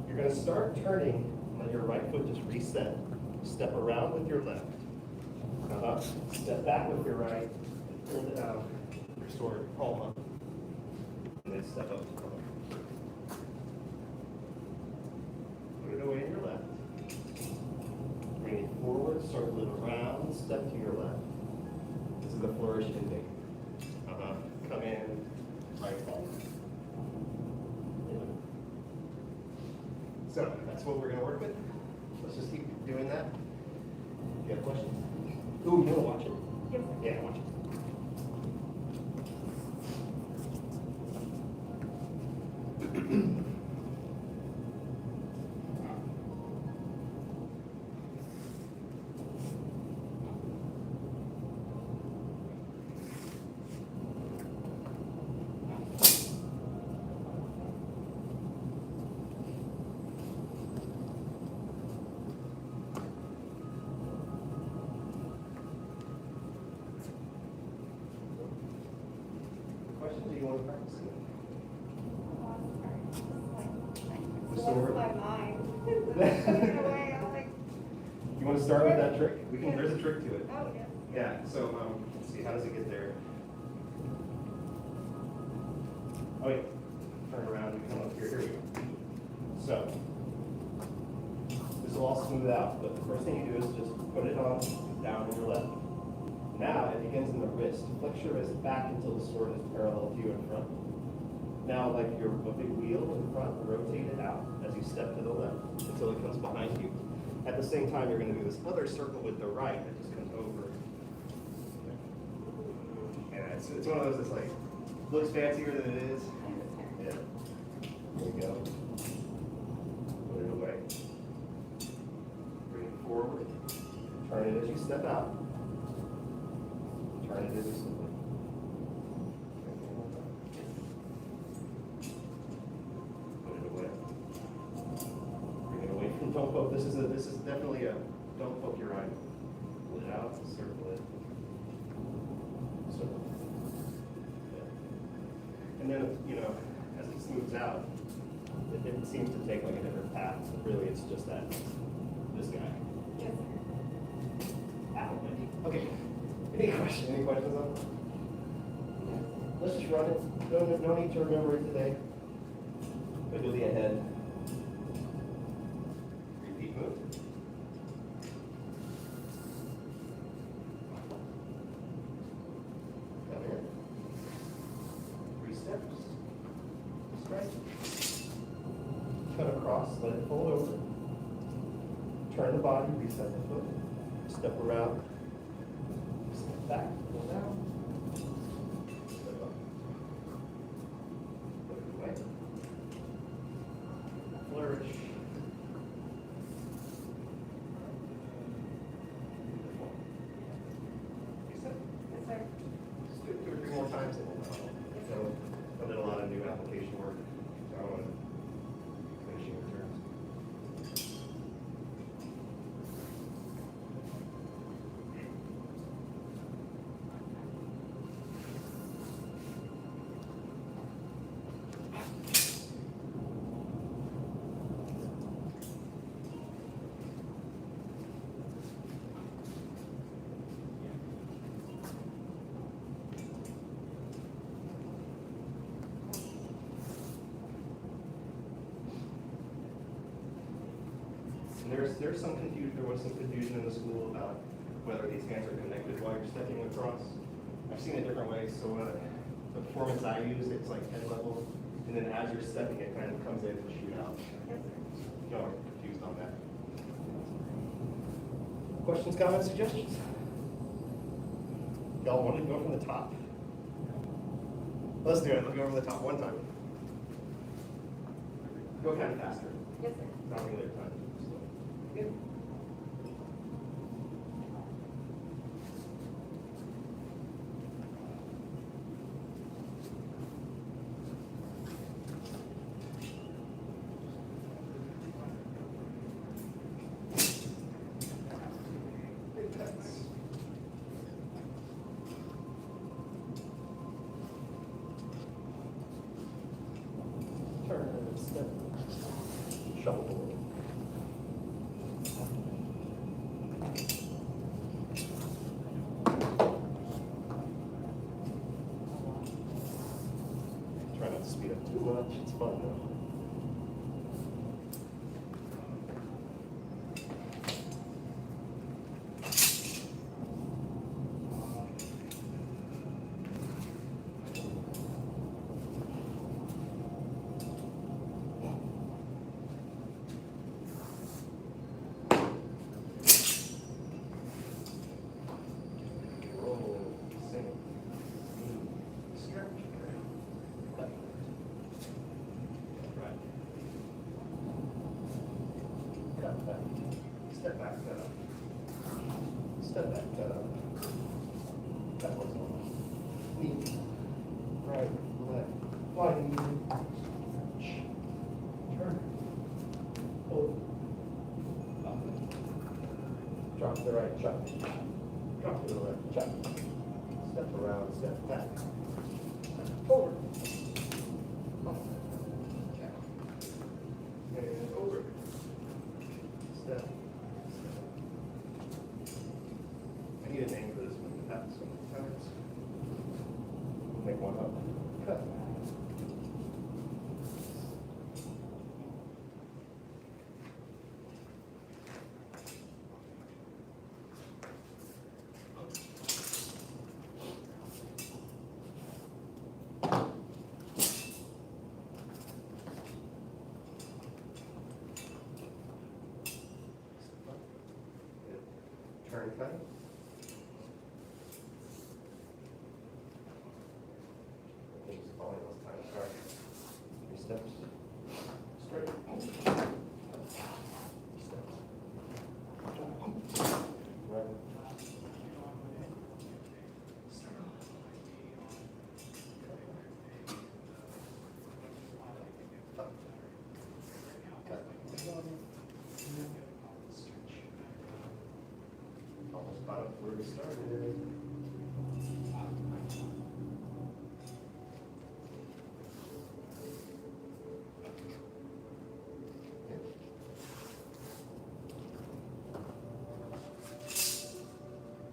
You're gonna start turning, let your right foot just reset. Step around with your left. Step back with your right, and pull it out, your sword, palm up. And then step up. Put it away in your left. Bring it forward, circle it around, step to your left. This is the flourish ending. Come in, right palm. So that's what we're going to work with. Let's just keep doing that. You have questions? Ooh, you want to watch it? Yes, sir. Yeah, watch it. Questions, or you want to practice it? The sword? my mind. Putting away, I'm like, You want to start with that trick? There's a trick to it. oh, yes. Yeah, so, let's see, how does it get there? Oh, yeah. Turn around and come up here. Here we go. So, this will all smooth out, but the first thing you do is just put it on down in your left. Now it begins in the wrist. Flex your wrist back until the sword is parallel to you in front. Now, like you're a big wheel in front, rotate it out as you step to the left until it comes behind you. At the same time, you're going to do this other circle with the right that just comes over. it's one of those that's like, looks fancier than it is. Yeah. There you go. Put it away. Bring it forward. Turn it as you step out. Turn it as you step in. Put it away. Bring it away from, don't poke, this is definitely a, don't poke your eye. Pull it out, circle it. Circle it. Yeah. And then, you know, as it smooths out, it seems to take like a different path, but really it's just that, this guy. Yes. Okay. Any questions on it? Let's just run it. No need to remember it today. Go to the ahead. Repeat move. Come in. 3 steps. Strike. Cut across, let it fold over. Turn the body, reset the foot. Step around. Step back, pull down. Step up. Put it away. Flourish. Beautiful. Reset. Yes, sir. Just do it 2 or 3 more times and we'll know. So, I did a lot of new application work. So I want to finishing returns. And there's some confusion, there was some confusion in the school about whether these hands are connected while you're stepping across. I've seen it different ways, so the performance I use, it's like head level, and then as you're stepping, it kind of comes in and shoot out. Yes, sir. Y'all are confused on that. Questions, comments, suggestions? Y'all want to go from the top? Let's do it, let's go from the top one time. Go kind of faster, Yes, sir. not really time. Good. Big cuts. Turn, step, shuffle. Try not to speed up too much, it's fun though. Roll, sing, stretch, left. Right. Cut back. Step back, cut up. Step back, cut up. That was all. Knee. Right, left. Flying knee. Turn. Hold. Up. Drop to the right, chop. Drop to the left, chop. Step around, step back. Forward. Up. And over. Step. I need a name for this one. We've had so many times. Make one up. Cut. Turn cut. We're started.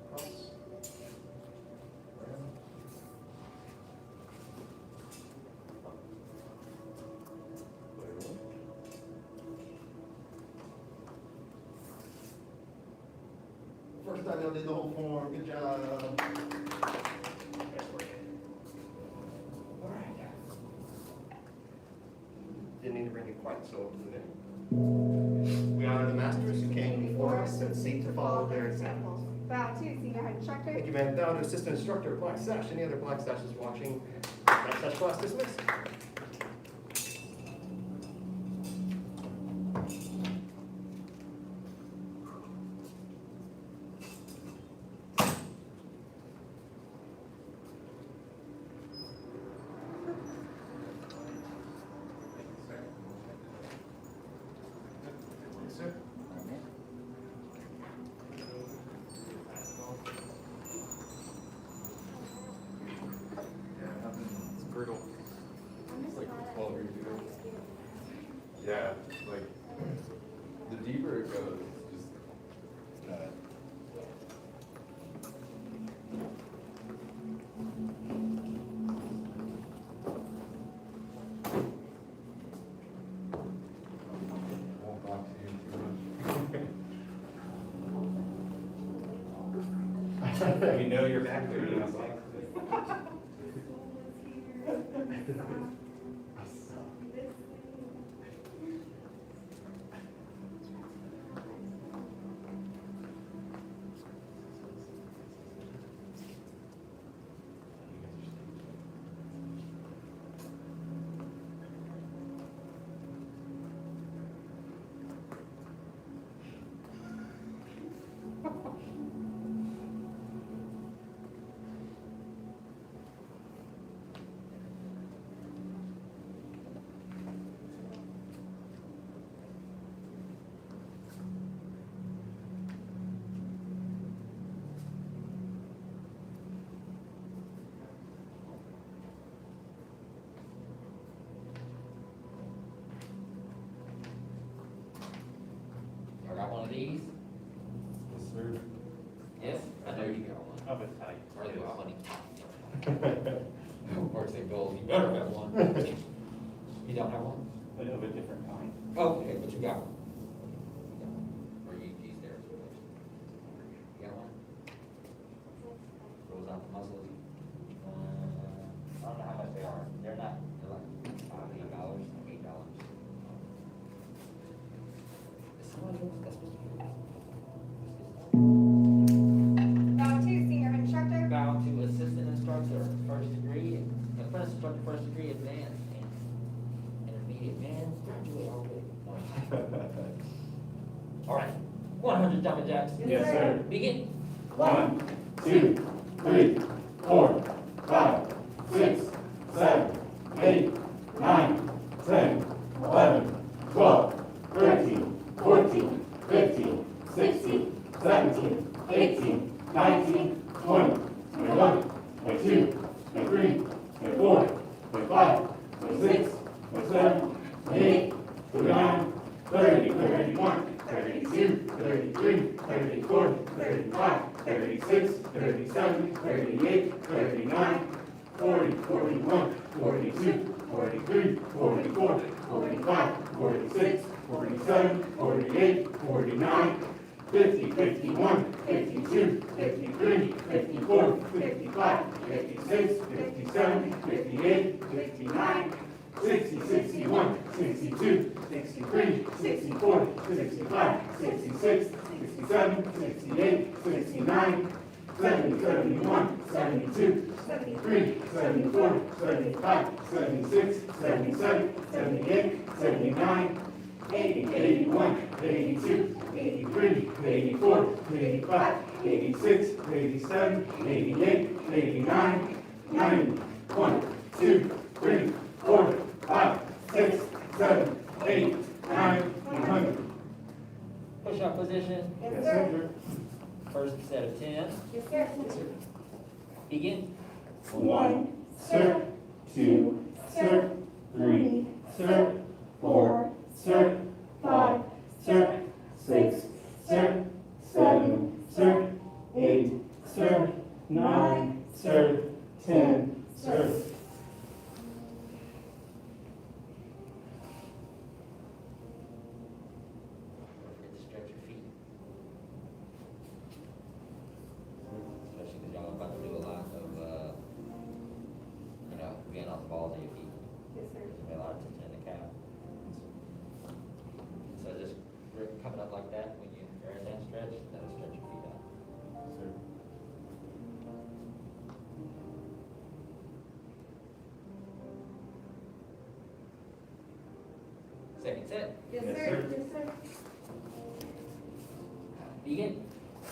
Cross. Around. Clear one. First time y'all did the whole form, good job. All right. Didn't need to bring it quite so up to the minute. We honor the masters who came before us and seek to follow their examples. Bow to senior head instructor. Thank you, ma'am. Down to assistant instructor, Black Sash. Any other Black Sashes watching? Black Sash class dismissed. Yes, sir. It's brutal. It's like 12 years ago. Yeah, like, the deeper it goes, it's just, won't talk to you too much. We know you're back there. I got one of these? Yes, sir. Yes, I know you got one. Of a type. Or do I, honey? Or say gold, you better have one. You don't have one? But of a different kind. Okay, but you got one. Or you there. You got one? Rolls out the muzzles. I don't know how much they are. They're not, they're like $5, $8, $8. Is somebody else that's supposed to be? Bow to senior head instructor. Bound to assistant instructor, first degree, apprentice instructor, first degree, advanced, and intermediate, man, graduate already. All right, 100 jumping jacks. Yes, sir. Begin. 1, 2, 3, 4, 5, 6, 7, 8, 9, 10, 11, 12, 13, 14, 15, 16, 17, 18, 19, 20, 21, 22, 23, 24, 25, 26, 27, 28, 29, 30, 31, 32, 33, 34, 35, 36, 37, 38, 39, 40, 41, 42, 43, 44, 45, 46, 47, 48, 49, 50, 51, 52, 53, 54, 55, 56, 57, 58, 59, 60, 61, 62, 63, 64, 65, 66, 67, 68, 69, 70, 71, 72, 73, 74, 75, 76, 77, 78, 79, 80, 81, 82, 83, 84, 85, 86, 87, 88, 89, 90, 1, 2, 3, 4, 5, 6, 7, 8, 9, 100. Push up position. Yes, sir. First set of 10. Yes, sir. Begin. 1, sir, 2, sir, 3, sir, 4, sir, 5, sir, 6, sir, 7, sir, 8, sir, 9, sir, 10, sir. Don't forget to stretch your feet. Especially because y'all are about to do a lot of, getting off the balls of your feet. Yes, sir. There's gonna be a lot of tension in the calf. So just coming up like that when you are in that stretch, that'll stretch your feet out. Sir. Second set. Yes, Yes, sir. sir. Yes, sir. Begin.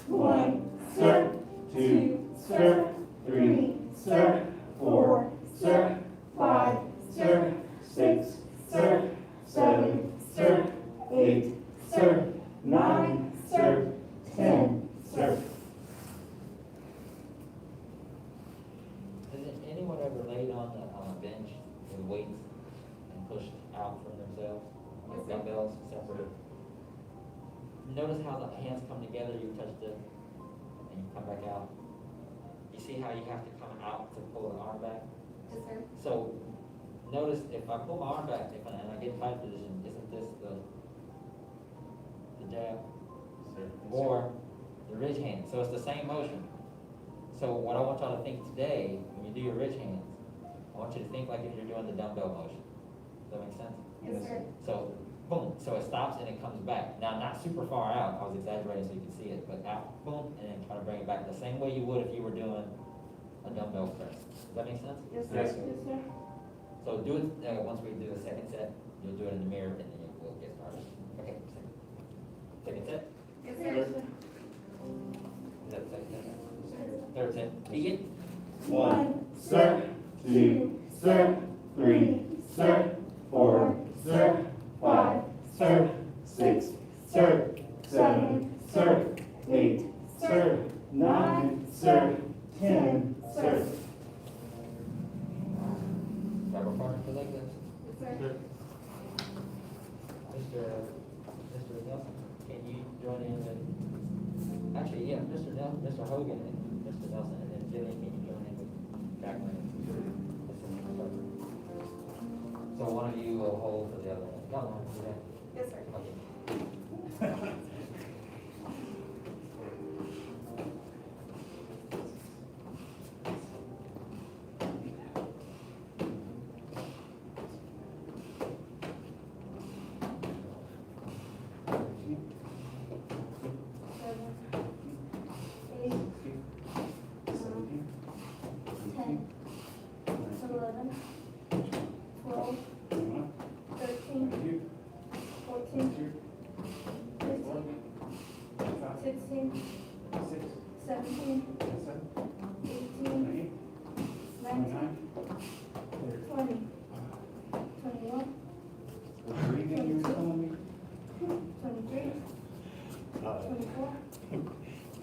1, sir, 2, sir, 3, sir, 4, sir, 5, sir, 6, sir, 7, sir, 8, sir, 9, sir, 10, sir. Has anyone ever laid on a bench with weights and pushed out from themselves? Like dumbbells separate? Notice how the hands come together, you touch them, and you come back out. You see how you have to come out to pull the arm back? Yes, sir. So, notice if I pull my arm back and I get in tight position, isn't this the jab? Sir. Or the ridge hand? So it's the same motion. So what I want y'all to think today, when you do your ridge hands, I want you to think like if you're doing the dumbbell motion. Does that make sense? Yes, sir. So, boom, so it stops and it comes back. Now, not super far out, I was exaggerating so you can see it, but out, boom, and then try to bring it back the same way you would if you were doing a dumbbell press. Does that make sense? Yes, sir. Yes, sir. Yes, sir. So do it, once we do the second set, you'll do it in the mirror and then we'll get started. Okay, second set? Yes, sir. Yes, sir. Is that the second set? Third set, begin. 1, sir, 2, sir, 3, sir, 4, sir, 5, sir, 6, sir, 7, sir, 8, sir, 9, sir, 10, sir. Grab our partner for leg lifts. Yes, sir. Mr. Nelson, can you join in with, actually, yeah, Mr. Hogan and Mr. Nelson, and then Jillian, can you join in with tackling? So one of you will hold for the other one. Y'all want to do that? Yes, sir. Okay.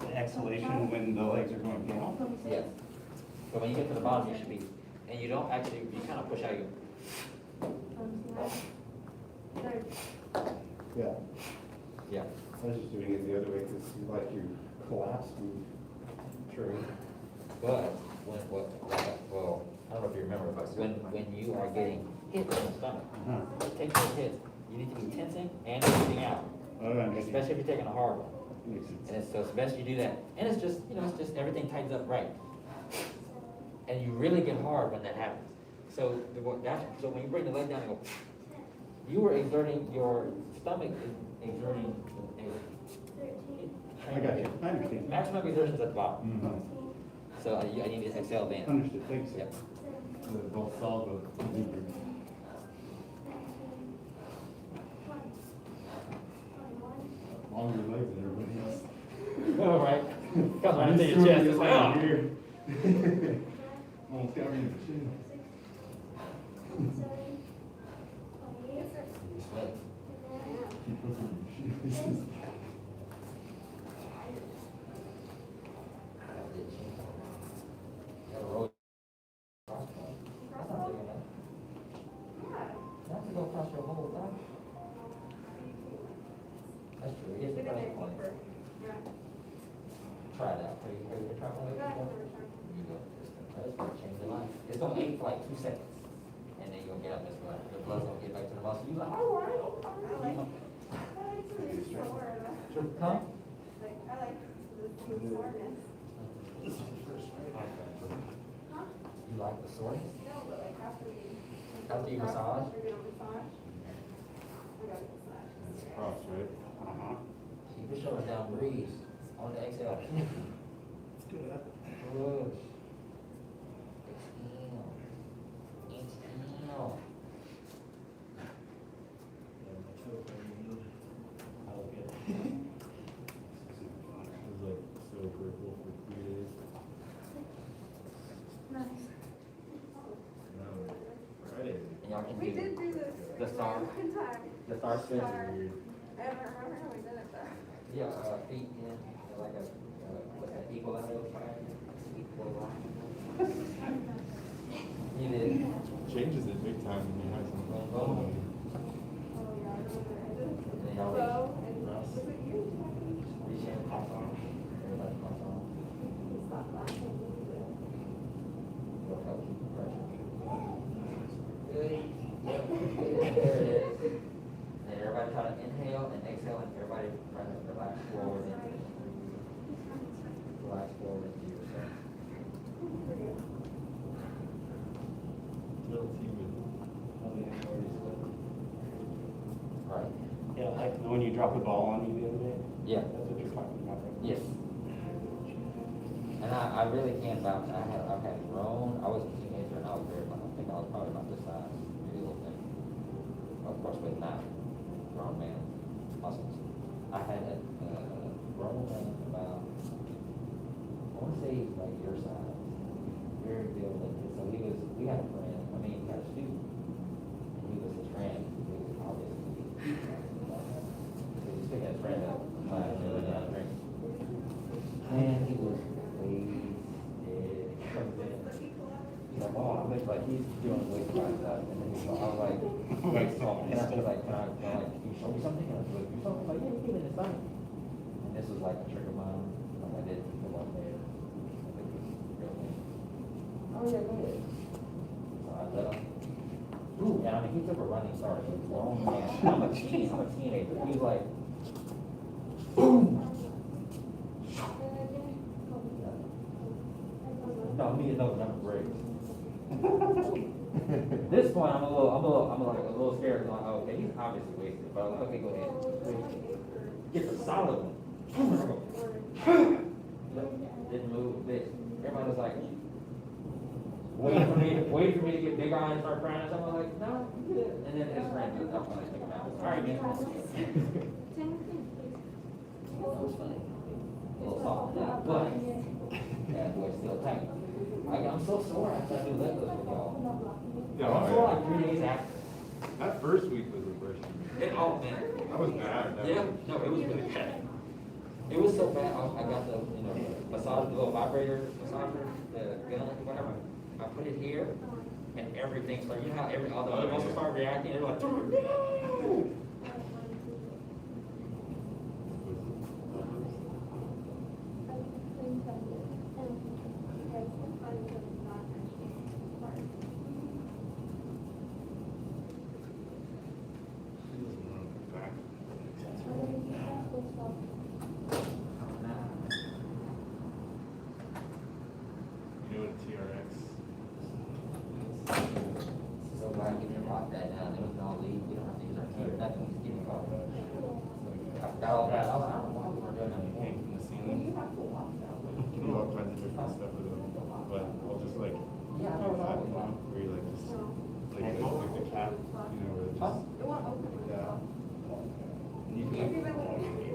The exhalation when the legs are going down. Yes. So when you get to the bottom, you should be, and you don't actually, you kind of push out your, Yeah, yeah. I was just doing it the other way because you like you collapse and turn. But well, I don't know if you remember, but when you are getting hit in the stomach, take those hits, you need to be tensing and breathing out, especially if you're taking a hard one. And so it's best you do that. And it's just, it's just everything tightens up right. And you really get hard when that happens. So so when you bring the leg down and go, you were exerting your stomach, exerting. I got you, I understand. Maximum exertion's at the bottom. So I need to exhale band. Understood, thanks. Yep. Both solve longer legs than everybody else. All right. Comes right into your chest. It's like, oh. Almost got me in the chin. change your life. It's gonna ache for like 2 seconds, and then you're gonna get up, and it's gonna, your blood's gonna get back to the muscle. You're like, all right, okay. Huh? I like the soreness. You like the soreness? No, but like after you. After you massage? After you massage. I got a massage. Cross, right? Uh-huh. Keep your shoulders down, breathe. On the exhale. Let's do that. Push. Exhale. Exhale. It was like so purple for 3 days. Nice. No, Friday. And y'all can We do did do this. the star. One time. The star spin. I don't remember how we did it though. Yeah, feet in, like a, what's that, equalizer? You did. Changes it big time when you have some fun. Oh yeah, I remember I did. And then y'all So, and Russ. was it you? reach in, pop on. Everybody pops on. Stop laughing. It'll help keep the pressure. Good. Yep. Good. There it is. And everybody try to inhale and exhale, and everybody try to relax forward and relax forward into yourself. Little team with. Right. Yeah, like when you dropped the ball on me the other day, Yeah. that's what you're talking about, right? Yes. And I really can't vouch. I've had grown. I was a teenager and I was very. I think I was probably about this size, maybe a little bit. Of course, with not grown man muscles. I had a grown man about. I want to say he's like your size, very big. So we had a friend. I mean, he had a student, and he was his friend. He was obviously. He was picking his friend up. And he was wasted. He's like, oh, I look like he's doing weight by himself. And then I was like, and I was like, can you show me something? And I was like, do something? Like, yeah, give me the sign. And this was like a trick of mine. Like, I didn't go up there. I think it was real thing. Oh, yeah, go ahead. So I let him. Ooh, and I mean, he took a running start. He was a grown man. I'm a teenager. He was like, boom. No, me and no number breaks. This one, I'm a little scared. I'm like, oh, okay, he's obviously wasted. But I'm like, okay, go ahead. Get the solid one. Didn't move a bit. Everybody was like, waiting for me to get big eyes and start crying. So I'm like, no, I'm good. And then his friend was up on his big mouth. All right, man. That was funny. A little soft now, but that boy's still tight. I'm so sore after I do leg lifts with y'all. Yeah, I'm sore like 3 days after. That first week was the worst. Oh man. That was bad. Yeah, no, it was really bad. It was so bad. I got the massage, the little vibrator massager, the gun, whatever. I put it here, and everything started. You know how all the other muscles start reacting. They're like, no. You know what TRX? So glad we didn't lock that down. There was no lead. We don't have to use our key or nothing. Just get it caught. I forgot all that. I was like, I don't know why we weren't doing that. Hang from the ceiling. You can do all kinds of different stuff with them. But I'll just like, Yeah, I know what I was doing. where you like just, like the cap, you know, where it Huh? just, It won't open. yeah. And you can,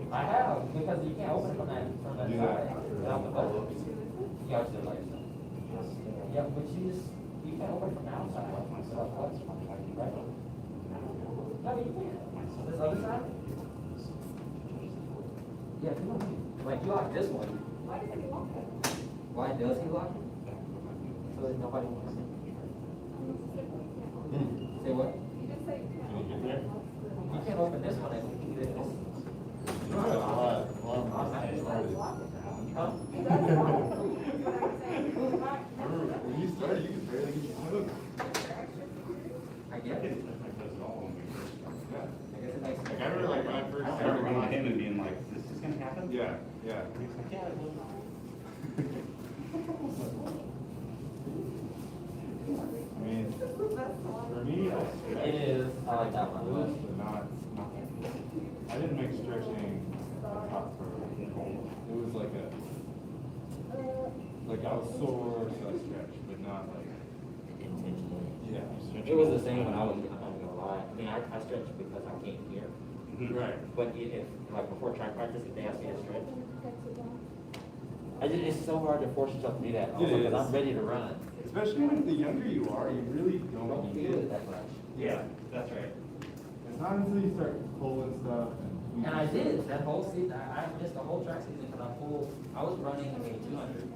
I have, because you can't open it from that do side. that. Without the bubble. You have to like, yeah, but you can't open it from the outside. Without the bubble. Right? No, you can't. This other side? Yeah, come on. Like, you lock this one. Why does it lock it? Why does he lock it? So that nobody wants it. Say what? You just say. Can you get there? You can't open this one and do this. You know, a lot started. Huh? Remember, we used to was sore, so I stretched, but not like, Intentionally. yeah. It was the same when I was, I'm not gonna lie. I mean, I stretch because I can't hear. Right. But if, like before track practice, if they ask me to stretch, it's so hard to force yourself to do that. Also, It because is. I'm ready to run. Especially when the younger you are, you really Don't don't feel it that much. Yeah, that's right. It's not until you start pulling stuff and. And I did, that whole season, I missed the whole track season because I was running a 200.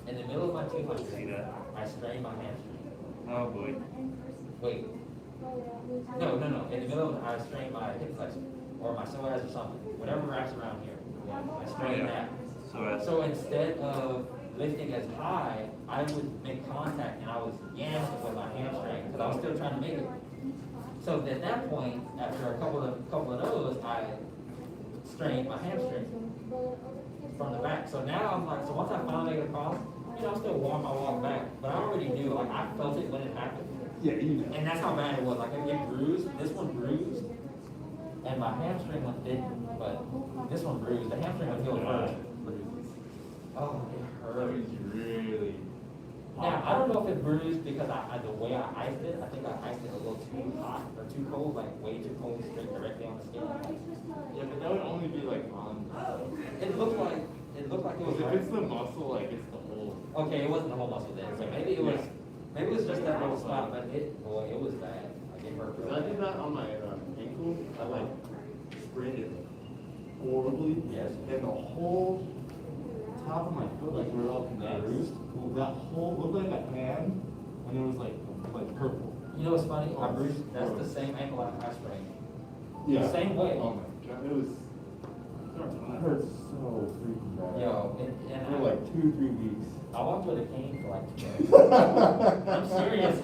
In the middle of my 200, I strained my hamstring. Oh, boy. Wait. No. In the middle of, I strained my hip flexor, or my psoas or something, whatever wraps around here. I strained that. So instead of lifting as high, I would make contact and I was yamming with my hamstring because I was still trying to make it. So at that point, after a couple of those, I strained my hamstring from the back. So now I'm like, so once I finally get across, I'm still warm, I walk back, but I already knew, like I felt it when it happened. Yeah, you know. And that's how bad it was. Like I get bruised, this one bruised, and my hamstring one didn't, but this one bruised. The hamstring one healed first. Oh, it That hurt. means you really. Now, I don't know if it bruised because the way I iced it, I think I iced it a little too hot or too cold, like way too cold, straight directly on the skin. Yeah, but that would only be like on. It looked like it was Because if right. it's the muscle, like it's the whole. Okay, it wasn't the whole muscle then, so maybe it was just that little spot, but it was bad. Like it hurt. Because I did that on my ankle. I like sprained it horribly. Yes. And the whole top of my foot, like we were all bruised. That whole looked like a hand, and it was like purple. You know what's funny? I bruised. That's the same ankle I sprained. Yeah. Same way. Oh my god, it was. It hurt so freaking bad. Yo, and For like 2-3 weeks. I walked with a cane for like 2 months. I'm serious.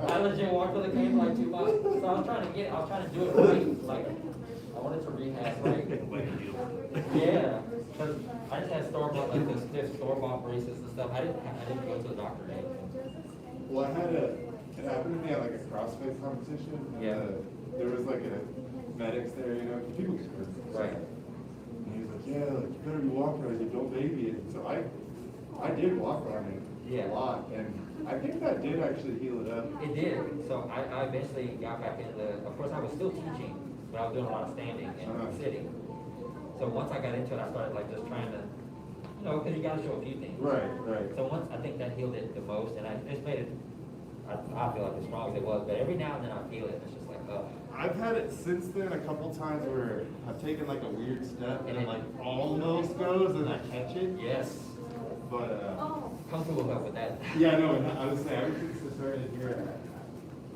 I legit walked with a cane for like 2 months. So I was trying to do it right. Like, I wanted to rehab right. Yeah. Because I just had store-bought, like the stiff store-bought braces and stuff. I didn't go to the doctor or anything. Well, it happened to me at like a CrossFit competition. And Yeah. There was like a medics there, people get hurt. Right. And he was like, yeah, like, you better be walking on it, don't baby it. So I did walk on it Yeah. a lot, and I think that did actually heal it up. It did. So I eventually got back into, of course I was still teaching, but I was doing a lot of standing and sitting. So once I got into it, I started like just trying to, because you gotta show a few things. Right. So once, I think that healed it the most, and it's made it, I feel like as strong as it was, but every now and then I feel it, and it's just like, I've had it since then a couple times where I've taken like a weird step and it like almost goes and I catch it. yes. But Kung Fu will help with that. yeah, no, I would say ever since I started here.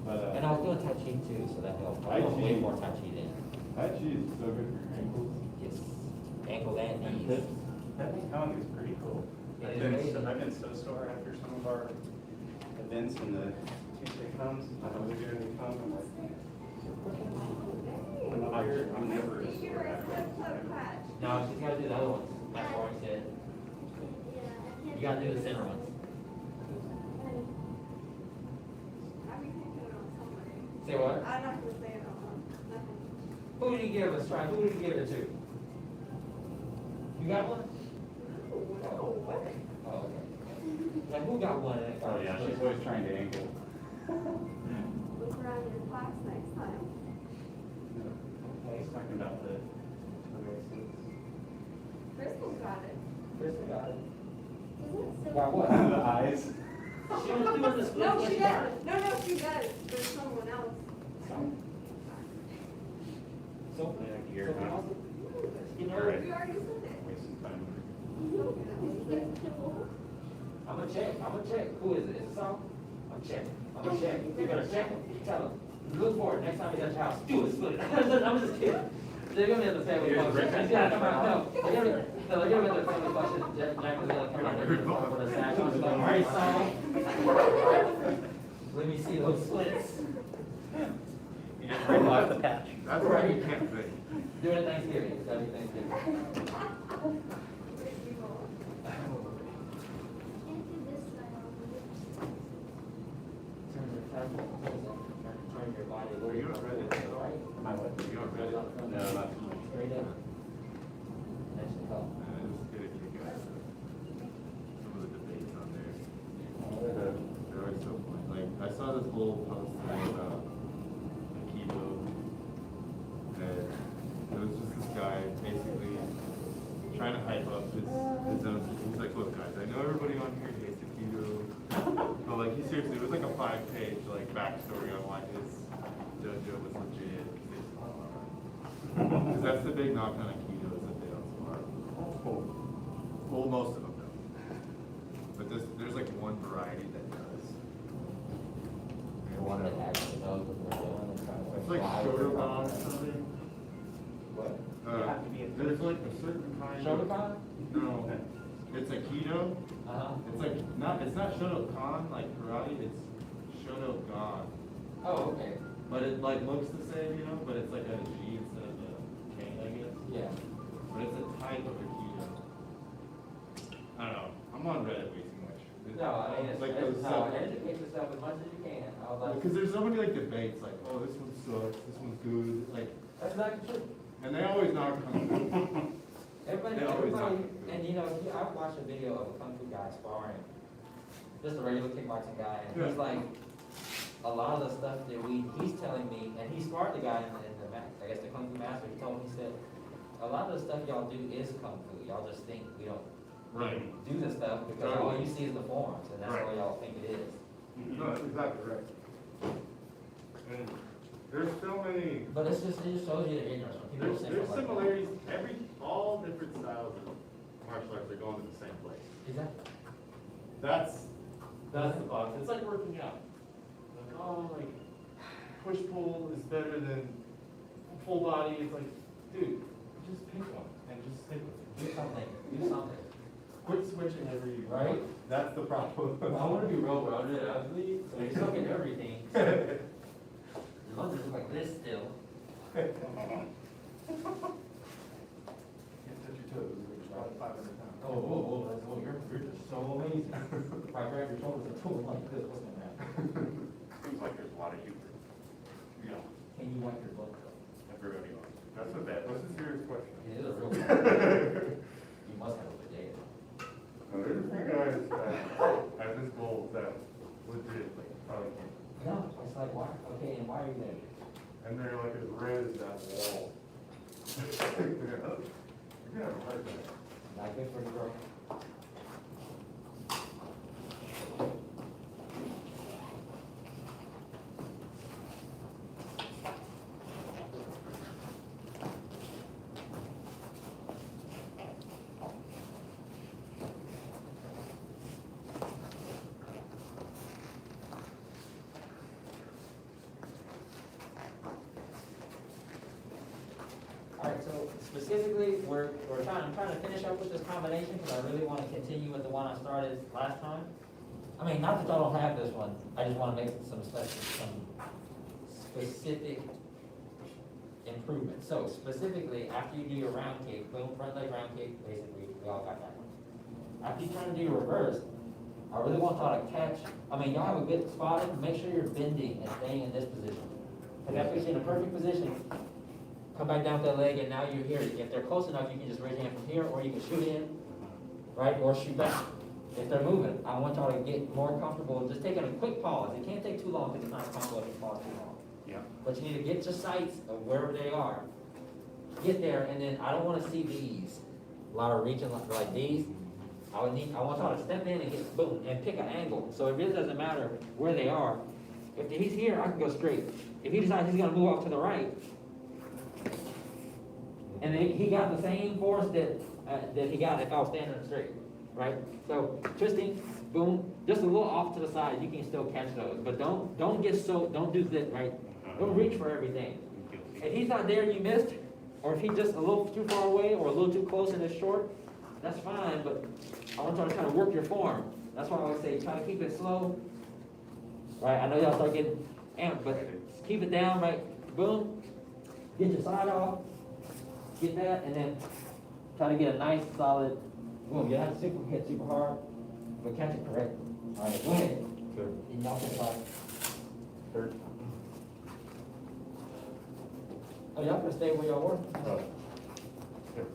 But And I was doing Tai Chi too, so that helped. I Tai was Chi. way more Tai Chi then. Tai Chi is so good for your ankles. Yes. Ankle and knees. That Hong is pretty cool. It is I've been so sore after some of our events and the Tuesday comes, I know they're gonna come, I'm like, I'm never as sore after that. No, you gotta do the other ones. Like Gohring said. You gotta do the center ones. Say what? I'm not gonna say it all. Who did he give us, try? Who did he give it to? You got one? Oh, okay. Like, who got one? Oh, yeah, she's always trying to angle. Look around your class next time. He's talking about the races. Crystal got it. Kristen got it. Got what? The eyes. She was doing the split. No, when she got it. does. No, she does. There's someone else. So, Yeah, gear, so huh? you know, We already said it. Waste some time. I'm gonna check. Who is it? Is it Saul? I'm gonna check. You better check him. Tell him. Look for it next time he's at your house. Do it, split it. I'm just kidding. They're gonna be at the family function. He's gonna come out. No, they're gonna be at the family function. Jack is gonna come out there with a sack. I'm just like, all right, Saul. Let me see those splits. You just bring off the patch. That's why you can't think. Do it at Thanksgiving. It's gotta be Thanksgiving. Turn your body a little bit right. Am I what? You don't really. No, not too much. Straight up. That should help. It's good if you guys. Some of the whole post today about Aikido, and it was just this guy basically trying to hype up his own. He's like, look guys, I know everybody on here hates Aikido, but like he seriously, it was like a 5-page like backstory on why his dojo was legit. Because that's the big knock on Aikido is that they don't spar. Well, most of them don't. But there's like one variety that does. The one that actually knows what they're doing and trying to. It's like Shotokan or something. What? There's like a certain kind of. Shotokan? No, it's Aikido. Uh-huh. It's not Shotokan like karate, it's Shotogan. Oh, okay. But it like looks the same, you know, but it's like a G instead of a K, I guess. Yeah. But it's a type of Aikido. I don't know, I'm on Reddit way too much. No, I mean, like it's those no, educate yourself as much as you can. I was like, because there's so many like debates, like, oh, this one sucks, this one's good, like, that's exactly true. and they always knock Kung Fu. Everybody, and you know, I've watched a video of a Kung Fu guy sparring, just a regular kickboxing guy, and he's like, a lot of the stuff that he's telling me, and he sparred the guy in the I guess the Kung Fu master, he told me, he said, a lot of the stuff y'all do is Kung Fu, y'all just think we don't do the stuff because all you see is the forms, and that's all y'all think it is. No, that's exactly right. And there's so many. But it just shows you the ignorance when people say There's something like similarities. All different styles of martial arts are going to the same place. Exactly. That's the box. It's like working out. Like, oh, like push pull is better than full body. It's like, dude, just pick one and just stick with it. Do something. Do something. Quit switching every Right? That's the problem. I want to be well-rounded athlete, so you suck at everything. Your lungs look like this still. Can't touch your toes. You're about 500 pounds. You're just so amazing. If I grab your shoulders and pull them like this, what's gonna happen? Seems like there's a lot of humor. Yeah. Can you wipe your butt though? Everybody wants. That's a serious question. It is a real question. You must have a bidet. There's a few guys at this goal that legit probably can't. No, it's like, why? Okay, and why are you there? And they're like as red as that wall. You're gonna have a hard time. Not good for the girl. Alright, so specifically, I'm trying to finish up with this combination because I really want to continue with the one I started last time. I mean, not that y'all don't have this one, I just want to make some specific improvements. So specifically, after you do your round kick, boom, front leg round kick, basically, we all got that one. After you try to do your reverse, I really want y'all to catch, y'all have a good spot, make sure you're bending and staying in this position. Because after you're in a perfect position, come back down with that leg, and now you're here. If they're close enough, you can just raise your hand from here, or you can shoot in, right, or shoot back. If they're moving, I want y'all to get more comfortable just taking a quick pause. It can't take too long because it's not a combo if you pause too long. Yeah. But you need to get your sights of wherever they are. Get there, and then I don't want to see these. A lot of reaching like these. I want y'all to step in and get boom and pick an angle. So it really doesn't matter where they are. If he's here, I can go straight. If he decides he's gonna move off to the right, and then he got the same force that he got if I was standing straight, right? So twisting, boom, just a little off to the side, you can still catch those. But don't do this, right? Don't reach for everything. If he's not there, you missed, or if he's just a little too far away or a little too close and it's short, that's fine. But I want y'all to try to work your form. That's why I always say try to keep it slow, right? I know y'all start getting amped, but keep it down, right? Boom, get your side off. Get that, and then try to get a nice solid boom. You don't have to hit super hard, but catch it correctly. All right, go ahead. Sure. And y'all can try. Sure. Oh, y'all can stay where y'all were?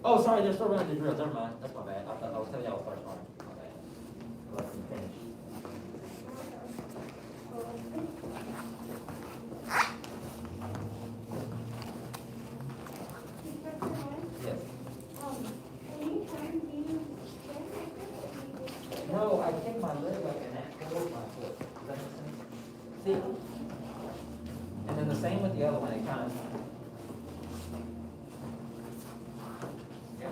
Oh, sorry, they're still running the drills. Never mind. That's my bad. I was telling y'all first time. My bad. Let me finish. See? And then the same with the other one, it kind of. Yeah.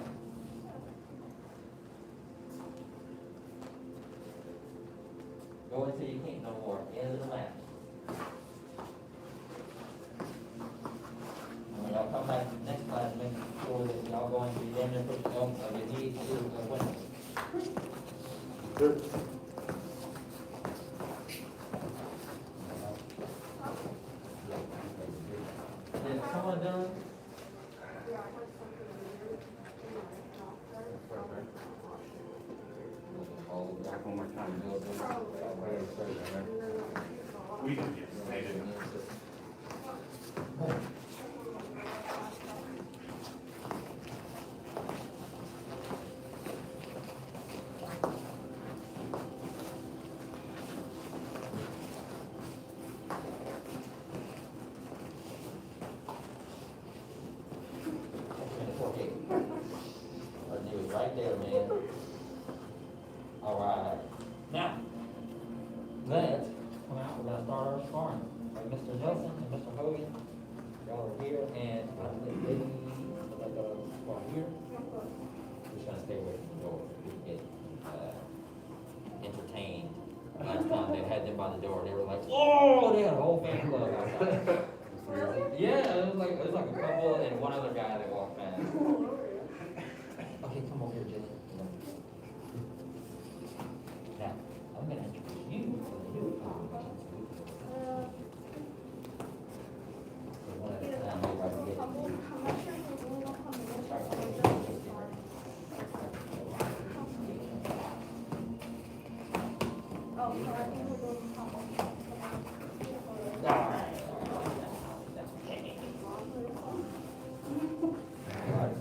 Go until you can't no more, end of the match. And when y'all come back next class, make sure that y'all going to be damn near put your knees to the window. Is someone done? Back one more time. We did, yes, they did. Okay. Our knee was right there, man. All right. Now, let's come out. We're gonna start our sparring. Like Mr. Nelson and Mr. Hogan, y'all are here, and I'm gonna let the spar here. Just gonna stay away from the door. We can get entertained. Last time they had them by the door, they were like, "Oh!" They had a whole fan club outside. Yeah, it was like a couple and one other guy that walked past. Okay, come over here, Jimmy. Now, I'm gonna introduce you to the new competition. So one at a time, maybe I can get All right.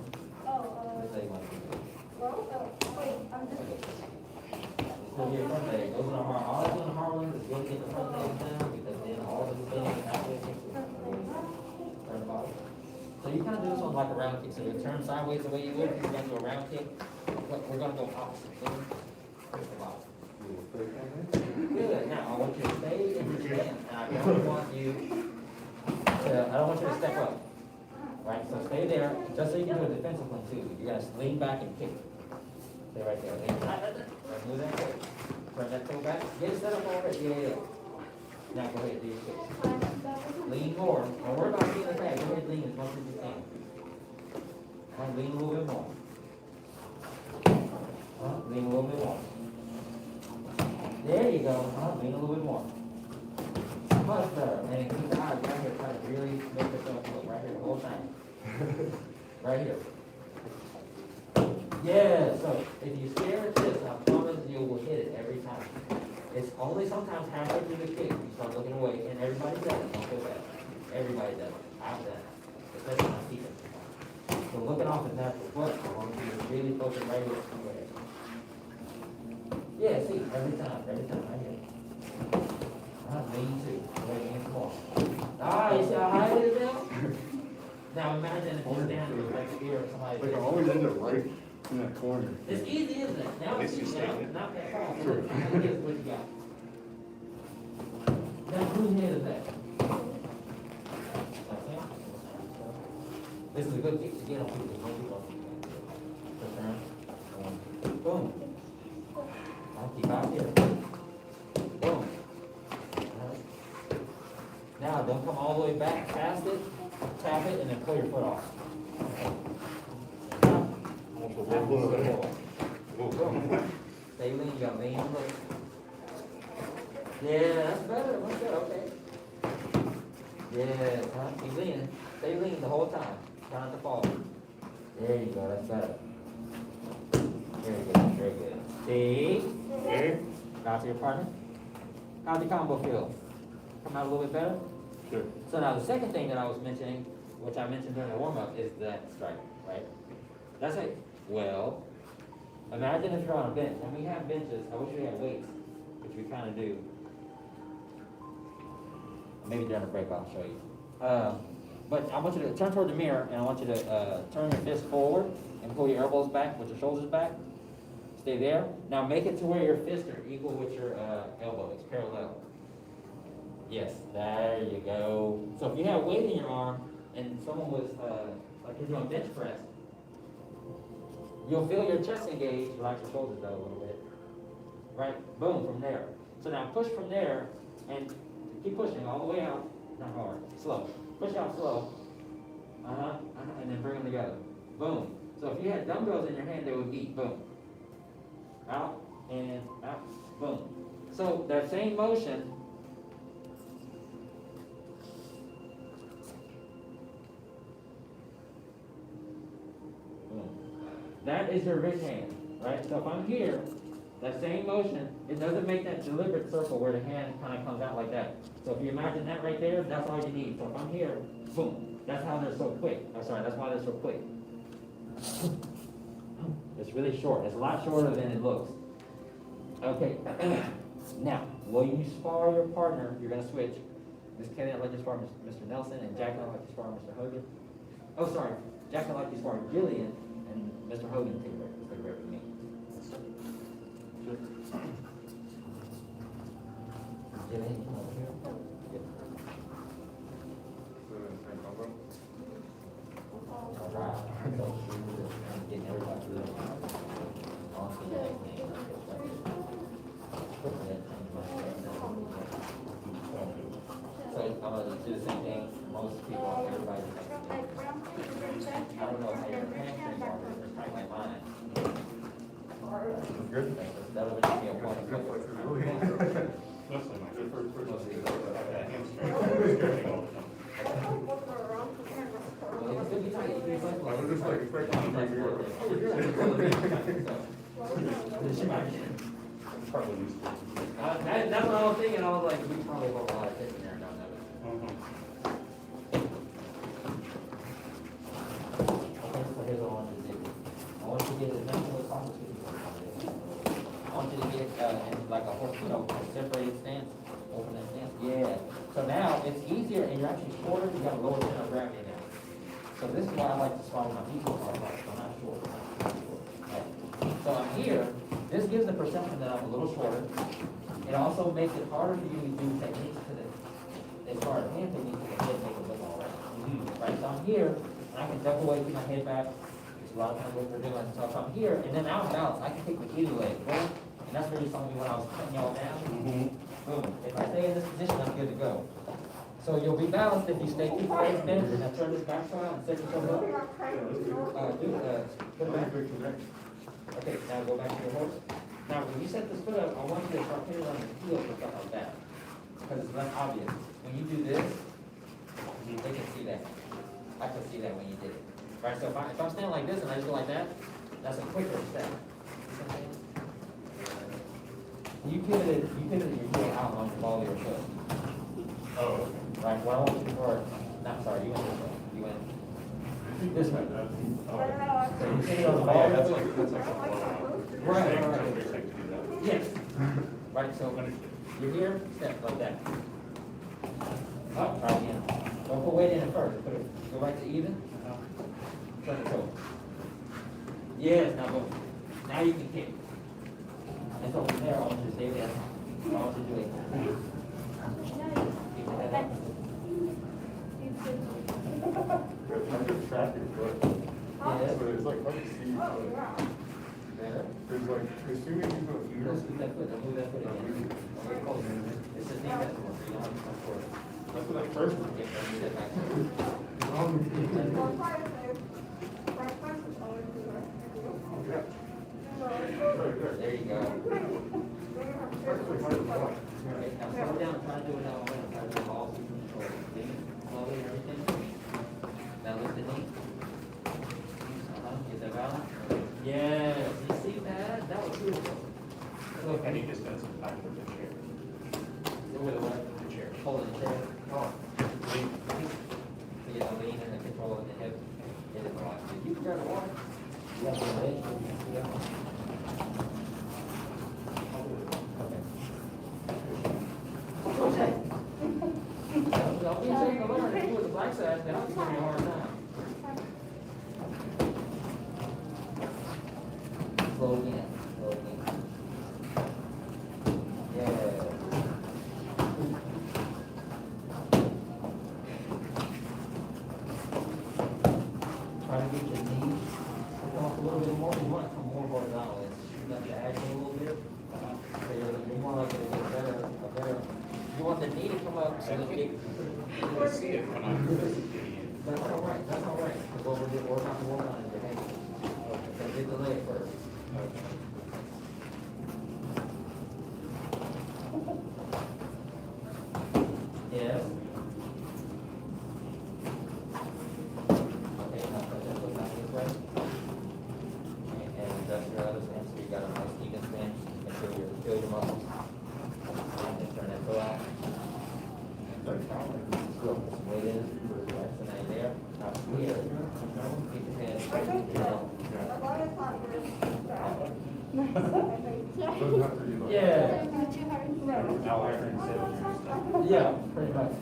So your front leg goes in the hard, all that's in the hard leg is going to get the front leg down, because then all this thing actually takes the turn the body. So you kind of do this on like a round kick, so you turn sideways the way you would, if you're going to do a round kick, but we're going to go opposite, so push the body. Good, now I want you to stay in your stance, and I don't want you to step up. Right, so stay there, just so you can do a defensive one too. You're gonna lean back and kick. Stay right there, lean back. Right, move that foot. Turn that toe back. Get it set up already. Yeah. Now go ahead, do your kick. Lean more. Don't worry about being attacked. Go ahead, lean as much as you can. Lean a little bit more. Lean a little bit more. There you go. Lean a little bit more. Much better. And keep the eyes right here. Try to really make yourself look right here the whole time. Right here. Yeah, so if you stare at this, I promise you will hit it every time. It's only sometimes halfway through the kick you start looking away, and everybody does it. Don't feel bad. Everybody does it. I've done it. Especially my teacher. So looking off is natural, but I want you to really focus right here. Go ahead. Yeah, see, every time, right here. Lean too. Go ahead, lean some more. You see how high it is now? Now imagine if you stand with like here or somebody. Like I always end up right in that corner. It's easy, isn't it? Now it's easy, not that far. Look, here's what you got. Now whose head is that? This is a good kick to get on people. Boom. I'll keep out here. Boom. Now don't come all the way back past it. Tap it and then pull your foot off. Stay lean, you got lean foot. Yeah, that's better. That's good, okay. Yeah, keep leaning. Stay lean the whole time. Try not to fall. There you go, that's better. Very good, very good. See? Here. Bow to your partner. How's the combo feel? Come out a little bit better? Sure. So now the second thing that I was mentioning, which I mentioned during the warm-up, is that strike, right? That's it. Well, imagine if you're on a bench, and we have benches, I wish we had weights, which we kind of do. Maybe during the break I'll show you. But I want you to turn toward the mirror, and I want you to turn your fist forward and pull your elbows back with your shoulders back. Stay there. Now make it to where your fists are equal with your elbows, parallel. Yes, there you go. So if you have weight in your arm and someone was, like you're doing bench press, you'll feel your chest engage, relax your shoulders though a little bit. Right? Boom, from there. So now push from there and keep pushing all the way out. Not hard, slow. Push out slow. And then bring them together. Boom. So if you had dumbbells in your hand, they would beat. Boom. Out and out. Boom. So that same motion. Boom. That is your rich hand, right? So if I'm here, that same motion, it doesn't make that deliberate circle where the hand kind of comes out like that. So if you imagine that right there, that's all you need. So if I'm here, boom. That's how they're so quick. I'm sorry, that's why they're so quick. It's really short. It's a lot shorter than it looks. Okay. Now, will you spar your partner? You're going to switch. Miss Kelly, I'd like to spar Mr. Nelson, and Jack, I'd like to spar Mr. Hogan. Oh, sorry. Jack, I'd like to spar Gillian, and Mr. Hogan, take a rep for me. Gillian, come over here. Yep. All right. So, getting everybody to the on to the next game. So I'm gonna do the same thing. Most people, everybody. I don't know how your hamstrings are, but they're tight like mine. Good. That'll be a point. Mostly my Well, it could be tight. It could be flexible. I was just like expecting you to be here. Probably used to. That's what I was thinking. I was like, we probably have a lot of tips in there and don't know it. Okay, so here's what I want you to do. I want you to get as many of those opportunities as possible. I want you to get in like a horse, a separated stance, open that stance. Yeah. So now it's easier and you're actually shorter. You got a lower center of gravity now. So this is why I like to swallow my people hard, like I'm not short. Okay. So I'm here. This gives the perception that I'm a little shorter. It also makes it harder for you to do techniques to the, as far as hand techniques to the head make it look all right. Right, so I'm here, and I can duck away, keep my head back. There's a lot of times what we're doing. So if I'm here, and then out of balance, I can take my either leg, boom. And that's where you saw me when I was cutting y'all down. Boom. If I stay in this position, I'm good to go. So you'll be balanced if you stay keep your legs bent, and now turn this back side and set yourself up. Put it back. Okay, now go back to your horse. Now, when you set this foot up, I want you to start hitting on the heel and stuff like that. Because it's less obvious. When you do this, they can see that. I can see that when you did it. Right, so if I'm standing like this and I just go like that, that's a quicker step. You pivoted your heel out on the ball of your foot. Oh, okay. Right, what I want you to work, not sorry, you went this way. You went this way. So you hit it on the ball of your foot. That's like a blowout. Right. Yes. Right, so you're here, step like that. Up, try again. Don't put weight in it first. Go right to even. Turn it over. Yes, now go. Now you can kick. And so from there, I want you to stay there. I want you to do it. Keep your head up. I'm just tracking foot. Yes. So it's like, how do you see your foot? Better. There's like, as soon as you go here. Let's move that foot. Move that foot again. Okay, close. It's just knee festival, so you don't have to come forward. That's what I first. Yeah, move that back. There you go. Okay, now slow down, try to do it that way. Try to do it all through control. Slowly and everything. Now lift the knee. Get that balance. Yes, you see that? That was beautiful. Look, And he just does it back with the chair. with the what? The chair. Holding the chair. Oh. So you know, lean and the control of the hip. Get it right. If you can grab the water, you have the leg. Yeah. Okay. Don't be ashamed to learn. If you was a Black Sash, then I'll give you a hard time. Slow again. Slow again. Yeah. want the knee to come up so that you. I see it when I'm investigating it. That's all right, that's all right. What we're doing, we're not working on is the head. So get the leg first. Yes. Okay, now put that foot back this way. And adjust your other stance, so you got a nice even stance, make sure you feel your muscles. And then turn that toe out. Good, weight in, relax the neck there. Now from here, keep your head straight, you know. Yeah. Yeah, pretty much.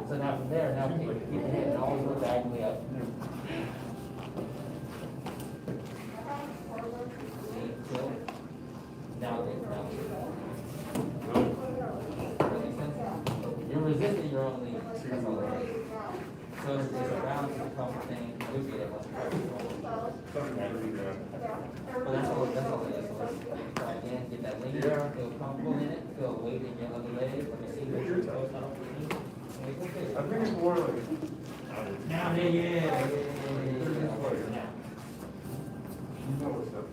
So now from there, now keep your head and always look diagonally up. Lean, tilt. Now good, now good. Does that make sense? You're resisting your own lean. That's all it is. So it's a round to come thing. Would be that much pressure. But that's all it is. So let's try again, get that lean, feel comfortable in it, feel weight in your other leg. Let me see what your toes are. I think it's more like. Now, yeah. Now. You know what's up.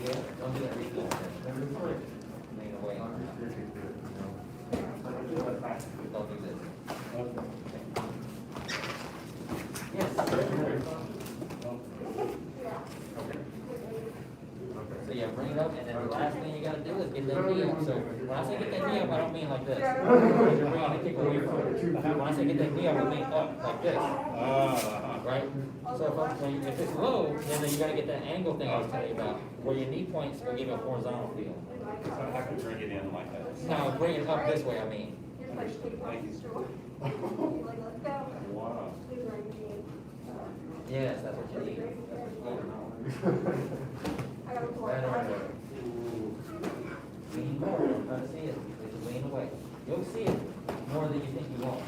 Yeah, don't do that reflex. Lean away. Don't do this. Yes. So yeah, bring it up, and then the last thing you gotta do is get that knee up. So when I say get that knee up, I don't mean like this. Because you're bringing the kick away from it. When I say get that knee up, I mean up, like this. Right? So if it's low, then you gotta get that angle thing I was telling you about, where your knee points will give you a horizontal feel. So I have to bring it in like that. Now, bring it up this way, I mean. Wow. Yes, that's what you need. Better. Lean forward, I'm trying to see it. Just lean away. You'll see it more than you think you won't.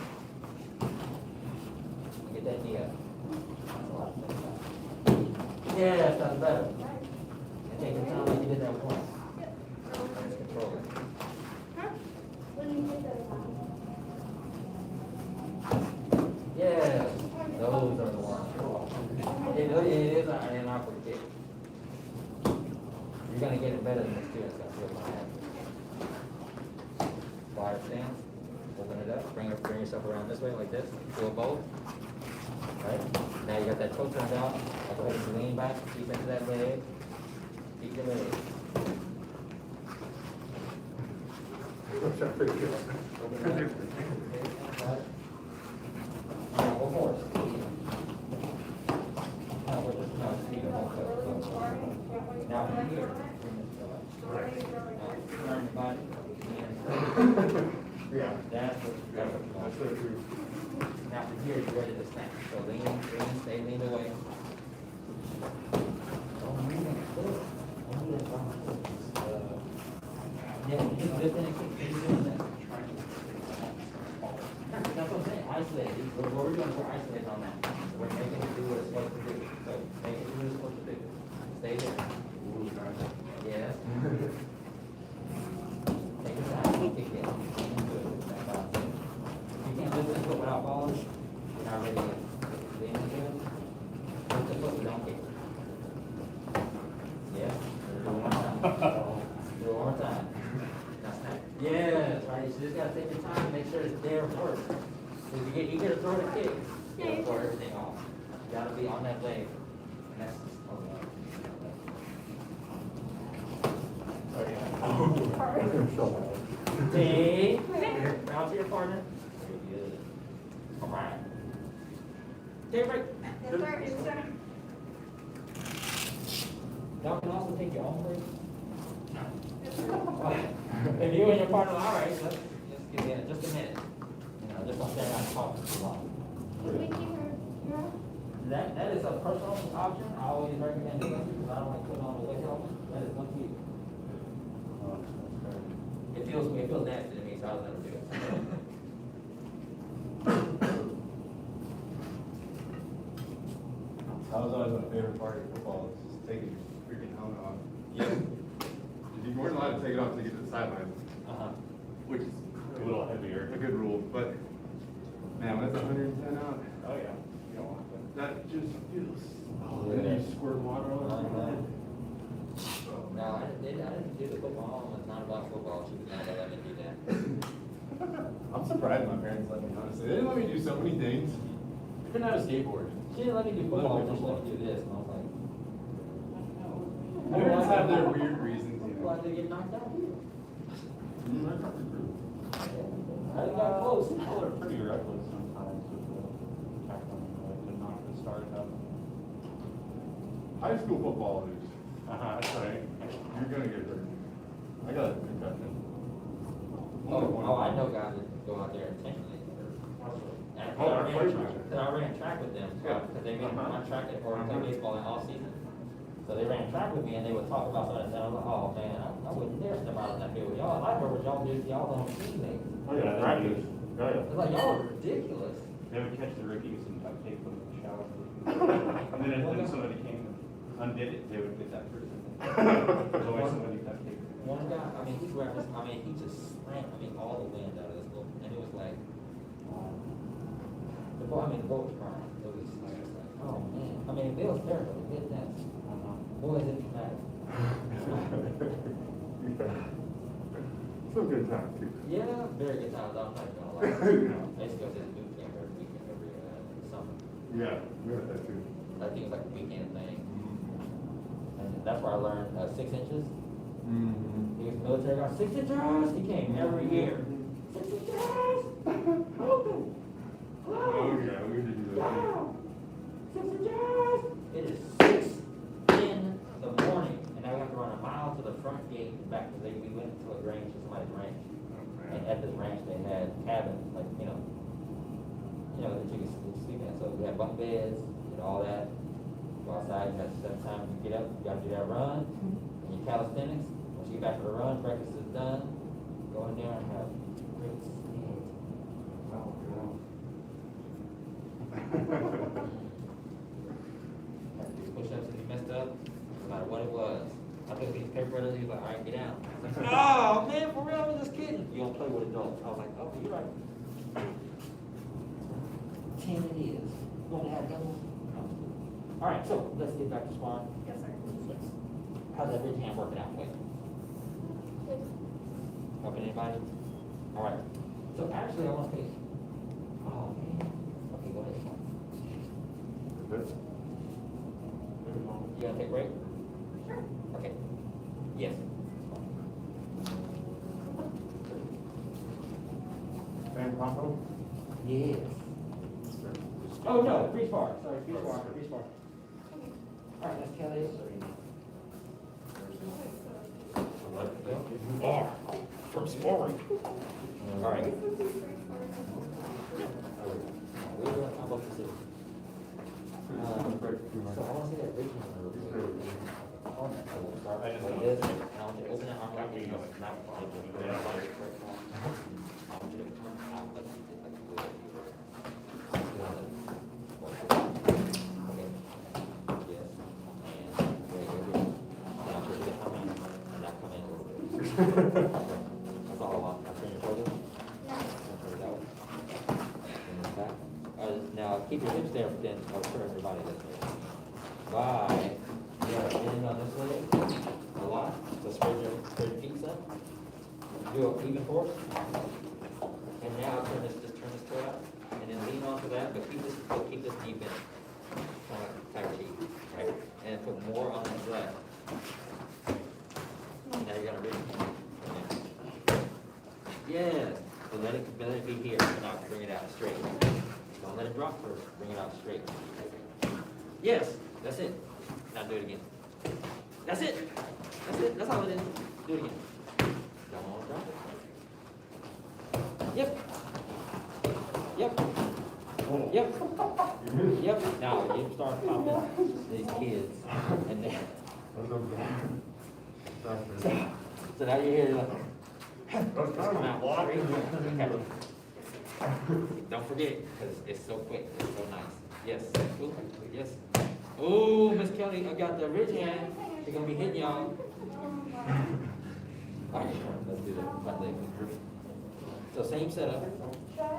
Get that knee up. That's a lot better. Yes, that's better. And take your time like you did that once. Just control it. Yes, those are the ones. It is an awkward kick. You're gonna get it better than this too, it's gonna feel my hand. Fire stance, open it up, bring yourself around this way like this, feel both. Right? Now you got that toe turned out, now go ahead and lean back, keep into that leg, keep your leg. Now, one more. Now from here, turn your body. Yeah. That's what you want. so true. Now from here, you're ready to snap. So lean, stay lean away. Don't move it. Don't move it. Yeah, you just lift and keep doing that. That's what I'm saying, isolate. What we're doing, we're isolating on that. We're making it do what it's supposed to do. So make it do what it's supposed to do. Stay there. Yes. Take your time, kick it. Good. You can't lift this foot without falling. You're not ready yet. Lean into it. Lift the foot, but don't kick it. Yes. Do it one more time. Do it one more time. Now snap. Yes, right. You just gotta take your time and make sure it's there first. If you get eager to throw the kick, you'll throw everything off. You gotta be on that leg. And that's Hey, bounce to your partner. Very good. All right. Take a break. Y'all can also take your own break. If you and your partner, all right, let's give it just a minute. You know, just don't stand around talking too long. That is a personal option. I always recommend doing it because I don't like putting on the leg helmet. That is one to you. It feels nasty to me, so I'll never do it. That was always my favorite part of football, is just taking your freaking helmet off. Yeah. Did you you weren't allowed to take it off to get to the sideline, which is A little heavier. a good rule, but man, when it's 110 out, Oh, yeah. You don't want that. that just feels, oh, and then you squirt water all over your head. No, I didn't do the football, it's not about football, she was not gonna let me do that. I'm surprised my parents let me, honestly. They didn't let me do so many things. Even not a skateboard. She didn't let me do football, but she let me do this, and I was like, Parents have their weird reasons, you why know. did they get knocked out here? That's probably true. I got close. People are pretty reckless sometimes with the tackling, like to knock the stars out. High school football is, That's right. you're gonna get hurt. I got a concussion. Oh, I know guys that go out there intentionally. And I ran track with them, because they made my track at or play baseball in all season. So they ran track with me and they would talk about something, and I was like, oh man, I wouldn't dare step out on that field with y'all. I remember y'all did, y'all on teammates. Oh, yeah, practice. Oh, yeah. It's like, y'all are ridiculous. They would catch the rookies and duct tape them in the shower. And then if somebody came and undid it, they would get that person. There's always somebody duct tape. One guy, I mean, he grabbed this, I mean, he just slammed, I mean, all the wind out of this little, and it was like, the boat was crying. It was like, oh man, I mean, it was terrible, it did that. Boys, it matter. Some good times too. Yeah, very good times, I'm not gonna lie. I used to go to the boot camp every weekend, every summer. Yeah, we had that too. I think it was like a weekend thing. And that's where I learned 6 inches. Mm-hmm. He was a military guy, 6 inches, he came every year. 6 inches! Open! Oh yeah, we did do that too. 6 inches! It is 6 in the morning, and now we have to run a mile to the front gate and back, because we went to a ranch, to somebody's ranch. And at this ranch, they had cabins, like, you know, that you could sleep in. So we had bunk beds, all that. Go outside, you have to set time to get up, you gotta do that run, and your calisthenics. Once you get back to the run, breakfast is done, go in there and have great steak. Push-ups and he messed up, no matter what it was. I took these paper brothers, he was like, all right, get out. I was like, oh man, for real, I'm just kidding. You don't play with adults. I was like, oh, you're right. 10 it is. You want to have doubles? All right, so let's get back to sparring. Yes, sir. How's that ridge hand working out for you? Helping anybody? All right. So actually, I want to say, oh man. Okay, go ahead. You gonna take a break? Sure. Okay. Yes. And Paco? Yes. Oh, no, free spar. Sorry, free spar, free spar. All right, that's Kelly. You are from sparring. All right. How about this? So I want to see that bridge number real quick. I will start like this, and I want you to open that arm like this, not like this. I want you to turn out like you did, like you would. Okay. Yes. And very good. Now push it come in, and now come in a little bit. That's all I want. Now turn your shoulder. Turn it out. Turn it back. Now keep your hips there, but then turn your body this way. Bye. Yeah, getting on this leg a lot. So spread your feet up. Do an even force. And now just turn this toe out, and then lean onto that, but keep this deep in. Kind of like Tai Chi, right? And put more on this leg. Now you're gonna reach. Yes. So let it be here. Now bring it out straight. Don't let it drop first. Bring it out straight. Yes. That's it. Now do it again. That's it. That's it. That's all it is. Do it again. Don't drop it. Yep. Yep. Yep. Yep. Now you start popping these kids, and then so now you're here like. Come out straight. Don't forget, because it's so quick. It's so nice. Yes. Ooh, yes. Oh, Miss Kelly, I got the ridge hand. She's gonna be hitting y'all. do the front leg grip. So same setup,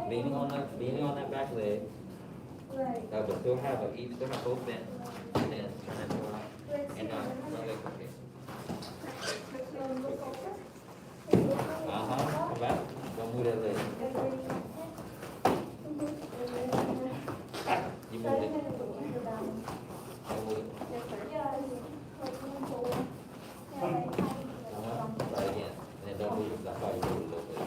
leaning on that back leg, but still have both bent, and then turn that toe out, and front leg kick. Come back, don't move that leg. You move it. Don't move it. Try again, and then don't move it, that's why you move it a little bit.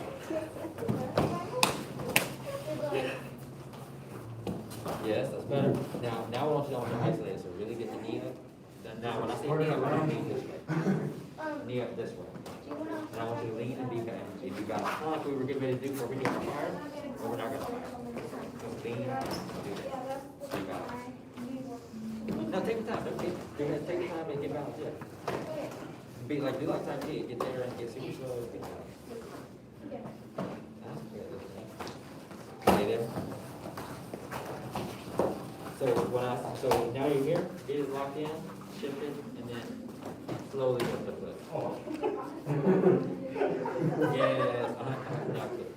Yes, that's better. Now I want you to isolate, so really get the knee up. Now, when I say knee up, I don't mean this way. Knee up this way. And I want you to lean and be back. If you got, kind of like we were getting ready to do before we do the fire, but we're not gonna fire. So lean and do that. Be balanced. Now take your time, don't take your time and get balanced, yeah. Do like Tai Chi, get there and get super slow, get balanced. Stay there. So now you're here, get it locked in, shift it, and then slowly lift the foot. Yes, now good.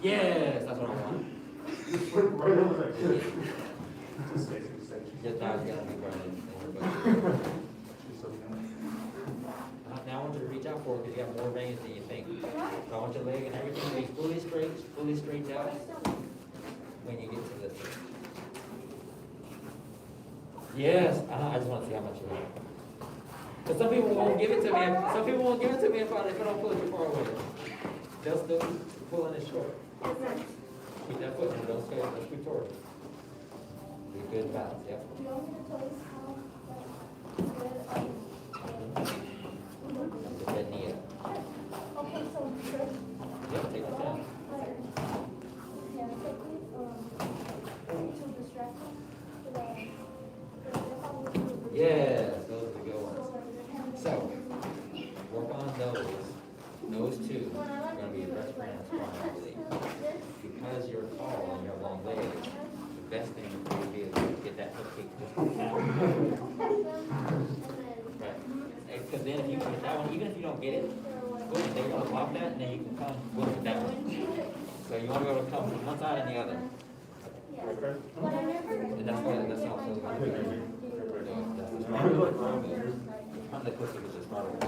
Yes, that's what I want. Your thighs gotta be burning. Now I want you to reach out for it because you got more veins than you think. So I want your leg and everything to be fully straight out when you get to this. Yes, I just want to see how much you have. Because some people won't give it to me. Some people won't give it to me if I don't pull it too far away. They'll still be pulling it short. Keep that foot in, don't scoot toward it. Be good balance, yep. Get that knee up. Yep, take it down. Yes, those are the good ones. So, work on those. Those two are going to be your best friends, probably. Because you're tall and you have long legs, the best thing for you to be able to get that hook kick just tap. Right. Because then if you get that one, even if you don't get it, boom, they're going to block that and then you can come with that one. So you want to be able to come from one side and the other. And that's also that's the cookie is just part of it.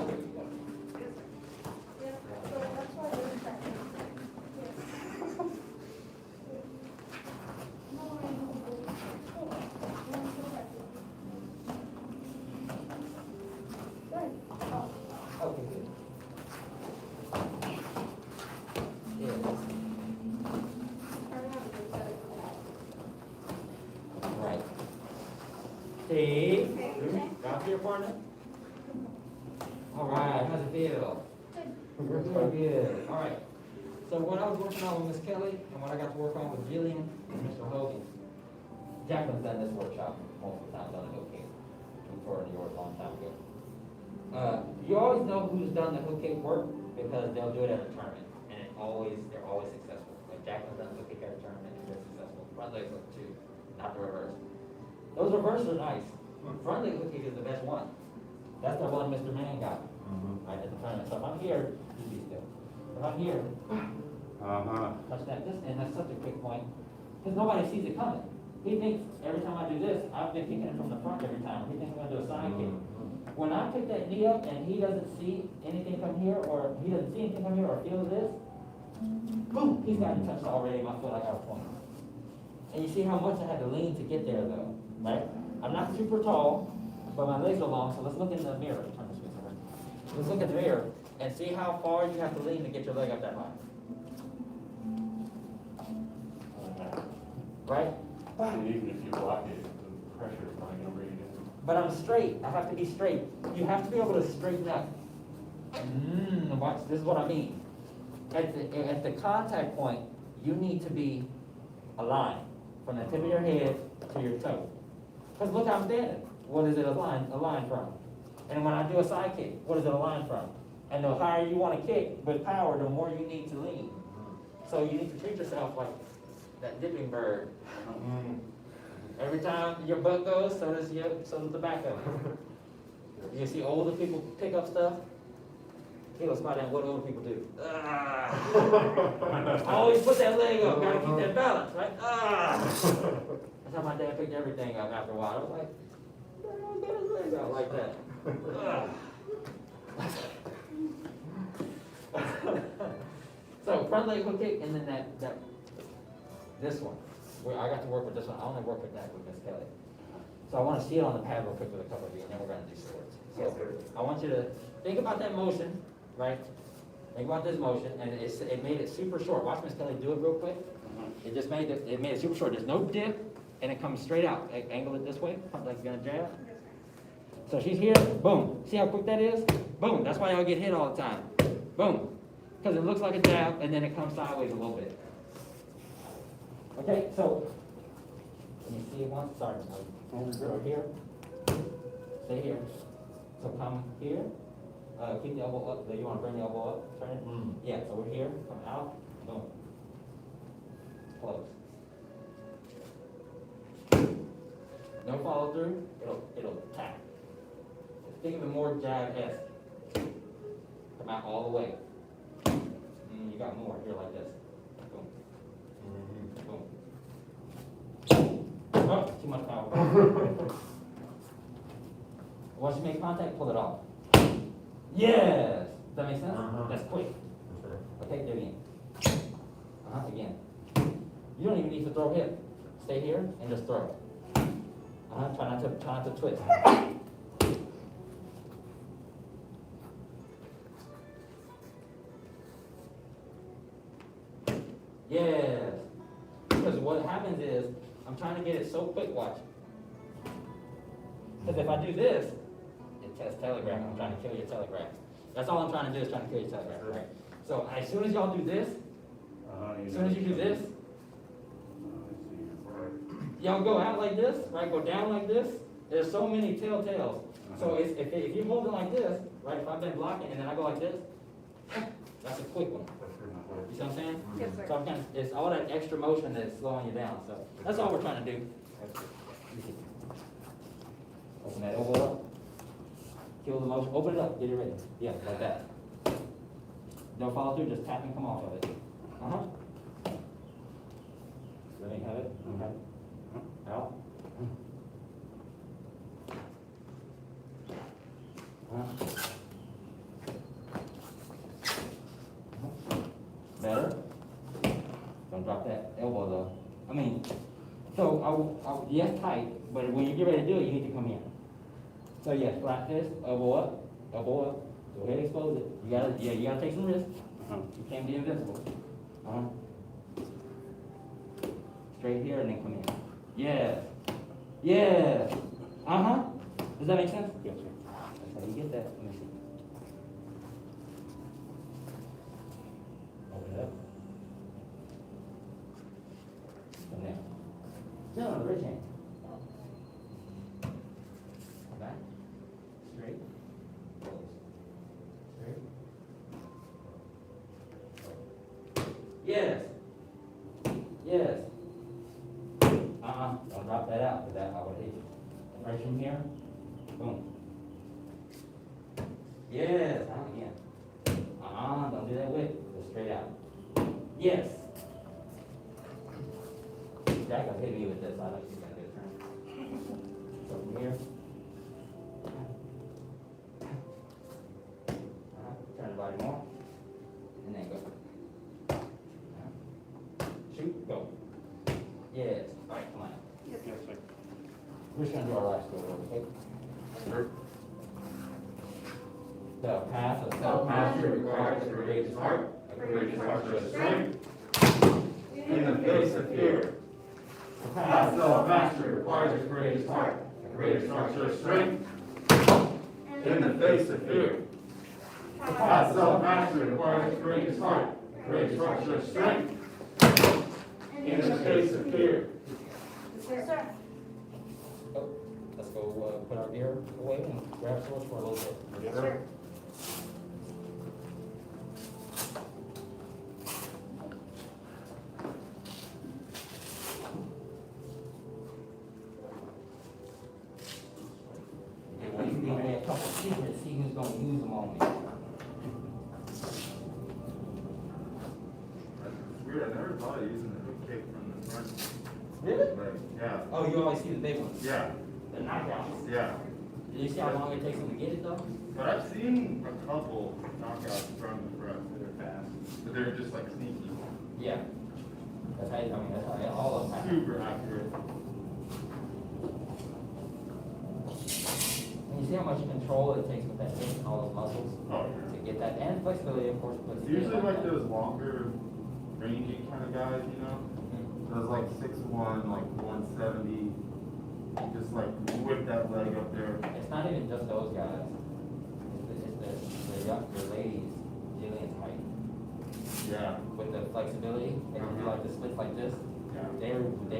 Okay, good. Yeah. Right. Steve, drop to your partner. All right, how's it feel? Good. Good. All right. So what I was working on with Miss Kelly and what I got to work on with Jillian and Mr. Hogan, Jacqueline's done this workshop multiple times on the hook kick. We taught in New York a long time ago. You always know who's done the hook kick work because they'll do it at a tournament, and they're always successful. Like Jacqueline's done the hook kick at a tournament, and they're successful. Front leg hook too, not the reverse. Those reverses are nice. Front leg hook kick is the best one. That's the one Mr. Man got right at the tournament. So if I'm here, you be still. If I'm here, touch that this, and that's such a quick point because nobody sees it coming. He thinks every time I do this, I've been kicking it from the front every time. He thinks I'm gonna do a side kick. When I pick that knee up and he doesn't see anything come here, or he doesn't see anything come here, or feel this, boom, he's gotten touched already. My foot like I was pointing. And you see how much I had to lean to get there, though, right? I'm not super tall, but my legs are long. So let's look in the mirror. Turn this way over. Let's look at the mirror and see how far you have to lean to get your leg up that high. Right? Even if you block it, the pressure is not going to bring it in. But I'm straight. I have to be straight. You have to be able to straighten up. Watch. This is what I mean. At the contact point, you need to be aligned from the tip of your head to your toe. Because look how I'm standing. What is it aligned from? And when I do a side kick, what is it aligned from? And the higher you want to kick with power, the more you need to lean. So you need to treat yourself like that dipping bird. Every time your butt goes, so does the back of it. You see older people pick up stuff, He'll squat down. What do old people do? Always put that leg up. Gotta keep that balance, right? That's how my dad picked everything up after a while. I was like, don't get his leg out like that. So front leg hook kick, and then this one. I got to work with this one. I only work with that with Miss Kelly. So I want to see it on the pad real quick with a couple of you, and then we're going to do swords. So I want you to think about that motion, right? Think about this motion, and it made it super short. Watch Miss Kelly do it real quick. It just made it super short. There's no dip, and it comes straight out. Angle it this way, like you're gonna jab. So she's here, boom. See how quick that is? Boom. That's why y'all get hit all the time. Boom. Because it looks like a jab, and then it comes sideways a little bit. Okay, so let me see it once. Sorry, over here. Stay here. So come here. Keep the elbow up. You want to bring the elbow up? Turn it. Yeah. So we're here. Come out. Boom. Close. No follow through. It'll tap. Think of it more jab-esque. Come out all the way. You got more here like this. Boom. Boom. Oh, too much power. Once you make contact, pull it off. Yes! Does that make sense? That's quick. Okay, do it again. Again. You don't even need to throw hip. Stay here and just throw. Try not to twist. Yes. Because what happens is, I'm trying to get it so quick, watch. Because if I do this, it tests telegraph. I'm trying to kill your telegraph. That's all I'm trying to do is trying to kill your telegraph, right? So as soon as y'all do this, as soon as you do this, y'all go out like this, right? Go down like this. There's so many telltales. So if you hold it like this, right? If I've been blocking and then I go like this, that's a quick one. You see what I'm saying? Yes, sir. So it's all that extra motion that's slowing you down. So that's all we're trying to do. Open that elbow up. Kill the motion. Open it up. Get it ready. Yeah, like that. Don't follow through. Just tap and come off of it. Let me have it. Okay. Out. Better. Don't drop that elbow though. Yes, tight, but when you get ready to do it, you need to come in. So yes, flat fist, elbow up. Go ahead and expose it. You gotta take some risk. You can't be invincible. Straight here and then come in. Yes. Yes. Does that make sense? Yes, sir. That's how you get that. Let me see. Open it up. Come down. No, the rich hand. Back. Straight. Close. Straight. Yes. Yes. Don't drop that out, because I would hit you. Right from here. Boom. Yes. Again. Don't do that with. Go straight out. Yes. Jack, I'll hit me with this. I like you got a good turn. So from here. Turn the body more. And then go. Shoot, go. Yes. All right, come on. Yes, sir. We're just going to do our last score, okay? The path of self-mastery requires a courageous heart. A courageous heart shows strength in the face of fear. The path of self-mastery requires a courageous heart. A courageous heart shows strength in the face of fear. The path of self-mastery requires a courageous heart. A courageous heart shows strength in the face of fear. Yes, sir. Oh, let's go put our gear away and grab swords for a little bit. Yes, Sure. Okay, well, you give me a couple secrets, see who's going to use them on me. weird. I never thought of using the hook kick from the front. Really? Like, yeah. Oh, you always see the big ones? Yeah. The knockouts? Yeah. Did you see how long it takes them to get it though? But I've seen a couple knockouts from the front that are fast, but they're just like sneaky. Yeah. That's how, that's how all of them happen. Super accurate. And you see how much control it takes with that hip and all those muscles Oh, to get that, and flexibility, of course. But it's usually like those longer, rangy kind of guys, you know? Those like 6'1", like 170, just like whip that leg up there. It's not even just those guys. It's the younger ladies, Jillian's height. Yeah. With the flexibility, they can do like the splits like this. Yeah. They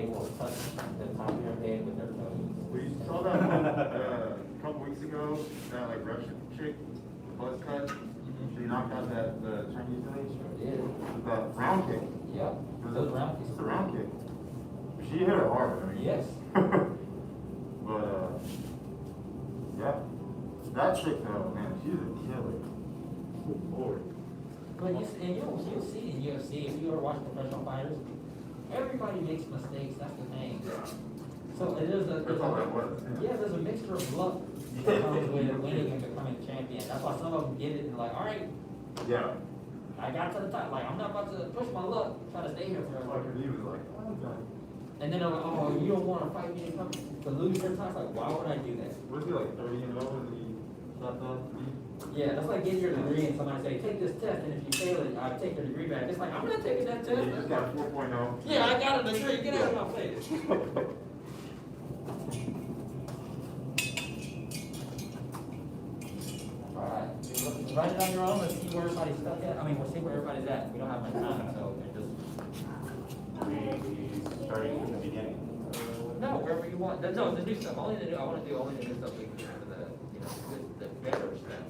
will touch the top of your head with their toes. We saw that one a couple weeks ago, that like Russian chick, buzz cut. She knocked out the Chinese lady. Yeah. With the round kick. Yep. Those round kicks. It's a round kick. She hit her hard, I mean. Yes. But, yeah. That chick though, man, she's a killer. Good Lord. But you'll see in UFC, if you ever watch professional fighters, everybody makes mistakes, that's the thing. So it is That's all that was. yeah, there's a mixture of luck that comes with winning and becoming champion. That's why some of them get it and like, all right, Yeah. I got to the top. Like, I'm not about to push my luck, try to stay here forever. Like, he was like, oh, okay. And then they're like, oh, you don't want to fight me to lose your time. Like, why would I do that? Was he like 30 and over when he shot that? Yeah, that's like getting your degree and somebody say, take this test, and if you fail it, I take your degree back. It's like, I'm not taking that test. Yeah, you just got a 4.0. Yeah, I got a degree. Get out of my face. Alright, write it on your own. Let's see where everybody's stuck at. I mean, we'll see where everybody's at. We don't have much time, so just. We starting from the beginning. No, wherever you want. No, the new stuff. I want to do only the new stuff we can for the, the better stuff.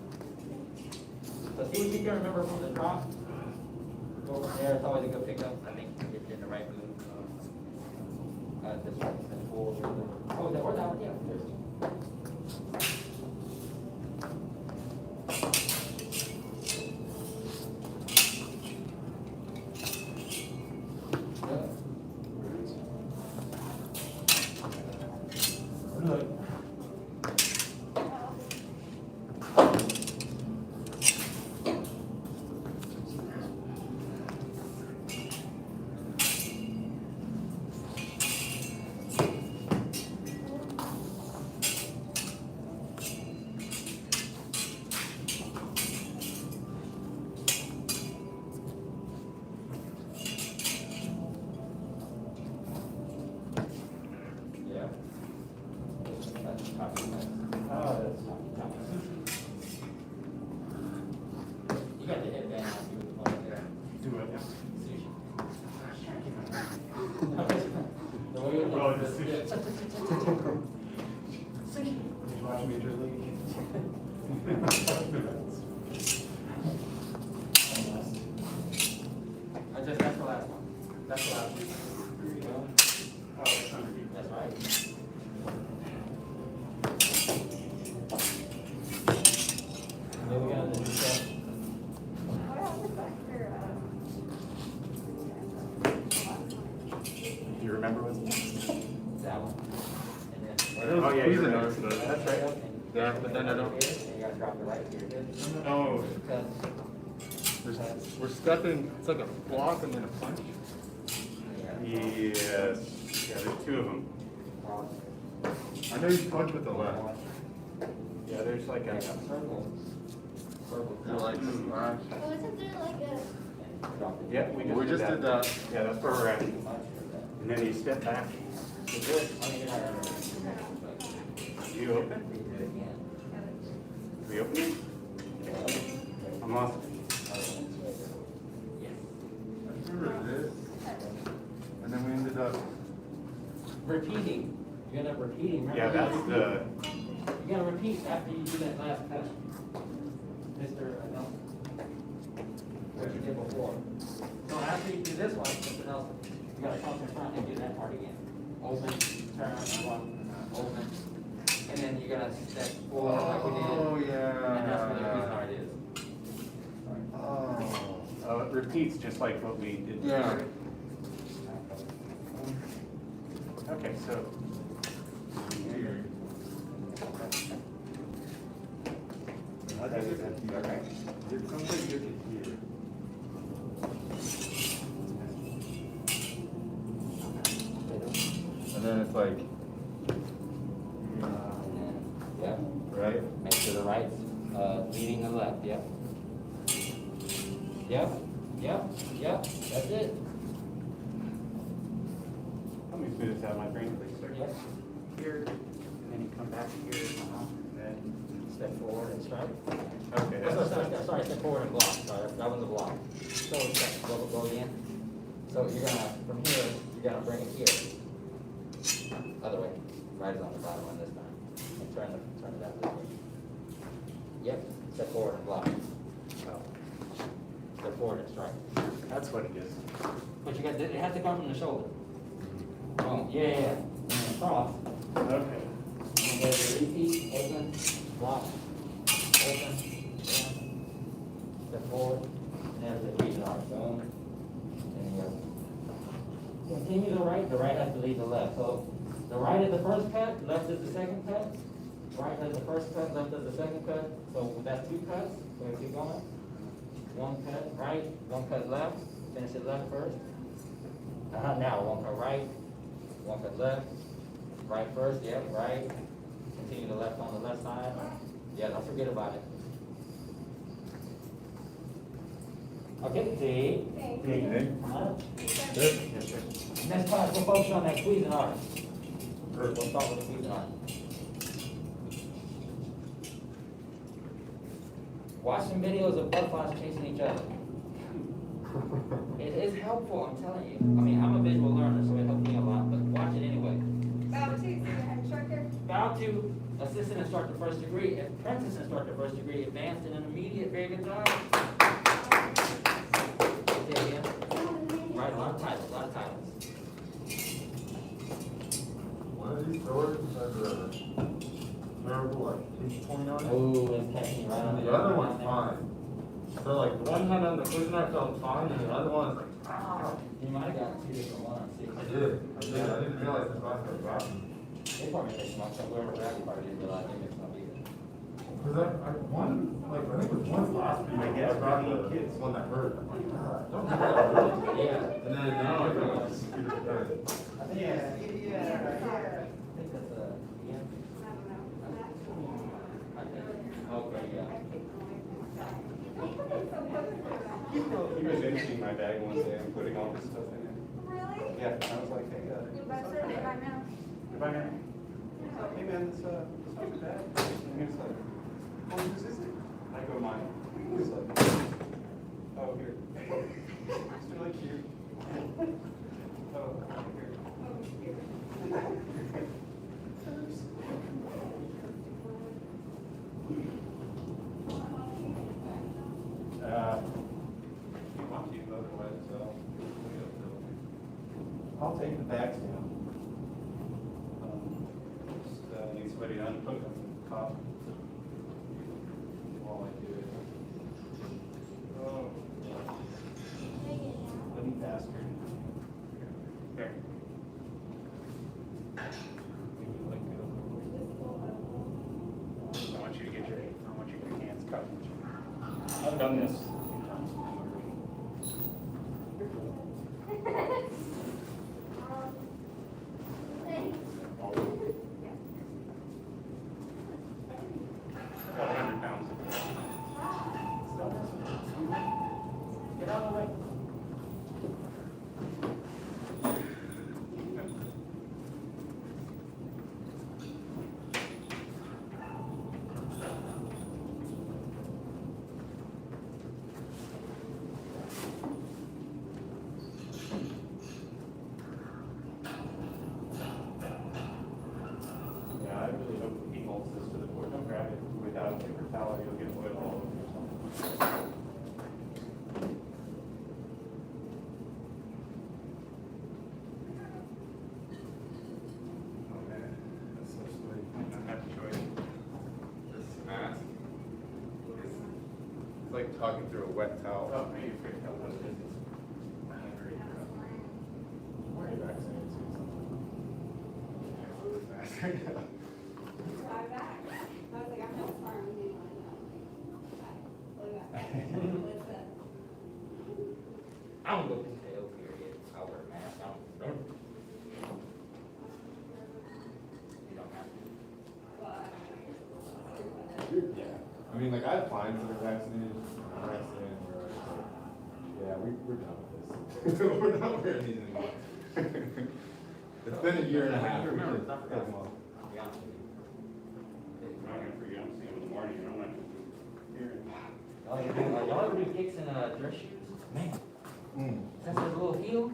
So see what you can remember from the drop. Go from there. It's always a good pickup. I think you get in the right mood. This one, and forward. Oh, that or that one, yeah. You got the headband on you with the there. Do it. Sushi. Oh, the sushi. Sushi. Did you watch Major League? That's the last one. That's the last one. Oh, it's underneath. That's right. And then we got the new stuff. Do you remember what? That one. And then. Oh, yeah, you're notes, right. though. That's right. Yeah, but then I don't. And you gotta drop it right here. Oh, Because we're stuck in, it's like a block and then a punch. Yes. Yeah, there's two of them. I know you punch with the left. Yeah, there's like a. circle. You like smash. Oh, isn't there like a, Yeah, We just did that. Yeah, that's where we're at. And then you step back. Do you open? Do we open it? I'm lost. I remember this. And then we ended up. Repeating. You end up repeating. Remember Yeah, that's the. You gotta repeat after you do that last cut. Mr. No. What you did before. So after you do this one, something else, you gotta come in front and do that part again. Open, turn, one, open. And then you're gonna step forward like we did. Oh, yeah. And that's where the reason it is. Oh. repeats just like what we did. Yeah. Okay, so. I think it's alright. There's something you can hear. And then it's like, Yep, right? make sure the right's, leading the left, yep. Yep, that's it. Let me smooth this out of my brain, please, sir. Yep. Here, and then you come back here, and then, Step forward and strike. okay, Oh, that's, sorry, step forward and block, sorry, that one's a block. So, go again. So you're gonna, from here, you're gonna bring it here. Other way, right is on the bottom one this time. And turn it out this way. Yep, step forward and block. Step forward and strike. that's what it is. But you got, it has to come from the shoulder. Boom, yeah. And then cross. Okay. And there's a repeat, open, block, open, down, step forward, and there's the reach arm, boom, and go. Continue the right has to lead the left. So the right is the first cut, left is the second cut. Right does the first cut, left does the second cut. So that's 2 cuts, so we keep going. 1 cut right, 1 cut left, finish it left first. Now 1 cut right, 1 cut left, right first, yep, right. Continue the left on the left side. Yeah, don't forget about it. Okay, see? Yes, sir. Next class, we'll focus on that squeezing arm. We'll start with the squeezing arm. Watch some videos of butterflies chasing each other. It is helpful, I'm telling you. I mean, I'm a visual learner, so it helped me a lot, but watch it anyway. Bow to assistant instructor first degree, apprentice instructor first degree, advanced and intermediate, very good job. Say again. Right, a lot of titles. One of these doors has a terrible, like, page 29. Oh, it's catching right on The other one's fine. So like, the one had on the prisoner felt fine, and the other one's like, ah. You might have gotten 2 different ones. See? I did. I didn't realize the last one got me. They probably mixed them up, so whoever grabbed it probably didn't realize they mixed them up either. Cause I think it was one last week, I guess, I got the one that hurt. I'm like, ah, don't do that, really. Yeah. And then now I realize it's I think Yeah. I think that's yeah. Okay, yeah. He was emptying my bag one day and putting all this stuff in it. Really? Yeah, and I was like, hey, goodbye, man. He's like, hey, man, this not too bad. And he was like, oh, whose is it? I go, mine. He was like, oh, here. It's really cute. Oh, here. You want to, otherwise, I'll take the bags down. Just need somebody to unhook them and cop while I do it. Oh. Let me faster. Here. I want you to get your hands cut. I've done this. talking through a wet towel. Oh, man, you're freaked out. What is this? Where are you vaccinated to? Try back. I was like, I'm not smart, I'm doing one of them. Look back. What's that? I don't go through jail, period. I wear a mask, I don't. You don't have to. Well, I don't know. Yeah. I mean, like, I have clients that are vaccinated, I'm vaccinated, we're like, yeah, we're done with this. We're not wearing these anymore. It's been a year and a half. Remember, it's not for Yeah, us. well, To be honest with you. I'm not gonna forget, I'm seeing him in the morning, I'm like, here. Y'all ever do kicks in dress shoes? Man, that's a little heel.